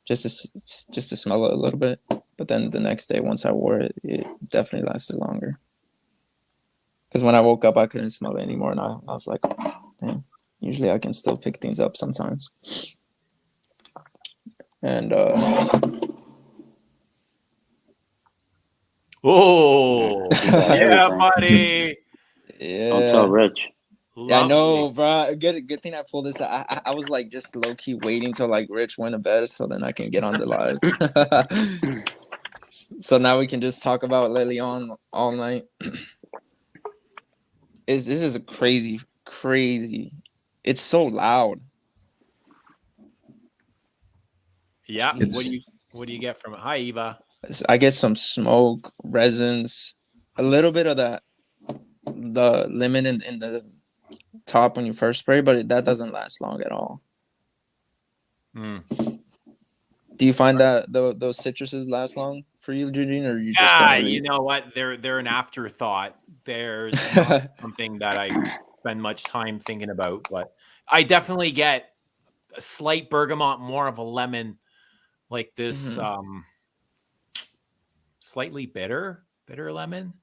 [SPEAKER 7] just to smell it a little bit. But then the next day, once I wore it, it definitely lasted longer. Because when I woke up, I couldn't smell it anymore, and I was like, oh, dang. Usually I can still pick things up sometimes. And
[SPEAKER 1] oh yeah, buddy.
[SPEAKER 7] Yeah.
[SPEAKER 5] Don't tell Rich.
[SPEAKER 7] Yeah, I know, bro. Good thing I pulled this out. I was like just low key waiting till like Rich went to bed so then I can get on the live. So now we can just talk about Le Lion all night. This is a crazy. It's so loud.
[SPEAKER 1] Yeah. What do you get from it? Hi, Eva.
[SPEAKER 7] I get some smoke, resins, a little bit of the lemon in the top when you first spray, but that doesn't last long at all. Do you find that those citruses last long for you, Eugene, or you just don't really...
[SPEAKER 1] You know what? They're an afterthought. There's not something that I spend much time thinking about, but I definitely get a slight bergamot, more of a lemon, like this slightly bitter lemon.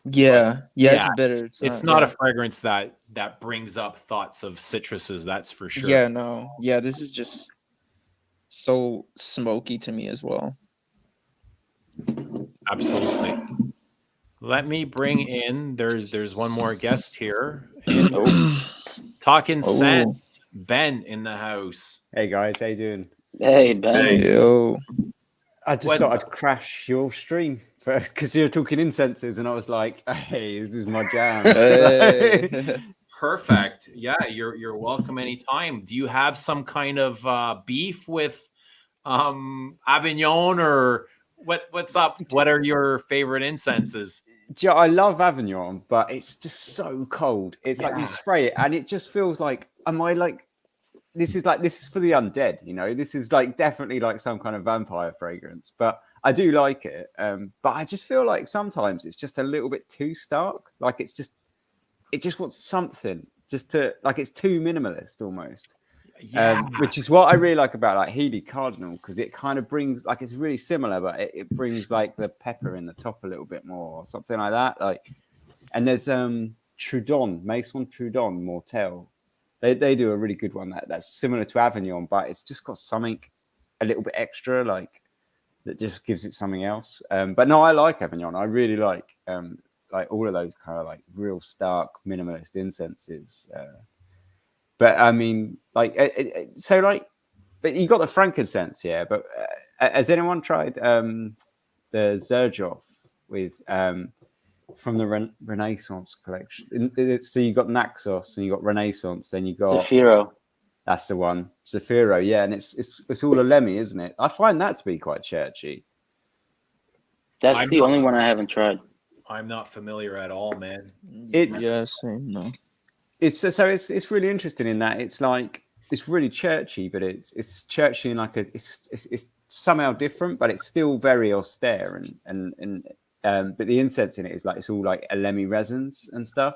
[SPEAKER 7] Yeah, it's bitter.
[SPEAKER 1] It's not a fragrance that brings up thoughts of citruses, that's for sure.
[SPEAKER 7] Yeah, no. Yeah, this is just so smoky to me as well.
[SPEAKER 1] Absolutely. Let me bring in, there's one more guest here. Talking sense, Ben in the house.
[SPEAKER 8] Hey guys, how you doing?
[SPEAKER 5] Hey, Ben.
[SPEAKER 7] Yo.
[SPEAKER 8] I just thought I'd crash your stream because you're talking incenses, and I was like, "Hey, this is my jam."
[SPEAKER 7] Hey.
[SPEAKER 1] Perfect. Yeah, you're welcome anytime. Do you have some kind of beef with Avignon, or what's up? What are your favorite incenses?
[SPEAKER 8] I love Avignon, but it's just so cold. It's like you spray it, and it just feels like, this is for the undead, you know. This is like definitely like some kind of vampire fragrance, but I do like it. But I just feel like sometimes it's just a little bit too stark. Like it just wants something just to, like, it's too minimalist almost. Which is what I really like about like Healy Cardinal, because it kind of brings, like, it's really similar, but it brings like the pepper in the top a little bit more, or something like that. Like, and there's Trudon, Maison Trudon Mortel. They do a really good one that's similar to Avignon, but it's just got something a little bit extra, like, that just gives it something else. But no, I like Avignon. I really like all of those kind of like real stark minimalist incenses. But I mean, like, so like, but you got the frankincense here. But has anyone tried the Xerjoff with from the Renaissance collection? So you got Naxos and you got Renaissance, then you got
[SPEAKER 5] Zafiro.
[SPEAKER 8] That's the one, Zafiro. Yeah, and it's all a Lemmy, isn't it? I find that to be quite churchy.
[SPEAKER 5] That's the only one I haven't tried.
[SPEAKER 1] I'm not familiar at all, man.
[SPEAKER 7] Same, no.
[SPEAKER 8] It's really interesting in that it's like, it's really churchy, but it's churchy in like it's somehow different, but it's still very austere and but the incense in it is like, it's all like Alemi resins and stuff.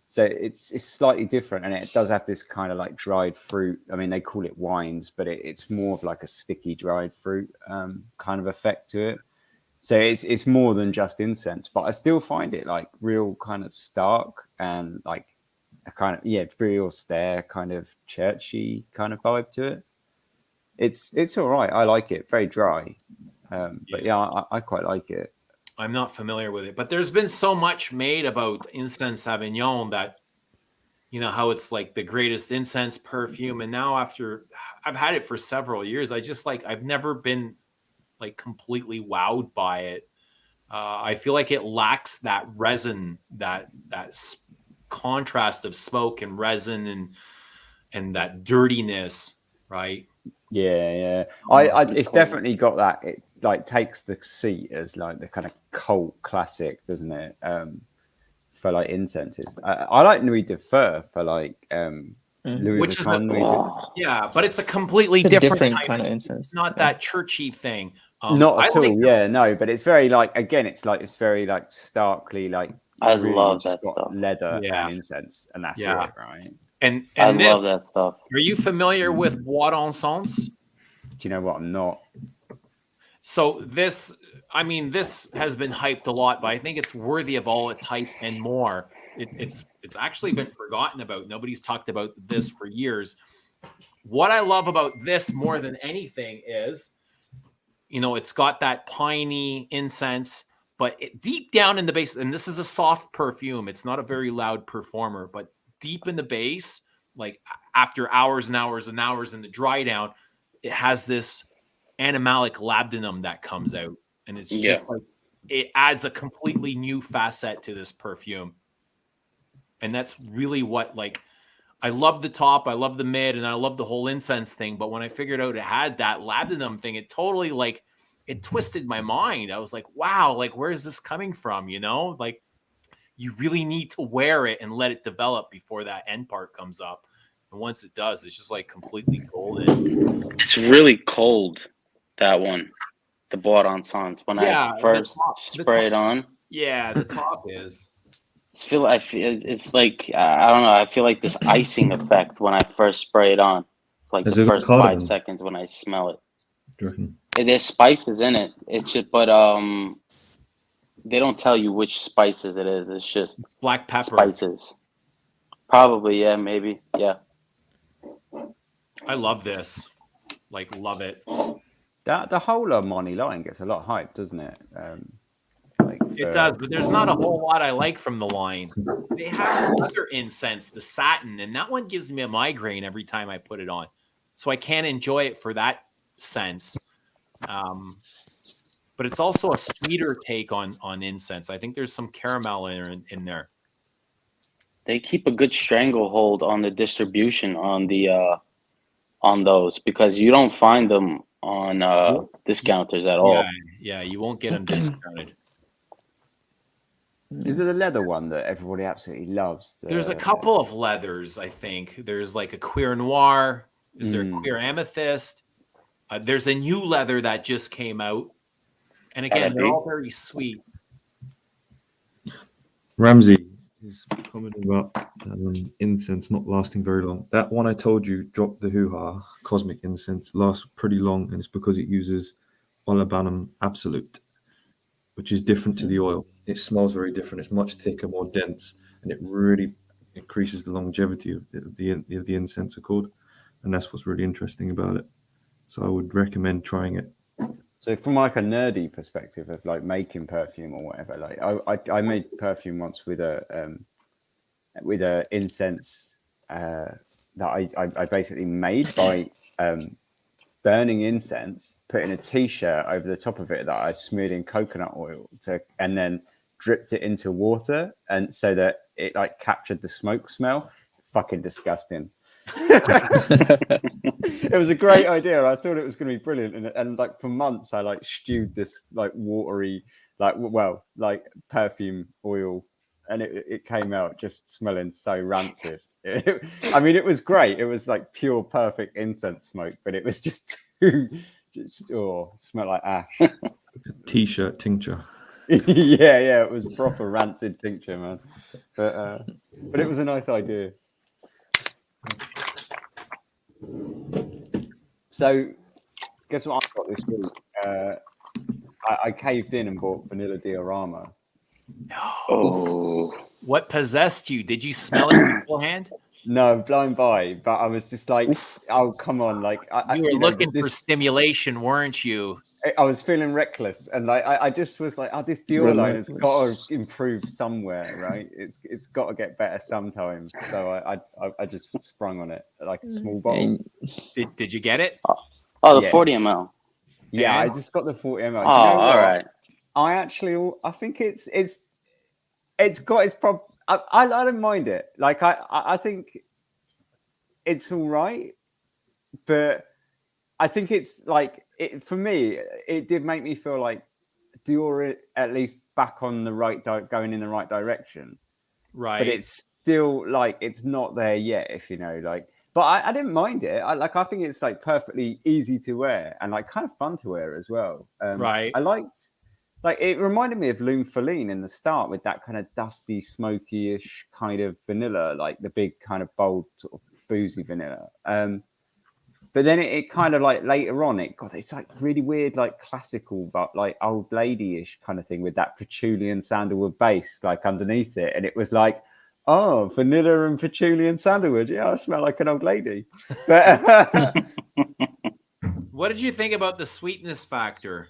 [SPEAKER 8] So it's slightly different, and it does have this kind of like dried fruit. I mean, they call it wines, but it's more of like a sticky dried fruit kind of effect to it. So it's more than just incense, but I still find it like real kind of stark and like a kind of, very austere, kind of churchy kind of vibe to it. It's all right. I like it. Very dry, but I quite like it.
[SPEAKER 1] I'm not familiar with it, but there's been so much made about incense Avignon that, you know, how it's like the greatest incense perfume. And now after I've had it for several years, I just like, I've never been like completely wowed by it. I feel like it lacks that resin, that contrast of smoke and resin and that dirtiness, right?
[SPEAKER 8] Yeah. It's definitely got that. It like takes the seat as like the kind of cult classic, doesn't it? For like incenses, I like Nuit de Feu for like Louis
[SPEAKER 1] which
[SPEAKER 8] Vuitton.
[SPEAKER 1] Yeah, but it's a completely
[SPEAKER 7] different kind of incense.
[SPEAKER 1] It's not that churchy thing.
[SPEAKER 8] Not at all. No, but it's very like, again, it's very like starkly like.
[SPEAKER 5] I
[SPEAKER 8] really
[SPEAKER 5] love
[SPEAKER 8] just
[SPEAKER 5] that stuff.
[SPEAKER 8] Leather and incense, and that's it, right?
[SPEAKER 1] And
[SPEAKER 5] I love that stuff.
[SPEAKER 1] Are you familiar with Bois d'Encens?
[SPEAKER 8] you know what? I'm not.
[SPEAKER 1] So this has been hyped a lot, but I think it's worthy of all its hype and more. It's actually been forgotten about. Nobody's talked about this for years. What I love about this more than anything is, it's got that piney incense, but deep down in the base, and this is a soft perfume. It's not a very loud performer, but deep in the base, like after hours and hours and hours in the dry down, it has this animalic labdanum that comes out, and it's just like it adds a completely new facet to this perfume. And that's really what, like, I love the top, I love the mid, and I love the whole incense thing, but when I figured out it had that labdanum thing, it totally, like, it twisted my mind. I was like, wow, like, where is this coming from? Like, you really need to wear it and let it develop before that end part comes up. And once it does, it's just like completely golden.
[SPEAKER 5] It's really cold, that one, the Bois d'Encens. When I first spray it on.
[SPEAKER 1] Yeah, the top is.
[SPEAKER 5] I feel it's like, I don't know. I feel like this icing effect when I first spray it on, like the first 5 seconds when I smell it. There's spices in it. It's just, but they don't tell you which spices it is. It's just
[SPEAKER 1] black pepper
[SPEAKER 5] spices. Probably, yeah, maybe, yeah.
[SPEAKER 1] I love this. Like, love it.
[SPEAKER 8] The whole Monty line gets a lot of hype, doesn't it?
[SPEAKER 1] It does, but there's not a whole lot I like from the line. They have other incense, the satin, and that one gives me a migraine every time I put it on. So I can't enjoy it for that sense. But it's also a sweeter take on incense. I think there's some caramel in there.
[SPEAKER 5] They keep a good stranglehold on the distribution on the on those, because you don't find them on discounters at all.
[SPEAKER 1] Yeah, you won't get them discounted.
[SPEAKER 8] Is it the leather one that everybody absolutely loves?
[SPEAKER 1] There's a couple of leathers, I think. There's like a Queer Noir. Is there a Queer Amethyst? There's a new leather that just came out. And again, they're all very sweet.
[SPEAKER 6] Ramsey is commenting about incense not lasting very long. That one I told you, Drop the Hoo-Ha, Cosmic Incense, lasts pretty long, and it's because it uses Olibanum Absolute, which is different to the oil. It smells very different. It's much thicker, more dense, and it really increases the longevity of the incense accord, and that's what's really interesting about it. So I would recommend trying it.
[SPEAKER 8] So from like a nerdy perspective of like making perfume or whatever, like I made perfume once with a incense that I basically made by burning incense, putting a t-shirt over the top of it that I smeared in coconut oil and then dripped it into water, and so that it like captured the smoke smell. Fucking disgusting. It was a great idea. I thought it was going to be brilliant, and like for months I like stewed this like watery like perfume oil, and it came out just smelling so rancid. I mean, it was great. It was like pure perfect incense smoke, but it was just smelled like ash.
[SPEAKER 6] T-shirt tincture.
[SPEAKER 8] yeah, it was proper rancid tincture, man. But it was a nice idea. So, guess what I got this week? I caved in and bought vanilla diorama.
[SPEAKER 5] Oh,
[SPEAKER 1] what possessed you? Did you smell it beforehand?
[SPEAKER 8] No, blown by, but I was just like, oh, come on. Like,
[SPEAKER 1] you were looking for stimulation, weren't you?
[SPEAKER 8] I was feeling reckless, and like, I just was like, oh, this Dior line has got to improve somewhere, right? It's got to get better sometime. So I just sprung on it like a small bottle.
[SPEAKER 1] Did you get it?
[SPEAKER 5] Oh, the 40 ml.
[SPEAKER 8] Yeah, I just got the 40 ml.
[SPEAKER 5] Oh, you know all right.
[SPEAKER 8] I think it's got its problem. I don't mind it. Like I think it's all right, but I think it's like for me. It did make me feel like Dior at least back on the right going in the right direction.
[SPEAKER 1] Right.
[SPEAKER 8] But it's still like it's not there yet. If you know, like. But I didn't mind it. I think it's like perfectly easy to wear and like kind of fun to wear as well.
[SPEAKER 1] Right.
[SPEAKER 8] I liked. Like it reminded me of L'Une Feline in the start with that kind of dusty, smoky-ish kind of vanilla, like the big kind of bold sort of boozy vanilla. But But then it kind of like later on, it's like really weird, like classical, but like old lady-ish kind of thing with that patchouli and sandalwood base like underneath it. And it was like, oh, vanilla and patchouli and sandalwood. Yeah, I smell like an old lady. But
[SPEAKER 1] what did you think about the sweetness factor?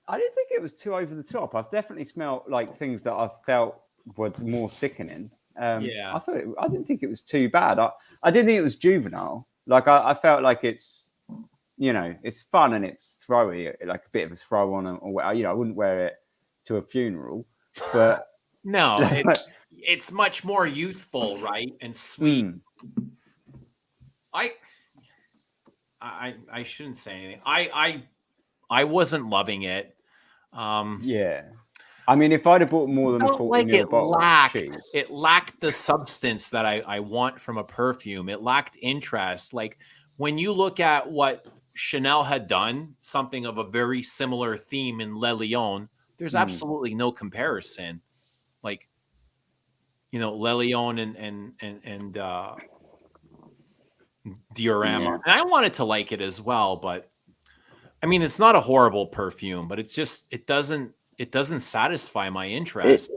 [SPEAKER 8] I didn't think it was too over the top. I've definitely smelled like things that I felt were more sickening. I didn't think it was too bad. I didn't think it was juvenile. Like I felt like it's, it's fun and it's throwy, like a bit of a throw on, or I wouldn't wear it to a funeral, but
[SPEAKER 1] no, it's much more youthful, right, and sweet. I shouldn't say anything. I wasn't loving it.
[SPEAKER 8] Yeah. I mean, if I'd have bought more than a 40ml bottle,
[SPEAKER 1] it lacked the substance that I want from a perfume. It lacked interest. Like when you look at what Chanel had done, something of a very similar theme in Le Lion, there's absolutely no comparison. Like, Le Lion and Diorama. And I wanted to like it as well, but I mean, it's not a horrible perfume, but it's just it doesn't satisfy my interest.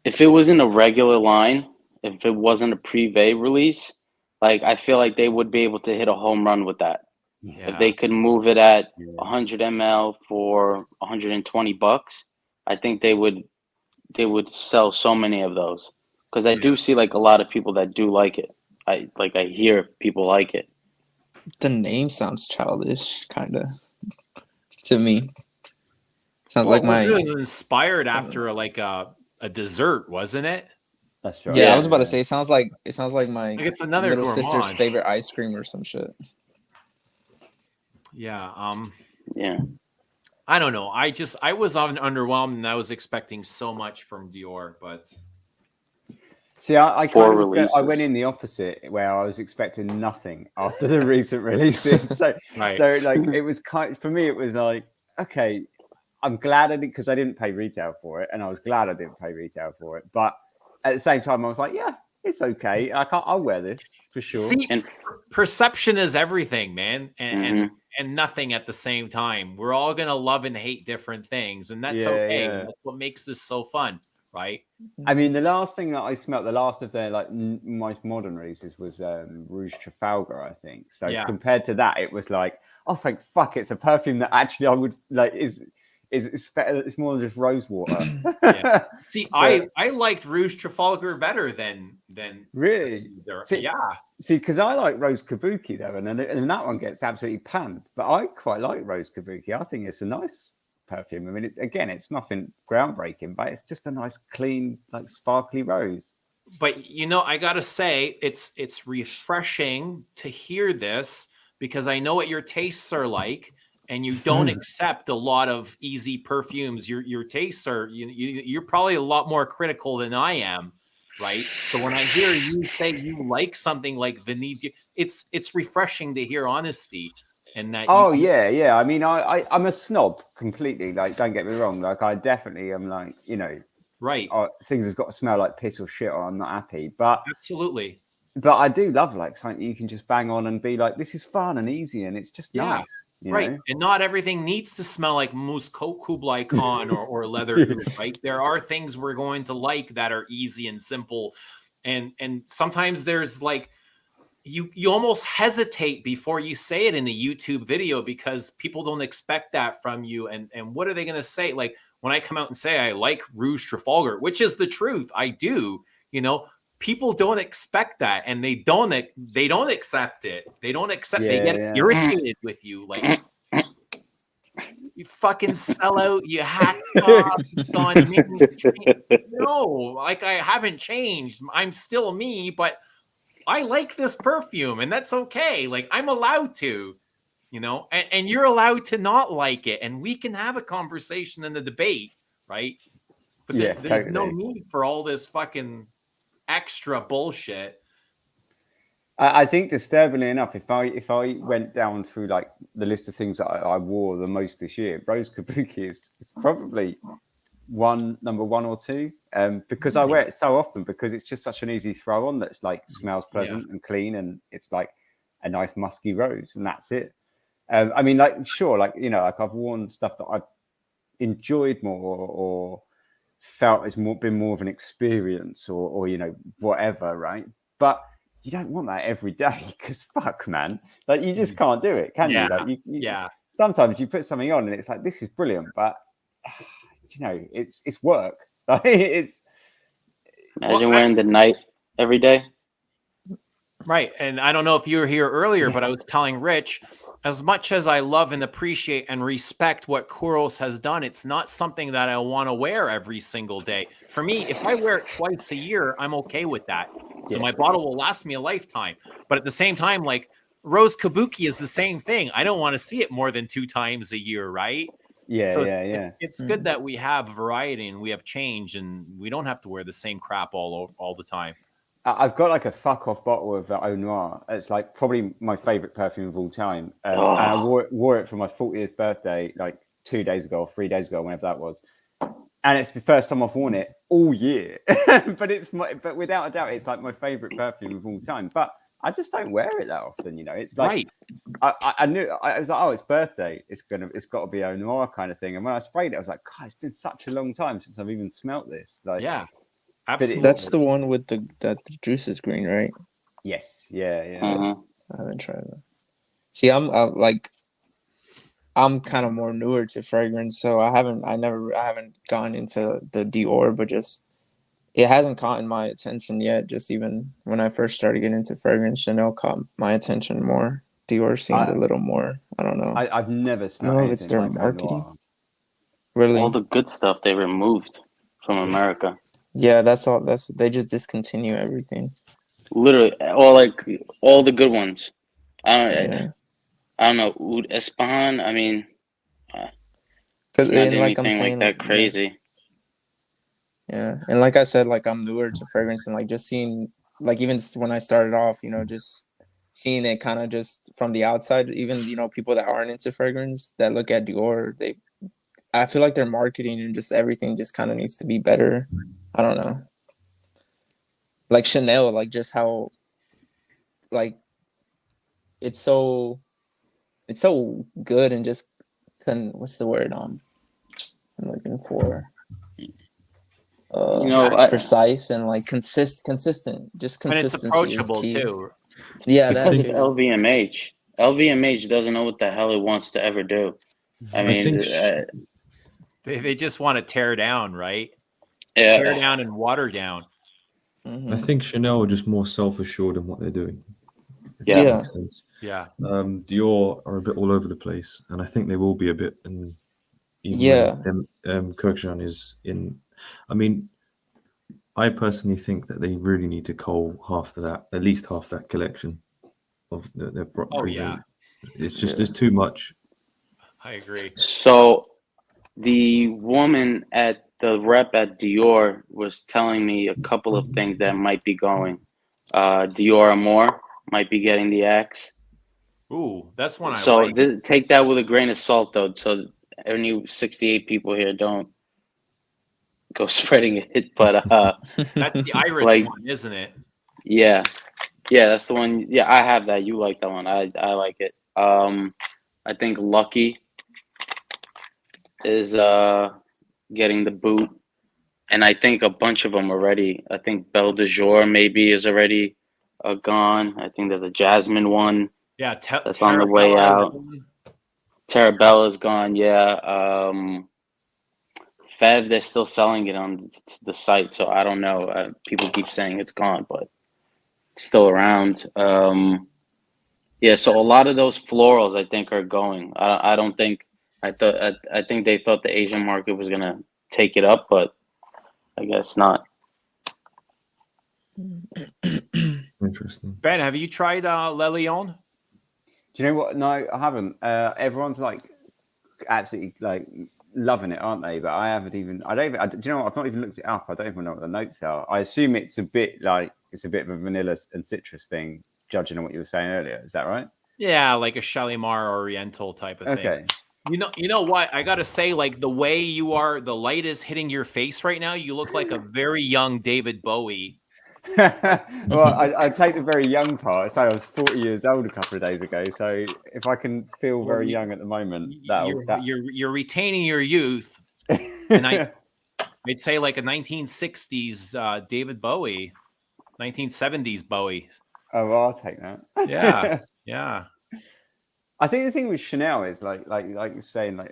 [SPEAKER 5] If it was in a regular line, if it wasn't a Privé release, like I feel like they would be able to hit a home run with that. Yeah. If they could move it at 100 ml for $120, I think they would sell so many of those, because I do see like a lot of people that do like it. I hear people like it.
[SPEAKER 7] The name sounds childish, kind of, to me. Sounds like my.
[SPEAKER 1] It was inspired after like a dessert, wasn't it?
[SPEAKER 8] That's right.
[SPEAKER 7] Yeah, I was about to say it sounds like my
[SPEAKER 1] it's another
[SPEAKER 7] little
[SPEAKER 1] gourmand.
[SPEAKER 7] sister's favorite ice cream or some shit.
[SPEAKER 1] Yeah.
[SPEAKER 5] Yeah.
[SPEAKER 1] I don't know. I was underwhelmed, and I was expecting so much from Dior, but.
[SPEAKER 8] See, I went in the opposite, where I was expecting nothing after the recent releases. So like it was for me, it was like, okay, I'm glad I did, because I didn't pay retail for it, and I was glad I didn't pay retail for it. But at the same time, I was like, yeah, it's okay. I'll wear this for sure.
[SPEAKER 1] See, and perception is everything, man, and nothing at the same time. We're all gonna love and hate different things, and that's okay. Yeah. That's what makes this so fun, right?
[SPEAKER 8] I mean, the last thing that I smelled, the last of their like most modern releases was Rouge Trafalgar, I think. So compared to that, it was like, oh, thank fuck, it's a perfume that actually I would like it's better. It's more than just rose water.
[SPEAKER 1] Yeah. See, I liked Rouge Trafalgar better than
[SPEAKER 8] really. See, because I like Rose Kabuki though, and that one gets absolutely panned. But I quite like Rose Kabuki. I think it's a nice perfume. I mean, it's nothing groundbreaking, but it's just a nice, clean, like sparkly rose.
[SPEAKER 1] But I gotta say, it's refreshing to hear this, because I know what your tastes are like. And you don't accept a lot of easy perfumes. Your tastes are you're probably a lot more critical than I am, right? So when I hear you say you like something like Vanille, it's refreshing to hear honesty. And that.
[SPEAKER 8] Yeah. I mean, I'm a snob completely. Like, don't get me wrong. Like, I definitely am. Like,
[SPEAKER 1] right.
[SPEAKER 8] Things have got to smell like piss or shit, or I'm not happy. But
[SPEAKER 1] absolutely.
[SPEAKER 8] But I do love like something you can just bang on and be like, this is fun and easy, and it's just nice.
[SPEAKER 1] Right. And not everything needs to smell like Mousse Kublai Khan or leather, right? There are things we're going to like that are easy and simple. And sometimes there's like, you almost hesitate before you say it in the YouTube video, because people don't expect that from you. And what are they going to say? Like when I come out and say, I like Rouge Trafalgar, which is the truth. I do, people don't expect that, and they don't accept it. They don't accept. They get irritated with you, like you fucking sell out. You hack off on me. No, like I haven't changed. I'm still me, but I like this perfume, and that's okay. Like I'm allowed to, and you're allowed to not like it, and we can have a conversation and a debate, right? But there's no need for all this fucking extra bullshit.
[SPEAKER 8] I think, disturbingly enough, if I went down through like the list of things that I wore the most this year, Rose Kabuki is probably number one or two, because I wear it so often, because it's just such an easy throw on that's like smells pleasant and clean, and it's like a nice musky rose, and that's it. I mean, like, sure, like, you know, like I've worn stuff that I've enjoyed more or felt has been more of an experience or you know, whatever, right? But you don't want that every day because fuck, man, like you just can't do it, can you? Like you sometimes you put something on and it's like, this is brilliant, but you know, it's work. Like it's
[SPEAKER 5] imagine wearing the night every day.
[SPEAKER 1] Right. And I don't know if you were here earlier, but I was telling Rich, as much as I love and appreciate and respect what Kuros has done, it's not something that I want to wear every single day. For me, if I wear it twice a year, I'm okay with that. So my bottle will last me a lifetime. But at the same time, like Rose Kabuki is the same thing. I don't want to see it more than 2 times a year, right? So it's good that we have variety and we have change and we don't have to wear the same crap all the time.
[SPEAKER 8] I've got like a fuck off bottle of Eau Noir. It's like probably my favorite perfume of all time. And I wore it for my 40th birthday, like 2 days ago or 3 days ago, whenever that was. And it's the first time I've worn it all year. but without a doubt, it's like my favorite perfume of all time. But I just don't wear it that often, you know. It's like I knew I was like, oh, it's birthday. It's got to be Eau Noir kind of thing. And when I sprayed it, I was like, God, it's been such a long time since I've even smelt this. Like,
[SPEAKER 1] yeah. Absolutely.
[SPEAKER 7] That's the one with the juice is green, right?
[SPEAKER 8] Yes. Yeah.
[SPEAKER 7] I haven't tried that. See, I'm kind of more newer to fragrance, so I haven't gone into the Dior, but just it hasn't caught my attention yet. Just even when I first started getting into fragrance, Chanel caught my attention more. Dior seemed a little more. I don't know.
[SPEAKER 8] I've never smelled.
[SPEAKER 7] I don't know if it's their marketing. Really,
[SPEAKER 5] all the good stuff they removed from America.
[SPEAKER 7] Yeah, that's all. They just discontinue everything.
[SPEAKER 5] Literally, all the good ones. I don't know. Oud Espan. I mean,
[SPEAKER 7] because like I'm saying,
[SPEAKER 5] like that crazy.
[SPEAKER 7] Yeah, and like I said, like I'm newer to fragrance, and like just seeing, like even when I started off, you know, just seeing it kind of just from the outside. Even you know, people that aren't into fragrance that look at Dior, I feel like their marketing and just everything just kind of needs to be better. I don't know. Like Chanel, like just how, like, it's so good and just what's the word I'm looking for? Precise and like consistent. Just consistency.
[SPEAKER 1] And it's approachable
[SPEAKER 7] is key.
[SPEAKER 1] too.
[SPEAKER 7] Yeah, that's
[SPEAKER 5] LVMH. LVMH doesn't know what the hell it wants to ever do. I mean,
[SPEAKER 1] they just want to tear down, right?
[SPEAKER 5] Yeah.
[SPEAKER 1] Tear down and water down.
[SPEAKER 6] I think Chanel are just more self-assured in what they're doing.
[SPEAKER 5] Yeah.
[SPEAKER 6] That makes sense.
[SPEAKER 1] Yeah.
[SPEAKER 6] Dior are a bit all over the place, and I think they will be a bit. And Kirkjan is in. I mean, I personally think that they really need to cull at least half that collection of their.
[SPEAKER 1] Oh yeah.
[SPEAKER 6] It's just there's too much.
[SPEAKER 1] I agree.
[SPEAKER 5] So, the woman at the rep at Dior was telling me a couple of things that might be going. Dior Amour might be getting the axe.
[SPEAKER 1] Ooh, that's one I
[SPEAKER 5] like.
[SPEAKER 1] So
[SPEAKER 5] take that with a grain of salt, though. So any 68 people here don't go spreading it. But
[SPEAKER 1] that's the Irish one, isn't it?
[SPEAKER 5] Yeah, that's the one. Yeah, I have that. You like that one? I like it. I think Lucky is getting the boot, and I think a bunch of them already. I think Belle de Jour maybe is already gone. I think there's a Jasmine one.
[SPEAKER 1] Yeah,
[SPEAKER 5] that's on the way out. Tarabella's gone. Yeah. Fev, they're still selling it on the site, so I don't know. People keep saying it's gone, but it's still around. Yeah, so a lot of those florals I think are going. I don't think. I think they thought the Asian market was gonna take it up, but I guess not.
[SPEAKER 6] Interesting.
[SPEAKER 1] Ben, have you tried Le Lion?
[SPEAKER 8] Do you know what? No, I haven't. Everyone's like absolutely like loving it, aren't they? But I haven't even. Do you know what? I've not even looked it up. I don't even know what the notes are. I assume it's a bit of a vanilla and citrus thing, judging on what you were saying earlier. Is that right?
[SPEAKER 1] Yeah, like a Shalimar Oriental type of thing.
[SPEAKER 8] Okay.
[SPEAKER 1] You know what? I gotta say, like the way you are, the light is hitting your face right now. You look like a very young David Bowie.
[SPEAKER 8] Well, I take the very young part. So I was 40 years old a couple of days ago. So if I can feel very young at the moment,
[SPEAKER 1] you're retaining your youth, and I'd say like a 1960s David Bowie, 1970s Bowie.
[SPEAKER 8] Oh, well, I'll take that.
[SPEAKER 1] Yeah, yeah.
[SPEAKER 8] I think the thing with Chanel is like you're saying, like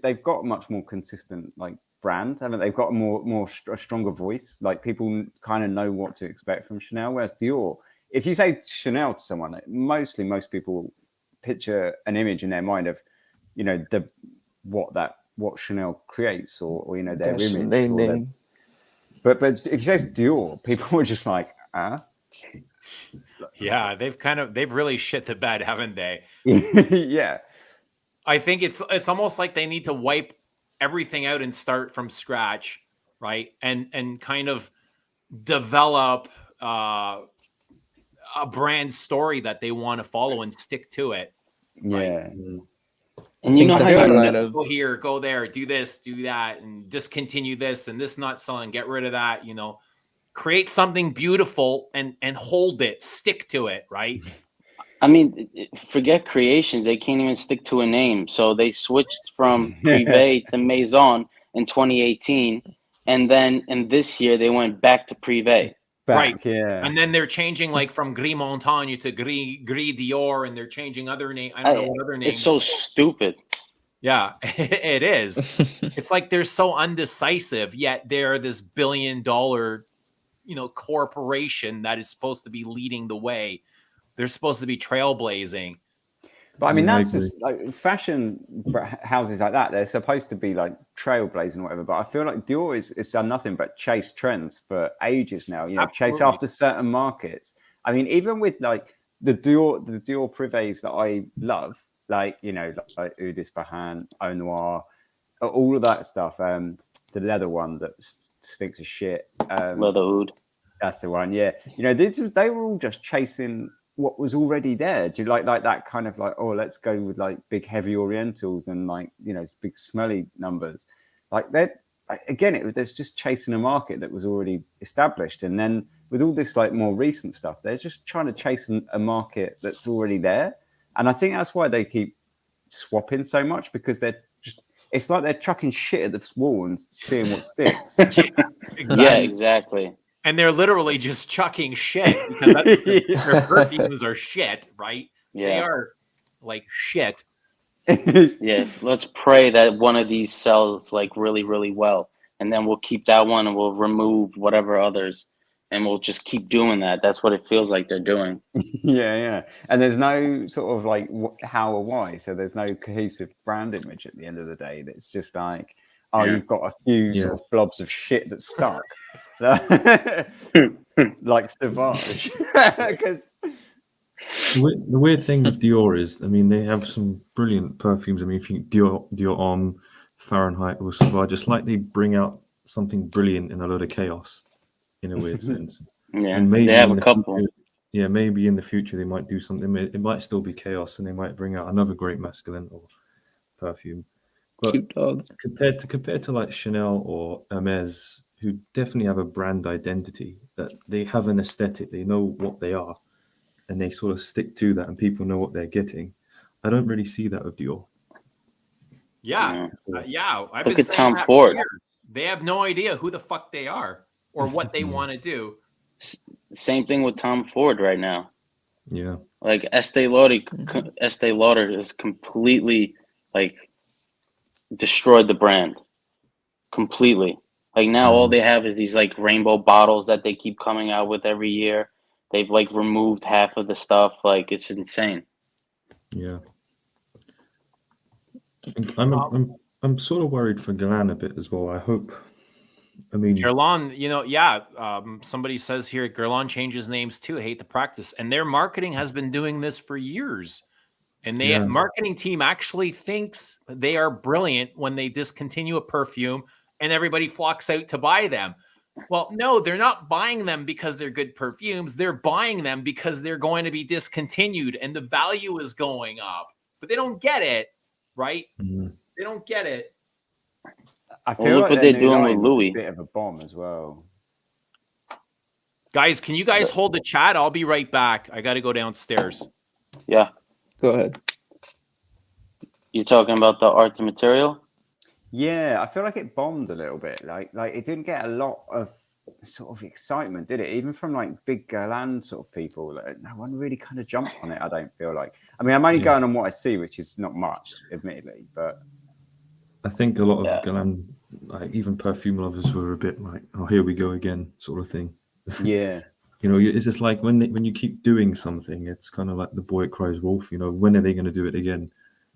[SPEAKER 8] they've got a much more consistent like brand, haven't they? They've got a stronger voice. Like people kind of know what to expect from Chanel. Whereas Dior, if you say Chanel to someone, like, most people picture an image in their mind of, you know, what Chanel creates or you know their image. But if you say Dior, people are just like,
[SPEAKER 1] Yeah, they've really shit the bed, haven't they?
[SPEAKER 8] Yeah.
[SPEAKER 1] I think it's almost like they need to wipe everything out and start from scratch, right? And kind of develop a brand story that they want to follow and stick to it. Right?
[SPEAKER 8] Yeah.
[SPEAKER 5] And you know how
[SPEAKER 1] go here, go there, do this, do that, and discontinue this and this not selling, get rid of that, you know. Create something beautiful and hold it, stick to it, right?
[SPEAKER 5] I mean, forget creation. They can't even stick to a name. So they switched from Privé to Maison in 2018. And then in this year, they went back to Privé.
[SPEAKER 1] Right.
[SPEAKER 8] Yeah.
[SPEAKER 1] And then they're changing like from Gris Montagne to Gris Dior, and they're changing other names. I don't know what other names.
[SPEAKER 5] It's so stupid.
[SPEAKER 1] Yeah, it is. It's like they're so undecisive, yet they're this $1 billion, you know, corporation that is supposed to be leading the way. They're supposed to be trailblazing.
[SPEAKER 8] But I mean, that's just like fashion houses like that. They're supposed to be like trailblazing or whatever. But I feel like Dior is done nothing but chase trends for ages now. You know, chase after certain markets. I mean, even with like the Dior Privés that I love, like, you know, like Udis Bahan, Au Noir, all of that stuff. The leather one that stinks of shit.
[SPEAKER 5] Leather Oud.
[SPEAKER 8] That's the one. Yeah. You know, they were all just chasing what was already there. Do you like that kind of like, oh, let's go with like big heavy orientals and like, you know, big smelly numbers. Like they're again, there's just chasing a market that was already established. And then with all this like more recent stuff, they're just trying to chase a market that's already there. And I think that's why they keep swapping so much, because it's like they're chucking shit at the wall and seeing what sticks.
[SPEAKER 5] Yeah, exactly.
[SPEAKER 1] And they're literally just chucking shit because their perfumes are shit, right?
[SPEAKER 5] Yeah.
[SPEAKER 1] They are like shit.
[SPEAKER 5] Yeah, let's pray that one of these sells like really, really well. And then we'll keep that one and we'll remove whatever others. And we'll just keep doing that. That's what it feels like they're doing.
[SPEAKER 8] Yeah. And there's no sort of like how or why. So there's no cohesive brand image at the end of the day. That's just like, you've got a few sort of blobs of shit that's stuck. Like Sauvage.
[SPEAKER 6] The weird thing with Dior is, I mean, they have some brilliant perfumes. I mean, if you think Dior Homme, Fahrenheit, or Sauvage, it's like they bring out something brilliant in a load of chaos, in a weird sense.
[SPEAKER 5] Yeah,
[SPEAKER 6] and maybe
[SPEAKER 5] they have a couple.
[SPEAKER 6] Future, maybe in the future they might do something. It might still be chaos, and they might bring out another great masculine or perfume. But compared to like Chanel or Hermes, who definitely have a brand identity, that they have an aesthetic, they know what they are, and they sort of stick to that, and people know what they're getting. I don't really see that with Dior.
[SPEAKER 1] Yeah, yeah. I've
[SPEAKER 5] Look
[SPEAKER 1] been
[SPEAKER 5] at
[SPEAKER 1] saying
[SPEAKER 5] Tom
[SPEAKER 1] that
[SPEAKER 5] Ford.
[SPEAKER 1] for years. They have no idea who the fuck they are or what they want to do.
[SPEAKER 5] Same thing with Tom Ford right now.
[SPEAKER 6] Yeah,
[SPEAKER 5] like Estee Lauder has completely like destroyed the brand completely. Like now all they have is these like rainbow bottles that they keep coming out with every year. They've like removed half of the stuff. Like it's insane.
[SPEAKER 6] Yeah. I'm sort of worried for Guerlain a bit as well. I hope. I mean,
[SPEAKER 1] Guerlain, you know, somebody says here Guerlain changes names too. I hate the practice, and their marketing has been doing this for years. And the marketing team actually thinks they are brilliant when they discontinue a perfume and everybody flocks out to buy them. Well, no, they're not buying them because they're good perfumes. They're buying them because they're going to be discontinued and the value is going up. But they don't get it, right?
[SPEAKER 6] Mm-hmm.
[SPEAKER 1] They don't get it.
[SPEAKER 8] I feel
[SPEAKER 5] look what they're doing with Louis.
[SPEAKER 8] A bit of a bomb as well.
[SPEAKER 1] Guys, can you guys hold the chat? I'll be right back. I got to go downstairs.
[SPEAKER 5] Yeah.
[SPEAKER 7] Go ahead.
[SPEAKER 5] You're talking about the art and material?
[SPEAKER 8] Yeah, I feel like it bombed a little bit. Like it didn't get a lot of sort of excitement, did it? Even from like big Galan sort of people, no one really kind of jumped on it. I don't feel like. I mean, I'm only going on what I see, which is not much, admittedly, but
[SPEAKER 6] I think a lot of Galan, like even perfume lovers, were a bit like, "Oh, here we go again," sort of thing.
[SPEAKER 8] Yeah.
[SPEAKER 6] You know, it's just like when you keep doing something, it's kind of like the boy that cries wolf. You know, when are they going to do it again?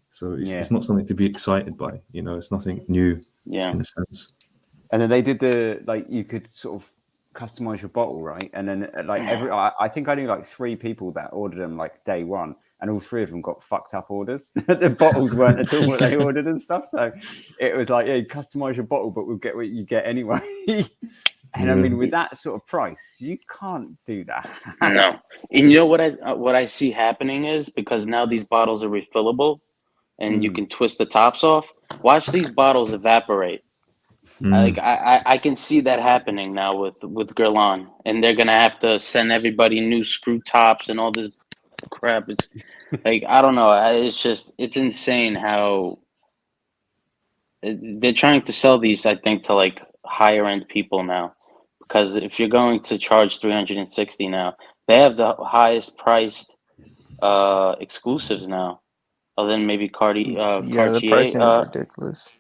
[SPEAKER 6] So it's not something to be excited by. You know, it's nothing new.
[SPEAKER 5] Yeah.
[SPEAKER 6] In a sense.
[SPEAKER 8] And then they did you could sort of customize your bottle, right? And then I think I knew like 3 people that ordered them like day one, and all 3 of them got fucked up orders. The bottles weren't at all what they ordered and stuff. So it was like, yeah, you customize your bottle, but we'll get what you get anyway. And I mean, with that sort of price, you can't do that.
[SPEAKER 5] No. And you know what I see happening is, because now these bottles are refillable and you can twist the tops off. Watch these bottles evaporate. I can see that happening now with Guerlain, and they're gonna have to send everybody new screw tops and all this crap. It's like, I don't know. It's insane how they're trying to sell these, I think, to like higher end people now. Because if you're going to charge $360 now, they have the highest priced exclusives now, other than maybe Cartier.
[SPEAKER 7] The pricing is ridiculous.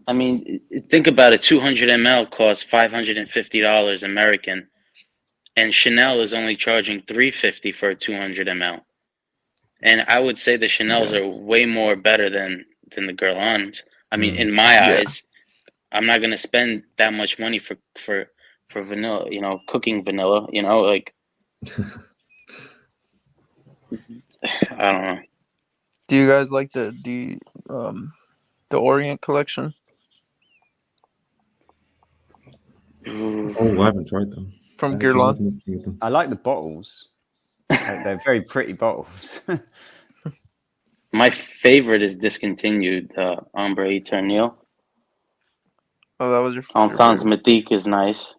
[SPEAKER 5] I mean, think about it. 200 ml costs $550 American, and Chanel is only charging $350 for a 200 ml. And I would say the Chanels are way more better than the Guerlains. I mean, in my eyes, I'm not gonna spend that much money for vanilla. You know, cooking vanilla. You know, like I don't know.
[SPEAKER 7] Do you guys like the Orient collection?
[SPEAKER 6] Oh, I haven't tried them.
[SPEAKER 7] From Guerlain.
[SPEAKER 8] I like the bottles. They're very pretty bottles.
[SPEAKER 5] My favorite is discontinued, Ombre Eternal.
[SPEAKER 7] Oh, that was your
[SPEAKER 5] Enchante Mythique is nice.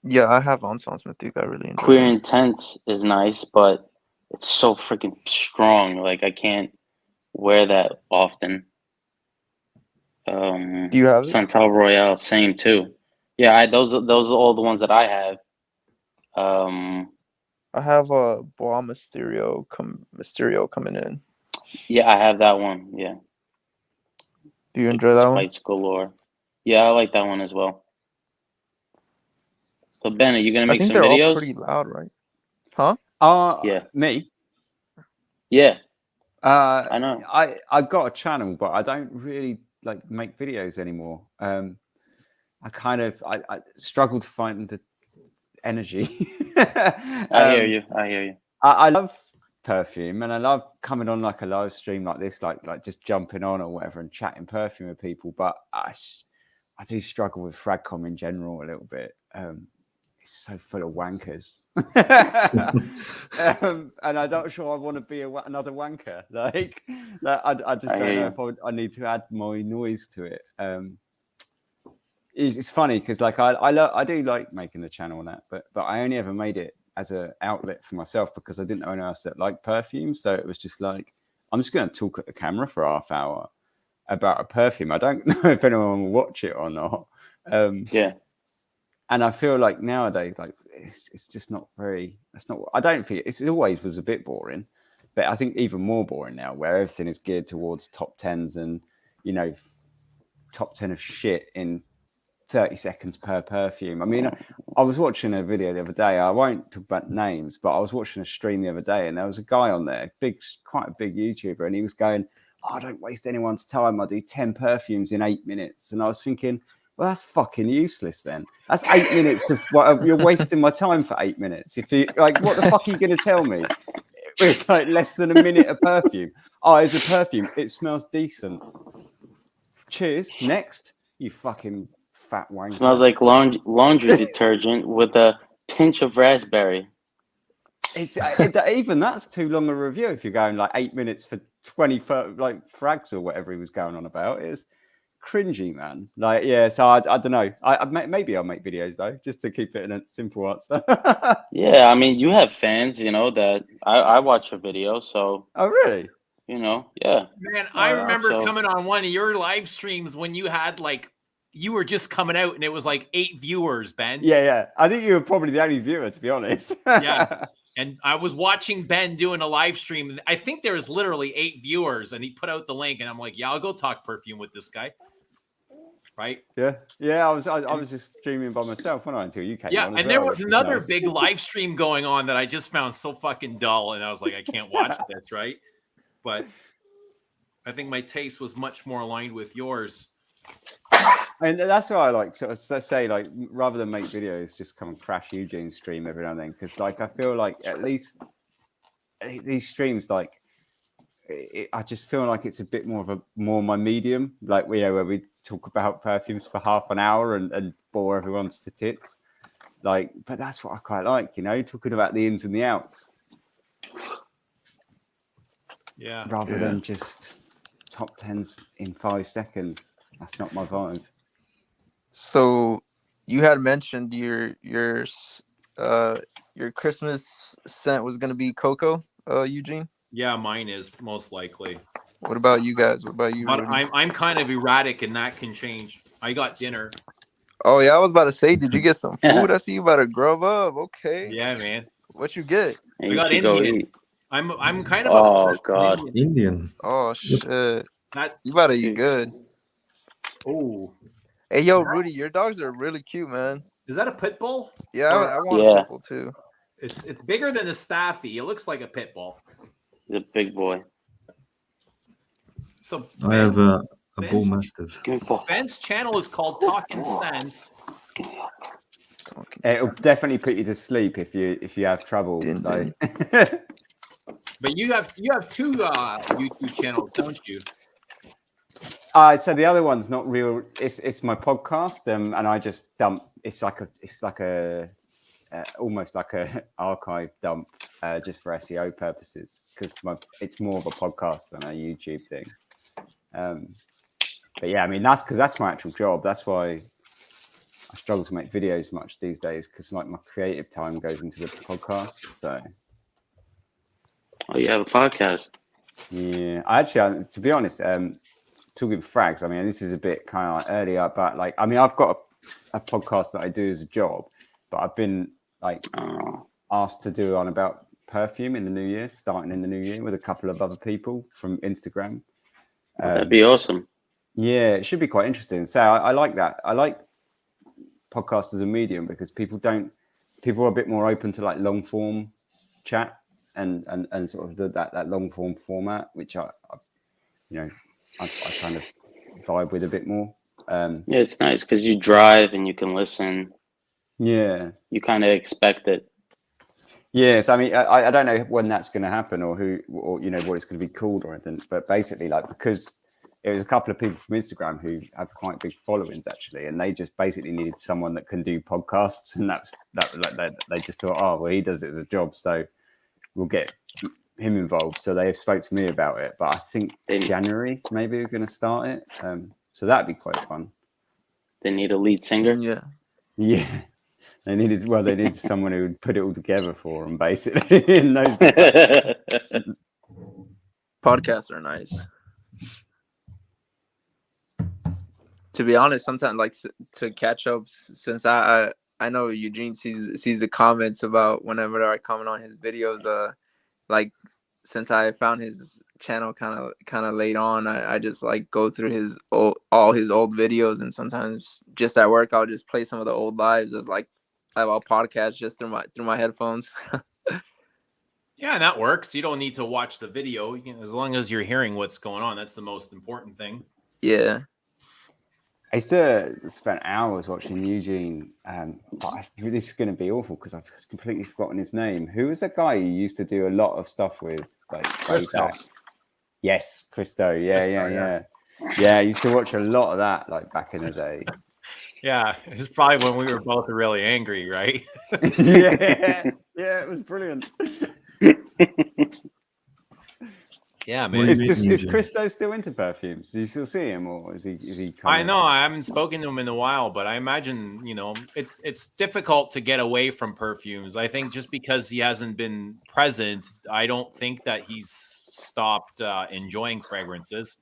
[SPEAKER 7] Yeah, I have Enchante Mythique. I really enjoy
[SPEAKER 5] Queer Intent is nice, but it's so freaking strong. Like, I can't wear that often.
[SPEAKER 7] Do you have it?
[SPEAKER 5] Santal Royale, same too. Yeah, those are all the ones that I have.
[SPEAKER 7] I have a Bois Mysterio coming in.
[SPEAKER 5] Yeah, I have that one. Yeah.
[SPEAKER 7] Do you enjoy that one?
[SPEAKER 5] Spice galore. Yeah, I like that one as well. So Ben, are you gonna make some videos?
[SPEAKER 7] I think they're all pretty loud, right? Huh?
[SPEAKER 5] Yeah.
[SPEAKER 8] Me?
[SPEAKER 5] Yeah. I know.
[SPEAKER 8] I got a channel, but I don't really like make videos anymore. I struggle to find the energy.
[SPEAKER 5] I hear you.
[SPEAKER 8] I love Perfume, and I love coming on like a live stream like this, like just jumping on or whatever and chatting Perfume with people. But I do struggle with Fragcom in general a little bit. It's so full of wankers, and I'm not sure I want to be another wanker. Like I just don't know if I need to add my noise to it. It's funny because like I do like making the channel and that, but I only ever made it as an outlet for myself because I didn't know anyone else that liked perfume. So it was just like, I'm just going to talk at the camera for half hour about a perfume. I don't know if anyone will watch it or not. And I feel like nowadays, like it's just not very. It's not. I don't think it always was a bit boring, but I think even more boring now, where everything is geared towards top 10s and top 10 of shit in 30 seconds per perfume. I mean, I was watching a video the other day. I won't talk about names, but I was watching a stream the other day, and there was a guy on there, quite a big YouTuber, and he was going, "Oh, don't waste anyone's time. I do 10 perfumes in 8 minutes." And I was thinking, well, that's fucking useless then. That's 8 minutes of you're wasting my time for 8 minutes. If you like, what the fuck are you going to tell me? It's like less than a minute of perfume. Oh, it's a perfume. It smells decent. Cheers. Next, you fucking fat wanker.
[SPEAKER 5] Smells like laundry detergent with a pinch of raspberry.
[SPEAKER 8] Even that's too long a review if you're going like 8 minutes for 20 like frags or whatever he was going on about. It's cringy, man. Like, yeah. So I don't know. Maybe I'll make videos though, just to keep it in a simple answer.
[SPEAKER 5] Yeah, I mean, you have fans, that I watch your video, so.
[SPEAKER 8] Oh, really?
[SPEAKER 5] Yeah.
[SPEAKER 1] Man, I remember
[SPEAKER 5] so-
[SPEAKER 1] coming on one of your live streams when you had you were just coming out and it was 8 viewers, Ben.
[SPEAKER 8] Yeah. I think you were probably the only viewer, to be honest.
[SPEAKER 1] Yeah. And I was watching Ben doing a live stream. And I think there was literally 8 viewers, and he put out the link, and I'm like, yeah, I'll go talk Perfume with this guy. Right?
[SPEAKER 8] Yeah. I was just streaming by myself, wasn't I, until you came
[SPEAKER 1] Yeah,
[SPEAKER 8] on.
[SPEAKER 1] and there was another big live stream going on that I just found so fucking dull, and I was like, I can't watch this, right? But I think my taste was much more aligned with yours.
[SPEAKER 8] And that's why I like sort of say, rather than make videos, just come and crash Eugene's stream every now and then, because I feel like at least these streams, I just feel like it's a bit more my medium, where we talk about perfumes for half an hour and bore everyone to tits. But that's what I quite like, talking about the ins and the outs.
[SPEAKER 1] Yeah.
[SPEAKER 8] Rather than just top 10s in 5 seconds. That's not my vibe.
[SPEAKER 7] So you had mentioned your Christmas scent was gonna be cocoa, Eugene.
[SPEAKER 1] Yeah, mine is most likely.
[SPEAKER 7] What about you guys? What about you?
[SPEAKER 1] But
[SPEAKER 7] Rudy?
[SPEAKER 1] I'm kind of erratic, and that can change. I got dinner.
[SPEAKER 7] Oh yeah, I was about to say, did you get some food? I see you about to grub up. Okay.
[SPEAKER 1] Yeah, man.
[SPEAKER 7] What you get?
[SPEAKER 5] And
[SPEAKER 1] I got
[SPEAKER 5] you should go
[SPEAKER 1] Indian.
[SPEAKER 5] eat.
[SPEAKER 1] I'm kind of
[SPEAKER 5] Oh,
[SPEAKER 1] obsessed with
[SPEAKER 5] God.
[SPEAKER 6] Indian.
[SPEAKER 7] Oh shit.
[SPEAKER 1] That,
[SPEAKER 7] You about to eat good.
[SPEAKER 1] oh,
[SPEAKER 7] Hey yo, Rudy, your dogs are really cute, man.
[SPEAKER 1] is that a pit bull?
[SPEAKER 7] Yeah, I want
[SPEAKER 5] Yeah.
[SPEAKER 7] a pit bull too.
[SPEAKER 1] It's bigger than a staffy. It looks like a pit bull.
[SPEAKER 5] He's a big boy.
[SPEAKER 1] So
[SPEAKER 6] I have a bull
[SPEAKER 1] Ben's-
[SPEAKER 6] mastiff.
[SPEAKER 5] Give me a ball.
[SPEAKER 1] Ben's channel is called Talking Sense.
[SPEAKER 8] It'll definitely put you to sleep if you have trouble.
[SPEAKER 7] Didn't
[SPEAKER 1] But you have 2 YouTube channels, don't you?
[SPEAKER 8] So the other one's not real. It's my podcast, and I just dump. It's like a almost like a archive dump, just for SEO purposes, because it's more of a podcast than a YouTube thing. But yeah, I mean that's my actual job. That's why I struggle to make videos much these days, because my creative time goes into the podcast. So
[SPEAKER 5] Oh, you have a podcast.
[SPEAKER 8] yeah, actually, to be honest, talking frags, I mean, this is a bit kind of earlier, but I've got a podcast that I do as a job, but I've been asked to do on about Perfume in the new year, starting in the new year with a couple of other people from Instagram.
[SPEAKER 5] That'd be awesome.
[SPEAKER 8] Yeah, it should be quite interesting. So I like that. I like podcasts as a medium because people are a bit more open to long form chat and sort of that long form format, which I kind of vibe with a bit more.
[SPEAKER 5] Yeah, it's nice because you drive and you can listen.
[SPEAKER 8] Yeah,
[SPEAKER 5] You kind of expect it.
[SPEAKER 8] yes. I mean, I don't know when that's going to happen or what it's going to be called or anything. But basically, because it was a couple of people from Instagram who have quite big followings actually, and they just basically needed someone that can do podcasts, and they just thought, oh well, he does it as a job, so we'll get him involved. So they spoke to me about it, but I think January maybe we're going to start it. So that'd be quite fun.
[SPEAKER 5] They need a lead singer.
[SPEAKER 8] Yeah. They needed someone who would put it all together for them, basically.
[SPEAKER 7] Podcasts are nice. To be honest, sometimes to catch up, since I know Eugene sees the comments about whenever I comment on his videos. Since I found his channel kind of late on, I just go through all his old videos, and sometimes just at work I'll just play some of the old lives as a podcast just through my headphones.
[SPEAKER 1] Yeah, and that works. You don't need to watch the video. As long as you're hearing what's going on, that's the most important thing.
[SPEAKER 7] Yeah.
[SPEAKER 8] I used to spend hours watching Eugene, but this is going to be awful because I've completely forgotten his name. Who was that guy you used to do a lot of stuff with? Way back? Yes, Christo. Yeah. I used to watch a lot of that back in the day.
[SPEAKER 1] Yeah, it was probably when we were both really angry, right?
[SPEAKER 8] Yeah, it was brilliant.
[SPEAKER 7] Yeah,
[SPEAKER 1] Yeah,
[SPEAKER 6] What
[SPEAKER 1] man.
[SPEAKER 6] do you
[SPEAKER 8] Is
[SPEAKER 6] mean,
[SPEAKER 8] is
[SPEAKER 6] Eugene?
[SPEAKER 8] Christo still into perfumes? Do you still see him, or is he kind
[SPEAKER 1] I
[SPEAKER 8] of?
[SPEAKER 1] know I haven't spoken to him in a while, but I imagine it's difficult to get away from perfumes. I think just because he hasn't been present, I don't think that he's stopped enjoying fragrances.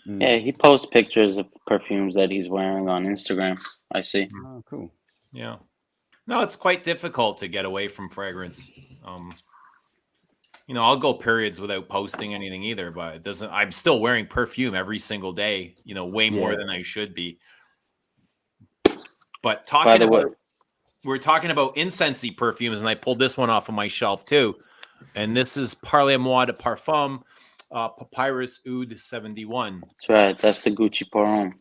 [SPEAKER 5] Yeah, he posts pictures of perfumes that he's wearing on Instagram. I see.
[SPEAKER 8] Oh, cool.
[SPEAKER 1] Yeah, no, it's quite difficult to get away from fragrance. I'll go periods without posting anything either, but it doesn't. I'm still wearing perfume every single day. Way more than I should be. But
[SPEAKER 5] By the way,
[SPEAKER 1] we're talking about incensey perfumes, and I pulled this one off of my shelf too. And this is Parlez-moi de Parfum, Papyrus Oud 71.
[SPEAKER 5] that's right. That's the Gucci Pour Homme.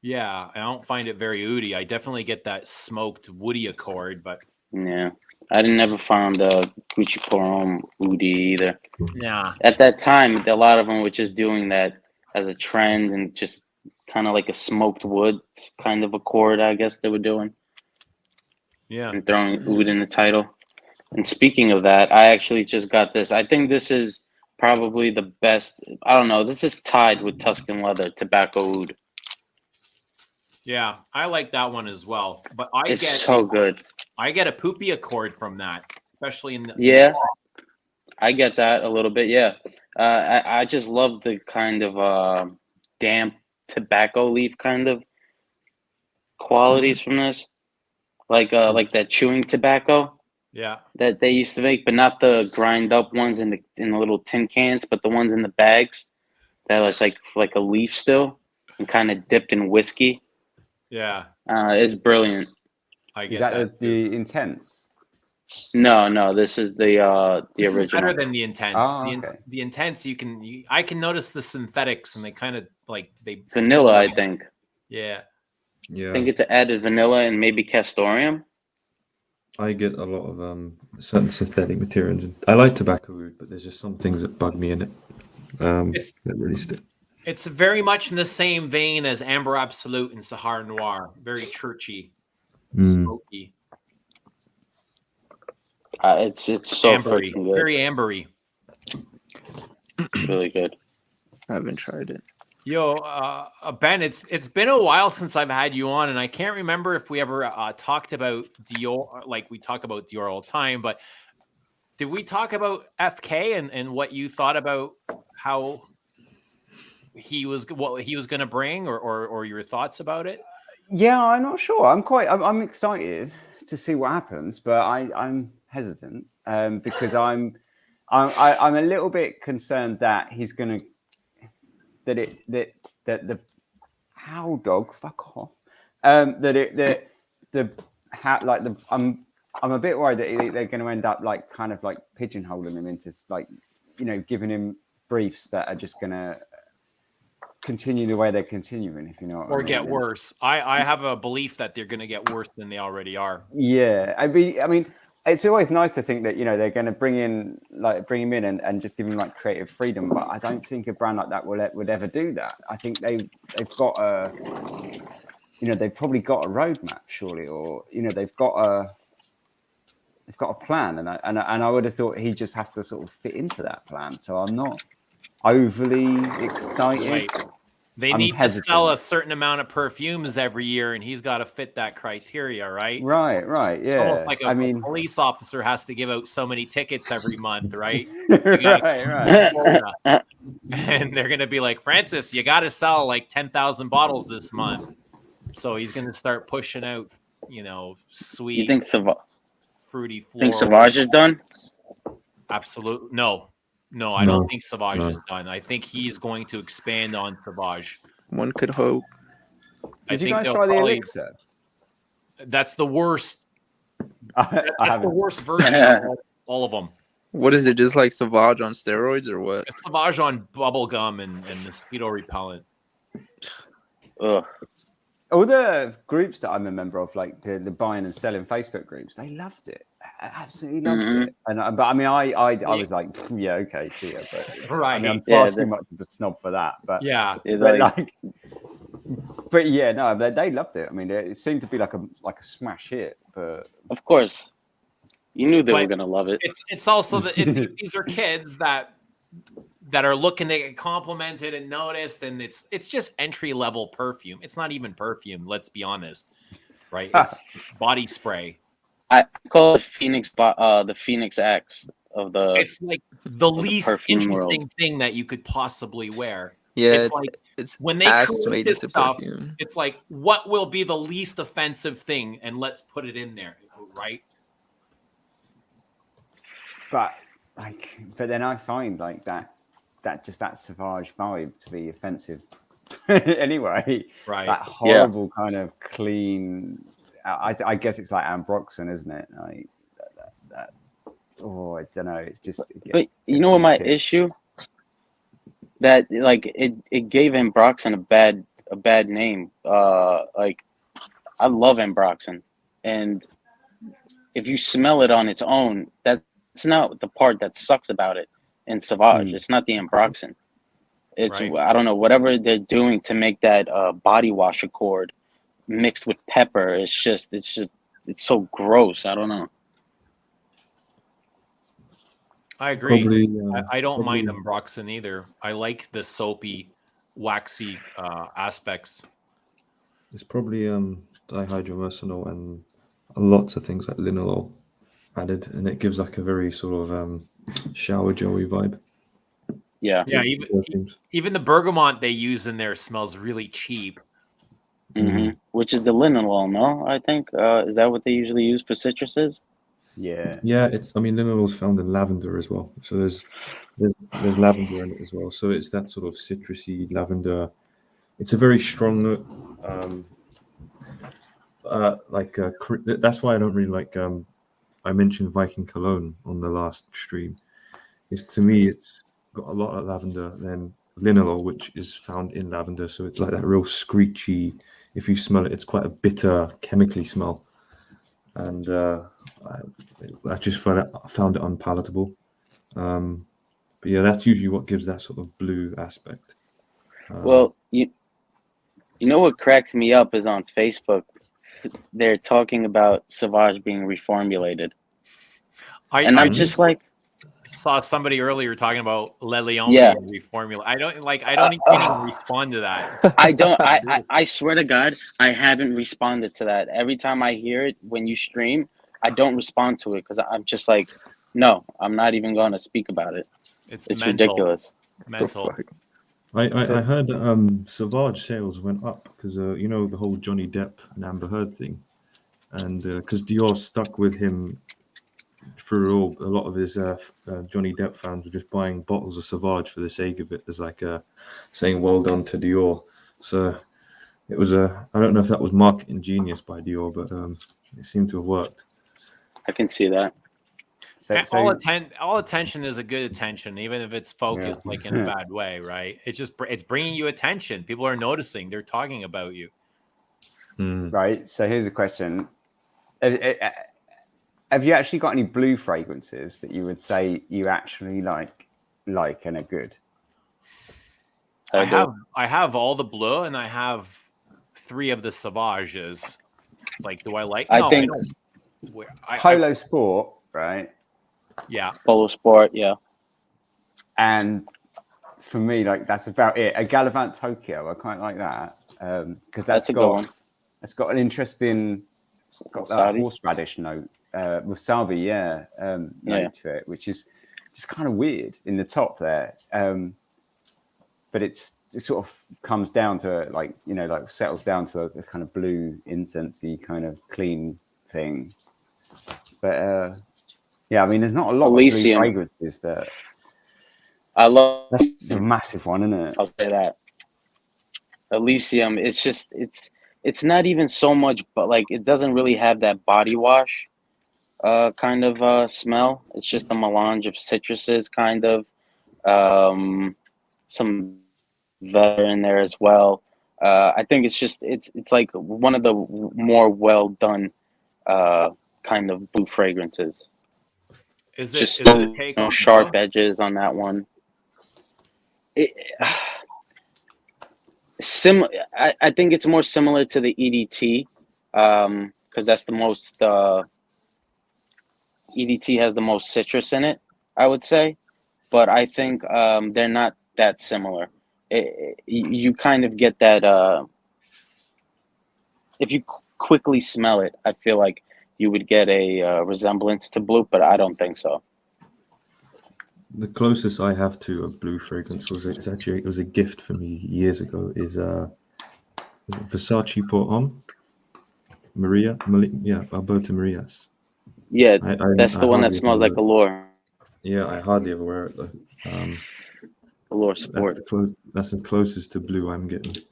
[SPEAKER 1] Yeah, I don't find it very oudy. I definitely get that smoked woody accord, but
[SPEAKER 5] Yeah, I never found Gucci Pour Homme Oudi either.
[SPEAKER 1] yeah.
[SPEAKER 5] At that time, a lot of them were just doing that as a trend and just kind of like a smoked wood kind of accord, I guess they were doing.
[SPEAKER 1] Yeah.
[SPEAKER 5] And throwing oud in the title. And speaking of that, I actually just got this. I think this is probably the best. I don't know. This is tied with Tuscan Leather Tobacco Oud.
[SPEAKER 1] Yeah, I like that one as well. But
[SPEAKER 5] It's so good.
[SPEAKER 1] I get a poopy accord from that, especially in the
[SPEAKER 5] Yeah, I get that a little bit. Yeah, I just love the kind of damp tobacco leaf kind of qualities from this, like that chewing tobacco
[SPEAKER 1] Yeah.
[SPEAKER 5] that they used to make, but not the grind up ones in the little tin cans, but the ones in the bags that is like a leaf still and kind of dipped in whiskey.
[SPEAKER 1] Yeah.
[SPEAKER 5] It's brilliant.
[SPEAKER 1] I get
[SPEAKER 8] Is that
[SPEAKER 1] that.
[SPEAKER 8] the intense?
[SPEAKER 5] No, this is the
[SPEAKER 1] This is
[SPEAKER 5] original.
[SPEAKER 1] better than the intense.
[SPEAKER 8] Oh, okay.
[SPEAKER 1] The intense, I can notice the synthetics, and they kind of they
[SPEAKER 5] Vanilla, I think.
[SPEAKER 1] Yeah.
[SPEAKER 6] Yeah,
[SPEAKER 5] I think it's added vanilla and maybe castoreum.
[SPEAKER 6] I get a lot of certain synthetic materials. I like tobacco oud, but there's just some things that bug me in it.
[SPEAKER 1] It's-
[SPEAKER 6] That really stick.
[SPEAKER 1] It's very much in the same vein as Amber Absolute and Sahar Noir. Very churchy, smoky,
[SPEAKER 5] It's so
[SPEAKER 1] ambery,
[SPEAKER 5] freaking good.
[SPEAKER 1] very ambery.
[SPEAKER 5] It's really good.
[SPEAKER 7] I haven't tried it.
[SPEAKER 1] Yo, Ben, it's been a while since I've had you on, and I can't remember if we ever talked about Dior. Like we talk about Dior all the time, but did we talk about FK and what you thought about how what he was going to bring, or your thoughts about it?
[SPEAKER 8] Yeah, I'm not sure. I'm excited to see what happens, but I'm hesitant because I'm a little bit concerned that he's gonna that the howl dog fuck off I'm a bit worried that they're going to end up kind of pigeonholing him into giving him briefs that are just going to continue the way they're continuing, if you know what I mean.
[SPEAKER 1] Or get worse. I have a belief that they're going to get worse than they already are.
[SPEAKER 8] Yeah, I mean, it's always nice to think that they're going to bring him in and just give him creative freedom. But I don't think a brand like that would ever do that. I think they've got they've probably got a roadmap, surely, or they've got a plan, and I would have thought he just has to sort of fit into that plan. So I'm not overly excited.
[SPEAKER 1] Right. They need to sell a certain amount of perfumes every year, and he's got to fit that criteria, right?
[SPEAKER 8] Right, yeah.
[SPEAKER 1] Almost like a police officer has to give out so many tickets every month, right?
[SPEAKER 8] right.
[SPEAKER 1] And they're going to be like, Francis, you got to sell 10,000 bottles this month. So he's going to start pushing out, sweet.
[SPEAKER 5] You think
[SPEAKER 1] fruity
[SPEAKER 5] floral.
[SPEAKER 1] Think
[SPEAKER 5] Sauvage is done?
[SPEAKER 1] Absolutely. No, I don't think Sauvage is done. I think he's going to expand on Sauvage.
[SPEAKER 7] One could hope.
[SPEAKER 8] Did you guys try the elixir?
[SPEAKER 1] That's the worst. That's the worst version of all of them.
[SPEAKER 7] What is it? Just like Sauvage on steroids, or what?
[SPEAKER 1] It's Sauvage on bubble gum and mosquito repellent.
[SPEAKER 5] Ugh.
[SPEAKER 8] All the groups that I'm a member of, like the buying and selling Facebook groups, they loved it. I absolutely loved it. And but I mean, I was like, yeah, okay, see ya. But
[SPEAKER 1] right.
[SPEAKER 8] I mean, I'm far too much of a snob for that. But
[SPEAKER 1] yeah,
[SPEAKER 8] but yeah, no, they loved it. I mean, it seemed to be like a smash hit. But
[SPEAKER 5] of course, you knew they were gonna love it.
[SPEAKER 1] It's also these are kids that that are looking to get complimented and noticed, and it's just entry level perfume. It's not even perfume, let's be honest, right? It's body spray.
[SPEAKER 5] I call it the Phoenix X of the.
[SPEAKER 1] It's like the least
[SPEAKER 5] perfume
[SPEAKER 1] interesting
[SPEAKER 5] world.
[SPEAKER 1] thing that you could possibly wear.
[SPEAKER 7] Yeah,
[SPEAKER 1] It's when they
[SPEAKER 7] Axe
[SPEAKER 1] create
[SPEAKER 7] made
[SPEAKER 1] this
[SPEAKER 7] into
[SPEAKER 1] stuff,
[SPEAKER 7] perfume.
[SPEAKER 1] it's like, what will be the least offensive thing, and let's put it in there, right?
[SPEAKER 8] But then I find like that Sauvage vibe to be offensive anyway.
[SPEAKER 1] Right.
[SPEAKER 8] That horrible kind of clean. I guess it's like ambroxan, isn't it? Like that. Oh, I don't know. It's just.
[SPEAKER 5] But you know what my issue? That like it gave ambroxan a bad name. Like I love ambroxan, and if you smell it on its own, that's not the part that sucks about it. In Sauvage, it's not the ambroxan. It's
[SPEAKER 1] Right.
[SPEAKER 5] I don't know, whatever they're doing to make that body wash accord mixed with pepper. It's so gross. I don't know.
[SPEAKER 1] I agree.
[SPEAKER 6] Probably,
[SPEAKER 1] I don't mind
[SPEAKER 6] probably-
[SPEAKER 1] ambroxan either. I like the soapy, waxy aspects.
[SPEAKER 6] It's probably dihydromercenol and lots of things like linalool added, and it gives like a very sort of shower jelly vibe.
[SPEAKER 5] Yeah.
[SPEAKER 1] Yeah,
[SPEAKER 6] Perfumes.
[SPEAKER 1] even the bergamot they use in there smells really cheap.
[SPEAKER 5] Which is the linalool, no? I think is that what they usually use for citruses?
[SPEAKER 8] Yeah.
[SPEAKER 6] Yeah, I mean linalool is found in lavender as well. So there's lavender in it as well. So it's that sort of citrusy lavender. It's a very strong note. That's why I don't really like. I mentioned Viking cologne on the last stream. To me, it's got a lot of lavender. Then linalool, which is found in lavender, so it's like that real screechy. If you smell it, it's quite a bitter, chemically smell, and I just found it unpalatable. But yeah, that's usually what gives that sort of blue aspect.
[SPEAKER 5] Well, you know what cracks me up is on Facebook. They're talking about Sauvage being reformulated, and I'm just like,
[SPEAKER 1] saw somebody earlier talking about Le Lion
[SPEAKER 5] Yeah.
[SPEAKER 1] being reformulated. I don't even respond to that.
[SPEAKER 5] I don't. I swear to God, I haven't responded to that. Every time I hear it when you stream, I don't respond to it because I'm just like, no, I'm not even going to speak about it. It's
[SPEAKER 1] mental.
[SPEAKER 5] ridiculous.
[SPEAKER 1] Mental.
[SPEAKER 6] I heard Sauvage sales went up because you know the whole Johnny Depp and Amber Heard thing, and because Dior stuck with him through a lot of his Johnny Depp fans were just buying bottles of Sauvage for the sake of it, as like saying well done to Dior. So it was I don't know if that was marketing genius by Dior, but it seemed to have worked.
[SPEAKER 5] I can see that.
[SPEAKER 1] All attention is a good attention, even if it's focused like in a bad way, right? It's bringing you attention. People are noticing. They're talking about you.
[SPEAKER 8] Right. So here's a question: have you actually got any blue fragrances that you would say you actually like and are good?
[SPEAKER 1] I have all the blue, and I have 3 of the Sauvages. Like, do I like?
[SPEAKER 5] I think
[SPEAKER 8] Polo Sport, right?
[SPEAKER 1] Yeah.
[SPEAKER 5] Polo Sport, yeah.
[SPEAKER 8] And for me, like that's about it. A Gallivant Tokyo, I quite like that because that's got an interesting, got that horseradish note, wasabi, note to it, which is just kind of weird in the top there. But it sort of comes down to like settles down to a kind of blue incensey kind of clean thing. But yeah, I mean, there's not a lot of blue fragrances that
[SPEAKER 5] I love.
[SPEAKER 8] That's a massive one, isn't it?
[SPEAKER 5] I'll say that. Elysium, it's just it's not even so much, but like it doesn't really have that body wash kind of smell. It's just a melange of citruses, kind of some vetiver in there as well. I think it's like one of the more well done kind of blue fragrances.
[SPEAKER 1] Is it
[SPEAKER 5] Just
[SPEAKER 1] a take on
[SPEAKER 5] sharp edges on that one? I think it's more similar to the EDT because that's the most EDT has the most citrus in it, I would say.
[SPEAKER 9] but I think they're not that similar. You kind of get that if you quickly smell it. I feel like you would get a resemblance to blue, but I don't think so.
[SPEAKER 6] The closest I have to a blue fragrance was it was a gift for me years ago. Is it Versace Pour Homme? Alberto Maria's.
[SPEAKER 9] Yeah,
[SPEAKER 6] I
[SPEAKER 9] that's the one that
[SPEAKER 6] hardly
[SPEAKER 9] smells
[SPEAKER 6] ever
[SPEAKER 9] like
[SPEAKER 6] wear it.
[SPEAKER 9] Allure.
[SPEAKER 6] Yeah, I hardly ever wear it though.
[SPEAKER 9] Allure Sport.
[SPEAKER 6] That's the closest to blue I'm getting.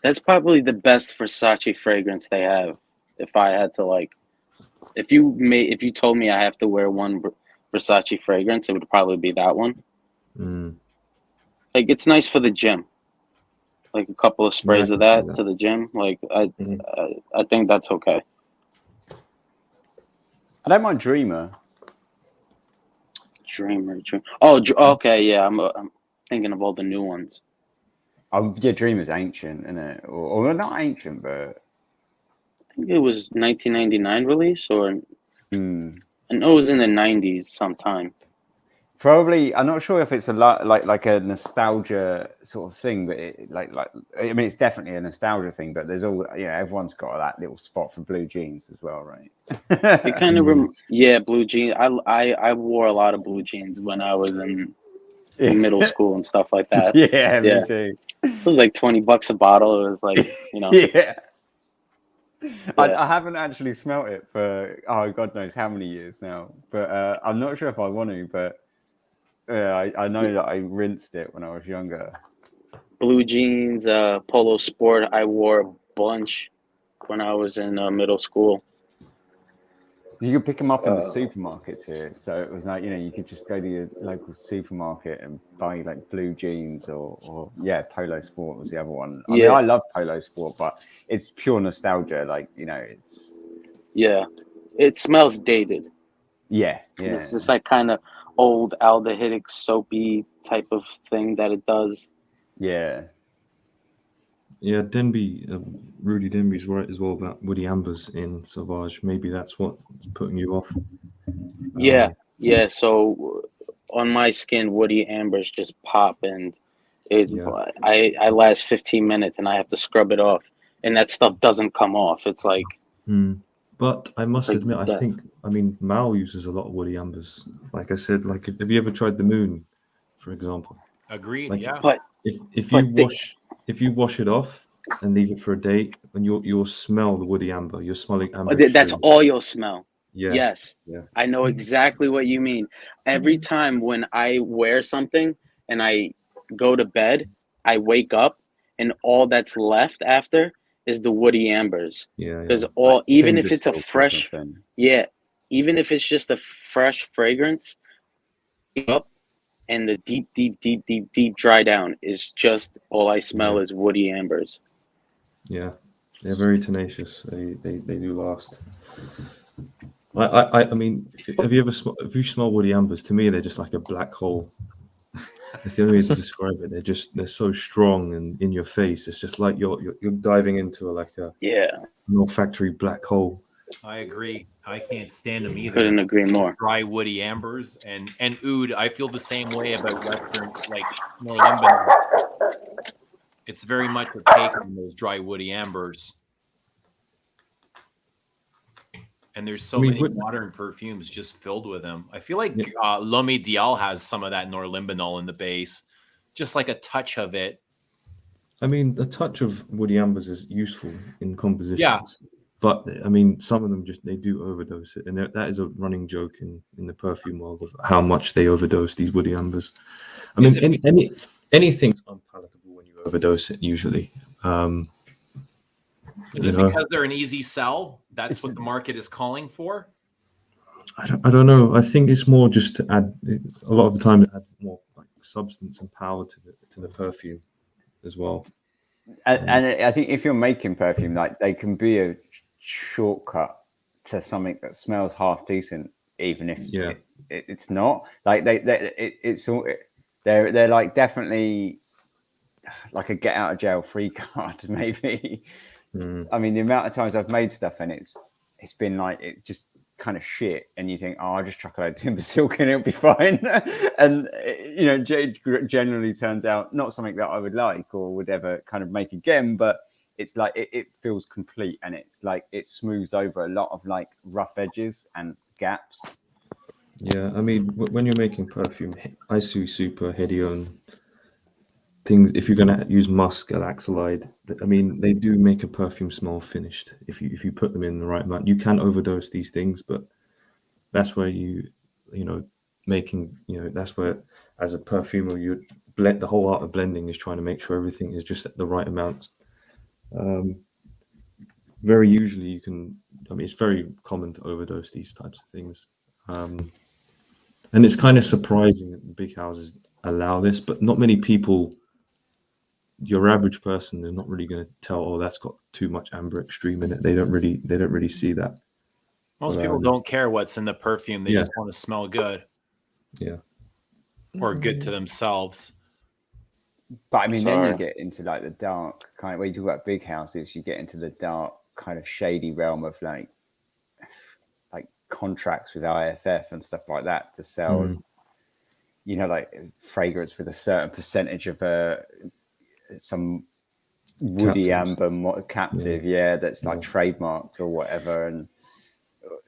[SPEAKER 9] That's probably the best Versace fragrance they have. If I had to like, if you told me I have to wear one Versace fragrance, it would probably be that one.
[SPEAKER 6] Mm.
[SPEAKER 9] Like it's nice for the gym. Like a couple of sprays
[SPEAKER 6] Yeah,
[SPEAKER 9] of that to the gym. Like I think that's okay.
[SPEAKER 8] I don't mind Dreamer.
[SPEAKER 9] Dreamer. Oh, okay, yeah. I'm thinking of all the new ones.
[SPEAKER 8] Yeah, Dreamer's ancient, isn't it? Or not ancient, but
[SPEAKER 9] I think it was 1999 release, or I know it was in the 90s sometime.
[SPEAKER 8] probably. I'm not sure if it's a lot like a nostalgia sort of thing, but I mean, it's definitely a nostalgia thing. But there's all everyone's got that little spot for blue jeans as well, right?
[SPEAKER 9] It kind of blue jeans. I wore a lot of blue jeans when I was in middle school and stuff like that.
[SPEAKER 8] Yeah, me too.
[SPEAKER 9] It was like $20 a bottle. It was like
[SPEAKER 8] Yeah.
[SPEAKER 9] Yeah.
[SPEAKER 8] I haven't actually smelt it for God knows how many years now, but I'm not sure if I want to. But I know that I rinsed it when I was younger.
[SPEAKER 9] Blue jeans, Polo Sport. I wore a bunch when I was in middle school.
[SPEAKER 8] You could pick them up in the supermarkets here, so it was like you could just go to your local supermarket and buy like blue jeans or Polo Sport was the other one. I mean, I love Polo Sport, but it's pure nostalgia. Like it's
[SPEAKER 9] it smells dated.
[SPEAKER 8] Yeah.
[SPEAKER 9] It's just like kind of old aldehydic soapy type of thing that it does.
[SPEAKER 6] Yeah, Rudy Denby's right as well about woody ambers in Sauvage. Maybe that's what's putting you off.
[SPEAKER 9] So on my skin, woody ambers just pop, and I last 15 minutes, and I have to scrub it off, and that stuff doesn't come off. It's like.
[SPEAKER 6] But I must admit, I mean, Mao uses a lot of woody ambers. Like I said, like have you ever tried the Moon, for example?
[SPEAKER 1] Agreed.
[SPEAKER 6] Like,
[SPEAKER 1] yeah.
[SPEAKER 9] But
[SPEAKER 6] if you wash it off and leave it for a day, and you'll smell the woody amber. You're smelling amber.
[SPEAKER 9] That's all you'll smell.
[SPEAKER 6] Yeah.
[SPEAKER 9] Yes.
[SPEAKER 6] Yeah.
[SPEAKER 9] I know exactly what you mean. Every time when I wear something and I go to bed, I wake up and all that's left after is the woody ambers.
[SPEAKER 6] Yeah.
[SPEAKER 9] Because
[SPEAKER 8] Like
[SPEAKER 9] even if it's a
[SPEAKER 8] Tinder
[SPEAKER 9] fresh,
[SPEAKER 8] thing.
[SPEAKER 9] even if it's just a fresh fragrance, up and the deep dry down is just all I smell is woody ambers.
[SPEAKER 6] Yeah, they're very tenacious. They do last. I mean, have you smelled woody ambers? To me, they're just like a black hole. That's the only way to describe it. They're so strong and in your face. It's just like you're diving into an olfactory black hole.
[SPEAKER 1] I agree. I can't stand them either.
[SPEAKER 9] Couldn't agree more.
[SPEAKER 1] Dry woody ambers and oud. I feel the same way about Western, like Norlimben. It's very much a take on those dry woody ambers. And there's so many modern perfumes just filled with them. I feel like L'Homme Ideal has some of that Norlimbenol in the base, just like a touch of it.
[SPEAKER 6] I mean, a touch of woody ambers is useful in compositions.
[SPEAKER 1] Yeah.
[SPEAKER 6] But I mean, some of them they do overdose it, and that is a running joke in the perfume world of how much they overdose these woody ambers. I mean, anything's unpalatable when you overdose it. Usually,
[SPEAKER 1] is it because they're an easy sell? That's what the market is calling for.
[SPEAKER 6] I don't know. I think it's more just to add a lot of the time add more like substance and power to the perfume as well.
[SPEAKER 8] And I think if you're making perfume, like they can be a shortcut to something that smells half decent, even if it's not. Like they're like definitely like a get out of jail free card, maybe. I mean, the amount of times I've made stuff and it's been like it just kind of shit, and you think, oh, I'll just chuck a load of timber silk and it'll be fine. And you know, generally turns out not something that I would like or would ever kind of make again, but it's like it feels complete, and it's like it smooths over a lot of like rough edges and gaps.
[SPEAKER 6] Yeah, I mean, when you're making perfume, Isu Super, Hedione, things, if you're gonna use musk, alaxolide, I mean, they do make a perfume smell finished if you put them in the right amount. You can overdose these things, but that's where that's where, as a perfumer, you blend. The whole art of blending is trying to make sure everything is just at the right amount. Very usually you can, I mean, it's very common to overdose these types of things. And it's kind of surprising that the big houses allow this, but not many people, your average person, they're not really going to tell, oh, that's got too much amber extreme in it. They don't really see that.
[SPEAKER 1] Most people don't care what's in the perfume. They just want to smell good.
[SPEAKER 6] Yeah.
[SPEAKER 1] Or good to themselves.
[SPEAKER 8] But I mean, then you get into like the dark kind of, when you talk about big houses, you get into the dark kind of shady realm of like contracts with IFF and stuff like that to sell, you know, like fragrance with a certain percentage of some woody
[SPEAKER 6] Captives.
[SPEAKER 8] amber captive, that's like trademarked or whatever, and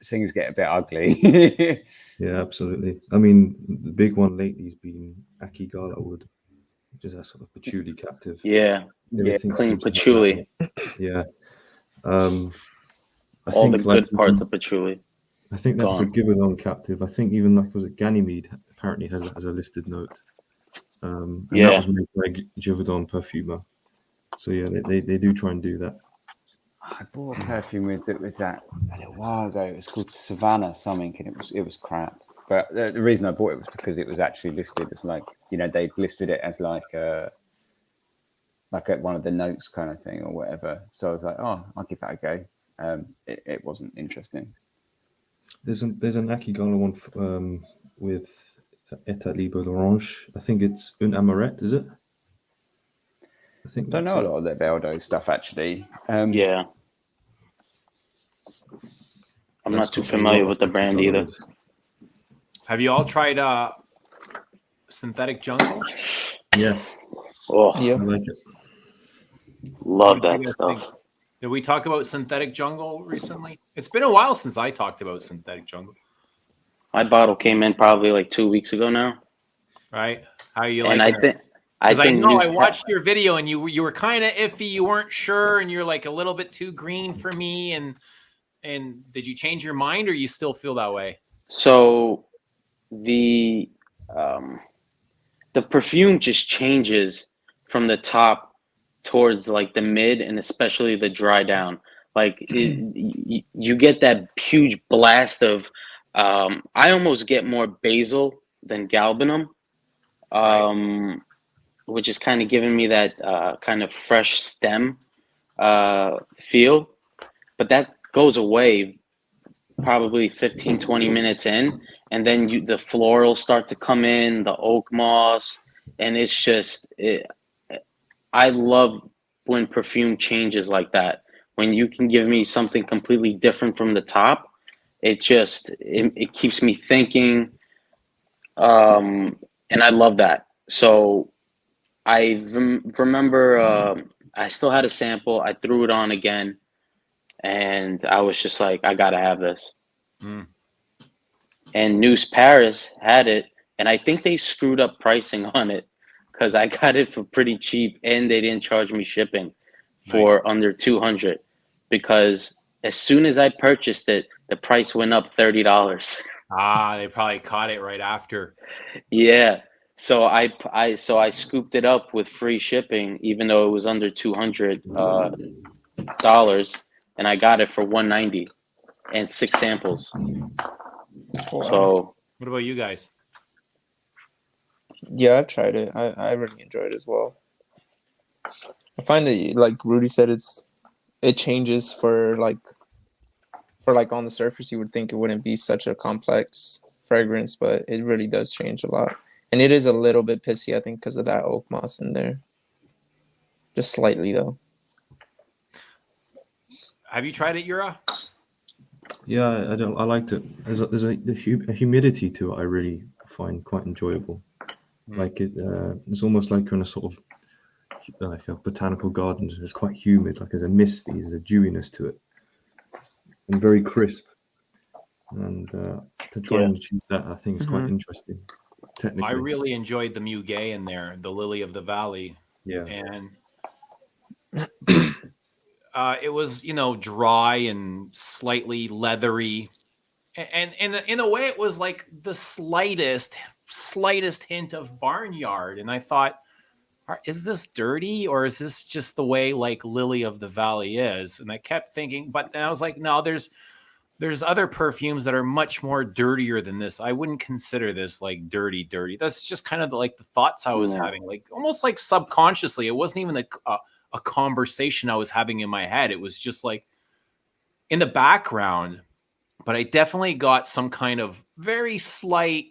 [SPEAKER 8] things get a bit ugly.
[SPEAKER 6] Yeah, absolutely. I mean, the big one lately has been Akigala wood, which is a sort of patchouli captive.
[SPEAKER 9] Yeah, clean patchouli.
[SPEAKER 6] Yeah.
[SPEAKER 9] All the good parts of patchouli.
[SPEAKER 6] I think that's a Givaudan captive. I think even like, was it Ganymede apparently has a listed note. And that was made by Givaudan perfumer. So yeah, they do try and do that.
[SPEAKER 8] I bought a perfume with that a little while ago. It was called Savannah something, and it was crap. But the reason I bought it was because it was actually listed as like, you know, they listed it as like one of the notes kind of thing or whatever. So I was like, oh, I'll give that a go. It wasn't interesting.
[SPEAKER 6] There's an Akigala one with Etat Libre d'Orange. I think it's Un Amourette, is it? I think
[SPEAKER 8] don't know a lot of their Beldo stuff actually. I'm
[SPEAKER 9] not too familiar with the brand either.
[SPEAKER 1] Have you all tried Synthetic Jungle?
[SPEAKER 6] Yes.
[SPEAKER 9] Oh,
[SPEAKER 7] yeah.
[SPEAKER 6] I like it.
[SPEAKER 9] Love that stuff.
[SPEAKER 1] Think? Did we talk about Synthetic Jungle recently? It's been a while since I talked about Synthetic Jungle.
[SPEAKER 9] My bottle came in probably like 2 weeks ago now.
[SPEAKER 1] Right? How are you
[SPEAKER 9] and
[SPEAKER 1] like it?
[SPEAKER 9] I think
[SPEAKER 1] I watched your video and you were kind of iffy. You weren't sure, and you're like a little bit too green for me. And did you change your mind, or you still feel that way?
[SPEAKER 9] So the perfume just changes from the top towards like the mid, and especially the dry down. Like you get that huge blast of. I almost get more basil than galbanum. Which is kind of giving me that kind of fresh stem feel. But that goes away probably 15, 20 minutes in. And then the florals start to come in, the oak moss. And it's just, I love when perfume changes like that. When you can give me something completely different from the top, it keeps me thinking. And I love that. So I remember I still had a sample. I threw it on again, and I was just like, I gotta have this. And News Paris had it, and I think they screwed up pricing on it because I got it for pretty cheap, and they didn't charge me shipping for under $200. Because as soon as I purchased it, the price went up $30.
[SPEAKER 1] They probably caught it right after.
[SPEAKER 9] Yeah. So I scooped it up with free shipping, even though it was under $200, and I got it for $190 and 6 samples. So,
[SPEAKER 1] what about you guys?
[SPEAKER 7] Yeah, I've tried it. I really enjoyed it as well. I find that, like Rudy said, it changes for on the surface. You would think it wouldn't be such a complex fragrance, but it really does change a lot. And it is a little bit pissy, I think, because of that oak moss in there. Just slightly, though.
[SPEAKER 1] Have you tried it, Jura?
[SPEAKER 6] Yeah, I liked it. There's a humidity to it I really find quite enjoyable. Like it's almost like you're in a sort of like a botanical garden. It's quite humid. Like there's a misty, there's a dewiness to it, and very crisp. And to try and achieve that, I think is quite interesting. Technically,
[SPEAKER 1] I really enjoyed the Muguet in there, the Lily of the Valley.
[SPEAKER 6] Yeah.
[SPEAKER 1] And it was, dry and slightly leathery. And in a way, it was like the slightest hint of barnyard. And I thought, is this dirty, or is this just the way like Lily of the Valley is? And I kept thinking, but then I was like, no, there's other perfumes that are much more dirtier than this. I wouldn't consider this like dirty. That's just kind of like the thoughts I was having, like almost like subconsciously. It wasn't even a conversation I was having in my head. It was just like in the background, but I definitely got some kind of very slight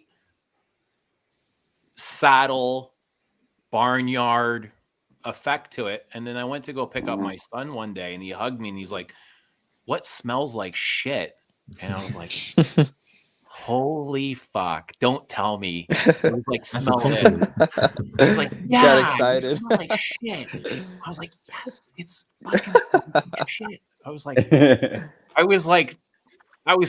[SPEAKER 1] saddle barnyard effect to it. And then I went to go pick up my son one day, and he hugged me and he's like, "What smells like shit?" And I was like, "Holy fuck, don't tell me." It was like, "Smell it." I was like, "Yeah."
[SPEAKER 7] Got excited.
[SPEAKER 1] It smells like shit. I was like, "Yes, it's fucking shit." I was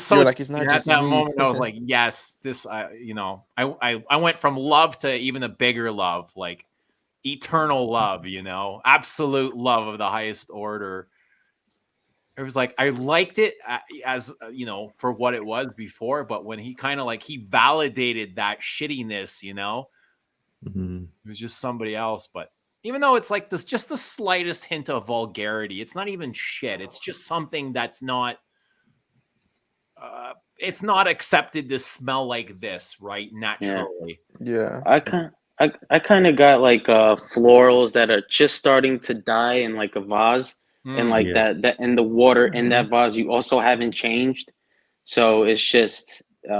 [SPEAKER 1] so
[SPEAKER 7] You're like, it's not
[SPEAKER 1] at
[SPEAKER 7] just
[SPEAKER 1] that
[SPEAKER 7] me.
[SPEAKER 1] moment. I was like, "Yes, this." I went from love to even a bigger love, like eternal love. Absolute love of the highest order. It was like I liked it as for what it was before, but when he kind of like he validated that shittiness, it was just somebody else. But even though it's like this, just the slightest hint of vulgarity, it's not even shit. It's just something that's not. It's not accepted to smell like this, right? Naturally.
[SPEAKER 7] Yeah.
[SPEAKER 9] I kind of got like florals that are just starting to die in like a vase, and like
[SPEAKER 6] Yes.
[SPEAKER 9] that in the water in that vase you also haven't changed, so it's just I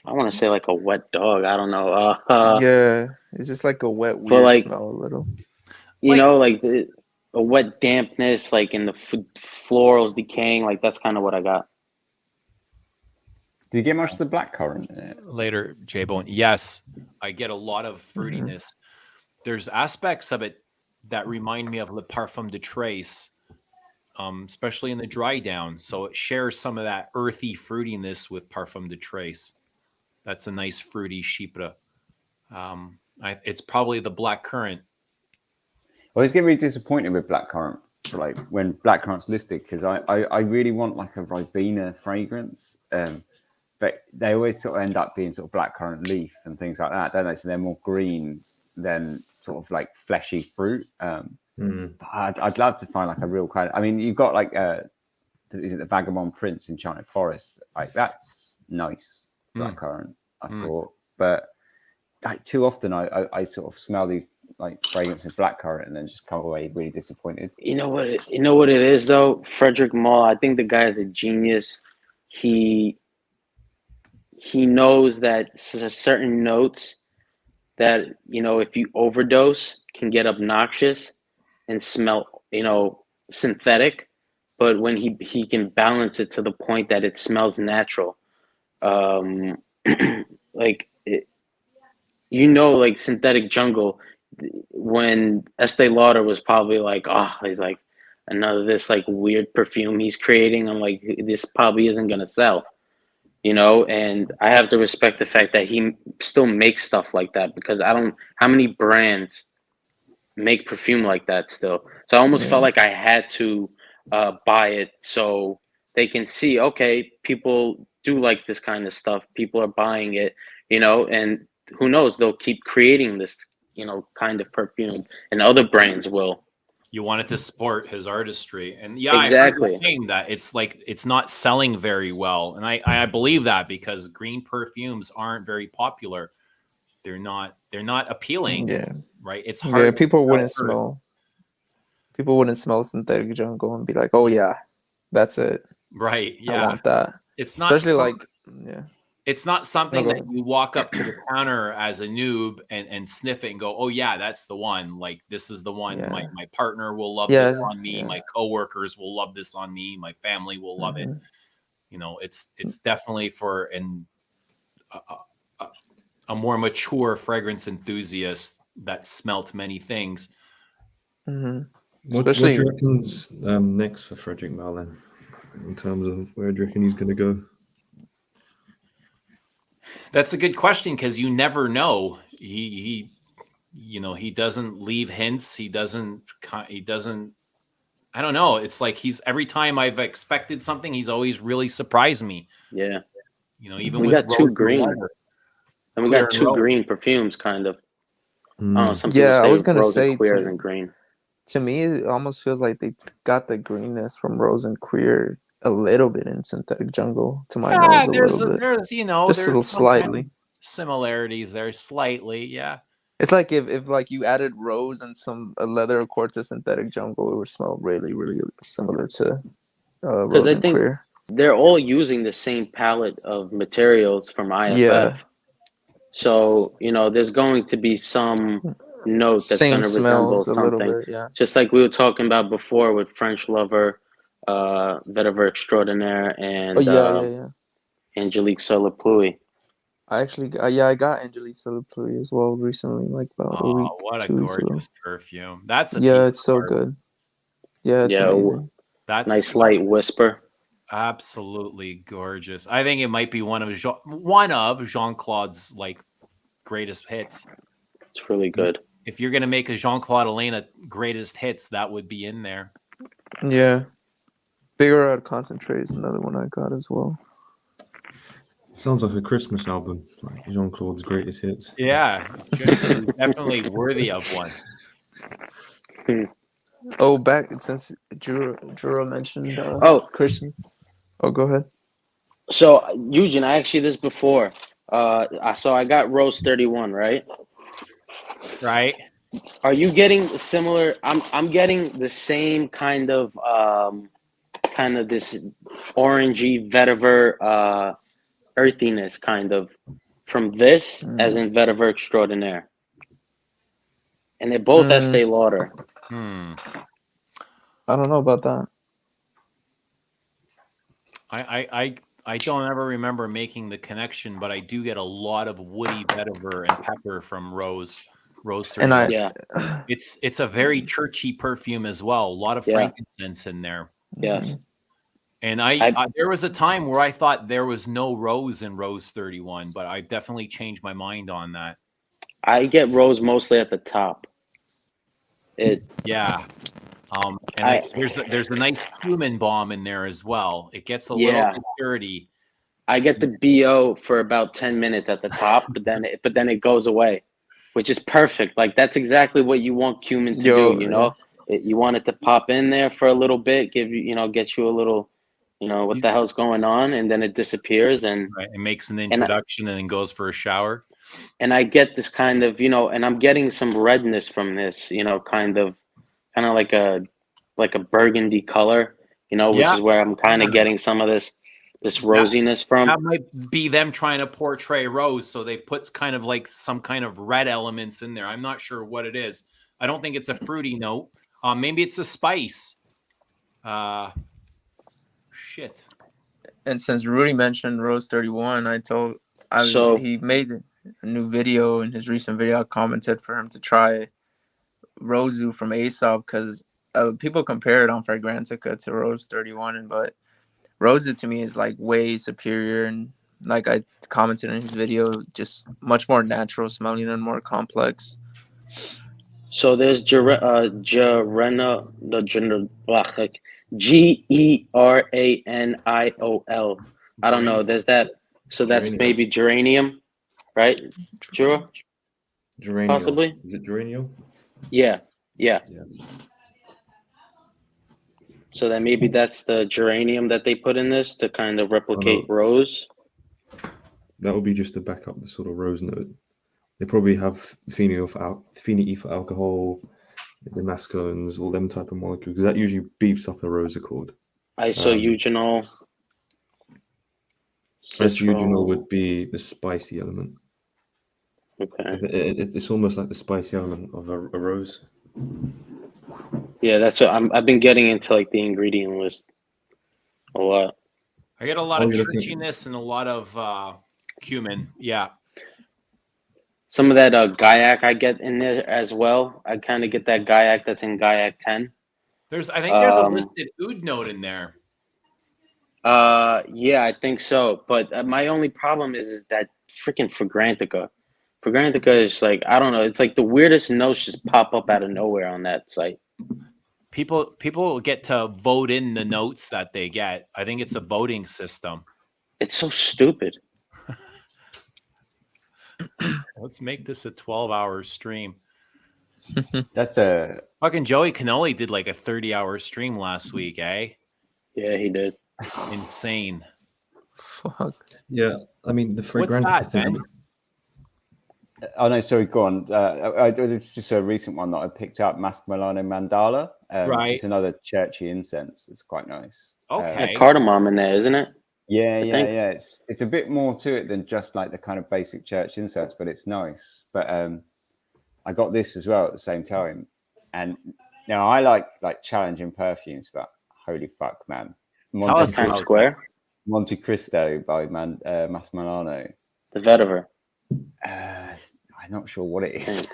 [SPEAKER 9] want to say like a wet dog. I don't know.
[SPEAKER 7] Yeah, it's just like a wet,
[SPEAKER 9] For
[SPEAKER 7] weird
[SPEAKER 9] like
[SPEAKER 7] smell a little.
[SPEAKER 9] like a wet dampness, like in the florals decaying. Like that's kind of what I got.
[SPEAKER 8] Do you get much of the blackcurrant in it?
[SPEAKER 1] Later, J-Bone. Yes, I get a lot of fruitiness. There's aspects of it that remind me of Le Parfum de Trace, especially in the dry down. So it shares some of that earthy fruitiness with Parfum de Trace. That's a nice fruity chypre. It's probably the blackcurrant.
[SPEAKER 8] I always get really disappointed with blackcurrant, like when blackcurrant's listed, because I really want like a Ribena fragrance. But they always sort of end up being sort of blackcurrant leaf and things like that, don't they? So they're more green than sort of like fleshy fruit. But I'd love to find like a real kind of, I mean, you've got like is it the Vagabond Prince Enchanted Forest? Like that's nice blackcurrant, I thought. But like too often I sort of smell these like fragrance of blackcurrant and then just come away really disappointed.
[SPEAKER 9] You know what it is though? Frederick Malle, I think the guy is a genius. He knows that certain notes that, if you overdose can get obnoxious and smell, synthetic, but when he can balance it to the point that it smells natural. Like Synthetic Jungle, when Estee Lauder was probably like, he's like another this like weird perfume he's creating. I'm like, this probably isn't gonna sell. And I have to respect the fact that he still makes stuff like that, because how many brands make perfume like that still? So I almost felt like I had to buy it so they can see, okay, people do like this kind of stuff. People are buying it, and who knows, they'll keep creating this, kind of perfume, and other brands will.
[SPEAKER 1] You wanted to support his artistry, and
[SPEAKER 9] Exactly.
[SPEAKER 1] I heard saying that it's not selling very well, and I believe that, because green perfumes aren't very popular. They're not appealing.
[SPEAKER 7] Yeah,
[SPEAKER 1] right. It's hard.
[SPEAKER 7] Yeah, people wouldn't smell Synthetic Jungle and be like, "Oh yeah, that's it."
[SPEAKER 1] Right. Yeah.
[SPEAKER 7] I want that.
[SPEAKER 1] It's not
[SPEAKER 7] especially like
[SPEAKER 1] It's not something
[SPEAKER 7] go
[SPEAKER 1] that you walk up to the counter as a noob and sniff it and go, oh yeah, that's the one. Like this is the one.
[SPEAKER 7] Yeah.
[SPEAKER 1] My partner will love
[SPEAKER 7] Yeah,
[SPEAKER 1] this on me.
[SPEAKER 7] yeah.
[SPEAKER 1] My coworkers will love this on me. My family will love it.
[SPEAKER 7] Mhm.
[SPEAKER 1] You know, it's definitely for a more mature fragrance enthusiast that smelt many things.
[SPEAKER 7] Mhm.
[SPEAKER 6] What do
[SPEAKER 7] Especially
[SPEAKER 6] you reckon's next for Frederick Malin in terms of where do you reckon he's going to go?
[SPEAKER 1] That's a good question because you never know. He he doesn't leave hints. He doesn't. I don't know. It's like he's every time I've expected something, he's always really surprised me.
[SPEAKER 9] Yeah.
[SPEAKER 1] You know, even
[SPEAKER 9] We
[SPEAKER 1] with
[SPEAKER 9] got
[SPEAKER 1] Rose
[SPEAKER 9] two
[SPEAKER 1] and
[SPEAKER 9] green.
[SPEAKER 1] Leather,
[SPEAKER 9] And we
[SPEAKER 1] Queer
[SPEAKER 9] got
[SPEAKER 1] and
[SPEAKER 9] two
[SPEAKER 1] Rose.
[SPEAKER 9] green perfumes, kind of. I don't know. Some people
[SPEAKER 7] yeah, I
[SPEAKER 9] say
[SPEAKER 7] was gonna
[SPEAKER 9] rose and
[SPEAKER 7] say
[SPEAKER 9] queer than green.
[SPEAKER 7] to me it almost feels like they got the greenness from Rose and Queer a little bit in Synthetic Jungle to my nose a little bit.
[SPEAKER 1] There's
[SPEAKER 7] Just a little
[SPEAKER 1] there's some kind of
[SPEAKER 7] slightly.
[SPEAKER 1] similarities there, slightly, yeah.
[SPEAKER 7] It's like if like you added rose and some leather accord to Synthetic Jungle, it would smell really, really similar to
[SPEAKER 9] Because
[SPEAKER 7] Rose
[SPEAKER 9] I
[SPEAKER 7] and
[SPEAKER 9] think
[SPEAKER 7] Queer.
[SPEAKER 9] they're all using the same palette of materials from IFF.
[SPEAKER 7] Yeah.
[SPEAKER 9] So, there's going to be some note that's going
[SPEAKER 7] Same
[SPEAKER 9] to resemble
[SPEAKER 7] smells a little
[SPEAKER 9] something.
[SPEAKER 7] bit, yeah.
[SPEAKER 9] Just like we were talking about before with French Lover, Vetiver Extraordinaire, and
[SPEAKER 7] Oh yeah.
[SPEAKER 9] Angelique Sur la Pluie.
[SPEAKER 7] I actually, I got Angelique Sur la Pluie as well recently, like about a week,
[SPEAKER 1] Oh, what a
[SPEAKER 7] 2 weeks ago.
[SPEAKER 1] gorgeous perfume. That's a
[SPEAKER 7] Yeah,
[SPEAKER 1] piece
[SPEAKER 7] it's
[SPEAKER 1] of
[SPEAKER 7] so
[SPEAKER 1] art.
[SPEAKER 7] good. Yeah, it's
[SPEAKER 9] Yeah,
[SPEAKER 7] amazing.
[SPEAKER 1] That's
[SPEAKER 9] nice light whisper.
[SPEAKER 1] absolutely gorgeous. I think it might be one of Jean-Claude's like greatest hits.
[SPEAKER 9] It's really good.
[SPEAKER 1] If you're gonna make a Jean-Claude Elena greatest hits, that would be in there.
[SPEAKER 7] Yeah. Bigger Out Concentrate is another one I got as well.
[SPEAKER 6] Sounds like a Christmas album, like Jean-Claude's greatest hits.
[SPEAKER 1] Yeah, definitely worthy of one.
[SPEAKER 7] Oh, back since Jura mentioned Christian. Oh, go ahead.
[SPEAKER 9] So Eugene, I actually this before. So I got Rose 31, right?
[SPEAKER 1] Right.
[SPEAKER 9] Are you getting similar? I'm getting the same kind of this orangey vetiver earthiness kind of from this as in vetiver extraordinaire, and they both Estee Lauder.
[SPEAKER 7] I don't know about that.
[SPEAKER 1] I don't ever remember making the connection, but I do get a lot of woody vetiver and pepper from Rose 31.
[SPEAKER 7] And
[SPEAKER 1] it's a very churchy perfume as well. A lot of frankincense in there.
[SPEAKER 9] Yes.
[SPEAKER 1] And I there was a time where I thought there was no rose in Rose 31, but I definitely changed my mind on that.
[SPEAKER 9] I get rose mostly at the top.
[SPEAKER 1] Yeah. And there's a nice cumin bomb in there as well. It gets a little bit dirty.
[SPEAKER 9] I get the BO for about 10 minutes at the top, but then it goes away, which is perfect. Like that's exactly what you want cumin to do, you know? You want it to pop in there for a little bit, get you a little, what the hell's going on, and then it disappears and
[SPEAKER 1] it makes an introduction and then goes for a shower.
[SPEAKER 9] And I get this kind of, and I'm getting some redness from this, kind of like a burgundy color, which is where I'm kind of getting some of this rosiness from.
[SPEAKER 1] That might be them trying to portray rose, so they've put kind of like some kind of red elements in there. I'm not sure what it is. I don't think it's a fruity note. Maybe it's a spice. Shit.
[SPEAKER 7] And since Rudy mentioned Rose 31, he made a new video. In his recent video, I commented for him to try Rosu from Aesop because people compare it on Fragrantica to Rose 31, but Rosu to me is like way superior, and like I commented in his video, just much more natural smelling and more complex.
[SPEAKER 9] So there's Geranio, Geranol. I don't know. There's that. So that's maybe geranium, right? Jura?
[SPEAKER 6] Geranium.
[SPEAKER 9] Possibly.
[SPEAKER 6] Is it geranium?
[SPEAKER 9] Yeah. So then maybe that's the geranium that they put in this to kind of replicate rose.
[SPEAKER 6] That would be just to back up the sort of rose note. They probably have phenethyl alcohol, damascones, all them type of molecules. That usually beefs up a rose accord.
[SPEAKER 9] Isoeugenol.
[SPEAKER 6] Eugenol would be the spicy element.
[SPEAKER 9] Okay.
[SPEAKER 6] It's almost like the spicy element of a rose.
[SPEAKER 9] Yeah, that's what I've been getting into, like the ingredient list a lot.
[SPEAKER 1] I get a lot of churchiness and a lot of cumin. Yeah.
[SPEAKER 9] Some of that Gaiac I get in there as well. I kind of get that Gaiac that's in Gaiac 10.
[SPEAKER 1] I think there's a listed oud note in there.
[SPEAKER 9] Yeah, I think so. But my only problem is that freaking Fragrantica. Fragrantica is like, I don't know. It's like the weirdest notes just pop up out of nowhere on that site.
[SPEAKER 1] People get to vote in the notes that they get. I think it's a voting system.
[SPEAKER 9] It's so stupid.
[SPEAKER 1] Let's make this a 12-hour stream.
[SPEAKER 8] That's a
[SPEAKER 1] fucking Joey Cannoli did like a 30-hour stream last week, eh?
[SPEAKER 9] Yeah, he did.
[SPEAKER 1] Insane.
[SPEAKER 7] Fuck.
[SPEAKER 6] Yeah, I mean the
[SPEAKER 1] What's
[SPEAKER 6] Fragrantica
[SPEAKER 1] that,
[SPEAKER 6] thing.
[SPEAKER 1] Ben?
[SPEAKER 8] Oh no, sorry, go on. It's just a recent one that I picked up, Mask Milano Mandala.
[SPEAKER 1] Right.
[SPEAKER 8] It's another churchy incense. It's quite nice.
[SPEAKER 1] Okay.
[SPEAKER 9] Cardamom in there, isn't it?
[SPEAKER 8] Yeah.
[SPEAKER 9] think.
[SPEAKER 8] It's a bit more to it than just like the kind of basic church incense, but it's nice. But I got this as well at the same time. And now I like challenging perfumes, but holy fuck, man.
[SPEAKER 9] Times Square.
[SPEAKER 8] Monte Cristo by Mas Milano.
[SPEAKER 9] The vetiver.
[SPEAKER 8] I'm not sure what it is.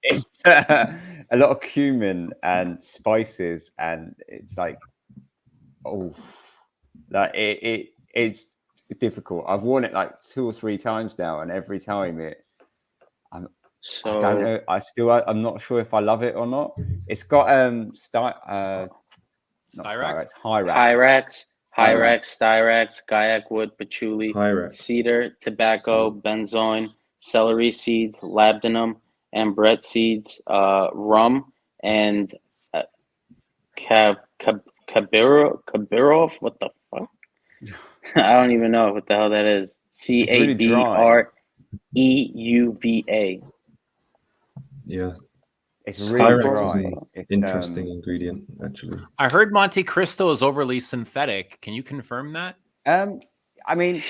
[SPEAKER 8] It's a lot of cumin and spices, and it's like, it's difficult. I've worn it like 2 or 3 times now, and every time I don't know. I'm not sure if I love it or not. It's got Hyrax, Styrax, Gaiac wood, patchouli, cedar, tobacco, benzoin, celery seeds, labdanum, ambrette seeds, rum, and Kabirov. What the fuck? I don't even know what the hell that is. CABREUVA.
[SPEAKER 6] Yeah.
[SPEAKER 8] It's really
[SPEAKER 6] Styrax is
[SPEAKER 8] dry.
[SPEAKER 6] an interesting ingredient, actually.
[SPEAKER 1] I heard Monte Cristo is overly synthetic. Can you confirm that?
[SPEAKER 8] I mean,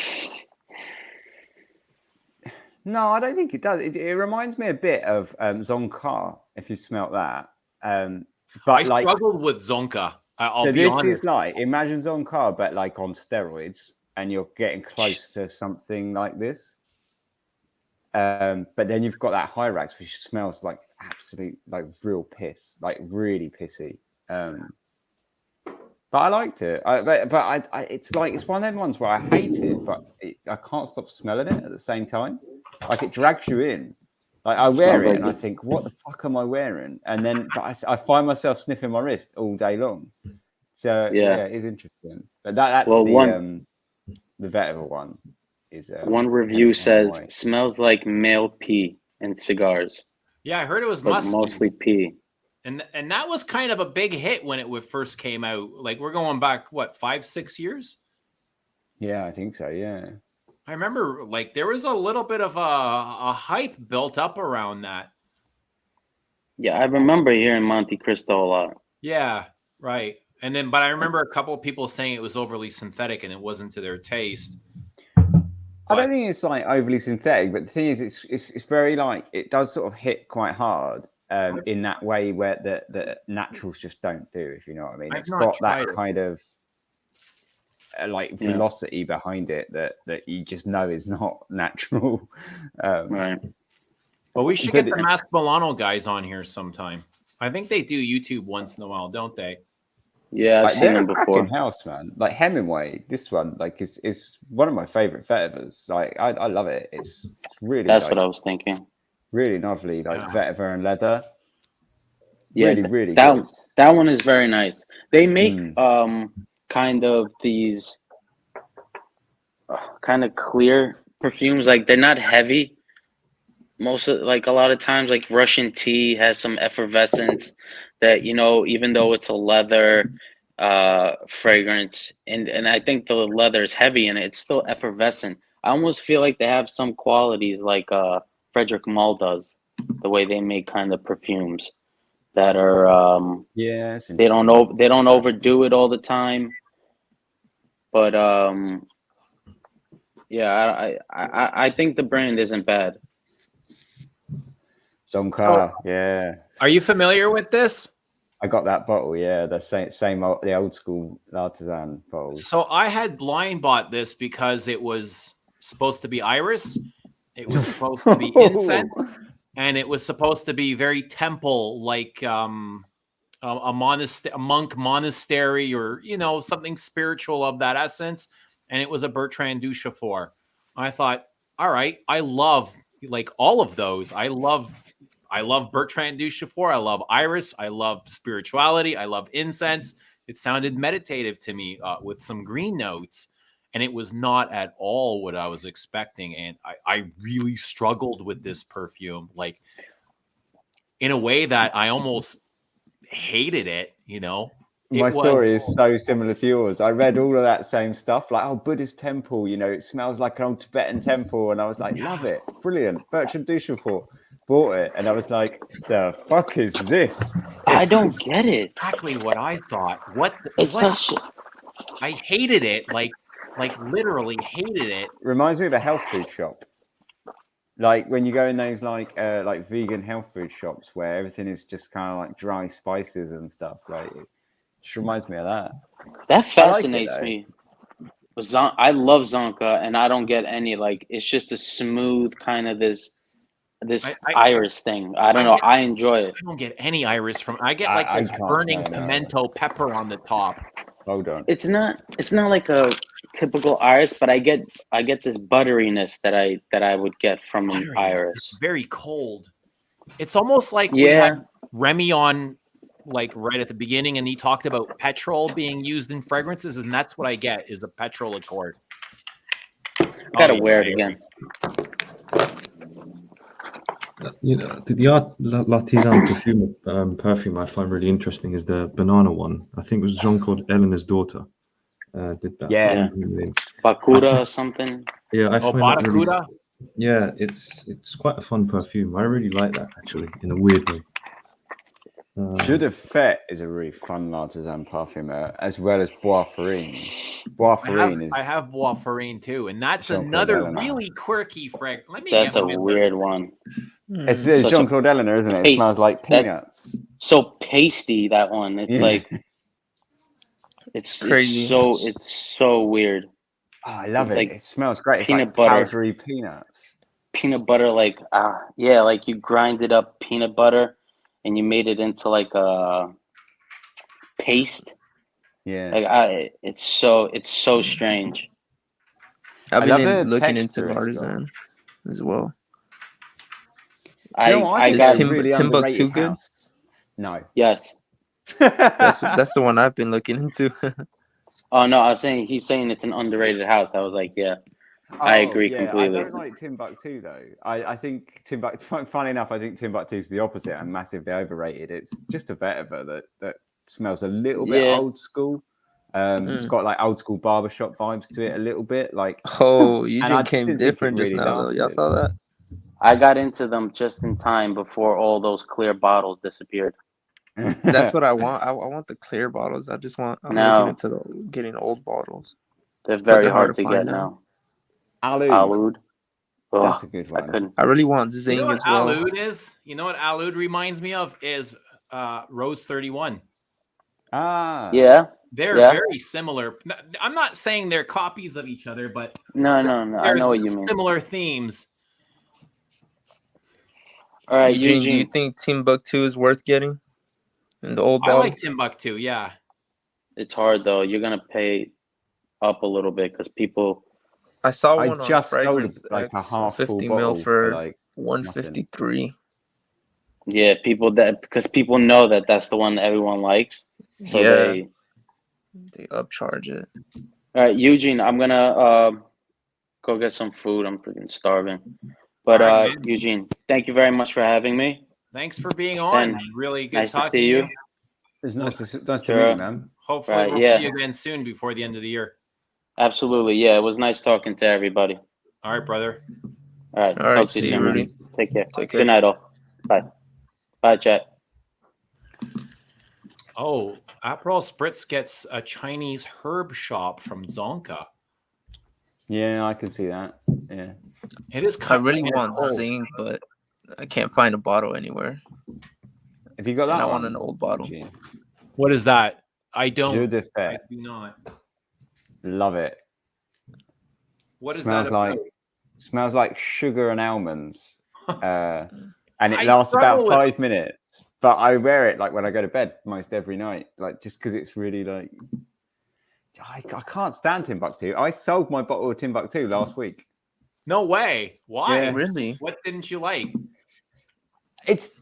[SPEAKER 8] no, I don't think it does. It reminds me a bit of Zonka, if you smelt that. But
[SPEAKER 1] I struggled with Zonka. I'll be honest.
[SPEAKER 8] This is like, imagine Zonka, but like on steroids, and you're getting close to something like this. But then you've got that Hyrax, which smells like absolute, like real piss, like really pissy. But I liked it. It's like, it's one of them ones where I hate it, but I can't stop smelling it at the same time. Like it drags you in. Like I wear it and I think, what the fuck am I wearing? And then I find myself sniffing my wrist all day long. So yeah, it's interesting. But that's the vetiver one.
[SPEAKER 9] One review says smells like male pee in cigars.
[SPEAKER 1] Yeah, I heard it was musky.
[SPEAKER 9] Mostly pee.
[SPEAKER 1] And that was kind of a big hit when it first came out. Like we're going back, what, 5-6 years?
[SPEAKER 8] Yeah, I think so. Yeah.
[SPEAKER 1] I remember like there was a little bit of a hype built up around that.
[SPEAKER 9] Yeah, I remember hearing Monte Cristo a lot.
[SPEAKER 1] Yeah, right. And then, but I remember a couple of people saying it was overly synthetic and it wasn't to their taste.
[SPEAKER 8] I don't think it's like overly synthetic, but the thing is, it's very like, it does sort of hit quite hard in that way where the naturals just don't do, if you know what I mean. It's got that kind of like velocity behind it that you just know is not natural.
[SPEAKER 9] Right.
[SPEAKER 1] Well, we should get the Mask Milano guys on here sometime. I think they do YouTube once in a while, don't they?
[SPEAKER 9] Yeah, I've seen them before.
[SPEAKER 8] House, man. Like Hemingway, this one, like is one of my favorite vetivers. Like I love it. It's really.
[SPEAKER 9] That's what I was thinking.
[SPEAKER 8] Really lovely, like vetiver and leather.
[SPEAKER 9] Yeah,
[SPEAKER 8] really
[SPEAKER 9] that
[SPEAKER 8] good.
[SPEAKER 9] That one is very nice. They make kind of these kind of clear perfumes. Like they're not heavy. Most of like a lot of times, like Russian tea has some effervescence that, you know, even though it's a leather fragrance, and I think the leather is heavy and it's still effervescent. I almost feel like they have some qualities like Frederick Mull does, the way they make kind of perfumes that are they don't overdo it all the time, but Yeah, I think the brand isn't bad.
[SPEAKER 8] Zonka, yeah.
[SPEAKER 1] Are you familiar with this?
[SPEAKER 8] I got that bottle, yeah. The same old, the old school artisan bottles.
[SPEAKER 1] So I had blind bought this because it was supposed to be iris, it was supposed to be incense, and it was supposed to be very temple, like a monk monastery, or something spiritual of that essence. And it was a Bertrand Duchefort. I thought, all right, I love like all of those. I love Bertrand Duchefort. I love iris. I love spirituality. I love incense. It sounded meditative to me with some green notes, and it was not at all what I was expecting. And I really struggled with this perfume, like in a way that I almost hated it.
[SPEAKER 8] My story is so similar to yours. I read all of that same stuff, like, oh, Buddhist temple, it smells like an old Tibetan temple. And I was like, love it. Brilliant. Bertrand Duchefort. Bought it. And I was like, the fuck is this?
[SPEAKER 9] I don't get it.
[SPEAKER 1] Exactly what I thought.
[SPEAKER 9] It's such.
[SPEAKER 1] I hated it. Like literally hated it.
[SPEAKER 8] Reminds me of a health food shop. Like when you go in those like vegan health food shops where everything is just kind of like dry spices and stuff. Like it just reminds me of that.
[SPEAKER 9] That fascinates me. I love Zonka, and I don't get any it's just a smooth kind of this iris thing. I don't know. I enjoy it.
[SPEAKER 1] I don't get any iris from. I get like this burning pimento pepper on the top.
[SPEAKER 8] Hold on.
[SPEAKER 9] It's not like a typical iris, but I get this butteriness that I would get from an iris.
[SPEAKER 1] It's very cold. It's almost like we had Remi on like right at the beginning, and he talked about petrol being used in fragrances, and that's what I get is a petrol accord.
[SPEAKER 9] Gotta wear it again.
[SPEAKER 6] The L'Artisan perfume I find really interesting is the banana one. I think it was Jean-Claude Eleanor's daughter did that.
[SPEAKER 9] Yeah. Bakuda or something.
[SPEAKER 6] Yeah, I find that really,
[SPEAKER 1] Bakuda.
[SPEAKER 6] yeah, it's quite a fun perfume. I really like that actually in a weird way.
[SPEAKER 8] Jeu de Fête is a really fun L'Artisan parfum, as well as Bois Farine. Bois Farine
[SPEAKER 1] I have Bois Farine too, and that's
[SPEAKER 8] Jean-Claude
[SPEAKER 1] another
[SPEAKER 8] Eleanor.
[SPEAKER 1] really quirky fragrance.
[SPEAKER 9] That's a weird one.
[SPEAKER 8] It's Jean-Claude Eleanor, isn't it? It smells like peanuts.
[SPEAKER 9] So pasty, that one. It's like it's
[SPEAKER 7] crazy.
[SPEAKER 9] It's so weird.
[SPEAKER 8] Oh, I love it.
[SPEAKER 9] Like
[SPEAKER 8] it smells great. It's
[SPEAKER 9] peanut
[SPEAKER 8] like
[SPEAKER 9] butter.
[SPEAKER 8] powdery peanuts.
[SPEAKER 9] Peanut butter, like you grinded up peanut butter and you made it into like a paste.
[SPEAKER 8] Yeah.
[SPEAKER 9] Like it's so strange.
[SPEAKER 7] I've
[SPEAKER 8] love
[SPEAKER 7] been
[SPEAKER 8] the
[SPEAKER 7] looking
[SPEAKER 8] texture
[SPEAKER 7] into
[SPEAKER 8] it's got.
[SPEAKER 7] Artisan as well.
[SPEAKER 8] I
[SPEAKER 7] Is
[SPEAKER 8] got
[SPEAKER 7] Timbuktu good?
[SPEAKER 8] House. No.
[SPEAKER 9] Yes.
[SPEAKER 7] That's the one I've been looking into.
[SPEAKER 9] Oh no, I was saying he's saying it's an underrated house. I was like, yeah. I agree completely.
[SPEAKER 8] I don't like Timbuktu though. I think Timbuktu. Funny enough, I think Timbuktu is the opposite and massively overrated. It's just a vetiver that smells a little bit old school. It's got like old school barbershop vibes to it a little bit. Like
[SPEAKER 7] Eugene came different just now though. Y'all saw that?
[SPEAKER 9] I got into them just in time before all those clear bottles disappeared.
[SPEAKER 7] That's what I want. I want the clear bottles. I'm looking into getting old bottles.
[SPEAKER 9] They're very hard to get now. Alud.
[SPEAKER 8] That's a good one.
[SPEAKER 7] I really want Zing
[SPEAKER 1] You know what
[SPEAKER 7] as well.
[SPEAKER 1] Alud is? You know what Alud reminds me of is Rose 31.
[SPEAKER 8] Ah.
[SPEAKER 9] Yeah.
[SPEAKER 1] They're very similar. I'm not saying they're copies of each other, but
[SPEAKER 9] no. I know what you mean.
[SPEAKER 1] Similar themes.
[SPEAKER 9] All right,
[SPEAKER 7] Eugene, do you think Timbuktu is worth getting in the old bottle?
[SPEAKER 1] I like Timbuktu, yeah.
[SPEAKER 9] It's hard though. You're gonna pay up a little bit because people.
[SPEAKER 7] I saw one
[SPEAKER 8] I just
[SPEAKER 7] on Fragrance
[SPEAKER 8] sold like a half
[SPEAKER 7] 50
[SPEAKER 8] full
[SPEAKER 7] mil
[SPEAKER 8] bottle
[SPEAKER 7] for
[SPEAKER 8] like
[SPEAKER 7] 153.
[SPEAKER 9] Yeah, because people know that's the one that everyone likes. So they
[SPEAKER 7] upcharge it.
[SPEAKER 9] All right, Eugene, I'm gonna go get some food. I'm freaking starving. But Eugene, thank you very much for having me.
[SPEAKER 1] Thanks for being on. Really good
[SPEAKER 9] nice
[SPEAKER 1] talking
[SPEAKER 9] to see you.
[SPEAKER 8] It's nice to meet you, man.
[SPEAKER 1] Hopefully we'll see you again soon before the end of the year.
[SPEAKER 9] Absolutely. Yeah, it was nice talking to everybody.
[SPEAKER 1] All right, brother.
[SPEAKER 9] All right. Talk to you soon,
[SPEAKER 7] Rudy.
[SPEAKER 9] man. Take care. Good night, all. Bye. Bye, chat.
[SPEAKER 1] Oh, Aperol Spritz gets a Chinese herb shop from Zonka.
[SPEAKER 8] Yeah, I can see that. Yeah.
[SPEAKER 1] It is
[SPEAKER 7] I
[SPEAKER 1] kind
[SPEAKER 7] really
[SPEAKER 1] of
[SPEAKER 7] want
[SPEAKER 1] cold.
[SPEAKER 7] zinc, but I can't find a bottle anywhere.
[SPEAKER 8] Have you got
[SPEAKER 7] And
[SPEAKER 8] that
[SPEAKER 7] I
[SPEAKER 8] one?
[SPEAKER 7] want an old bottle.
[SPEAKER 8] Eugene?
[SPEAKER 1] What is that? I
[SPEAKER 8] Jura
[SPEAKER 1] don't.
[SPEAKER 8] de
[SPEAKER 1] I
[SPEAKER 8] Fête.
[SPEAKER 1] do not.
[SPEAKER 8] Love it.
[SPEAKER 1] What is
[SPEAKER 8] Smells
[SPEAKER 1] that
[SPEAKER 8] like
[SPEAKER 1] about?
[SPEAKER 8] smells like sugar and almonds. And it
[SPEAKER 1] I
[SPEAKER 8] lasts about
[SPEAKER 1] struggle with
[SPEAKER 8] 5 minutes. But I wear it like when I go to bed most every night, like just because it's really like I can't stand Timbuktu. I sold my bottle of Timbuktu last week.
[SPEAKER 1] No way. Why?
[SPEAKER 8] Yeah.
[SPEAKER 7] Really?
[SPEAKER 1] What didn't you like?
[SPEAKER 8] It's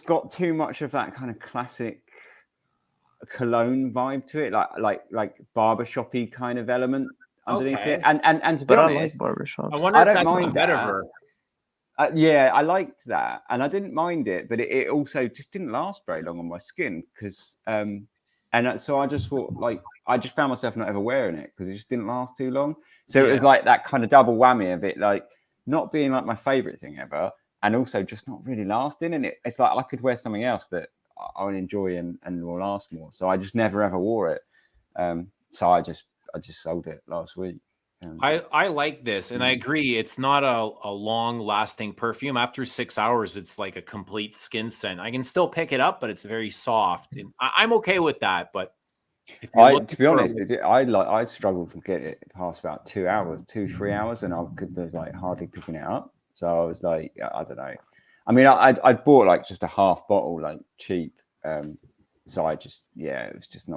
[SPEAKER 8] got too much of that kind of classic cologne vibe to it, like barbershoppy kind of element underneath
[SPEAKER 1] Okay.
[SPEAKER 8] it. And to be
[SPEAKER 7] But I
[SPEAKER 8] honest,
[SPEAKER 7] like barbershops.
[SPEAKER 1] I wonder
[SPEAKER 8] I
[SPEAKER 1] if
[SPEAKER 8] don't
[SPEAKER 1] that's
[SPEAKER 8] mind that.
[SPEAKER 1] vetiver.
[SPEAKER 8] Yeah, I liked that, and I didn't mind it, but it also just didn't last very long on my skin because, so I just thought I just found myself not ever wearing it because it just didn't last too long. So it was
[SPEAKER 1] Yeah.
[SPEAKER 8] like that kind of double whammy of it, like not being like my favorite thing ever, and also just not really lasting. And it's like I could wear something else that I would enjoy and will last more. So I just never ever wore it. So I just sold it last week.
[SPEAKER 1] I like this, and I agree. It's not a long lasting perfume. After 6 hours, it's like a complete skin scent. I can still pick it up, but it's very soft. And I'm okay with that. But if you're looking
[SPEAKER 8] to be
[SPEAKER 1] for
[SPEAKER 8] honest, I struggled to get it past about 2 hours, 3 hours, and I was like hardly picking it up. So I was like, I don't know. I mean, I bought like just a half bottle, like cheap. So I just, it was just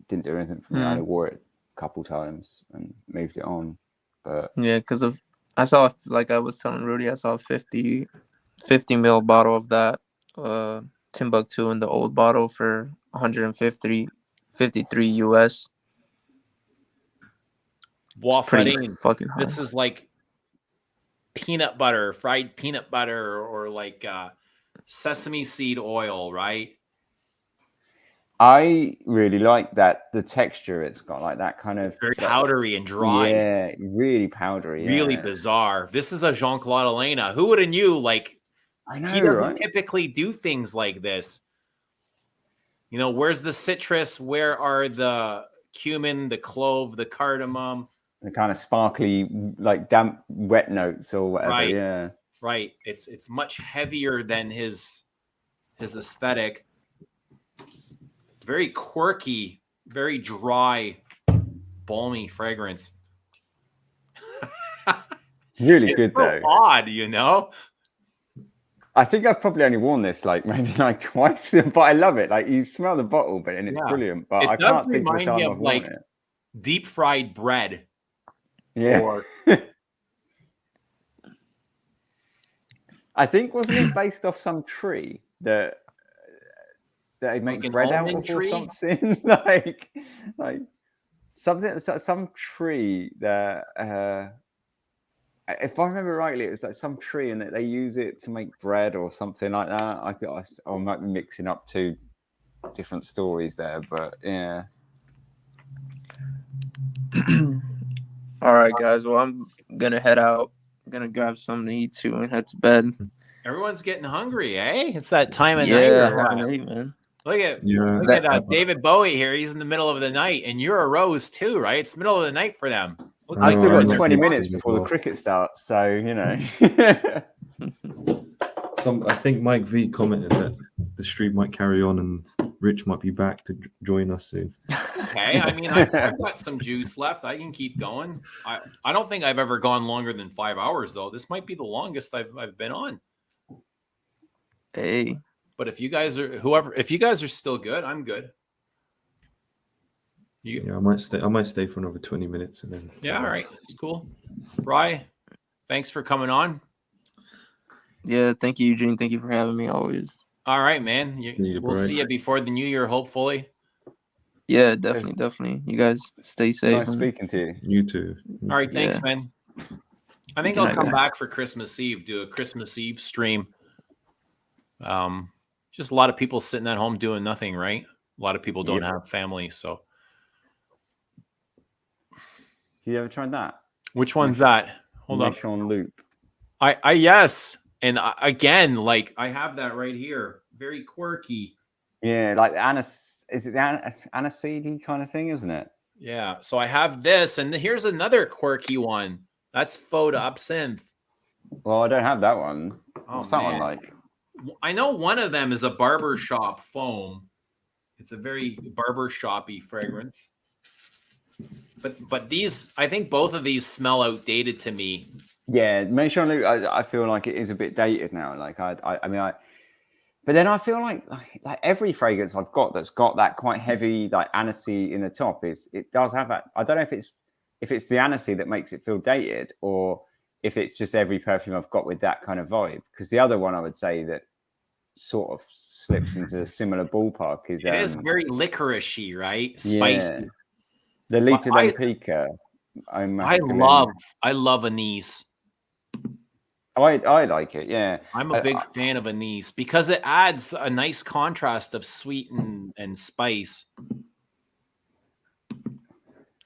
[SPEAKER 8] didn't do anything for me. I only wore it a couple times and moved it on. But
[SPEAKER 7] yeah, because I saw, like I was telling Rudy, I saw a 50 ml bottle of that Timbuktu in the old bottle for 153 US.
[SPEAKER 1] Wafarin.
[SPEAKER 7] Fucking high.
[SPEAKER 1] This is like peanut butter, fried peanut butter, or like sesame seed oil, right?
[SPEAKER 8] I really like the texture it's got, like that kind of
[SPEAKER 1] Very powdery and dry.
[SPEAKER 8] Yeah, really powdery.
[SPEAKER 1] Really bizarre. This is a Jean-Claude Elena. Who would have knew? Like,
[SPEAKER 8] I know,
[SPEAKER 1] he doesn't
[SPEAKER 8] right?
[SPEAKER 1] typically do things like this. You know, where's the citrus? Where are the cumin, the clove, the cardamom?
[SPEAKER 8] The kind of sparkly, like damp, wet notes or whatever.
[SPEAKER 1] Right.
[SPEAKER 8] Yeah.
[SPEAKER 1] Right. It's much heavier than his aesthetic. Very quirky, very dry, balmy fragrance.
[SPEAKER 8] Really good though.
[SPEAKER 1] Odd, you know.
[SPEAKER 8] I think I've probably only worn this like maybe like twice, but I love it. Like you smell the bottle, and it's brilliant. But I can't think of a time I've worn it.
[SPEAKER 1] Deep fried bread.
[SPEAKER 8] Yeah.
[SPEAKER 1] Or
[SPEAKER 8] I think wasn't it based off some tree that they make
[SPEAKER 1] like
[SPEAKER 8] bread out of or something? like something, some tree that if I remember rightly, it was like some tree and that they use it to make bread or something like that. I might be mixing up two different stories there, but yeah.
[SPEAKER 7] All right, guys. Well, I'm gonna head out. I'm gonna grab something to eat too and head to bed.
[SPEAKER 1] Everyone's getting hungry, eh? It's that time of
[SPEAKER 7] night.
[SPEAKER 1] Yeah,
[SPEAKER 7] I haven't ate, man.
[SPEAKER 1] Look at
[SPEAKER 7] That-
[SPEAKER 1] David Bowie here. He's in the middle of the night, and you're a Rose too, right? It's middle of the night for them.
[SPEAKER 8] I still got 20 minutes before the cricket starts, so you know.
[SPEAKER 6] I think Mike V commented that the stream might carry on and Rich might be back to join us soon.
[SPEAKER 1] Okay, I mean, I've got some juice left. I can keep going. I don't think I've ever gone longer than 5 hours, though. This might be the longest I've been on.
[SPEAKER 7] Hey.
[SPEAKER 1] But if you guys are still good, I'm good.
[SPEAKER 6] Yeah, I might stay for another 20 minutes and then.
[SPEAKER 1] Yeah, all right, it's cool. Brye, thanks for coming on.
[SPEAKER 7] Yeah, thank you, Eugene. Thank you for having me always.
[SPEAKER 1] All right, man. We'll see you before the new year, hopefully.
[SPEAKER 7] Yeah, definitely. You guys stay safe.
[SPEAKER 8] Nice speaking to you.
[SPEAKER 6] You too.
[SPEAKER 1] All right, thanks, man. I think I'll
[SPEAKER 7] night,
[SPEAKER 1] come
[SPEAKER 7] guys.
[SPEAKER 1] back for Christmas Eve, do a Christmas Eve stream. Just a lot of people sitting at home doing nothing, right? A lot of people don't have family, so.
[SPEAKER 8] You ever tried that?
[SPEAKER 1] Which one's that? Hold on.
[SPEAKER 8] On loop.
[SPEAKER 1] I yes, and again, like I have that right here. Very quirky.
[SPEAKER 8] Yeah, like is it the aniseed kind of thing, isn't it?
[SPEAKER 1] Yeah. So I have this, and here's another quirky one. That's Faux d'Absinthe.
[SPEAKER 8] Well, I don't have that one.
[SPEAKER 1] Oh,
[SPEAKER 8] What's that one
[SPEAKER 1] man.
[SPEAKER 8] like?
[SPEAKER 1] I know one of them is a barbershop foam. It's a very barbershoppy fragrance. But these, I think both of these smell outdated to me.
[SPEAKER 8] Yeah, Maison Luke, I feel like it is a bit dated now. Like but then I feel like every fragrance I've got that's got that quite heavy like anisey in the top it does have that. I don't know if it's the anisey that makes it feel dated or if it's just every perfume I've got with that kind of vibe. Because the other one I would say that sort of slips into a similar ballpark is
[SPEAKER 1] it is very licoricey, right? Spicy.
[SPEAKER 8] Yeah, the Lita Lempica.
[SPEAKER 1] I love anise.
[SPEAKER 8] I like it, yeah.
[SPEAKER 1] I'm a big fan of anise because it adds a nice contrast of sweet and spice.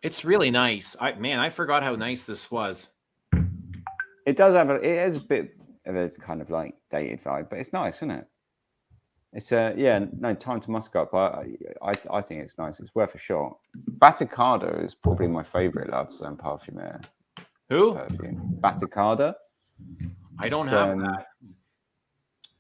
[SPEAKER 1] It's really nice. I forgot how nice this was.
[SPEAKER 8] It does have it has a bit of a kind of like dated vibe, but it's nice, isn't it? It's Time to Musk Up. I think it's nice. It's worth a shot. Batacada is probably my favorite Larsen Parfumeur.
[SPEAKER 1] Who?
[SPEAKER 8] Perfume. Batacada.
[SPEAKER 1] I don't have that.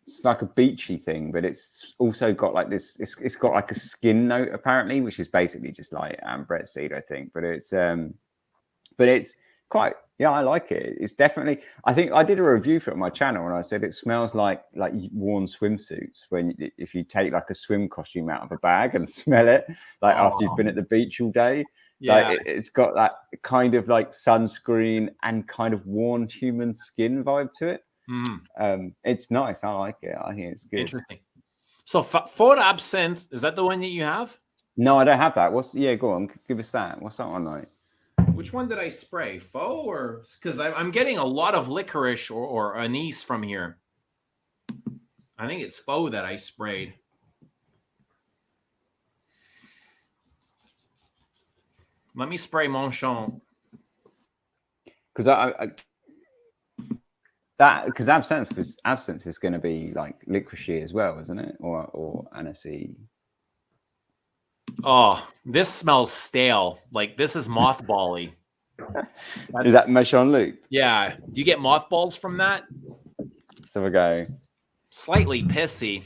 [SPEAKER 8] It's like a beachy thing, but it's also got like this. It's got like a skin note apparently, which is basically just like ambrette seed, I think. But it's quite. Yeah, I like it. It's definitely. I think I did a review for it on my channel, and I said it smells like worn swimsuits if you take like a swim costume out of a bag and smell it, like after you've been at the beach all day.
[SPEAKER 1] Yeah,
[SPEAKER 8] like it's got that kind of like sunscreen and kind of worn human skin vibe to it. It's nice. I like it. I think it's good.
[SPEAKER 1] Interesting. So Faux d'Absinthe, is that the one that you have?
[SPEAKER 8] No, I don't have that. Go on, give us that. What's that one like?
[SPEAKER 1] Which one did I spray? Faux or because I'm getting a lot of licorice or anise from here. I think it's Faux that I sprayed. Let me spray Enchante.
[SPEAKER 8] Because absinthe is going to be like licoricey as well, isn't it? Or anisey.
[SPEAKER 1] Oh, this smells stale. Like this is mothbally.
[SPEAKER 8] Is that Maison Luke?
[SPEAKER 1] Yeah. Do you get mothballs from that?
[SPEAKER 8] So we go.
[SPEAKER 1] Slightly pissy.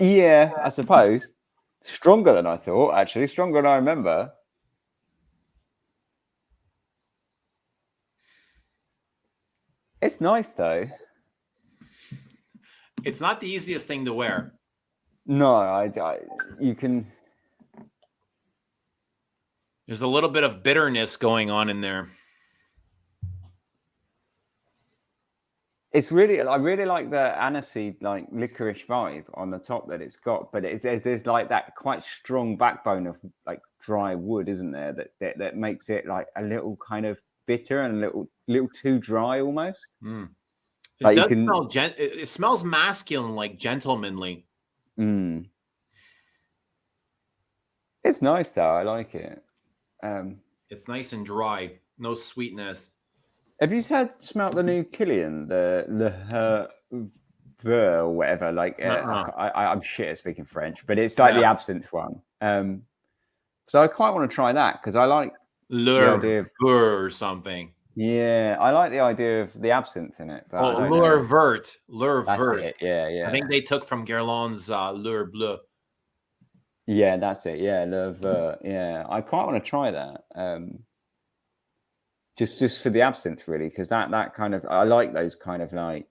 [SPEAKER 8] Yeah, I suppose. Stronger than I thought, actually. Stronger than I remember. It's nice, though.
[SPEAKER 1] It's not the easiest thing to wear.
[SPEAKER 8] No, you can...
[SPEAKER 1] There's a little bit of bitterness going on in there.
[SPEAKER 8] It's really, I really like the anisey, like licorice vibe on the top that it's got, but there's like that quite strong backbone of like dry wood, isn't there? That makes it like a little kind of bitter and a little too dry almost.
[SPEAKER 1] It does smell it smells masculine, like gentlemanly.
[SPEAKER 8] It's nice though. I like it.
[SPEAKER 1] It's nice and dry, no sweetness.
[SPEAKER 8] Have you smelt the new Killian, the or whatever? Like, I'm shit at speaking French, but it's like the absinthe one. So I quite want to try that because I like
[SPEAKER 1] the idea of or something.
[SPEAKER 8] Yeah, I like the idea of the absinthe in it. But
[SPEAKER 1] Lure Vert.
[SPEAKER 8] That's it. Yeah.
[SPEAKER 1] I think they took from Guerlain's Lure Bleu.
[SPEAKER 8] Yeah, that's it. Yeah, Le Vert. Yeah, I quite want to try that. Just for the absinthe, really, because that kind of I like those kind of like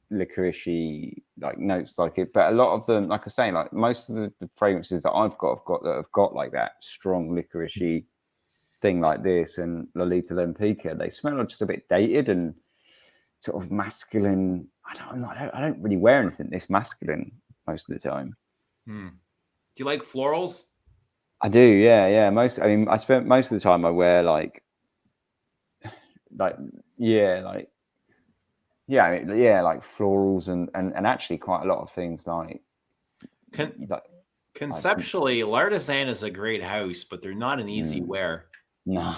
[SPEAKER 8] licoricey like notes like it. But a lot of them, like I say, like most of the fragrances that I've got like that strong licoricey thing like this and Lolita Lempica, they smell just a bit dated and sort of masculine. I don't really wear anything this masculine most of the time.
[SPEAKER 1] Do you like florals?
[SPEAKER 8] I do, yeah. I spent most of the time I wear like florals and actually quite a lot of things like
[SPEAKER 1] conceptually, L'Artisan is a great house, but they're not an easy wear.
[SPEAKER 8] No.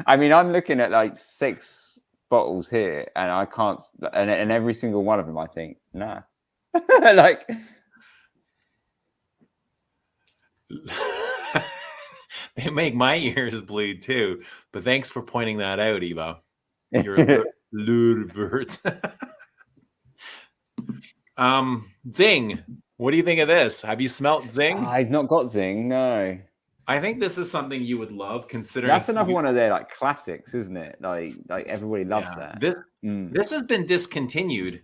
[SPEAKER 8] I mean, I'm looking at like 6 bottles here and I can't, and every single one of them I think, nah. Like,
[SPEAKER 1] they make my ears bleed too. But thanks for pointing that out, Eva. You're a Lurvert. Zing. What do you think of this? Have you smelt Zing?
[SPEAKER 8] I've not got Zing. No.
[SPEAKER 1] I think this is something you would love, considering
[SPEAKER 8] That's another one of their like classics, isn't it? Like everybody loves that.
[SPEAKER 1] This has been discontinued.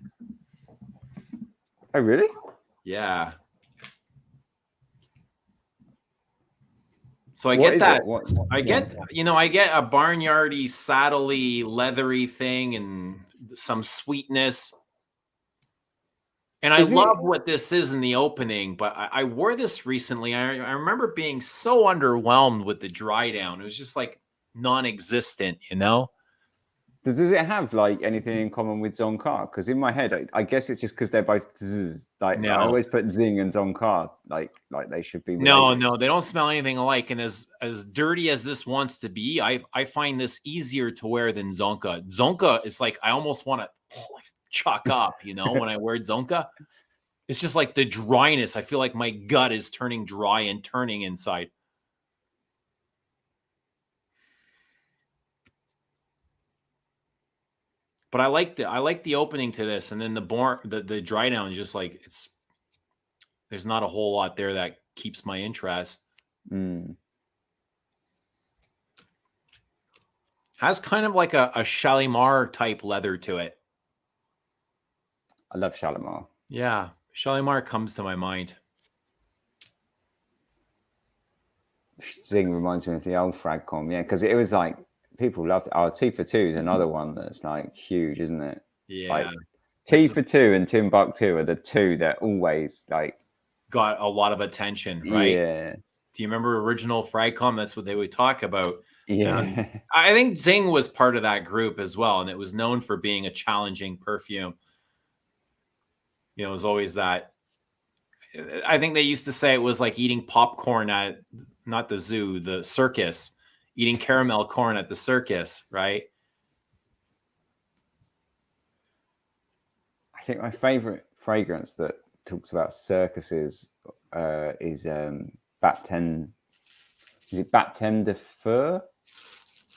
[SPEAKER 8] Oh, really?
[SPEAKER 1] Yeah. So I get that. I get a barnyardy, saddly, leathery thing and some sweetness. And I love what this is in the opening, but I wore this recently. I remember being so underwhelmed with the dry down. It was just like non-existent, you know?
[SPEAKER 8] Does it have like anything in common with Zoncar? Because in my head, I guess it's just because they're both like
[SPEAKER 1] No.
[SPEAKER 8] I always put Zing and Zoncar like they should be.
[SPEAKER 1] No, they don't smell anything alike. And as dirty as this wants to be, I find this easier to wear than Zonka. Zonka is like I almost want to chuck up, you know, when I wear Zonka. It's just like the dryness. I feel like my gut is turning dry and turning inside. But I like the opening to this, and then the dry down is just like there's not a whole lot there that keeps my interest. Has kind of like a Shalimar type leather to it.
[SPEAKER 8] I love Shalimar.
[SPEAKER 1] Yeah, Shalimar comes to my mind.
[SPEAKER 8] Zing reminds me of the old Fragcom, yeah, because it was like people loved it. Oh, T for 2 is another one that's like huge, isn't it?
[SPEAKER 1] Yeah.
[SPEAKER 8] Like, T for 2 and Timbuktu are the two that always like
[SPEAKER 1] got a lot of attention, right?
[SPEAKER 8] Yeah.
[SPEAKER 1] Do you remember original Fragcom? That's what they would talk about.
[SPEAKER 8] Yeah.
[SPEAKER 1] I think Zing was part of that group as well, and it was known for being a challenging perfume. You know, it was always that. I think they used to say it was like eating popcorn at not the zoo, the circus, eating caramel corn at the circus, right?
[SPEAKER 8] I think my favorite fragrance that talks about circuses is Baptême. Is it Baptême de Feu?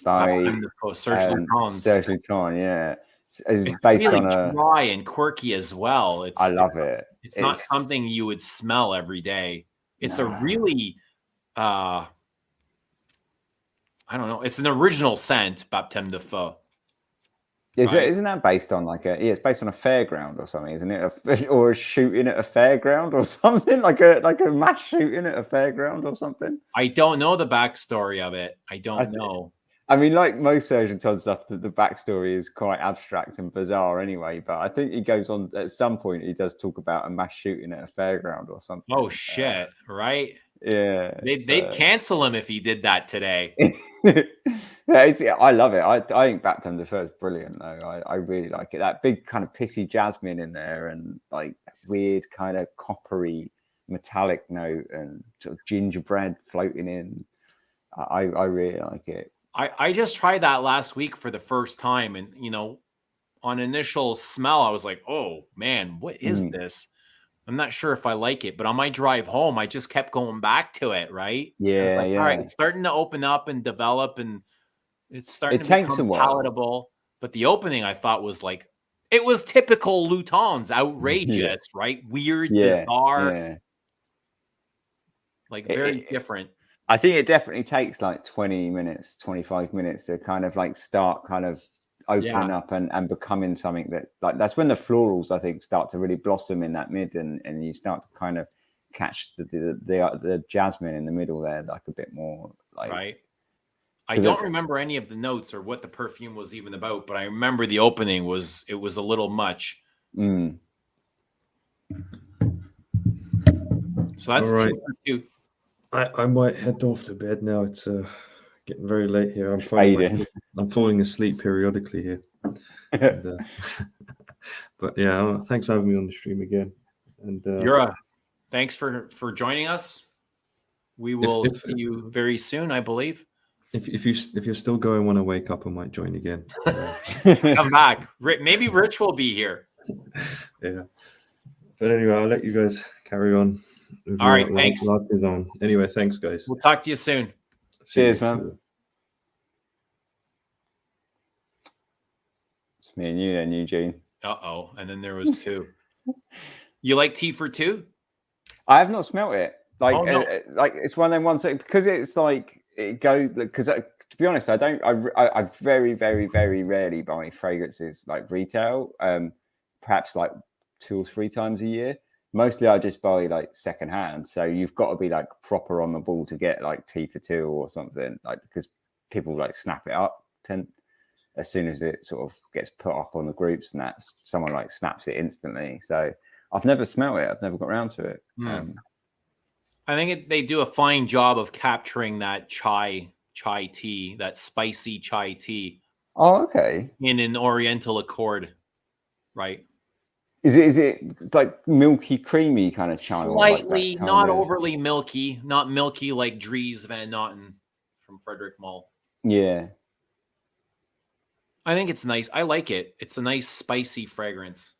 [SPEAKER 8] By
[SPEAKER 1] Serge
[SPEAKER 8] Luton, yeah. It's based
[SPEAKER 1] really
[SPEAKER 8] on a
[SPEAKER 1] dry and quirky as well.
[SPEAKER 8] I love it.
[SPEAKER 1] It's not something you would smell every day. It's a really I don't know. It's an original scent, Baptême de Feu.
[SPEAKER 8] Isn't that based on like it's based on a fairground or something, isn't it? Or a shooting at a fairground or something, like a mass shooting at a fairground or something.
[SPEAKER 1] I don't know the backstory of it. I don't know.
[SPEAKER 8] I mean, like most Serge Luton stuff, the backstory is quite abstract and bizarre anyway. But I think he goes on at some point. He does talk about a mass shooting at a fairground or something.
[SPEAKER 1] Oh shit! Right?
[SPEAKER 8] Yeah.
[SPEAKER 1] They'd cancel him if he did that today.
[SPEAKER 8] I love it. I think Baptême de Feu is brilliant though. I really like it. That big kind of pissy jasmine in there, and like weird kind of coppery metallic note, and sort of gingerbread floating in. I really like it.
[SPEAKER 1] I just tried that last week for the first time, and you know, on initial smell, I was like, "Oh man, what is this?" I'm not sure if I like it, but on my drive home, I just kept going back to it. Right?
[SPEAKER 8] Yeah,
[SPEAKER 1] like,
[SPEAKER 8] yeah.
[SPEAKER 1] All right, it's starting to open up and develop, and it's starting to become palatable. But the opening, I thought, was like it was typical Luton's, outrageous, right? Weird, bizarre, like very different.
[SPEAKER 8] I think it definitely takes like 20 minutes, 25 minutes to kind of like start kind of opening up and becoming something that like that's when the florals I think start to really blossom in that mid and you start to kind of catch the jasmine in the middle there like a bit more like
[SPEAKER 1] right. I don't remember any of the notes or what the perfume was even about, but I remember the opening was a little much. So that's
[SPEAKER 6] all right.
[SPEAKER 1] 2 for 2.
[SPEAKER 6] I might head off to bed now. It's getting very late here. I'm falling asleep periodically here. And, but yeah, thanks for having me on the stream again. And
[SPEAKER 1] Jura, thanks for joining us. We will see you very soon, I believe.
[SPEAKER 6] If you're still going when I wake up, I might join again.
[SPEAKER 1] Come back. Maybe Rich will be here.
[SPEAKER 6] Yeah. But anyway, I'll let you guys carry on. With
[SPEAKER 1] All right, thanks.
[SPEAKER 6] On. Anyway, thanks, guys.
[SPEAKER 1] We'll talk to you soon.
[SPEAKER 8] Cheers, man. It's me and you then, Eugene.
[SPEAKER 1] Uh-oh. And then there was two. You like tea for two?
[SPEAKER 8] I have not smelt it. Like,
[SPEAKER 1] Oh, no.
[SPEAKER 8] like it's one of them ones that, because it's like it goes. Because to be honest, I very, very, very rarely buy fragrances like retail. Perhaps like 2 or 3 times a year. Mostly, I just buy like secondhand. So you've got to be like proper on the ball to get like tea for two or something. Like, because people like snap it up as soon as it sort of gets put up on the groups, and that's someone like snaps it instantly. So I've never smelled it. I've never got around to it.
[SPEAKER 1] I think they do a fine job of capturing that chai tea, that spicy chai tea.
[SPEAKER 8] Oh, okay.
[SPEAKER 1] In an Oriental accord, right?
[SPEAKER 8] Is it like milky, creamy kind of chai?
[SPEAKER 1] Slightly, like not overly milky, not milky like Dries Van Noten from Frederick Mull.
[SPEAKER 8] Yeah.
[SPEAKER 1] I think it's nice. I like it. It's a nice spicy fragrance.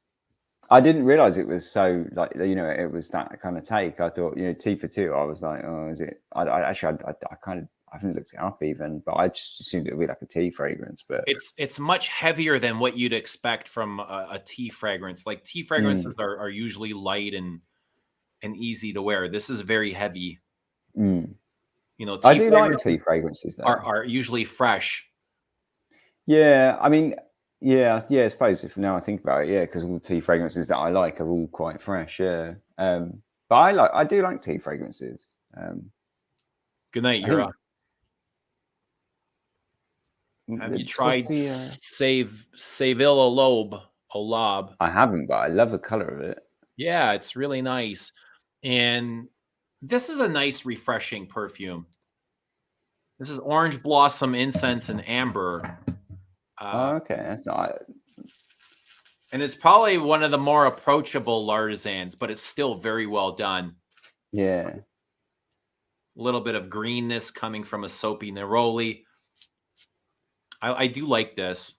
[SPEAKER 8] I didn't realize it was so like, you know, it was that kind of take. I thought, you know, tea for two. I was like, oh, is it? I kind of, I haven't looked it up even, but I just assumed it would be like a tea fragrance. But
[SPEAKER 1] it's much heavier than what you'd expect from a tea fragrance. Like tea fragrances are usually light and easy to wear. This is very heavy. You know,
[SPEAKER 8] I do like tea fragrances though.
[SPEAKER 1] Are usually fresh.
[SPEAKER 8] Yeah, I mean, yeah. I suppose if now I think about it, yeah, because all the tea fragrances that I like are all quite fresh. Yeah, but I do like tea fragrances.
[SPEAKER 1] Good night, Jura. Have you tried Seville Olabe?
[SPEAKER 8] I haven't, but I love the color of it.
[SPEAKER 1] Yeah, it's really nice. And this is a nice, refreshing perfume. This is orange blossom, incense, and amber.
[SPEAKER 8] Okay, that's not.
[SPEAKER 1] And it's probably one of the more approachable artisans, but it's still very well done.
[SPEAKER 8] Yeah.
[SPEAKER 1] A little bit of greenness coming from a soapy neroli. I do like this.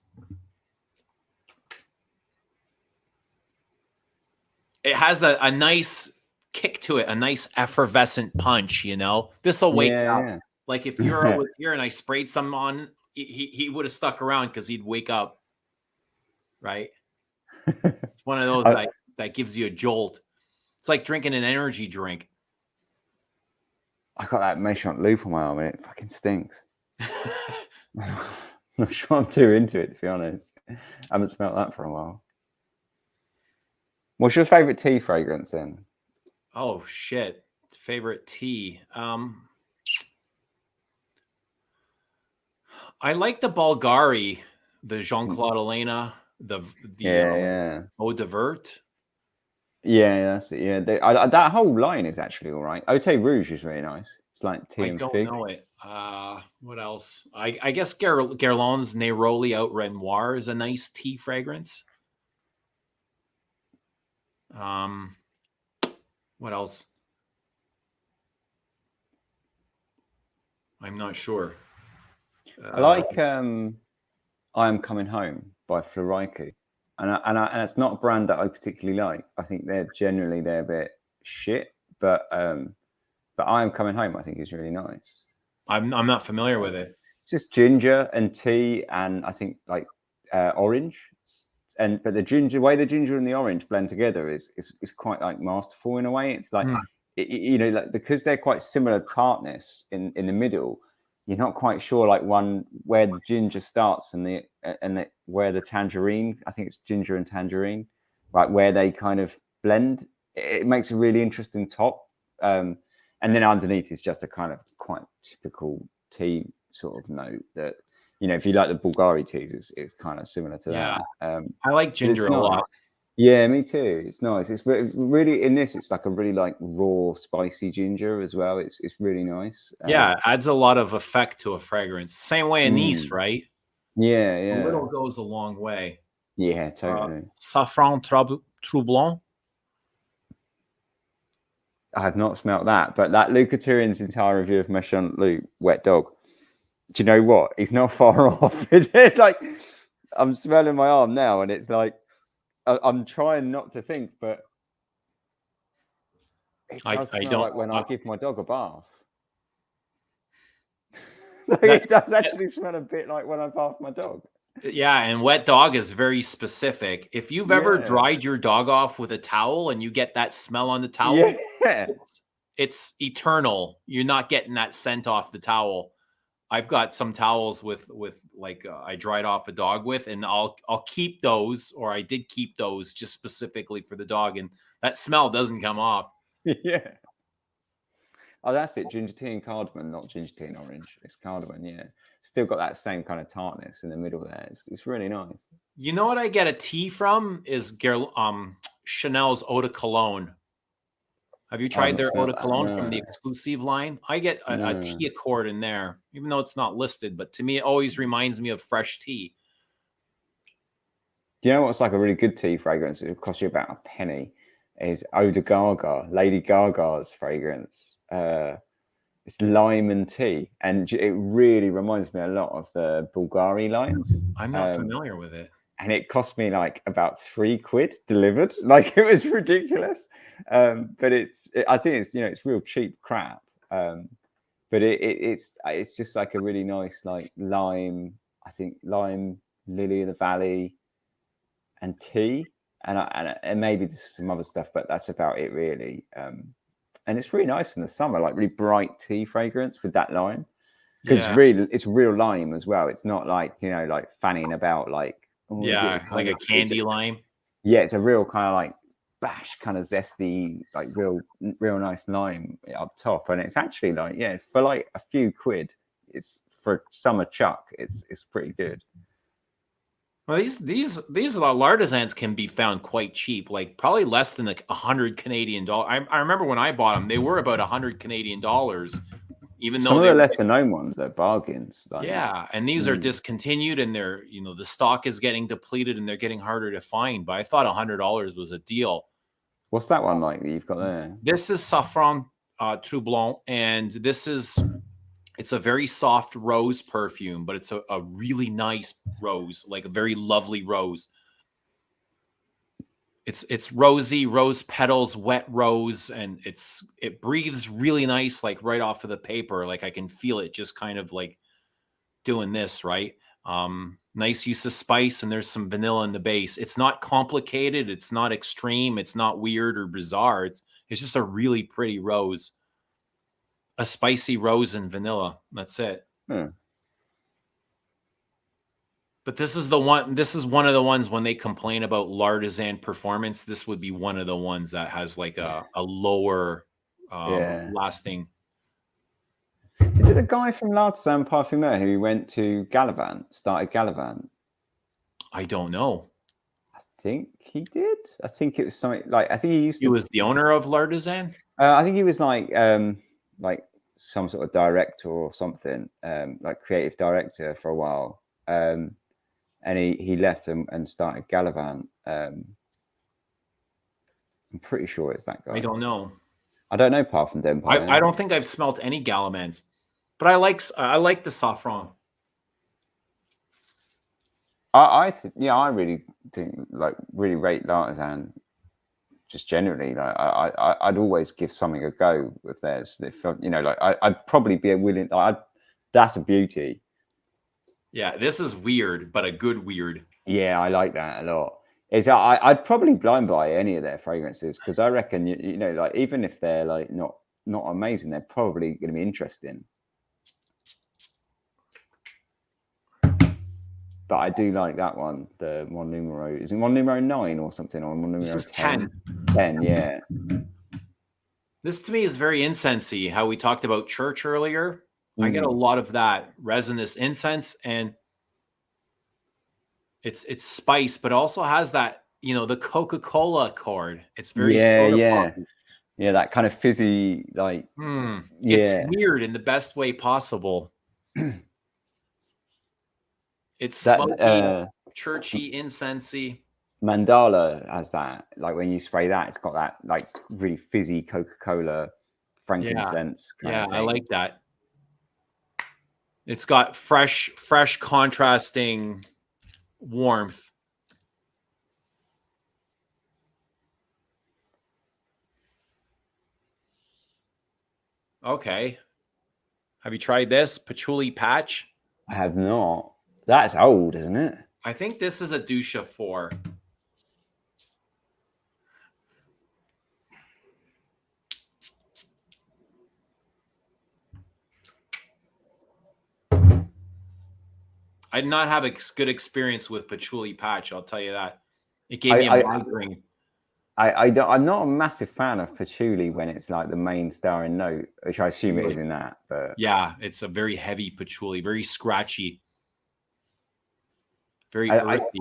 [SPEAKER 1] It has a nice kick to it, a nice effervescent punch, you know? This will wake up. Yeah. Like if Jura was here and I sprayed some on, he would have stuck around because he'd wake up, right? It's one of those that gives you a jolt. It's like drinking an energy drink.
[SPEAKER 8] I got that Enchante loop on my arm and it fucking stinks. I'm not sure I'm too into it, to be honest. I haven't smelled that for a while. What's your favorite tea fragrance then?
[SPEAKER 1] Oh shit. Favorite tea. I like the Bulgari, the Jean-Claude Elena, the Eau de Vert.
[SPEAKER 8] Yeah, that's it. Yeah, that whole line is actually all right. Ote Rouge is really nice. It's like tea and fig.
[SPEAKER 1] I don't know it. What else? I guess Guerlain's Neroli Out Renoir is a nice tea fragrance. What else? I'm not sure.
[SPEAKER 8] I like I Am Coming Home by Florico. And it's not a brand that I particularly like. I think they're a bit shit, but I Am Coming Home I think is really nice.
[SPEAKER 1] I'm not familiar with it.
[SPEAKER 8] It's just ginger and tea and I think like orange. But the way the ginger and the orange blend together is quite like masterful in a way. It's like you know, like because they're quite similar tartness in the middle. You're not quite sure like where the ginger starts and where the tangerine. I think it's ginger and tangerine, like where they kind of blend. It makes a really interesting top, and then underneath is just a kind of quite typical tea sort of note that, you know, if you like the Bulgari teas, it's kind of similar to that.
[SPEAKER 1] I like ginger a lot.
[SPEAKER 8] Yeah, me too. It's nice. It's really in this. It's like a really like raw, spicy ginger as well. It's really nice.
[SPEAKER 1] Yeah, it adds a lot of effect to a fragrance. Same way in Nice, right?
[SPEAKER 8] Yeah, yeah.
[SPEAKER 1] A little goes a long way.
[SPEAKER 8] Yeah, totally.
[SPEAKER 1] Saffron Troublon.
[SPEAKER 8] I have not smelt that, but that Luca Turian's entire review of Enchante Loop, Wet Dog. Do you know what? He's not far off. It's like I'm smelling my arm now, and it's like I'm trying not to think, but It
[SPEAKER 1] I
[SPEAKER 8] does smell
[SPEAKER 1] don't.
[SPEAKER 8] like when I give my dog a bath.
[SPEAKER 1] That's-
[SPEAKER 8] It does actually
[SPEAKER 1] yes.
[SPEAKER 8] smell a bit like when I bath my dog.
[SPEAKER 1] Yeah, and wet dog is very specific. If you've ever
[SPEAKER 8] Yeah.
[SPEAKER 1] dried your dog off with a towel and you get that smell on the towel,
[SPEAKER 8] Yeah.
[SPEAKER 1] it's eternal. You're not getting that scent off the towel. I've got some towels with like I dried off a dog with, and I'll keep those, or I did keep those just specifically for the dog, and that smell doesn't come off.
[SPEAKER 8] Yeah. Oh, that's it. Ginger tea and cardamom, not ginger tea and orange. It's cardamom, yeah. Still got that same kind of tartness in the middle there. It's really nice.
[SPEAKER 1] You know what I get a tea from is Chanel's Eau de Cologne. Have you tried their Eau de Cologne from the exclusive line? I get a tea accord in there, even though it's not listed. But to me, it always reminds me of fresh tea.
[SPEAKER 8] Do you know what's like a really good tea fragrance? It costs you about a penny. Is Eau de Gaga, Lady Gaga's fragrance. It's lime and tea, and it really reminds me a lot of the Bulgari lines.
[SPEAKER 1] I'm not familiar with it.
[SPEAKER 8] And it cost me like about £3 delivered. Like, it was ridiculous. But I think it's, it's real cheap crap. But it's just like a really nice, like lime, I think lime, lily of the valley, and tea. And maybe this is some other stuff, but that's about it really. And it's really nice in the summer, like really bright tea fragrance with that lime. Because it's real lime as well. It's not like, like fanning about like,
[SPEAKER 1] like a candy lime.
[SPEAKER 8] Yeah, it's a real kind of like bash, kind of zesty, like real nice lime up top. And it's actually like, for like a few quid, it's for summer chuck, it's pretty good.
[SPEAKER 1] Well, these Lardezans can be found quite cheap, like probably less than like 100 Canadian dollars. I remember when I bought them, they were about 100 Canadian dollars. Even though
[SPEAKER 8] some of the lesser known ones, they're bargains. Like,
[SPEAKER 1] and these are discontinued, and they're the stock is getting depleted, and they're getting harder to find. But I thought $100 was a deal.
[SPEAKER 8] What's that one like that you've got there?
[SPEAKER 1] This is Saffron Troublon, and it's a very soft rose perfume, but it's a really nice rose, like a very lovely rose. It's rosy, rose petals, wet rose, and it breathes really nice, like right off of the paper. Like I can feel it just kind of like doing this, right? Nice use of spice, and there's some vanilla in the base. It's not complicated, it's not extreme, it's not weird or bizarre. It's just a really pretty rose. A spicy rose and vanilla. That's it. But this is one of the ones when they complain about Lardezan performance, this would be one of the ones that has like a lower lasting.
[SPEAKER 8] Is it the guy from Lardezan Parfumeur who went to started Gallivant?
[SPEAKER 1] I don't know.
[SPEAKER 8] I think he did. I think it was something like, I think he
[SPEAKER 1] was the owner of Lardezan?
[SPEAKER 8] I think he was like some sort of director or something, like creative director for a while. And he left and started Gallivant. I'm pretty sure it's that guy.
[SPEAKER 1] I don't know.
[SPEAKER 8] I don't know Parfum d'Empire.
[SPEAKER 1] I don't think I've smelt any Gallimans, but I like the Saffron.
[SPEAKER 8] I really think, like, really rate Lardezan. Just generally, like I'd always give something a go with theirs. If like I'd probably be willing. That's a beauty.
[SPEAKER 1] Yeah, this is weird, but a good weird.
[SPEAKER 8] Yeah, I like that a lot. I'd probably blind buy any of their fragrances, because I reckon like, even if they're like not amazing, they're probably going to be interesting. But I do like that one, the Mon Numero. Is it Mon Numero 9 or something? Or Mon Numero
[SPEAKER 1] This is 10.
[SPEAKER 8] 10, yeah.
[SPEAKER 1] This to me is very incensey. How we talked about church earlier. I get a lot of that resinous incense, and it's spice, but also has that, the Coca-Cola chord. It's very
[SPEAKER 8] yeah, that kind of fizzy, like
[SPEAKER 1] it's weird in the best way possible. It's smoky, churchy, incensey.
[SPEAKER 8] Mandala has that. Like when you spray that, it's got that like really fizzy Coca-Cola frankincense.
[SPEAKER 1] Yeah, I like that. It's got fresh contrasting warmth. Okay. Have you tried this patchouli patch?
[SPEAKER 8] I have not. That's old, isn't it?
[SPEAKER 1] I think this is a Dusha 4. I did not have a good experience with patchouli patch. I'll tell you that. It gave me a migraine.
[SPEAKER 8] I'm not a massive fan of patchouli when it's like the main starring note, which I assume it is in that. But
[SPEAKER 1] yeah, it's a very heavy patchouli, very scratchy, very earthy.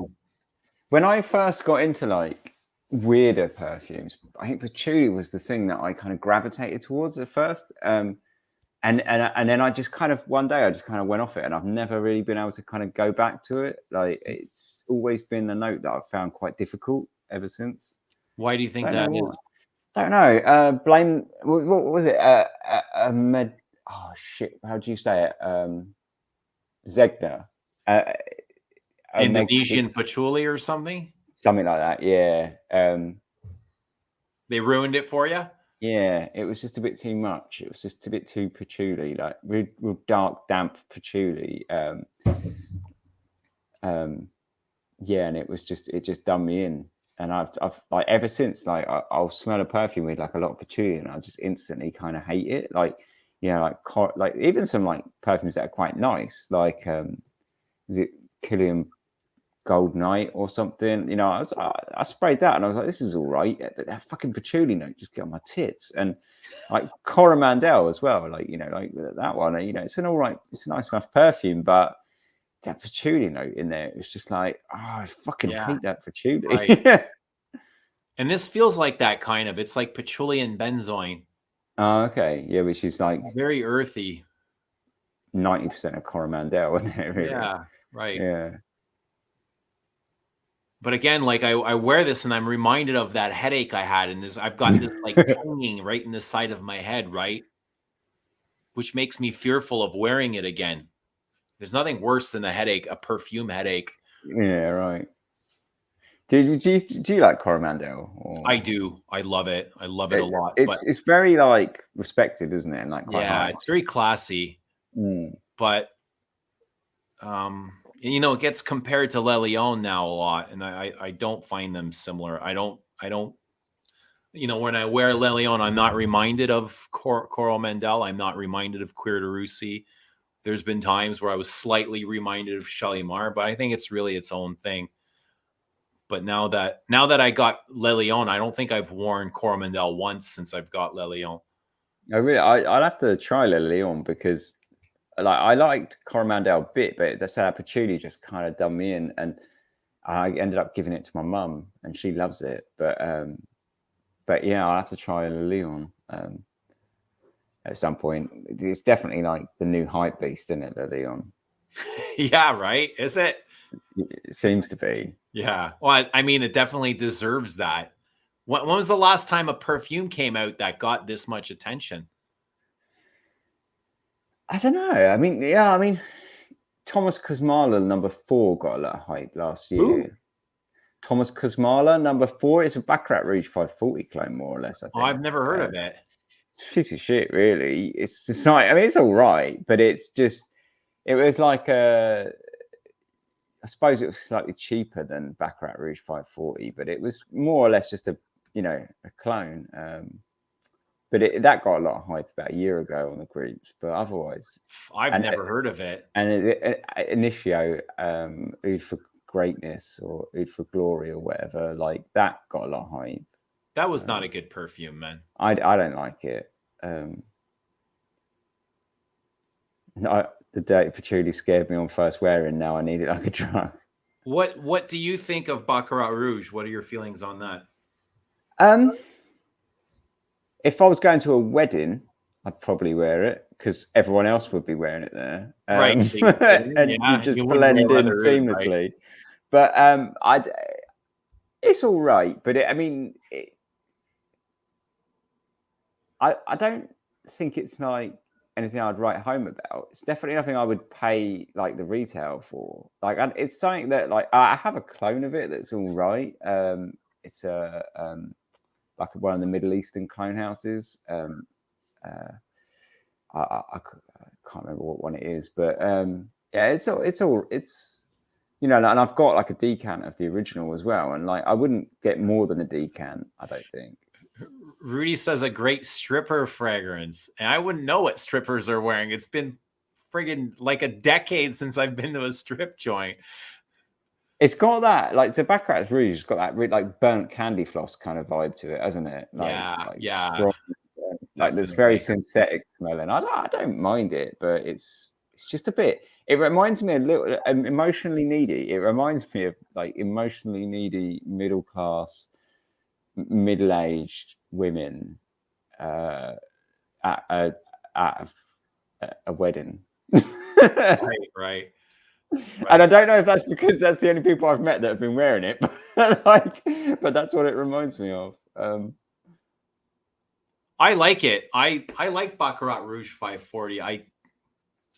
[SPEAKER 8] When I first got into like weirder perfumes, I think patchouli was the thing that I kind of gravitated towards at first. And then I just kind of one day I just kind of went off it, and I've never really been able to kind of go back to it. Like it's always been the note that I've found quite difficult ever since.
[SPEAKER 1] Why do you think that is?
[SPEAKER 8] Don't know. Blame. What was it? Oh shit! How do you say it? Zegna.
[SPEAKER 1] Indonesian patchouli or something.
[SPEAKER 8] Something like that. Yeah.
[SPEAKER 1] They ruined it for you.
[SPEAKER 8] Yeah, it was just a bit too much. It was just a bit too patchouli, like real dark, damp patchouli. Yeah, and it just done me in. And I've like ever since, like I'll smell a perfume with like a lot of patchouli, and I just instantly kind of hate it. Like, you know, like even some like perfumes that are quite nice, like is it Killian Gold Night or something? You know, I sprayed that, and I was like, this is all right, but that fucking patchouli note just get on my tits. And like Coromandel as well, like, you know, like that one, you know, it's a nice enough perfume, but that patchouli note in there, it's just like, oh, I fucking hate that patchouli.
[SPEAKER 1] Right. And this feels like that kind of. It's like patchouli and benzoin.
[SPEAKER 8] Oh, okay. Yeah, which is like
[SPEAKER 1] very earthy.
[SPEAKER 8] 90% of Coromandel, isn't it? Really?
[SPEAKER 1] Yeah, right.
[SPEAKER 8] Yeah.
[SPEAKER 1] But again, like I wear this and I'm reminded of that headache I had, and I've got this like tinging right in the side of my head, right? Which makes me fearful of wearing it again. There's nothing worse than a perfume headache.
[SPEAKER 8] Yeah, right. Do you like Coromandel? Or...
[SPEAKER 1] I do. I love it. I love it a lot.
[SPEAKER 8] It's very like respected, isn't it? And like quite high.
[SPEAKER 1] It's very classy. But you know, it gets compared to Le Lion now a lot, and I don't find them similar. I don't. You know, when I wear Le Lion, I'm not reminded of Coromandel. I'm not reminded of Cuir de Russie. There's been times where I was slightly reminded of Shalimar, but I think it's really its own thing. But now that I got Le Lion, I don't think I've worn Coromandel once since I've got Le Lion.
[SPEAKER 8] I'll have to try Le Lion, because like I liked Coromandel a bit, but that's how patchouli just kind of done me in, and I ended up giving it to my mum, and she loves it. But yeah, I'll have to try Le Lion at some point. It's definitely like the new hype beast, isn't it, Le Lion?
[SPEAKER 1] Yeah, right. Is it?
[SPEAKER 8] It seems to be.
[SPEAKER 1] Yeah. Well, I mean, it definitely deserves that. When was the last time a perfume came out that got this much attention?
[SPEAKER 8] I don't know. I mean, Thomas Kosmala number 4 got a lot of hype last year.
[SPEAKER 1] Who?
[SPEAKER 8] Thomas Kosmala number 4. It's a Baccarat Rouge 540 clone, more or less. I think.
[SPEAKER 1] Oh, I've never heard of it.
[SPEAKER 8] It's a piece of shit, really. It's just like, I mean, it's all right, but it's just, it was like I suppose it was slightly cheaper than Baccarat Rouge 540, but it was more or less just a clone. But that got a lot of hype about a year ago on the groups. But otherwise,
[SPEAKER 1] I've never heard of it.
[SPEAKER 8] And Initio, Oud for Greatness or Oud for Glory or whatever, like that got a lot of hype.
[SPEAKER 1] That was not a good perfume, man.
[SPEAKER 8] I don't like it. The dirty patchouli scared me on first wearing. Now I need it like a drug.
[SPEAKER 1] What do you think of Baccarat Rouge? What are your feelings on that?
[SPEAKER 8] If I was going to a wedding, I'd probably wear it because everyone else would be wearing it there.
[SPEAKER 1] Right.
[SPEAKER 8] And you just blend in seamlessly. Right? But it's all right. But I don't think it's like anything I'd write home about. It's definitely nothing I would pay like the retail for. Like it's something that like I have a clone of it that's all right. It's a like one of the Middle Eastern clone houses. I can't remember what one it is, but yeah, it's you know, and I've got like a decant of the original as well, and like I wouldn't get more than a decant, I don't think.
[SPEAKER 1] Rudy says a great stripper fragrance, and I wouldn't know what strippers are wearing. It's been friggin' like a decade since I've been to a strip joint.
[SPEAKER 8] It's got that, like, so Baccarat Rouge has got that really, like, burnt candy floss kind of vibe to it, hasn't it? Like,
[SPEAKER 1] yeah.
[SPEAKER 8] strong, like this very synthetic smelling. I don't mind it, but it's just a bit. It reminds me a little emotionally needy. It reminds me of like emotionally needy middle class, middle aged women at a wedding.
[SPEAKER 1] Right.
[SPEAKER 8] And I don't know if that's because that's the only people I've met that have been wearing it, but that's what it reminds me of.
[SPEAKER 1] I like it. I like Baccarat Rouge 540.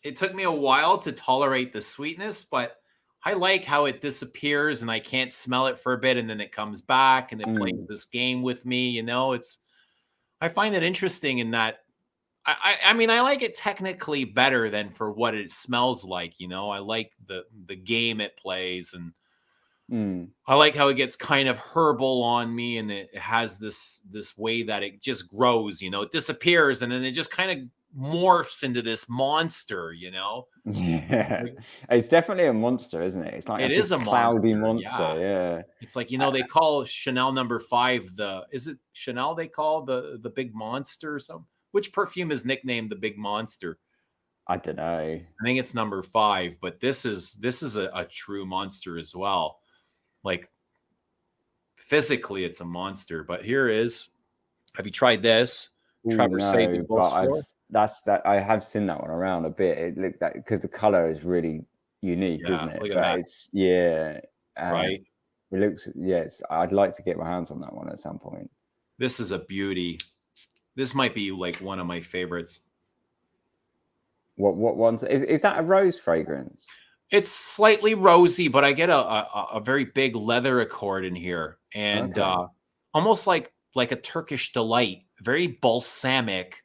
[SPEAKER 1] It took me a while to tolerate the sweetness, but I like how it disappears and I can't smell it for a bit and then it comes back and it plays this game with me. You know, I find it interesting in that. I mean, I like it technically better than for what it smells like. You know, I like the game it plays, and I like how it gets kind of herbal on me, and it has this way that it just grows. You know, it disappears, and then it just kind of morphs into this monster. You know,
[SPEAKER 8] yeah, it's definitely a monster, isn't it? It's like
[SPEAKER 1] it is a
[SPEAKER 8] cloudy monster. Yeah,
[SPEAKER 1] it's like, you know, they call Chanel number 5 is it Chanel they call the big monster or something? Which perfume is nicknamed the big monster?
[SPEAKER 8] I don't know.
[SPEAKER 1] I think it's number 5, but this is a true monster as well. Like physically, it's a monster. But here is. Have you tried this? Traversée du Bosphore.
[SPEAKER 8] I have seen that one around a bit. It looked that because the color is really unique, isn't it?
[SPEAKER 1] Look at
[SPEAKER 8] but
[SPEAKER 1] that.
[SPEAKER 8] It's
[SPEAKER 1] right.
[SPEAKER 8] It looks I'd like to get my hands on that one at some point.
[SPEAKER 1] This is a beauty. This might be like one of my favorites.
[SPEAKER 8] What ones is that? A rose fragrance?
[SPEAKER 1] It's slightly rosy, but I get a very big leather accord in here, and almost like a Turkish delight, very balsamic,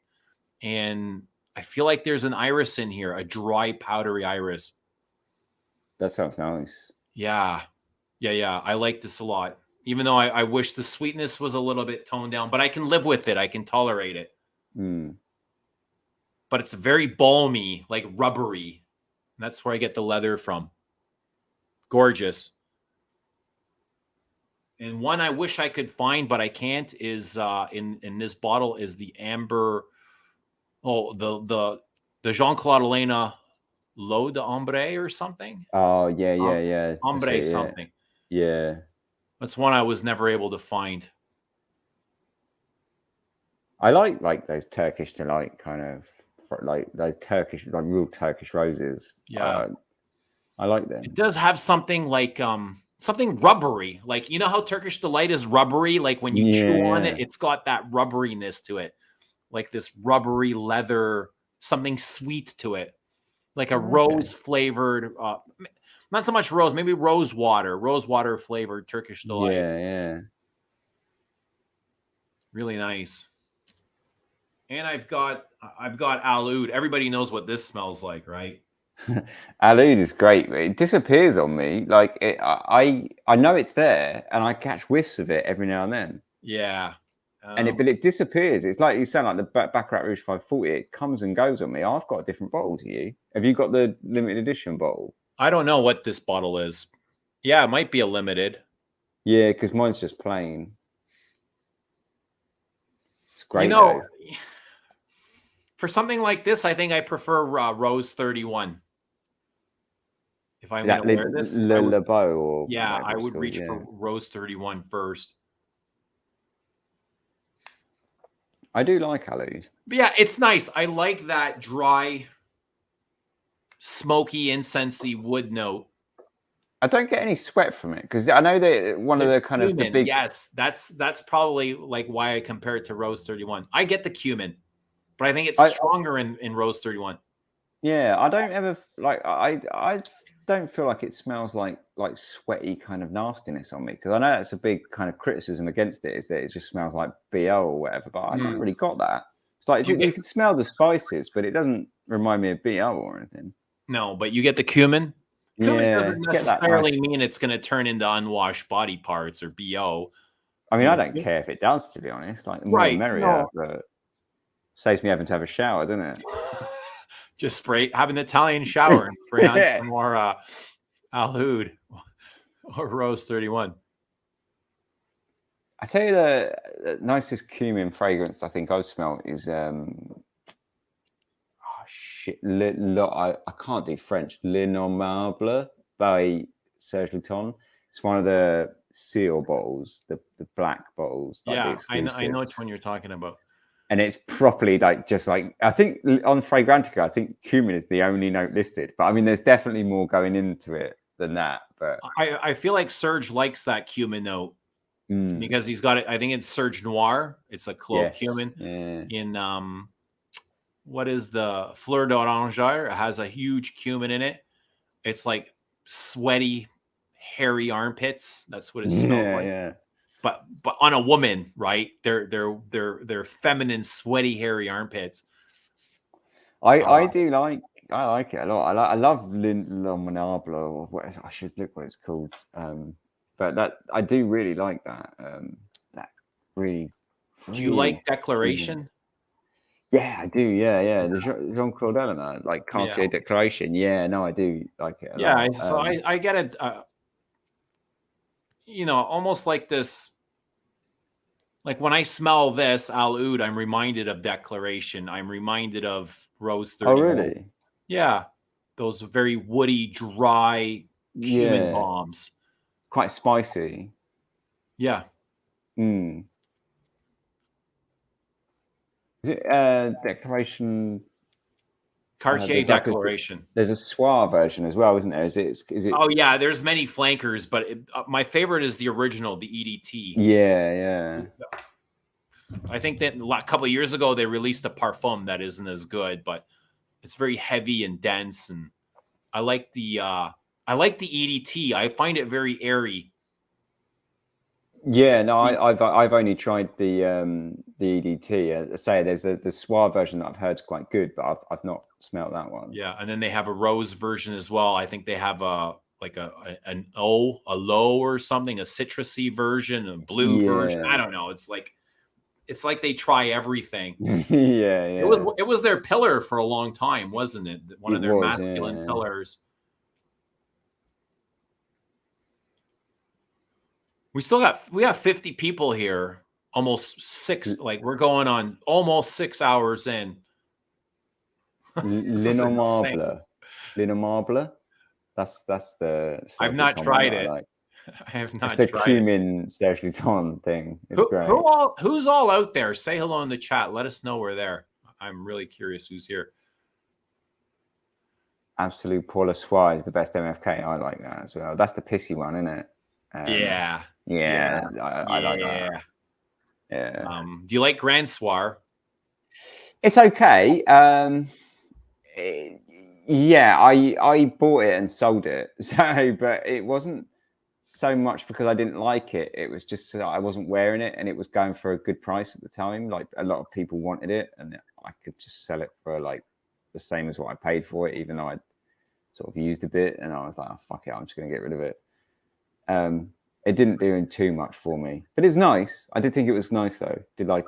[SPEAKER 1] and I feel like there's an iris in here, a dry, powdery iris.
[SPEAKER 8] That sounds nice.
[SPEAKER 1] Yeah. I like this a lot. Even though I wish the sweetness was a little bit toned down, but I can live with it. I can tolerate it. But it's very balmy, like rubbery. And that's where I get the leather from. Gorgeous. And one I wish I could find, but I can't, is in this bottle is the amber. Oh, the Jean-Claude Elena L'eau d'Ambre or something.
[SPEAKER 8] Oh yeah.
[SPEAKER 1] Ambre something.
[SPEAKER 8] Yeah.
[SPEAKER 1] That's one I was never able to find.
[SPEAKER 8] I like those Turkish delight kind of like those Turkish, like real Turkish roses.
[SPEAKER 1] Yeah.
[SPEAKER 8] I like them.
[SPEAKER 1] It does have something like something rubbery. Like, you know how Turkish delight is rubbery? Like when you chew on it, it's got that rubberiness to it. Like this rubbery leather, something sweet to it. Like a rose flavored not so much rose, maybe rose water flavored Turkish delight.
[SPEAKER 8] Yeah.
[SPEAKER 1] Really nice. And I've got Anooj. Everybody knows what this smells like, right?
[SPEAKER 8] Anooj is great. It disappears on me. Like I know it's there, and I catch whiffs of it every now and then.
[SPEAKER 1] Yeah.
[SPEAKER 8] But it disappears. It's like you sound like the Baccarat Rouge 540. It comes and goes on me. I've got a different bottle to you. Have you got the limited edition bottle?
[SPEAKER 1] I don't know what this bottle is. Yeah, it might be a limited.
[SPEAKER 8] Yeah, because mine's just plain. It's great.
[SPEAKER 1] You know, for something like this, I think I prefer Rose 31. If I'm going to wear this,
[SPEAKER 8] Le Beau, or
[SPEAKER 1] I would reach for Rose 31 first.
[SPEAKER 8] I do like Anooj.
[SPEAKER 1] But yeah, it's nice. I like that dry, smoky, incensey wood note.
[SPEAKER 8] I don't get any sweat from it because I know that one of the kind of the big.
[SPEAKER 1] Yes, that's probably like why I compare it to Rose 31. I get the cumin, but I think it's stronger in Rose 31.
[SPEAKER 8] Yeah, I don't ever like. I don't feel like it smells like sweaty kind of nastiness on me, because I know that's a big kind of criticism against it, is that it just smells like BO or whatever. But I haven't really got that. It's like you can smell the spices, but it doesn't remind me of BO or anything.
[SPEAKER 1] No, but you get the cumin. Cumin doesn't
[SPEAKER 8] get that
[SPEAKER 1] necessarily
[SPEAKER 8] nice...
[SPEAKER 1] mean it's going to turn into unwashed body parts or BO.
[SPEAKER 8] I mean, I don't care if it does, to be honest. Like, the more the merrier, but saves me having to have a shower, doesn't it?
[SPEAKER 1] Just spray, have an Italian shower and spray on some more Anooj or Rose 31.
[SPEAKER 8] I tell you, the nicest cumin fragrance I think I've smelled is I can't do French. Les Indémodables by Serge Luton. It's one of the seal bottles, the black bottles. Like
[SPEAKER 1] yeah, I know which one you're talking about.
[SPEAKER 8] And it's properly like, just like, I think on Fragrantica, I think cumin is the only note listed. But I mean, there's definitely more going into it than that. But
[SPEAKER 1] I feel like Serge likes that cumin note because he's got it. I think it's Serge Noir. It's a clove cumin in what is the Fleur d'Oranger? It has a huge cumin in it. It's like sweaty, hairy armpits. That's what it smells like. Yeah. But on a woman, right? They're feminine, sweaty, hairy armpits.
[SPEAKER 8] I do like. I like it a lot. I love L'Indémodable, or what I should look what it's called. But that I do really like that. That really.
[SPEAKER 1] Do you like Declaration?
[SPEAKER 8] Yeah, I do. Yeah. The Jean-Claude Element, like Cartier Declaration. Yeah, no, I do like it. Lot.
[SPEAKER 1] So I get it. Almost like this. Like when I smell this Al Oud, I'm reminded of Declaration. I'm reminded of Rose 31.
[SPEAKER 8] Oh, really?
[SPEAKER 1] Yeah, those very woody, dry cumin bombs.
[SPEAKER 8] Quite spicy.
[SPEAKER 1] Yeah.
[SPEAKER 8] Is it Declaration?
[SPEAKER 1] Cartier Declaration.
[SPEAKER 8] There's a Soir version as well, isn't there? Is it?
[SPEAKER 1] Oh yeah, there's many flankers, but my favorite is the original, the EDT.
[SPEAKER 8] Yeah.
[SPEAKER 1] I think that a couple of years ago they released a Parfum that isn't as good, but it's very heavy and dense, and I like the EDT. I find it very airy.
[SPEAKER 8] Yeah, no, I've only tried the EDT. I say there's the Soir version that I've heard is quite good, but I've not smelled that one.
[SPEAKER 1] Yeah, and then they have a rose version as well. I think they have a low or something, a citrusy version, a blue version. I don't know. It's like they try everything.
[SPEAKER 8] Yeah.
[SPEAKER 1] It was their pillar for a long time, wasn't it? One of their masculine pillars. We have 50 people here, almost 6. Like we're going on almost 6 hours in.
[SPEAKER 8] L'Indémodable. That's the.
[SPEAKER 1] I've not tried it. I have not.
[SPEAKER 8] It's the cumin Serge Luton thing. It's great.
[SPEAKER 1] Who's all out there? Say hello in the chat. Let us know we're there. I'm really curious who's here.
[SPEAKER 8] Absolute Paula Soir is the best MFK. I like that as well. That's the pissy one, isn't it?
[SPEAKER 1] Yeah.
[SPEAKER 8] I like that. Yeah.
[SPEAKER 1] Do you like Grand Soir?
[SPEAKER 8] It's okay. Yeah, I bought it and sold it. So, but it wasn't so much because I didn't like it. It was just that I wasn't wearing it, and it was going for a good price at the time. Like a lot of people wanted it, and I could just sell it for like the same as what I paid for it, even though I sort of used a bit. And I was like, oh, fuck it, I'm just going to get rid of it. It didn't do too much for me, but it's nice. I did think it was nice though.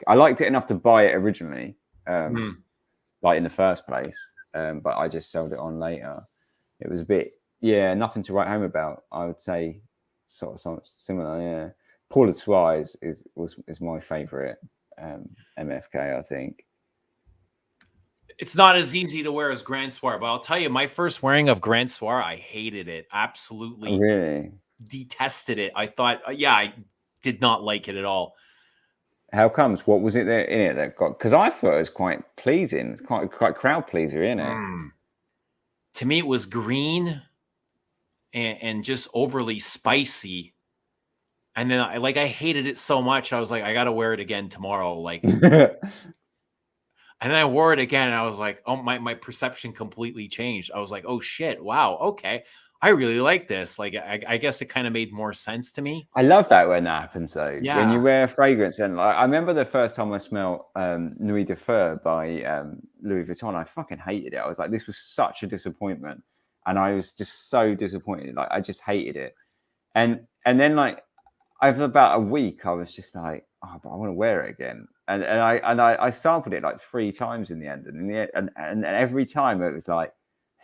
[SPEAKER 8] I liked it enough to buy it originally, like in the first place. But I just sold it on later. It was a bit, nothing to write home about. I would say sort of something similar. Yeah, Paula Soir is my favorite MFK. I think
[SPEAKER 1] it's not as easy to wear as Grand Soir, but I'll tell you, my first wearing of Grand Soir, I hated it. Absolutely,
[SPEAKER 8] really
[SPEAKER 1] detested it. I thought, I did not like it at all.
[SPEAKER 8] How comes? What was it there in it that got? Because I thought it was quite pleasing. It's quite crowd pleaser, isn't it?
[SPEAKER 1] To me, it was green and just overly spicy. And then I hated it so much. I was like, I got to wear it again tomorrow. Like, and then I wore it again, and I was like, oh, my perception completely changed. I was like, oh shit, wow, okay. I really like this. Like, I guess it kind of made more sense to me.
[SPEAKER 8] I love that when that happens though.
[SPEAKER 1] Yeah.
[SPEAKER 8] When you wear a fragrance, and like, I remember the first time I smelled Nuit de Feu by Louis Vuitton, I fucking hated it. I was like, this was such a disappointment, and I was just so disappointed. Like, I just hated it. And then like over about a week, I was just like, oh, but I want to wear it again. And I sampled it like 3 times in the end, and every time it was like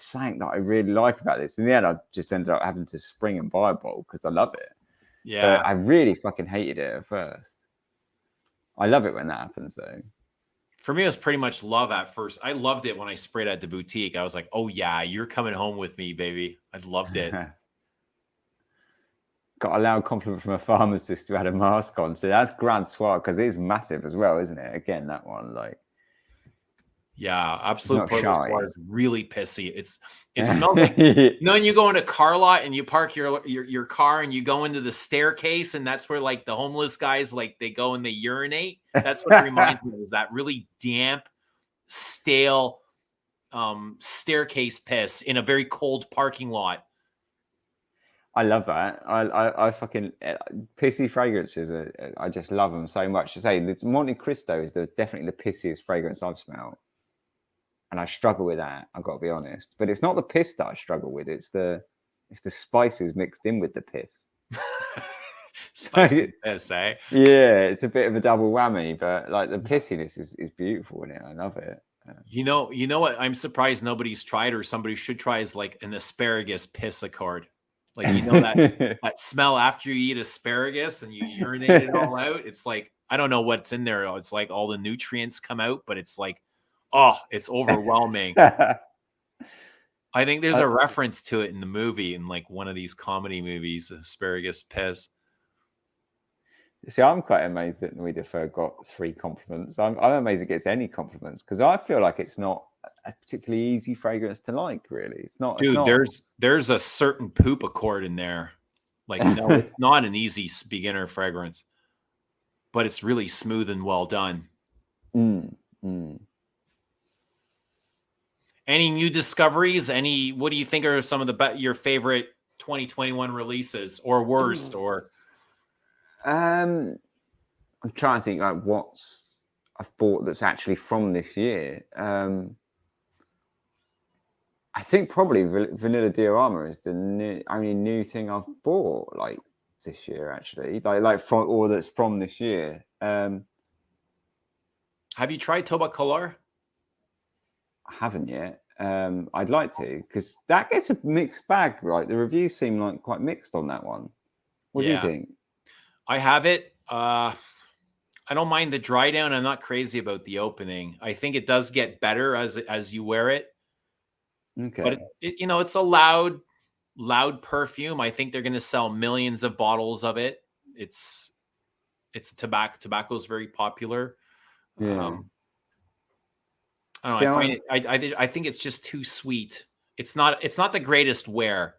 [SPEAKER 8] something that I really like about this. In the end, I just ended up having to spring and buy a bottle because I love it.
[SPEAKER 1] Yeah.
[SPEAKER 8] But I really fucking hated it at first. I love it when that happens though.
[SPEAKER 1] For me, it was pretty much love at first. I loved it when I sprayed at the boutique. I was like, oh yeah, you're coming home with me, baby. I loved it.
[SPEAKER 8] Got a loud compliment from a pharmacist who had a mask on. So that's grand swag because it is massive as well, isn't it? Again, that one, like.
[SPEAKER 1] Yeah, Absolute
[SPEAKER 8] It's not shy.
[SPEAKER 1] is really pissy. It smells like, you know, when you go into a car lot and you park your car and you go into the staircase, and that's where like the homeless guys, like they go and they urinate. That's what it reminds me of, is that really damp, stale staircase piss in a very cold parking lot.
[SPEAKER 8] I love that. I fucking pissy fragrances. I just love them so much. To say, the Monte Cristo is definitely the pissiest fragrance I've smelled. And I struggle with that. I've got to be honest. But it's not the piss that I struggle with. It's the spices mixed in with the piss.
[SPEAKER 1] Spicy piss, eh?
[SPEAKER 8] Yeah, it's a bit of a double whammy. But like the pissiness is beautiful in it. I love it.
[SPEAKER 1] You know what? I'm surprised nobody's tried, or somebody should try, is like an asparagus piss accord. Like, you know, that smell after you eat asparagus and you urinate it all out. It's like, I don't know what's in there. It's like all the nutrients come out, but it's like, oh, it's overwhelming. I think there's a reference to it in the movie, in like one of these comedy movies, asparagus piss.
[SPEAKER 8] See, I'm quite amazed that Nuit de Feu got 3 compliments. I'm amazed it gets any compliments, because I feel like it's not a particularly easy fragrance to like, really. It's not.
[SPEAKER 1] Dude,
[SPEAKER 8] it's not.
[SPEAKER 1] there's a certain poop accord in there. Like, no, it's not an easy beginner fragrance, but it's really smooth and well done. Any new discoveries? What do you think are some of your favorite 2021 releases, or worst? Or
[SPEAKER 8] I'm trying to think like what's I've bought that's actually from this year. I think probably Vanilla Diorama is the only new thing I've bought like this year, actually. That's from this year.
[SPEAKER 1] Have you tried Toba Color?
[SPEAKER 8] I haven't yet. I'd like to, because that gets a mixed bag, right? The reviews seem like quite mixed on that one. What do you think?
[SPEAKER 1] I have it. I don't mind the dry down. I'm not crazy about the opening. I think it does get better as you wear it.
[SPEAKER 8] Okay.
[SPEAKER 1] But it's a loud perfume. I think they're going to sell millions of bottles of it. It's tobacco. Tobacco is very popular.
[SPEAKER 8] Yeah.
[SPEAKER 1] I don't know. I think it's just too sweet. It's not the greatest wear.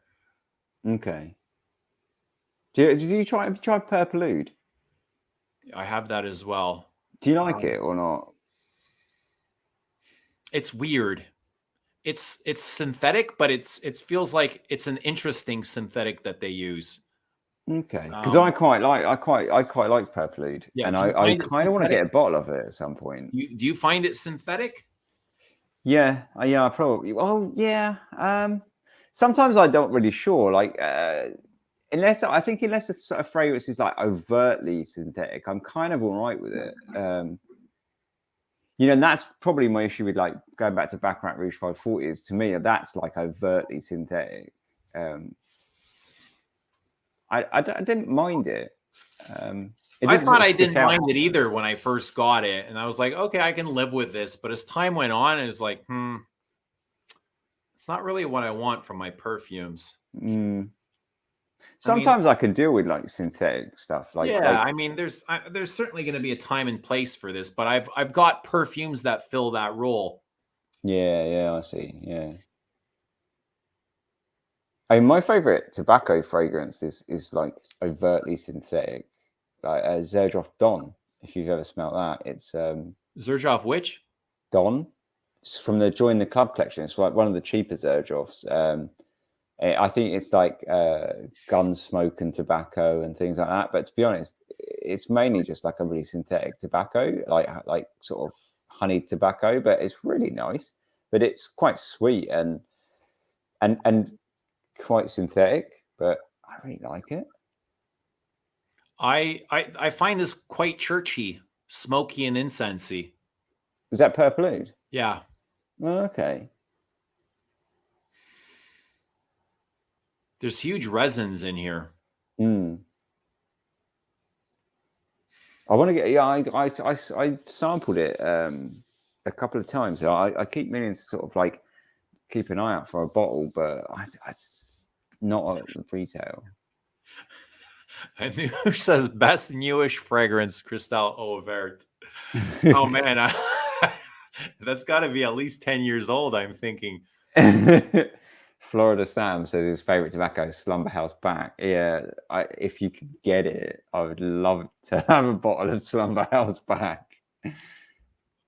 [SPEAKER 8] Okay. Have you tried Purple Oud?
[SPEAKER 1] I have that as well.
[SPEAKER 8] Do you like it or not?
[SPEAKER 1] It's weird. It's synthetic, but it feels like it's an interesting synthetic that they use.
[SPEAKER 8] Okay, because I quite like Purple Oud, and I kind of want to get a bottle of it at some point.
[SPEAKER 1] Do you find it synthetic?
[SPEAKER 8] Yeah, I probably. Oh, yeah. Sometimes I don't really sure. Like, unless a sort of fragrance is like overtly synthetic, I'm kind of all right with it. And that's probably my issue with like going back to Baccarat Rouge 540. Is to me that's like overtly synthetic. I didn't mind it.
[SPEAKER 1] I thought I didn't mind it either when I first got it, and I was like, okay, I can live with this. But as time went on, it was like, it's not really what I want from my perfumes.
[SPEAKER 8] Sometimes I can deal with like synthetic stuff.
[SPEAKER 1] I mean, there's certainly going to be a time and place for this, but I've got perfumes that fill that role.
[SPEAKER 8] Yeah, I see. Yeah. I mean, my favorite tobacco fragrance is like overtly synthetic, like Zerdjof Don. If you've ever smelled that, it's
[SPEAKER 1] Zerdjof which?
[SPEAKER 8] Don. It's from the Join the Club collection. It's like one of the cheaper Zerdjofs. I think it's like gun smoke and tobacco and things like that. But to be honest, it's mainly just like a really synthetic tobacco, like sort of honeyed tobacco. But it's really nice. But it's quite sweet and quite synthetic. But I really like it.
[SPEAKER 1] I find this quite churchy, smoky and incensey.
[SPEAKER 8] Is that Purple Oud?
[SPEAKER 1] Yeah.
[SPEAKER 8] Oh, okay.
[SPEAKER 1] There's huge resins in here.
[SPEAKER 8] I want to get. Yeah, I sampled it a couple of times. I keep meaning to sort of like keep an eye out for a bottle, but I not at retail.
[SPEAKER 1] And who says best newish fragrance, Cristal Eau Verte? Oh man, that's got to be at least 10 years old. I'm thinking.
[SPEAKER 8] Florida Sam says his favorite tobacco is Slumberhouse Back. Yeah, if you could get it, I would love to have a bottle of Slumberhouse Back.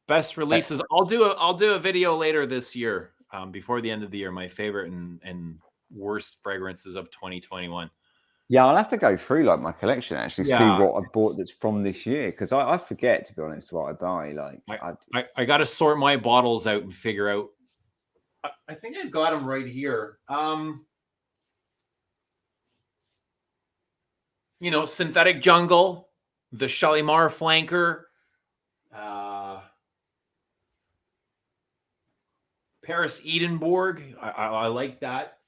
[SPEAKER 1] Best releases. I'll do a video later this year, before the end of the year. My favorite and worst fragrances of 2021.
[SPEAKER 8] Yeah, I'll have to go through like my collection actually, see what I bought that's from this year, because I forget, to be honest, what I buy. Like
[SPEAKER 1] I got to sort my bottles out and figure out. I think I've got them right here. Synthetic Jungle, the Shalimar Flanker, Paris Edinburgh. I like that.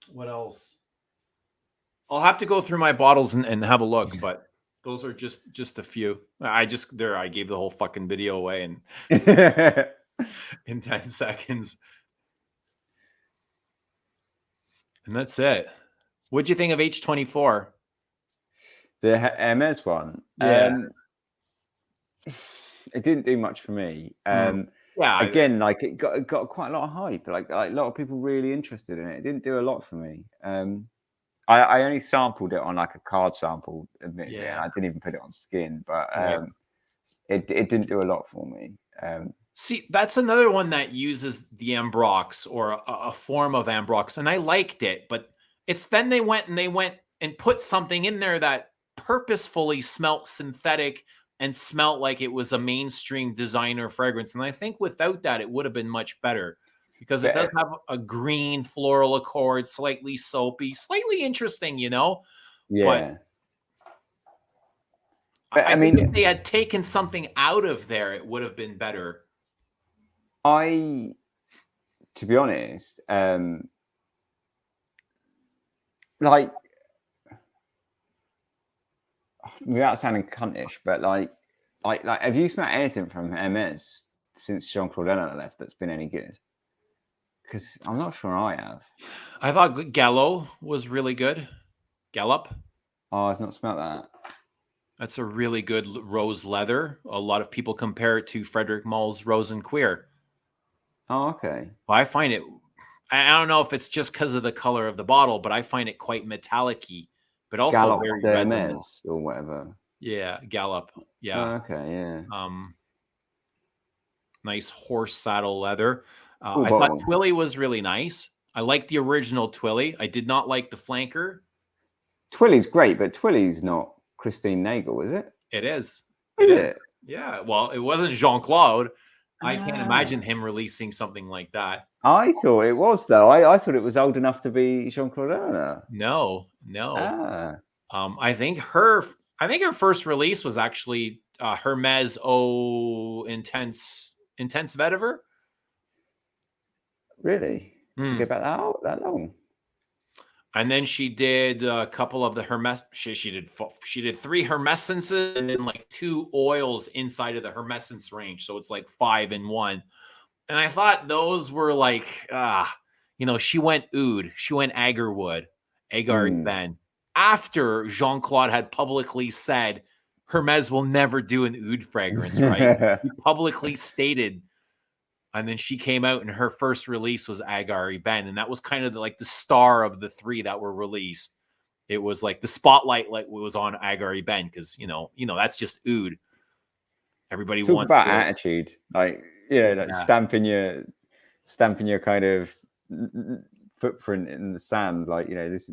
[SPEAKER 1] What else? I'll have to go through my bottles and have a look, but those are just a few. I gave the whole fucking video away and in 10 seconds. And that's it. What'd you think of H24?
[SPEAKER 8] The MS one.
[SPEAKER 1] Yeah.
[SPEAKER 8] It didn't do much for me.
[SPEAKER 1] Yeah.
[SPEAKER 8] Again, like it got quite a lot of hype. Like a lot of people really interested in it. It didn't do a lot for me. I only sampled it on like a card sample, admittedly.
[SPEAKER 1] Yeah.
[SPEAKER 8] And I didn't even put it on skin, but it didn't do a lot for me.
[SPEAKER 1] See, that's another one that uses the Ambrox or a form of Ambrox, and I liked it, but it's then they went and put something in there that purposefully smelt synthetic and smelt like it was a mainstream designer fragrance. And I think without that, it would have been much better, because it does have a green floral accord, slightly soapy, slightly interesting,
[SPEAKER 8] Yeah.
[SPEAKER 1] But I mean, if they had taken something out of there, it would have been better.
[SPEAKER 8] To be honest, like, without sounding cuntish, but like, have you smelled anything from MS since Jean-Claude Ellard left that's been any good? Because I'm not sure I have.
[SPEAKER 1] I thought Gallo was really good. Gallop.
[SPEAKER 8] Oh, I've not smelled that.
[SPEAKER 1] That's a really good rose leather. A lot of people compare it to Frederick Mull's Rose and Queer.
[SPEAKER 8] Oh, okay.
[SPEAKER 1] Well, I find it, I don't know if it's just because of the color of the bottle, but I find it quite metallic-y, but also
[SPEAKER 8] Gallop
[SPEAKER 1] very
[SPEAKER 8] resonant or whatever.
[SPEAKER 1] Yeah, Gallop. Yeah.
[SPEAKER 8] Oh, okay, yeah.
[SPEAKER 1] Nice horse saddle leather.
[SPEAKER 8] Cool
[SPEAKER 1] I
[SPEAKER 8] bottle.
[SPEAKER 1] thought Twilly was really nice. I like the original Twilly. I did not like the flanker.
[SPEAKER 8] Twilly's great, but Twilly's not Christine Nagel, is it?
[SPEAKER 1] It is.
[SPEAKER 8] Is it?
[SPEAKER 1] Yeah. Well, it wasn't Jean-Claude. I can't imagine him releasing something like that.
[SPEAKER 8] I thought it was, though. I thought it was old enough to be Jean-Claude Ellard.
[SPEAKER 1] No. I think her first release was actually Hermes Eau Intense Vetiver.
[SPEAKER 8] Really? Did you get back that long?
[SPEAKER 1] And then she did a couple of the Hermes. She did 3 Hermescences and then like 2 oils inside of the Hermescence range. So it's like 5 in 1. And I thought those were like, she went oud, she went agarwood, agar Ben. After Jean-Claude had publicly said Hermes will never do an oud fragrance, right? He publicly stated. And then she came out and her first release was Agari Ben. And that was kind of the star of the 3 that were released. It was like the spotlight was on Agari Ben because, that's just oud. Everybody
[SPEAKER 8] Talk
[SPEAKER 1] wants
[SPEAKER 8] about
[SPEAKER 1] to,
[SPEAKER 8] attitude. Stamping your kind of footprint in the sand. Like, you know, this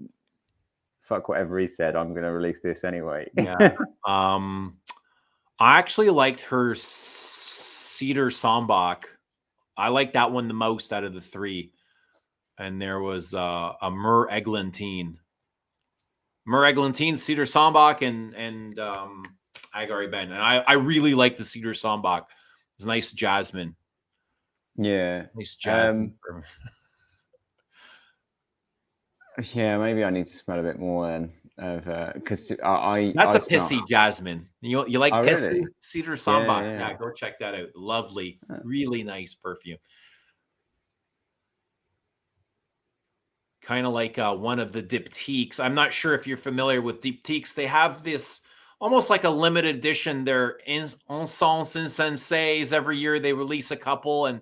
[SPEAKER 8] fuck whatever he said. I'm going to release this anyway.
[SPEAKER 1] Yeah. I actually liked her Cedar Sambach. I like that one the most out of the three. And there was a Myrrh Eglantine, Cedar Sambach, and Agari Ben. And I really like the Cedar Sambach. It's nice jasmine.
[SPEAKER 8] Yeah.
[SPEAKER 1] Nice jasmine.
[SPEAKER 8] Yeah, maybe I need to smell a bit more then. Because
[SPEAKER 1] That's
[SPEAKER 8] I
[SPEAKER 1] a pissy jasmine. You like pissy?
[SPEAKER 8] Really?
[SPEAKER 1] Cedar Sambach.
[SPEAKER 8] Yeah.
[SPEAKER 1] Yeah, go check that out. Lovely, really nice perfume. Kind of like one of the diptyques. I'm not sure if you're familiar with diptyques. They have this almost like a limited edition. They're Encens Insensés. Every year they release a couple, and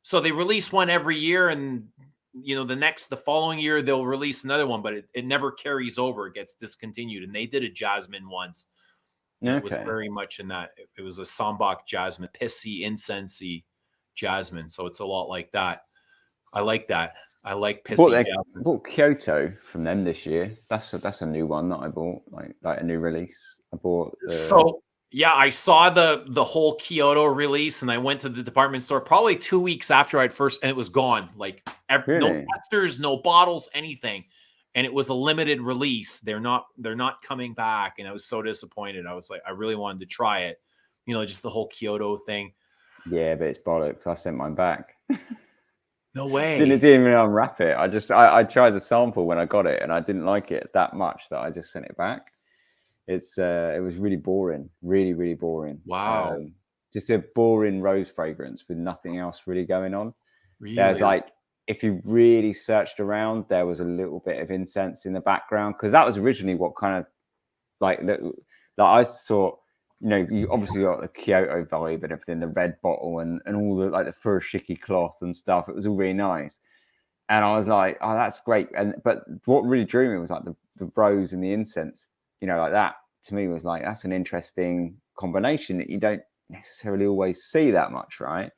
[SPEAKER 1] so they release one every year, and you know the following year they'll release another one, but it never carries over. It gets discontinued. And they did a jasmine once. Okay. It was very much in that. It was a Sambach jasmine, pissy, incensey jasmine. So it's a lot like that. I like that. I like pissy.
[SPEAKER 8] Bought Kyoto from them this year. That's a new one that I bought, like a new release. I bought.
[SPEAKER 1] So yeah, I saw the whole Kyoto release, and I went to the department store probably 2 weeks after I'd first, and it was gone. Like no testers, no bottles, anything, and it was a limited release. They're not coming back, and I was so disappointed. I was like, I really wanted to try it, you know, just the whole Kyoto thing.
[SPEAKER 8] Yeah, but it's bollocks. I sent mine back.
[SPEAKER 1] No way.
[SPEAKER 8] Didn't even unwrap it. I tried the sample when I got it, and I didn't like it that much that I just sent it back. It was really boring, really, really boring.
[SPEAKER 1] Wow.
[SPEAKER 8] Just a boring rose fragrance with nothing else really going on.
[SPEAKER 1] Really?
[SPEAKER 8] There's like, if you really searched around, there was a little bit of incense in the background, because that was originally what kind of like I thought. You know, you obviously got the Kyoto vibe and everything, the red bottle and all the like the furoshiki cloth and stuff. It was all really nice. And I was like, oh, that's great. But what really drew me was like the rose and the incense, you know, like that to me was like, that's an interesting combination that you don't necessarily always see that much, right?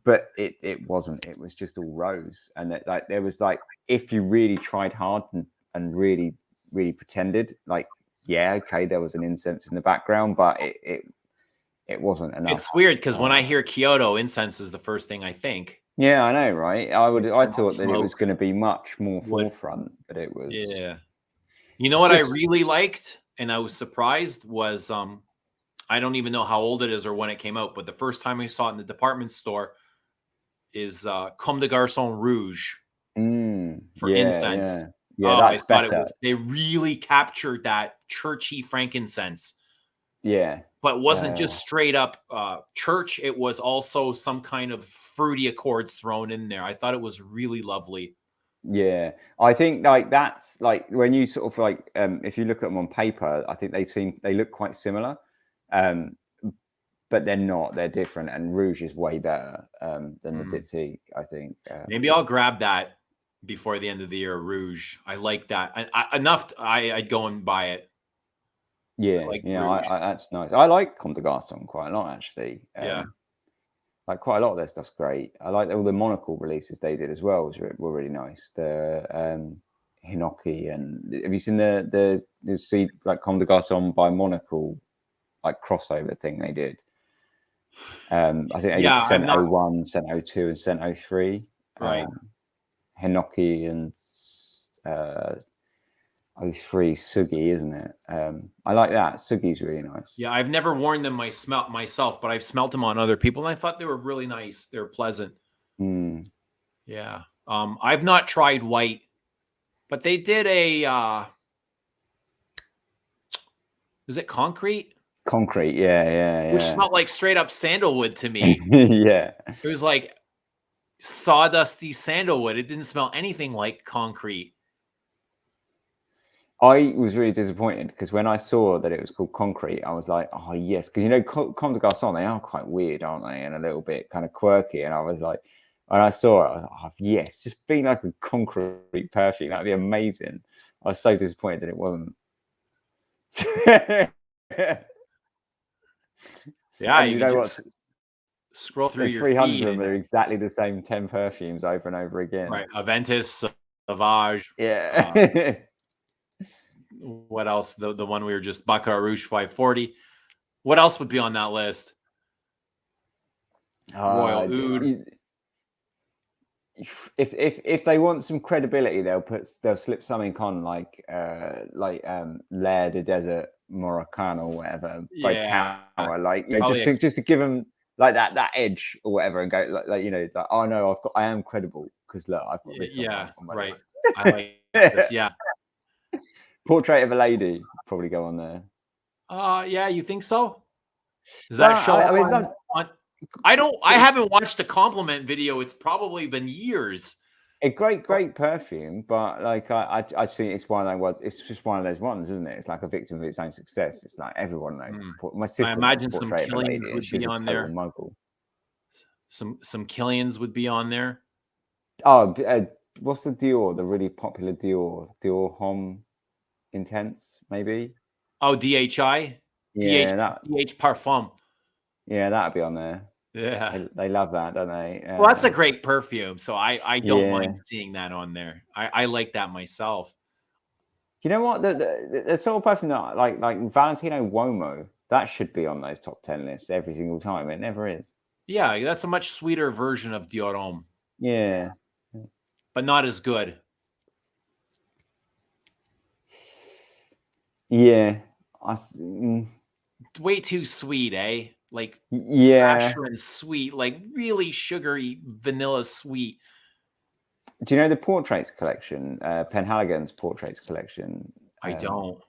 [SPEAKER 8] But it wasn't. It was just all rose. And like there was like, if you really tried hard and really, really pretended, like, yeah, okay, there was an incense in the background, but it wasn't enough.
[SPEAKER 1] It's weird because when I hear Kyoto, incense is the first thing I think.
[SPEAKER 8] Yeah, I know, right? I thought that it was going to be much more forefront, but it was.
[SPEAKER 1] Yeah. You know what I really liked, and I was surprised, was I don't even know how old it is or when it came out, but the first time I saw it in the department store is Comme des Garçons Rouge for incense.
[SPEAKER 8] Yeah. Yeah, that's better.
[SPEAKER 1] They really captured that churchy frankincense.
[SPEAKER 8] Yeah.
[SPEAKER 1] But it wasn't just straight up church. It was also some kind of fruity accords thrown in there. I thought it was really lovely.
[SPEAKER 8] Yeah. I think like that's like when you sort of like if you look at them on paper, I think they look quite similar. But they're not. They're different. And Rouge is way better than the Diptyque, I think.
[SPEAKER 1] Maybe I'll grab that before the end of the year. Rouge, I like that I'd go and buy it.
[SPEAKER 8] Yeah, that's nice. I like Comme des Garçons quite a lot, actually. Like quite a lot of their stuff's great. I like all the monocle releases they did as well. Were really nice. The Hinoki, and have you seen the like Comme des Garçons by Monocle like crossover thing they did? I think they did Scent 01, Scent 02, and Scent 03.
[SPEAKER 1] Right.
[SPEAKER 8] Hinoki and 03 Sugi, isn't it? I like that. Sugi's really nice.
[SPEAKER 1] Yeah, I've never worn them myself, but I've smelt them on other people, and I thought they were really nice. They were pleasant. Yeah. I've not tried white, but they did a is it concrete?
[SPEAKER 8] Concrete, yeah.
[SPEAKER 1] Which smelled like straight up sandalwood to me.
[SPEAKER 8] Yeah.
[SPEAKER 1] It was like sawdusty sandalwood. It didn't smell anything like concrete.
[SPEAKER 8] I was really disappointed because when I saw that it was called Concrete, I was like, oh, yes. Because, you know, Comme des Garçons, they are quite weird, aren't they? And a little bit kind of quirky. And I was like, when I saw it, I was like, oh, yes, just being like a concrete perfume. That'd be amazing. I was so disappointed that it wasn't.
[SPEAKER 1] Yeah,
[SPEAKER 8] you know what?
[SPEAKER 1] scroll through
[SPEAKER 8] There's
[SPEAKER 1] your
[SPEAKER 8] 300
[SPEAKER 1] feed.
[SPEAKER 8] of them that are exactly the same 10 perfumes over and over again.
[SPEAKER 1] Right. Aventus, Sauvage.
[SPEAKER 8] Yeah.
[SPEAKER 1] What else? The one we were just Baccarat Rouge 540. What else would be on that list? Royal Oud.
[SPEAKER 8] If they want some credibility, they'll slip something on like L'air de Desert Moroccan or whatever.
[SPEAKER 1] Yeah.
[SPEAKER 8] Like just to give them like that edge or whatever, and go like like oh no, I am credible because look, I've got this. On my
[SPEAKER 1] right.
[SPEAKER 8] list.
[SPEAKER 1] I like this. Yeah.
[SPEAKER 8] Portrait of a Lady probably go on there.
[SPEAKER 1] Yeah, you think so? Does that show? I haven't watched a compliment video. It's probably been years.
[SPEAKER 8] A great perfume, but like I think it's one of those. It's just one of those ones, isn't it? It's like a victim of its own success. It's like everyone knows. My sister.
[SPEAKER 1] I imagine some Killians would be on there.
[SPEAKER 8] Muggle.
[SPEAKER 1] Some Killians would be on there.
[SPEAKER 8] Oh, what's the Dior? The really popular Dior Homme Intense, maybe.
[SPEAKER 1] Oh, DHI.
[SPEAKER 8] Yeah,
[SPEAKER 1] DH Parfum.
[SPEAKER 8] Yeah, that'd be on there.
[SPEAKER 1] Yeah,
[SPEAKER 8] they love that, don't they?
[SPEAKER 1] Well, that's a great perfume, so I don't mind seeing that on there. I like that myself.
[SPEAKER 8] You know what? The sort of perfume that like Valentino Uomo, that should be on those top 10 lists every single time. It never is.
[SPEAKER 1] Yeah, that's a much sweeter version of Dior Homme.
[SPEAKER 8] Yeah,
[SPEAKER 1] but not as good.
[SPEAKER 8] Yeah,
[SPEAKER 1] way too sweet, eh? Like saccharine sweet, like really sugary vanilla sweet.
[SPEAKER 8] Do you know the Portraits collection? Penhaligon's Portraits collection.
[SPEAKER 1] I don't.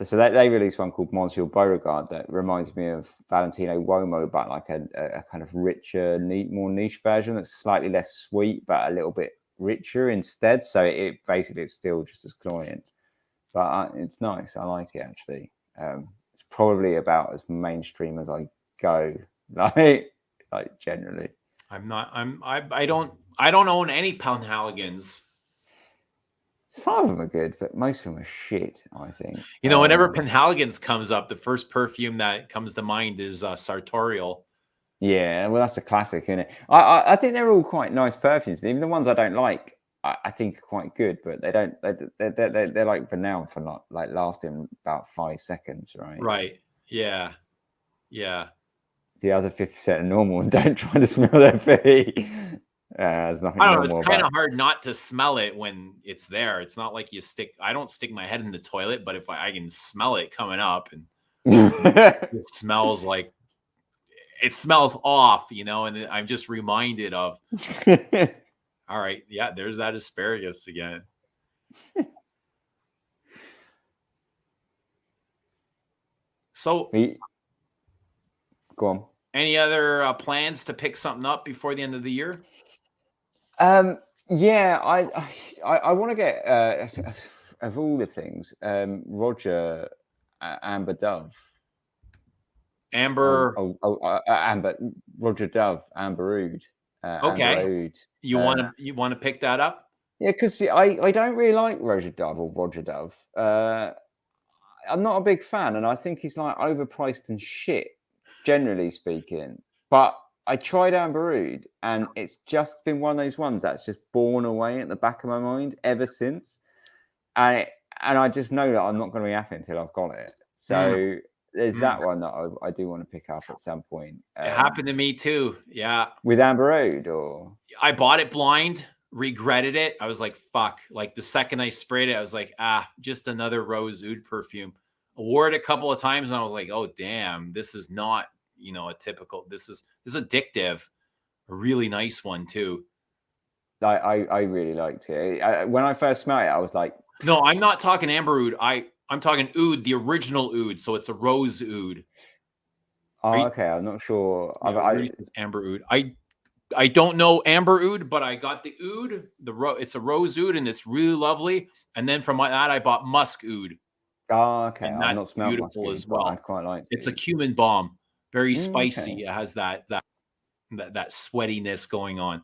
[SPEAKER 8] So they released one called Monsieur Beauregard that reminds me of Valentino Uomo, but like a kind of richer, more niche version that's slightly less sweet, but a little bit richer instead. So it's still just as cloying, but it's nice. I like it actually. It's probably about as mainstream as I go, like generally.
[SPEAKER 1] I don't own any Penhaligons.
[SPEAKER 8] Some of them are good, but most of them are shit, I think.
[SPEAKER 1] Whenever Penhaligons comes up, the first perfume that comes to mind is Sartorial.
[SPEAKER 8] Yeah, well, that's a classic, isn't it? I think they're all quite nice perfumes. Even the ones I don't like, I think are quite good, but they're like renowned for not like lasting about 5 seconds, right?
[SPEAKER 1] Right. Yeah. Yeah.
[SPEAKER 8] The other 50% are normal and don't try to smell their feet. There's nothing.
[SPEAKER 1] I don't know. It's kind of hard not to smell it when it's there. It's not like I don't stick my head in the toilet, but if I can smell it coming up, and it smells off, and I'm just reminded of. All right, yeah, there's that asparagus again. So,
[SPEAKER 8] go on.
[SPEAKER 1] Any other plans to pick something up before the end of the year?
[SPEAKER 8] Yeah, I want to get of all the things, Roger Amber Dove.
[SPEAKER 1] Amber.
[SPEAKER 8] Amber Roger Dove Amber Oud.
[SPEAKER 1] Okay.
[SPEAKER 8] Amber Oud.
[SPEAKER 1] You want to pick that up?
[SPEAKER 8] Yeah, because I don't really like Roger Dove or Roger Dove. I'm not a big fan, and I think he's like overpriced and shit, generally speaking. But I tried Amber Oud, and it's just been one of those ones that's just borne away at the back of my mind ever since. And I just know that I'm not going to be happy until I've got it. So there's that one that I do want to pick up at some point.
[SPEAKER 1] It happened to me too. Yeah.
[SPEAKER 8] With Amber Oud, or
[SPEAKER 1] I bought it blind, regretted it. I was like, fuck. Like the second I sprayed it, I was like, just another rose oud perfume. I wore it a couple of times, and I was like, oh damn, this is not a typical. This is addictive. A really nice one too.
[SPEAKER 8] I really liked it. When I first smelled it, I was like,
[SPEAKER 1] no, I'm not talking Amber Oud. I'm talking oud, the original oud. So it's a rose oud.
[SPEAKER 8] Oh, okay. I'm not sure.
[SPEAKER 1] Yeah, Amber Oud. I don't know Amber Oud, but I got the oud. It's a rose oud, and it's really lovely. And then from that, I bought musk oud.
[SPEAKER 8] Oh, okay.
[SPEAKER 1] And that's
[SPEAKER 8] not smelled
[SPEAKER 1] beautiful
[SPEAKER 8] musky,
[SPEAKER 1] as well.
[SPEAKER 8] I quite like it.
[SPEAKER 1] It's a cumin bomb, very spicy.
[SPEAKER 8] Okay.
[SPEAKER 1] It has that sweatiness going on.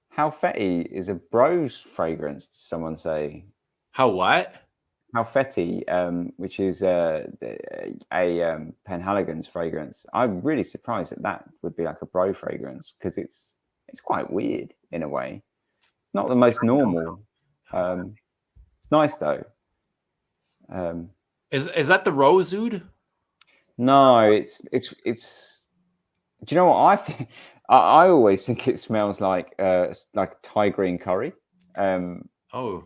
[SPEAKER 8] How fetty is a Brose fragrance? Did someone say?
[SPEAKER 1] How what?
[SPEAKER 8] Confetti, which is a Penhaligon's fragrance. I'm really surprised that would be like a Brye fragrance, because it's quite weird in a way. Not the most normal. It's nice though.
[SPEAKER 1] Is that the rose oud?
[SPEAKER 8] No, it's. Do you know what I think? I always think it smells like Thai green curry.
[SPEAKER 1] Oh,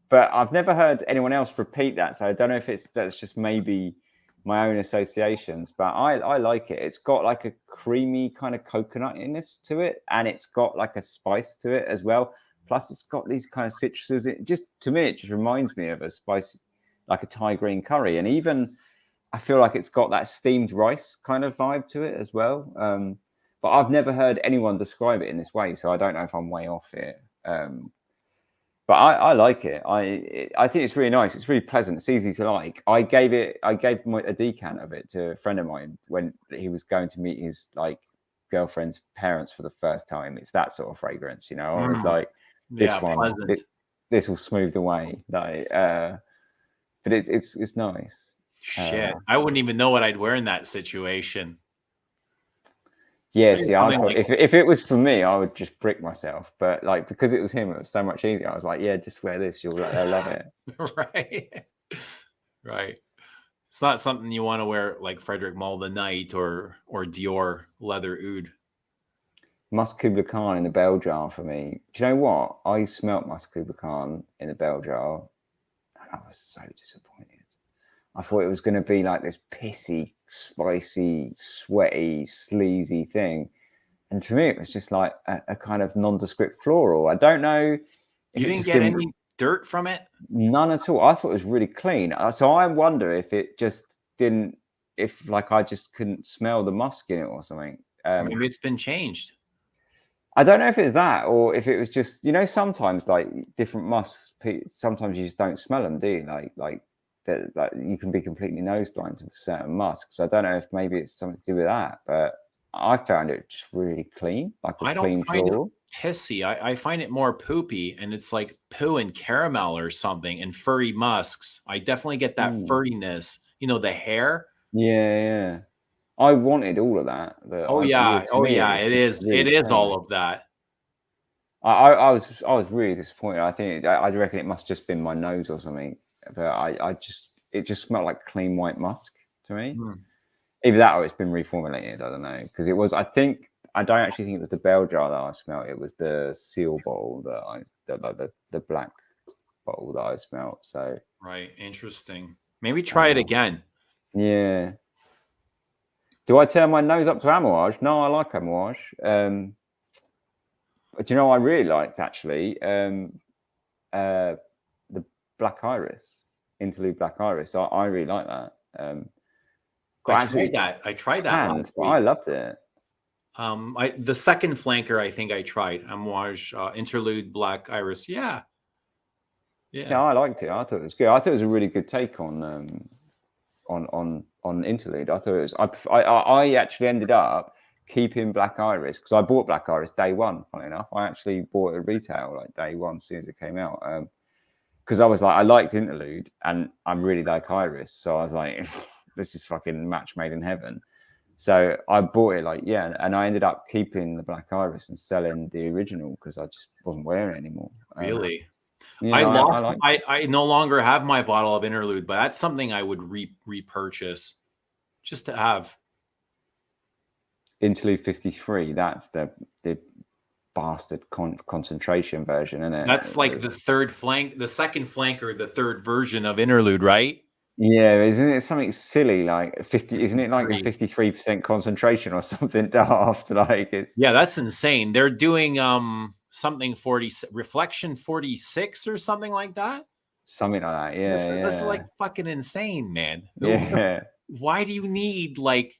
[SPEAKER 8] but I've never heard anyone else repeat that, so I don't know if that's just maybe my own associations. But I like it. It's got like a creamy kind of coconutiness to it, and it's got like a spice to it as well. Plus, it's got these kind of citruses. It just, to me, it just reminds me of a spicy, like a Thai green curry, and even I feel like it's got that steamed rice kind of vibe to it as well. But I've never heard anyone describe it in this way, so I don't know if I'm way off here. But I like it. I think it's really nice. It's really pleasant. It's easy to like. I gave a decant of it to a friend of mine when he was going to meet his like girlfriend's parents for the first time. It's that sort of fragrance, you know. I was like, this will smooth the way. Like, but it's nice.
[SPEAKER 1] Shit, I wouldn't even know what I'd wear in that situation.
[SPEAKER 8] Yeah, see, if it was for me, I would just brick myself. But like, because it was him, it was so much easier. I was like, yeah, just wear this. They'll love it.
[SPEAKER 1] Right. It's not something you want to wear like Frederic Malle the Night or Dior leather oud.
[SPEAKER 8] Musk Kubla Khan in the bell jar for me. Do you know what? I smelt Musk Kubla Khan in the bell jar, and I was so disappointed. I thought it was going to be like this pissy, spicy, sweaty, sleazy thing. And to me, it was just like a kind of nondescript floral. I don't know.
[SPEAKER 1] You didn't get any dirt from it?
[SPEAKER 8] None at all. I thought it was really clean. So I wonder if it just didn't, if like I just couldn't smell the musk in it or something.
[SPEAKER 1] Maybe it's been changed.
[SPEAKER 8] I don't know if it's that or if it was just, you know, sometimes like different musks, sometimes you just don't smell them, do you? Like you can be completely nose blind to certain musks. So I don't know if maybe it's something to do with that, but I found it just really clean, like a clean floral.
[SPEAKER 1] Pissy. I find it more poopy, and it's like poo and caramel or something, and furry musks. I definitely get that furriness. You know, the hair.
[SPEAKER 8] Yeah. I wanted all of that.
[SPEAKER 1] It is. It is all of that.
[SPEAKER 8] I was really disappointed. I think I reckon it must just been my nose or something. But it just smelled like clean white musk to me. Either that or it's been reformulated. I don't know, because it was. I don't actually think it was the bell jar that I smelled. It was the seal bottle the black bottle that I smelled. So
[SPEAKER 1] right, interesting. Maybe try it again.
[SPEAKER 8] Yeah. Do I turn my nose up to Anooj? No, I like Anooj. But you know, I really liked actually the Black Iris, Interlude Black Iris. I really like that.
[SPEAKER 1] I tried that one.
[SPEAKER 8] But I loved it.
[SPEAKER 1] The second flanker I think I tried, Anooj Interlude Black Iris. Yeah,
[SPEAKER 8] I liked it. I thought it was good. I thought it was a really good take on Interlude. I thought it was. I actually ended up keeping Black Iris because I bought Black Iris day one. Funny enough, I actually bought it at retail like day one as soon as it came out. Because I was like, I liked Interlude and I really like Iris, so I was like, this is fucking match made in heaven. So I bought it and I ended up keeping the Black Iris and selling the original because I just wasn't wearing it anymore.
[SPEAKER 1] Really? I no longer have my bottle of Interlude, but that's something I would repurchase just to have.
[SPEAKER 8] Interlude 53, that's the bastard concentration version, isn't it?
[SPEAKER 1] That's like the second flanker, the third version of Interlude, right?
[SPEAKER 8] Yeah, isn't it something silly like 50? Isn't it like a 53% concentration or something daft?
[SPEAKER 1] Yeah, that's insane. They're doing something 40 reflection 46 or something like that.
[SPEAKER 8] Something like that. Yeah,
[SPEAKER 1] this is like fucking insane, man.
[SPEAKER 8] Yeah.
[SPEAKER 1] Why do you need like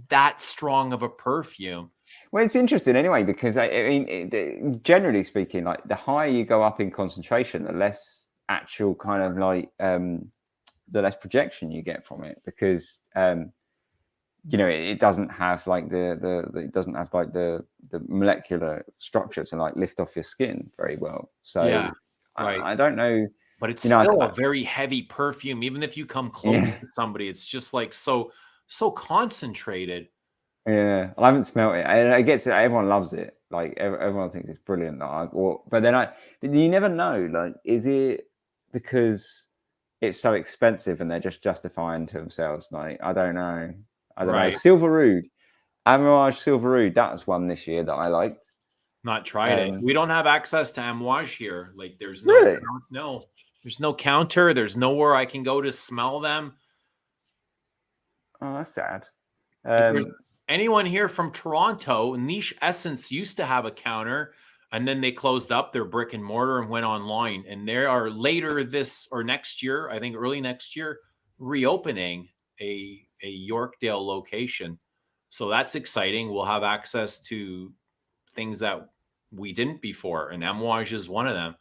[SPEAKER 1] that strong of a perfume?
[SPEAKER 8] Well, it's interesting anyway because I mean, generally speaking, like the higher you go up in concentration, the less actual kind of like the less projection you get from it because you know it doesn't have like the molecular structure to like lift off your skin very well. So
[SPEAKER 1] yeah, right.
[SPEAKER 8] I don't know.
[SPEAKER 1] but it's
[SPEAKER 8] You know,
[SPEAKER 1] still a very heavy perfume. Even if you come close to somebody, it's just like so concentrated.
[SPEAKER 8] Yeah, I haven't smelt it. And it gets everyone loves it. Like everyone thinks it's brilliant. But then you never know. Like, is it because it's so expensive and they're just justifying to themselves? Like, I don't know. Silver Oud, Anooj Silver Oud. That was one this year that I liked.
[SPEAKER 1] Not tried it. We don't have access to Anooj here. Like, there's
[SPEAKER 8] Really?
[SPEAKER 1] no, there's no counter. There's nowhere I can go to smell them.
[SPEAKER 8] Oh, that's sad.
[SPEAKER 1] If there's anyone here from Toronto, Niche Essence used to have a counter, and then they closed up their brick and mortar and went online. And they are later this or next year, I think early next year, reopening a Yorkdale location. So that's exciting. We'll have access to things that we didn't before, and Anooj is one of them.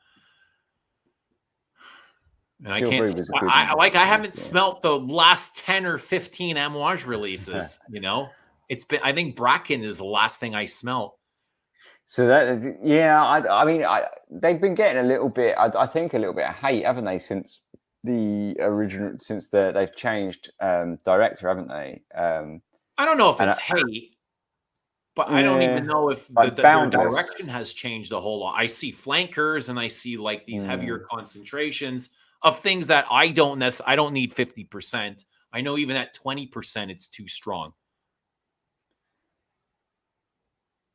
[SPEAKER 1] And I haven't smelt the last 10 or 15 Anooj releases, you know. I think Bracken is the last thing I smelt.
[SPEAKER 8] So that, yeah, I mean, they've been getting a little bit, I think a little bit of hate, haven't they, since they've changed director, haven't they?
[SPEAKER 1] I don't know if it's hate, but I don't even know if their direction has changed a whole lot. I see flankers and I see like these heavier concentrations of things that I don't need 50%. I know even at 20%, it's too strong.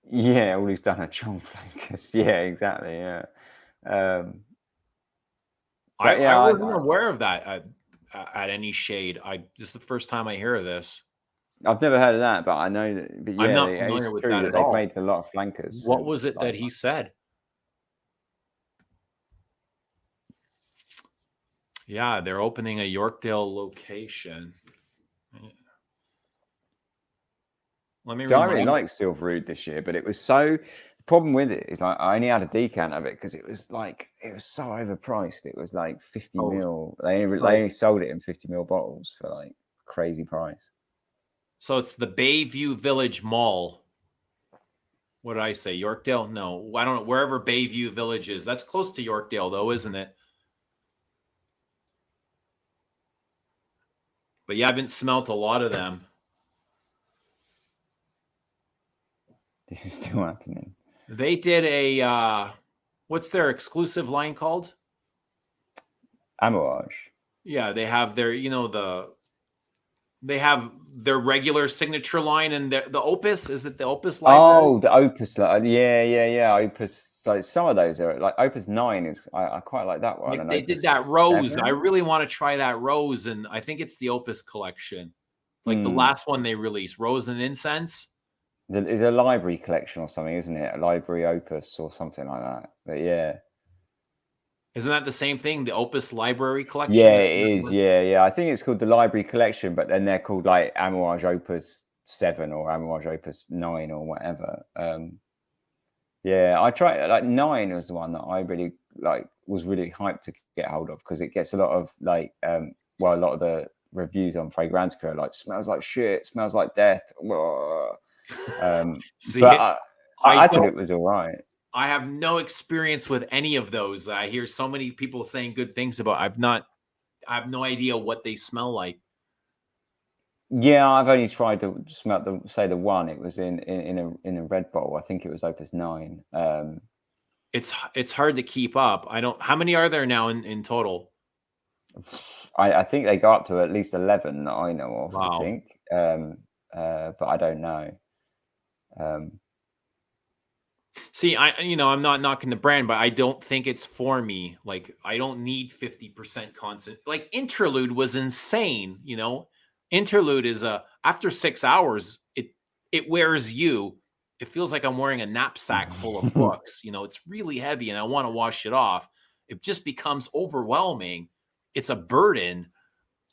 [SPEAKER 8] Yeah, all he's done are John flankers. Yeah, exactly. Yeah.
[SPEAKER 1] I wasn't aware of that at any shade. This is the first time I hear of this.
[SPEAKER 8] I've never heard of that, but I know that. But yeah,
[SPEAKER 1] I'm not familiar with that at all.
[SPEAKER 8] They've made a lot of flankers.
[SPEAKER 1] What was it that he said? Yeah, they're opening a Yorkdale location. Let me.
[SPEAKER 8] I really liked Silver Oud this year, but it was the problem with it is like I only had a decant of it because it was so overpriced. It was like 50 mil. They only sold it in 50 mil bottles for like crazy price.
[SPEAKER 1] So it's the Bayview Village Mall. What did I say? Yorkdale? No, I don't know. Wherever Bayview Village is. That's close to Yorkdale, though, isn't it? But yeah, I haven't smelt a lot of them.
[SPEAKER 8] This is still happening.
[SPEAKER 1] They did a, what's their exclusive line called?
[SPEAKER 8] Anooj.
[SPEAKER 1] Yeah, they have their, they have their regular signature line and the Opus. Is it the Opus line?
[SPEAKER 8] Oh, the Opus line. Yeah. Opus. So some of those are like Opus 9 is. I quite like that one.
[SPEAKER 1] Yeah,
[SPEAKER 8] and
[SPEAKER 1] they
[SPEAKER 8] Opus
[SPEAKER 1] did that Rose.
[SPEAKER 8] 7.
[SPEAKER 1] I really want to try that Rose, and I think it's the Opus collection, like the last one they released, Rose and Incense.
[SPEAKER 8] It's a library collection or something, isn't it? A library Opus or something like that. But yeah.
[SPEAKER 1] Isn't that the same thing? The Opus Library Collection?
[SPEAKER 8] Yeah, it is. Yeah. I think it's called the Library Collection, but then they're called like Anooj Opus 7 or Anooj Opus 9 or whatever. Yeah, I tried. Like 9 was the one that I really was really hyped to get hold of because it gets a lot of a lot of the reviews on Fragrantica are like smells like shit, smells like death.
[SPEAKER 1] See,
[SPEAKER 8] but I thought it was all right.
[SPEAKER 1] I have no experience with any of those. I hear so many people saying good things about. I have no idea what they smell like.
[SPEAKER 8] Yeah, I've only tried to smell the one. It was in a red bottle. I think it was Opus 9.
[SPEAKER 1] It's hard to keep up. How many are there now in total?
[SPEAKER 8] I think they go up to at least 11 that I know of.
[SPEAKER 1] Wow.
[SPEAKER 8] I think, but I don't know.
[SPEAKER 1] See, I'm not knocking the brand, but I don't think it's for me. Like, I don't need 50% constant. Like, Interlude was insane. Interlude is after 6 hours, it wears you. It feels like I'm wearing a knapsack full of books. It's really heavy, and I want to wash it off. It just becomes overwhelming. It's a burden.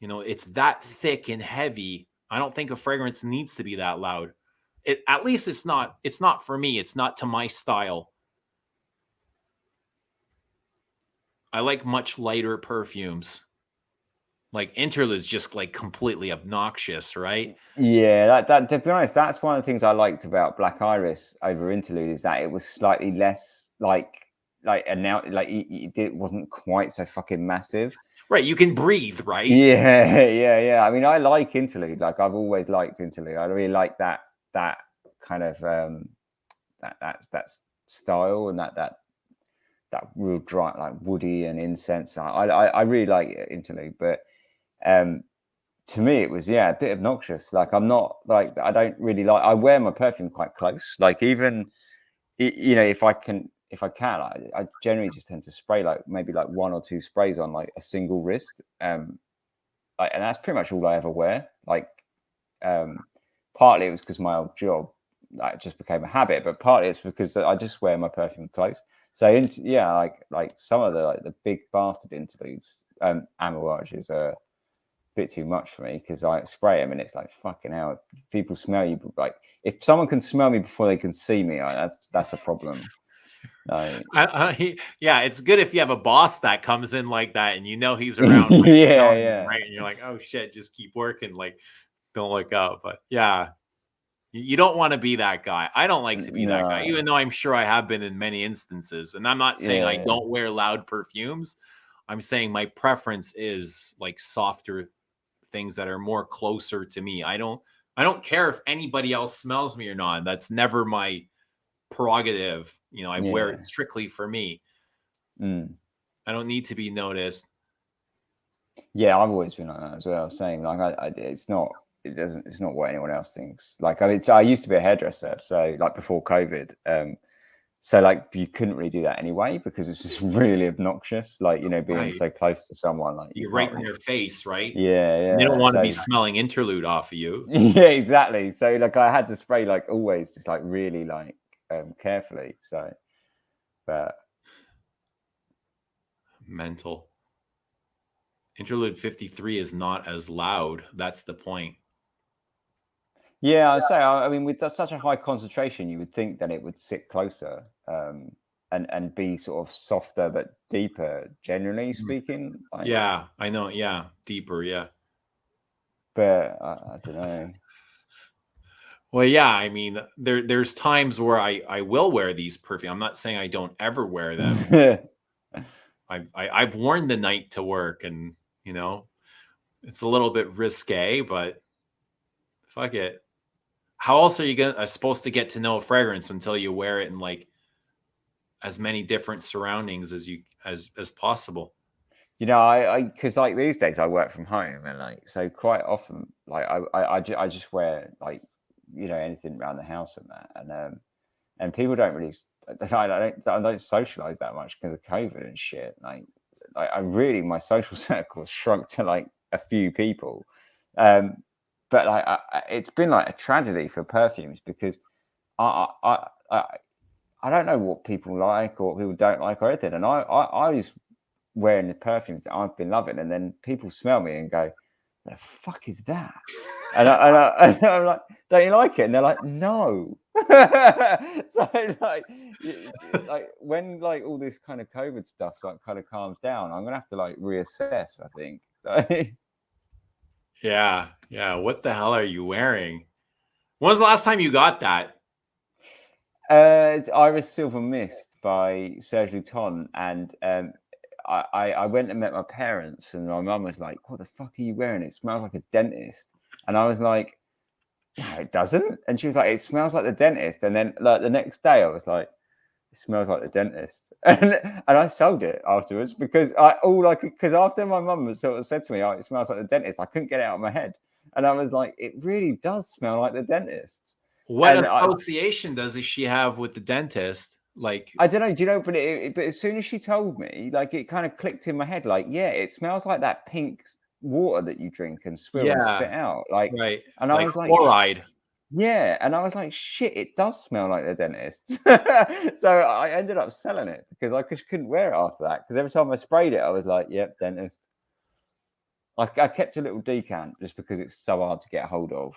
[SPEAKER 1] It's that thick and heavy. I don't think a fragrance needs to be that loud. At least it's not for me. It's not to my style. I like much lighter perfumes. Like Interlude is just like completely obnoxious, right?
[SPEAKER 8] Yeah, that to be honest, that's one of the things I liked about Black Iris over Interlude is that it was slightly less like and now like it wasn't quite so fucking massive.
[SPEAKER 1] Right, you can breathe, right?
[SPEAKER 8] Yeah. I mean, I like interlude. Like I've always liked interlude. I really like that kind of that style and that real dry, like woody and incense. I really like interlude, but to me it was a bit obnoxious. Like I'm not like, I don't really like, I wear my perfume quite close. Like even if I can, I generally just tend to spray like maybe like 1 or 2 sprays on like a single wrist. And that's pretty much all I ever wear. Like partly it was because my old job, like, just became a habit, but partly it's because I just wear my perfume close. So like some of the big bastard interludes, Amouages are a bit too much for me, because I spray them and it's like, fucking hell, people smell you. Like if someone can smell me before they can see me, that's a problem. Like,
[SPEAKER 1] it's good if you have a boss that comes in like that and he's around.
[SPEAKER 8] Yeah.
[SPEAKER 1] Right, and you're like, oh shit, just keep working, like don't look up. But yeah, you don't want to be that guy. I don't like to be that guy, even though I'm sure I have been in many instances. And I'm not saying I don't wear loud perfumes. I'm saying my preference is like softer things that are more closer to me. I don't care if anybody else smells me or not. That's never my prerogative. I wear it strictly for me. I don't need to be noticed.
[SPEAKER 8] Yeah, I've always been like that as well. I was saying, like, it's not what anyone else thinks. Like, I used to be a hairdresser, so like before COVID, so like you couldn't really do that anyway, because it's just really obnoxious. Like, being so close to someone, like
[SPEAKER 1] you're right in their face, right?
[SPEAKER 8] Yeah.
[SPEAKER 1] They don't want to be smelling interlude off of you.
[SPEAKER 8] Yeah, exactly. So like I had to spray like always, just like really like carefully. So, but
[SPEAKER 1] mental. Interlude 53 is not as loud. That's the point.
[SPEAKER 8] Yeah, I'd say, I mean, with such a high concentration, you would think that it would sit closer and be sort of softer but deeper, generally speaking. Like,
[SPEAKER 1] yeah, I know. Yeah, deeper. Yeah.
[SPEAKER 8] But I don't know.
[SPEAKER 1] Well, yeah, I mean, there's times where I will wear these perfume. I'm not saying I don't ever wear them. I've worn the night to work, and it's a little bit risque, but fuck it. How else are you supposed to get to know a fragrance until you wear it in like as many different surroundings as possible?
[SPEAKER 8] I because like these days I work from home, and like so quite often like I just wear like anything around the house and that, and people don't really, I don't socialize that much because of COVID and shit. Like I really, my social circle shrunk to like a few people. But like it's been like a tragedy for perfumes, because I don't know what people like or what people don't like or anything. And I was wearing the perfumes that I've been loving, and then people smell me and go, "The fuck is that?" And I'm like, "Don't you like it?" And they're like, "No." So like when like all this kind of COVID stuff like kind of calms down, I'm gonna have to like reassess, I think.
[SPEAKER 1] Yeah. What the hell are you wearing? When was the last time you got that?
[SPEAKER 8] Iris Silver Mist by Serge Luton, and I went and met my parents, and my mum was like, "What the fuck are you wearing? It smells like a dentist." And I was like, "No, it doesn't." And she was like, "It smells like the dentist." And then like the next day, I was like, "It smells like the dentist." And I sold it afterwards, because after my mum sort of said to me, "Oh, it smells like the dentist," I couldn't get it out of my head, and I was like, "It really does smell like the dentist."
[SPEAKER 1] What association does she have with the dentist? Like,
[SPEAKER 8] I don't know. Do you know? But as soon as she told me, like, it kind of clicked in my head. Like, yeah, it smells like that pink water that you drink and swill and spit out. Like,
[SPEAKER 1] right.
[SPEAKER 8] And
[SPEAKER 1] like
[SPEAKER 8] I was like,
[SPEAKER 1] fluoride.
[SPEAKER 8] Yeah, and I was like, shit, it does smell like the dentist. So I ended up selling it, because I just couldn't wear it after that. Because every time I sprayed it, I was like, yep, dentist. I kept a little decant just because it's so hard to get a hold of.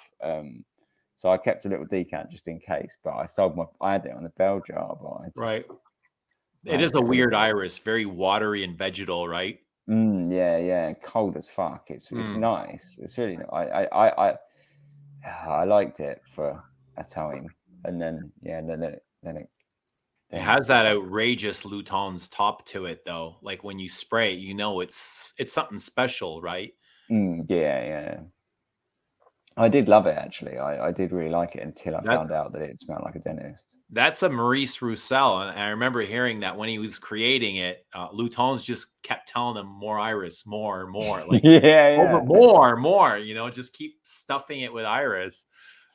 [SPEAKER 8] So I kept a little decant just in case. But I had it on the bell jar.
[SPEAKER 1] Right. It is a weird iris, very watery and vegetal, right?
[SPEAKER 8] Yeah, cold as fuck. It's nice. It's really nice. I liked it for a time, and then it
[SPEAKER 1] It has that outrageous Louton's top to it, though. Like when you spray it, you know it's something special, right?
[SPEAKER 8] Yeah. I did love it, actually. I did really like it until I found out that it smelled like a dentist.
[SPEAKER 1] That's a Maurice Roussel, and I remember hearing that when he was creating it, Louton's just kept telling him more iris, more, like more, you know, just keep stuffing it with iris.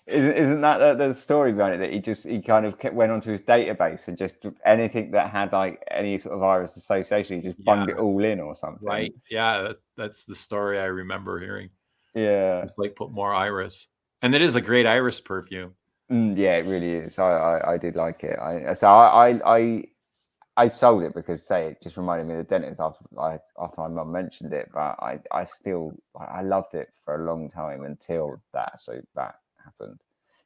[SPEAKER 8] Isn't that the story behind it, that he kind of went onto his database and just anything that had like any sort of iris association, he just bunged it all in or something?
[SPEAKER 1] Right. Yeah, that's the story I remember hearing.
[SPEAKER 8] Yeah.
[SPEAKER 1] Just like put more iris. And it is a great iris perfume.
[SPEAKER 8] Yeah, it really is. I did like it. I sold it because, say, it just reminded me of the dentist after my mum mentioned it. But I loved it for a long time until that happened.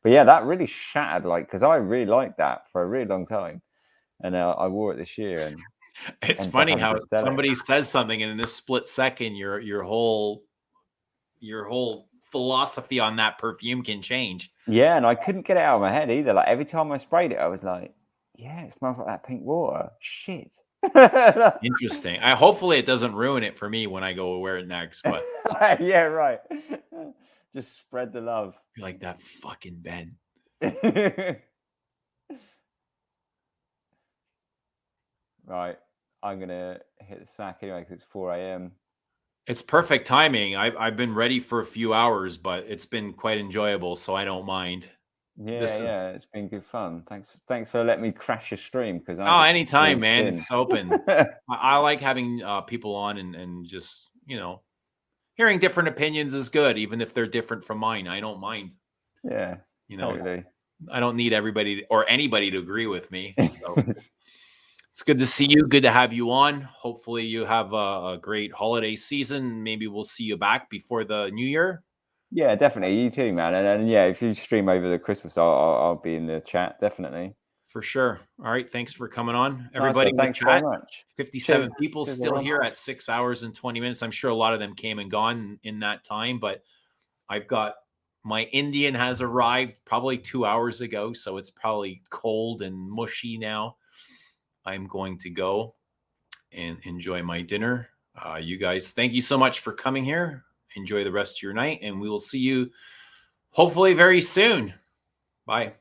[SPEAKER 8] But yeah, that really shattered, like, because I really liked that for a really long time, and I wore it this year. And
[SPEAKER 1] it's funny how somebody says something, and in this split second, your whole philosophy on that perfume can change.
[SPEAKER 8] Yeah, and I couldn't get it out of my head either. Like every time I sprayed it, I was like, "Yeah, it smells like that pink water." Shit.
[SPEAKER 1] Interesting. Hopefully it doesn't ruin it for me when I go wear it next. But
[SPEAKER 8] yeah, right. Just spread the love.
[SPEAKER 1] You're like that fucking Ben.
[SPEAKER 8] Right. I'm gonna hit the sack anyway because it's 4 a.m.
[SPEAKER 1] It's perfect timing. I've been ready for a few hours, but it's been quite enjoyable, so I don't mind.
[SPEAKER 8] Yeah, it's been good fun. Thanks for letting me crash your stream because
[SPEAKER 1] anytime, man. It's open. I like having people on and just, you know, hearing different opinions is good, even if they're different from mine. I don't mind.
[SPEAKER 8] Yeah,
[SPEAKER 1] you know,
[SPEAKER 8] totally.
[SPEAKER 1] I don't need everybody or anybody to agree with me. So it's good to see you. Good to have you on. Hopefully you have a great holiday season. Maybe we'll see you back before the new year.
[SPEAKER 8] Yeah, definitely. You too, man. And yeah, if you stream over the Christmas, I'll be in the chat, definitely.
[SPEAKER 1] For sure. All right. Thanks for coming on. Everybody,
[SPEAKER 8] thanks very much.
[SPEAKER 1] 57 people still here at 6 hours and 20 minutes. I'm sure a lot of them came and gone in that time, but I've got my Indian has arrived probably 2 hours ago, so it's probably cold and mushy now. I'm going to go and enjoy my dinner. You guys, thank you so much for coming here. Enjoy the rest of your night, and we will see you hopefully very soon. Bye.